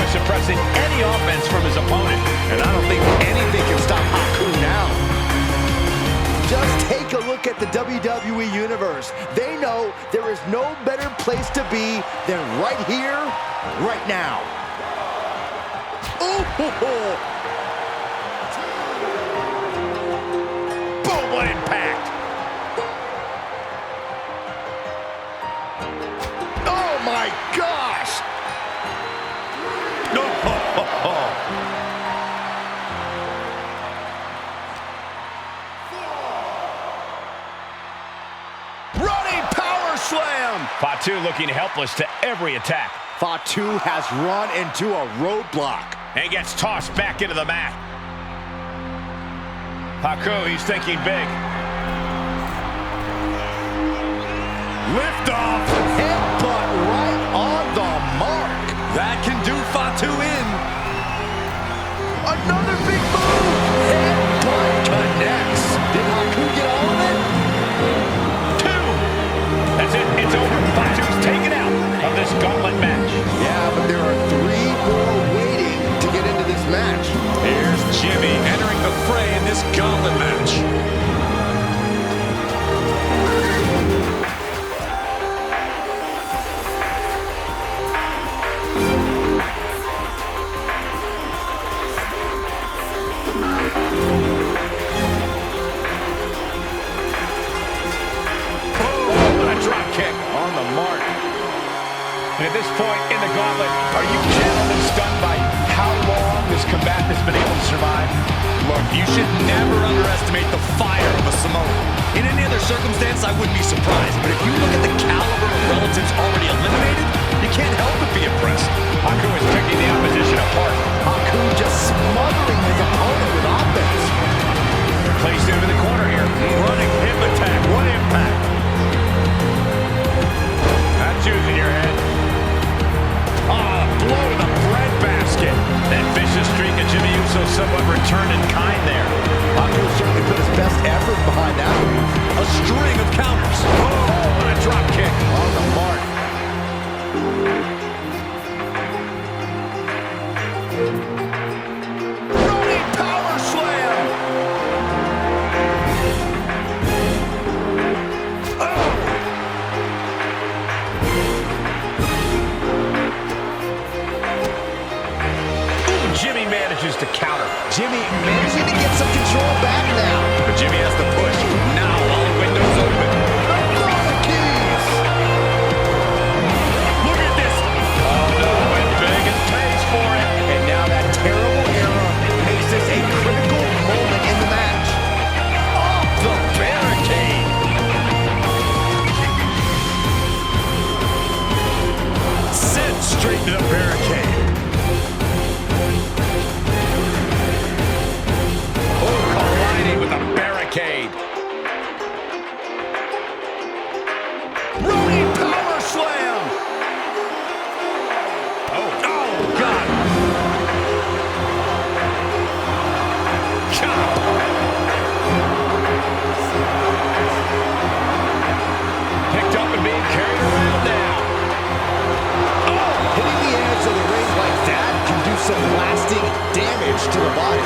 Suppressing any offense from his opponent. And I don't think anything can stop Haku now. Just take a look at the WWE Universe. They know there is no better place to be than right here, right now. Ooh, boom, what impact. Oh my gosh. No. Running power slam. Fatu looking helpless to every attack. Fatu has run into a roadblock. And gets tossed back into the mat. Haku, he's thinking big. Lift off. Headbutt right on the mark. That can do Fatu in. Another big move. Headbutt connects. Did Haku get all of it? 2. That's it. It's over. Fatu's taken out of this gauntlet match. Yeah, but there are 3 more waiting to get into this match. Here's Jimmy entering the fray in this gauntlet match. And at this point in the gauntlet, are you gentlemen stunned by how long this combatant has been able to survive? Look, you should never underestimate the fire of a Samoan. In any other circumstance, I wouldn't be surprised. But if you look at the caliber of relatives already eliminated, you can't help but be impressed. Haku is picking the opposition apart. Haku just smothering his opponent with offense. Placed into the corner here. Running hip attack. What impact. That's using your head. Blow to the breadbasket. That vicious streak of Jimmy Uso somewhat returned in kind there. Haku certainly put his best effort behind string of counters. Oh, and a drop kick on the mark. Running power slam. Jimmy manages to counter. Jimmy managing to get some control back now. But Jimmy has to push. Now all the windows open. Look at this. Oh no, and Vegas pays for it. And now that terrible error makes this a critical moment in the match. Off the barricade. Sent straight to the barricade. Colliding with the barricade. Running power slam. Oh, God. Chop. Picked up and being carried around now. Hitting the edge of the ring like that can do some lasting damage to the body.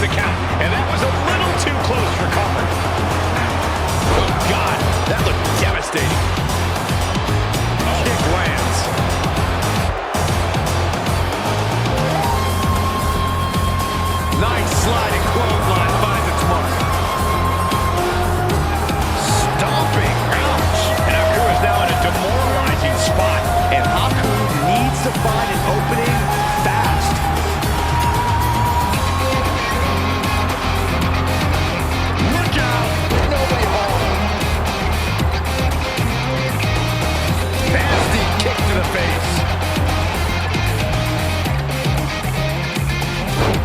The count, and that was a little too close for comfort. Oh, God, that looked devastating. Kick lands. Nice sliding clothesline finds its mark. Stomping, ouch. And Haku is now in a demoralizing spot. And Haku needs to find an opening fast.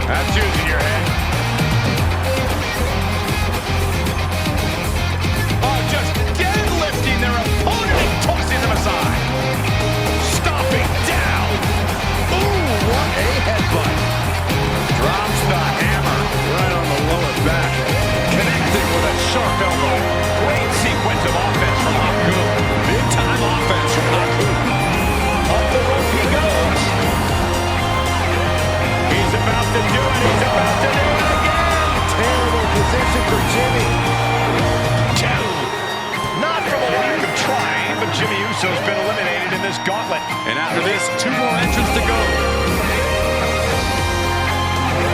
That's using your head. Oh, just deadlifting their opponent and tossing them aside. Stomping down. Ooh, what a headbutt. Drops the hammer right on the lower back. Connecting with a sharp elbow. Great sequence of offense from Haku. Big-time offense from Haku. Up the rope he goes. He's about to do it. He's about to do it again. Terrible position for Jimmy. Two. Not from a lack of trying, but Jimmy Uso's been eliminated in this gauntlet. And after this, 2 more entrants to go.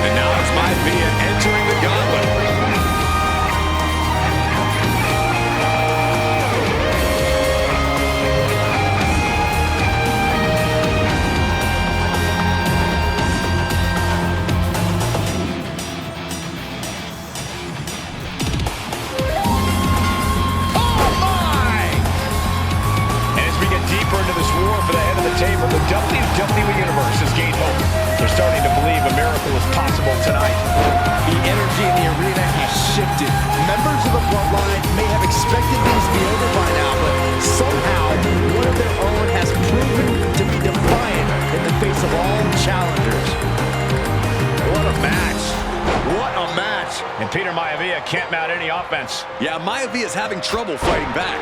And now it's Maivia entering the gauntlet. Into this war for the head of the table, the WWE Universe has gained hope. They're starting to believe a miracle is possible tonight. The energy in the arena has shifted. Members of the Bloodline may have expected things to be over by now, but somehow one of their own has proven to be defiant in the face of all challengers. What a match. What a match. And Peter Maivia can't mount any offense. Yeah, Maivia is having trouble fighting back.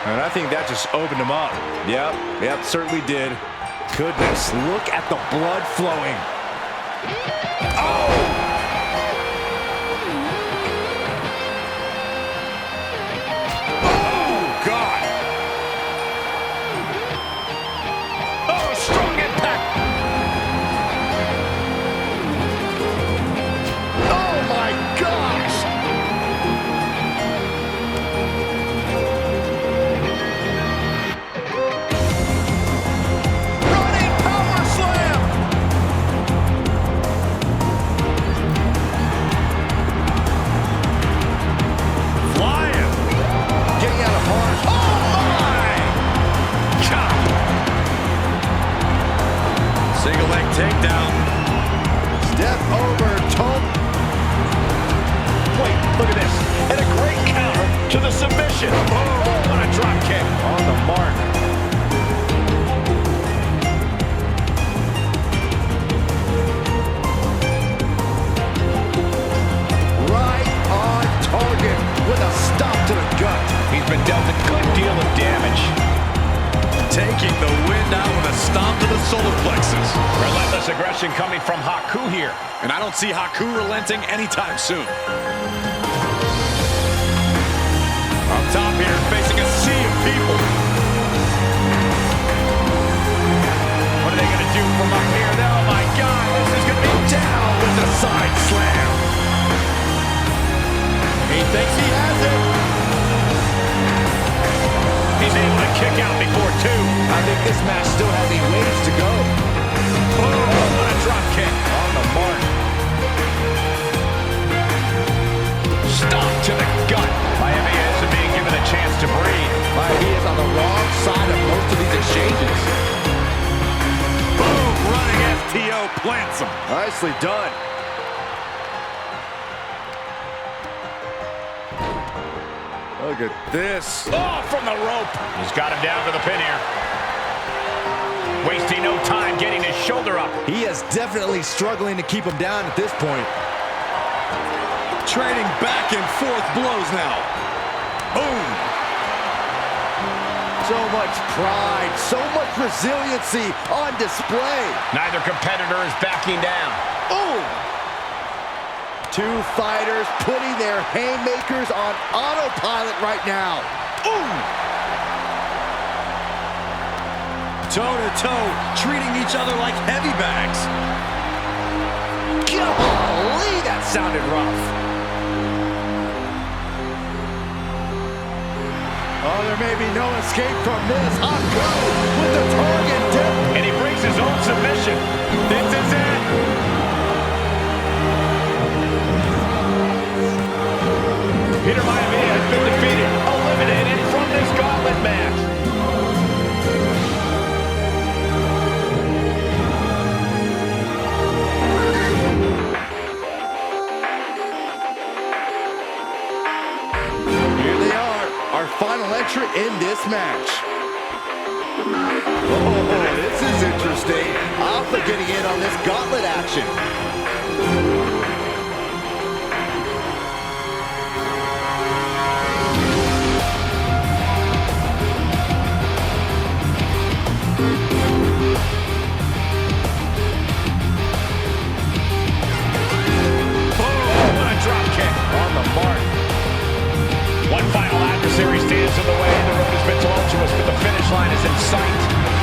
And I think that just opened him up. Yep, certainly did. Goodness, look at the blood flowing. Oh! Oh, God! Oh, strong impact! Oh, my gosh! to the submission. Oh, what a drop kick. On the mark. Right on target with a stop to the gut. He's been dealt a good deal of damage. Taking the wind out with a stomp to the solar plexus. Relentless aggression coming from Haku here. And I don't see Haku relenting anytime soon. Up top here, facing a sea of people. What are they going to do from up here? Oh, my God. This is going to be down with the side slam. He thinks he has it. He's able to kick out before two. I think this match still has a ways to go. Oh, what a drop kick. On the mark. Stomp to the gut. Miami isn't being given a chance to breathe. He is on the wrong side of most of these exchanges. Boom, running FTO plants him. Nicely done. Look at this. Oh, from the rope. He's got him down to the pin here. Wasting no time getting his shoulder up. He is definitely struggling to keep him down at this point. Trading back and forth blows now. Boom. So much pride, so much resiliency on display. Neither competitor is backing down. Boom. Two fighters putting their haymakers on autopilot right now. Boom. Toe-to-toe, treating each other like heavy bags. Golly, that sounded rough. Oh, there may be no escape from this. Haku with the target dip. And he brings his own submission. This is it. Peter Maivia has been defeated, eliminated from this gauntlet match. Here they are, our final entry in this match. Oh, this is interesting. Alpha getting in on this gauntlet action. Adversary stands in the way. The road has been tumultuous, but the finish line is in sight.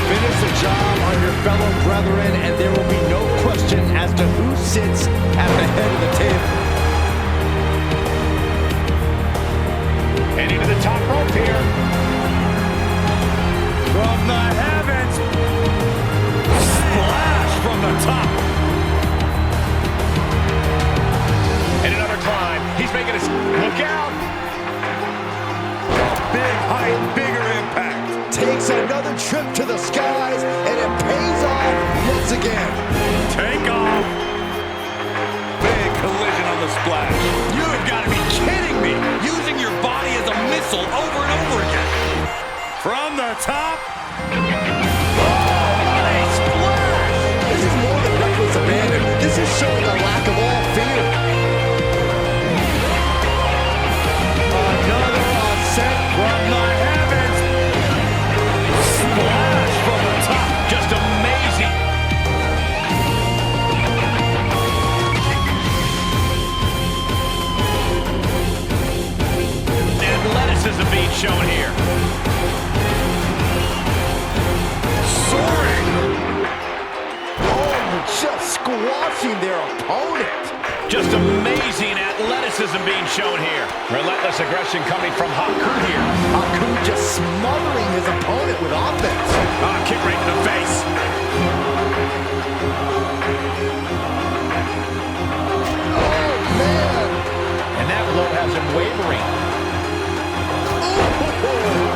Finish the job on your fellow brethren, and there will be no question as to who sits at the head of the table. Heading to the top rope here. From the heavens. Splash from the top. And another climb. He's making his look out. Big height, bigger impact. Takes another trip to the skies, and it pays off once again. Take off. Big collision on the splash. You have got to be kidding me. Using your body as a missile over and over again. From the top. Oh, what a splash! This is more than reckless abandon. This is showing a lack of all fear. Another ascent from the heavens. Splash from the top. Just amazing. Athleticism being shown here. Soaring. Oh, just squashing their opponent. Just amazing athleticism being shown here. Relentless aggression coming from Haku here. Haku just smothering his opponent with offense. Kick right in the face. Oh, man. And that blow has him wavering.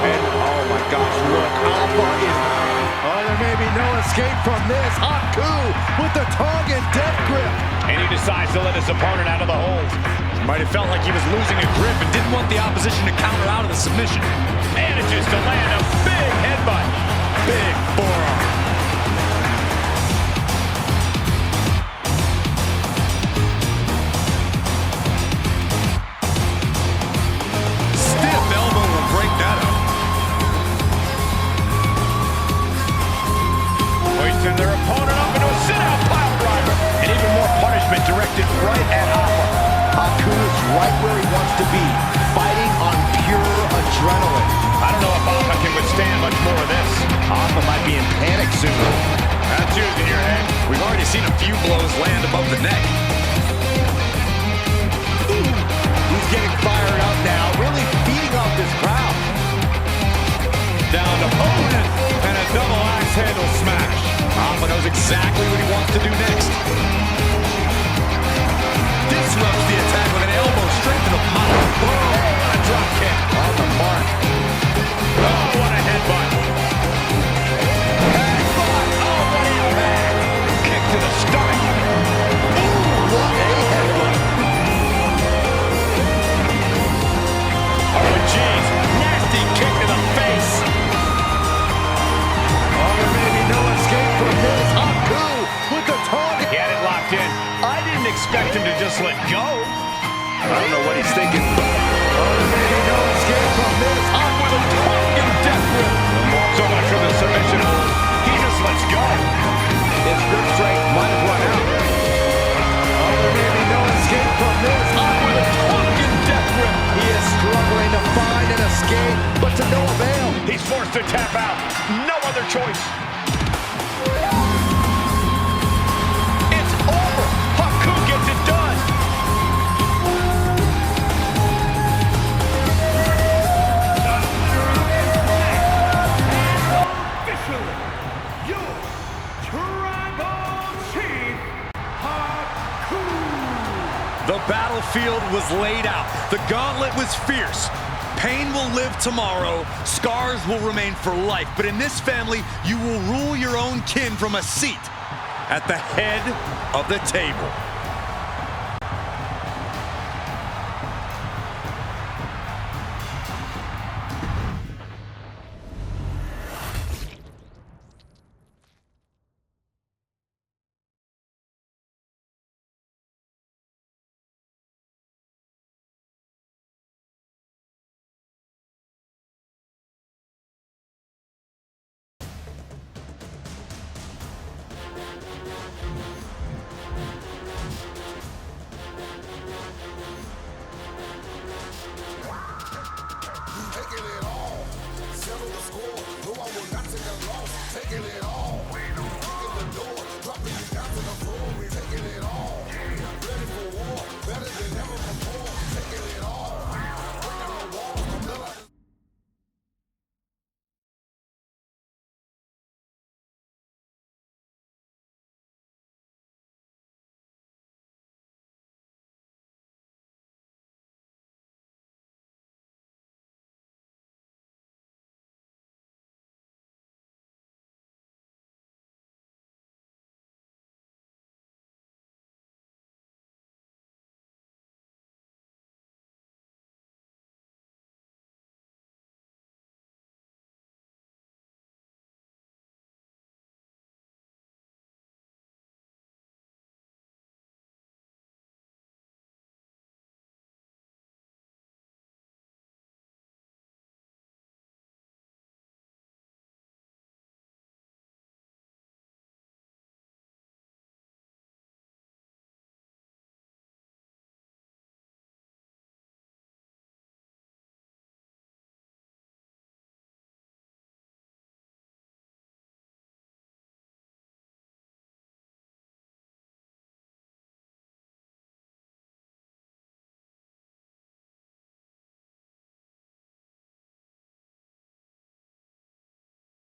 And, oh, my gosh, look. Alpha is... Oh, there may be no escape from this. Haku with the target death grip. And he decides to let his opponent out of the hold. Might have felt like he was losing a grip and didn't want the opposition to counter submission. Manages to land a big headbutt. Big forearm. Stiff elbow will break that up. Hoisting their opponent up into a sit-out pile driver. And even more punishment directed right at Hopper. Haku is right where he wants to be, fighting on pure adrenaline. I don't know if Hopper can withstand much more of this. Hopper might be in panic soon. That's yours in your head. We've already seen a few blows land above the neck. He's getting fired up now, really feeding off this crowd. Down to opponent and a double axe handle smash. Hopper knows exactly what he wants to do next. Disrupts the attack with an elbow straight to the mouth. Oh, what a drop kick. On the mark. Oh, what a headbutt. Headbutt. Oh, what a impact. Kick to the stomach. Ooh, what a headbutt. Oh, jeez. Nasty kick to the face. Oh, there may be no escape from this. Haku with the target. He had it locked in. I didn't expect him to just let go. I don't know what he's thinking. Oh, there may be no escape from this. Hawk with a Tongan death grip. So much for the submission. He just lets go. His grip strength might have run out. Oh, there may be no escape from this. Hawk with a Tongan death grip. He is struggling to find an escape, but to no avail. He's forced to tap out. No other choice. It's over. Haku gets it done. Officially, your Tribal Chief, Haku. The battlefield was laid out. The gauntlet was fierce. Pain will live tomorrow. Scars will remain for life. But in this family, you will rule your own kin from a seat at the head of the table.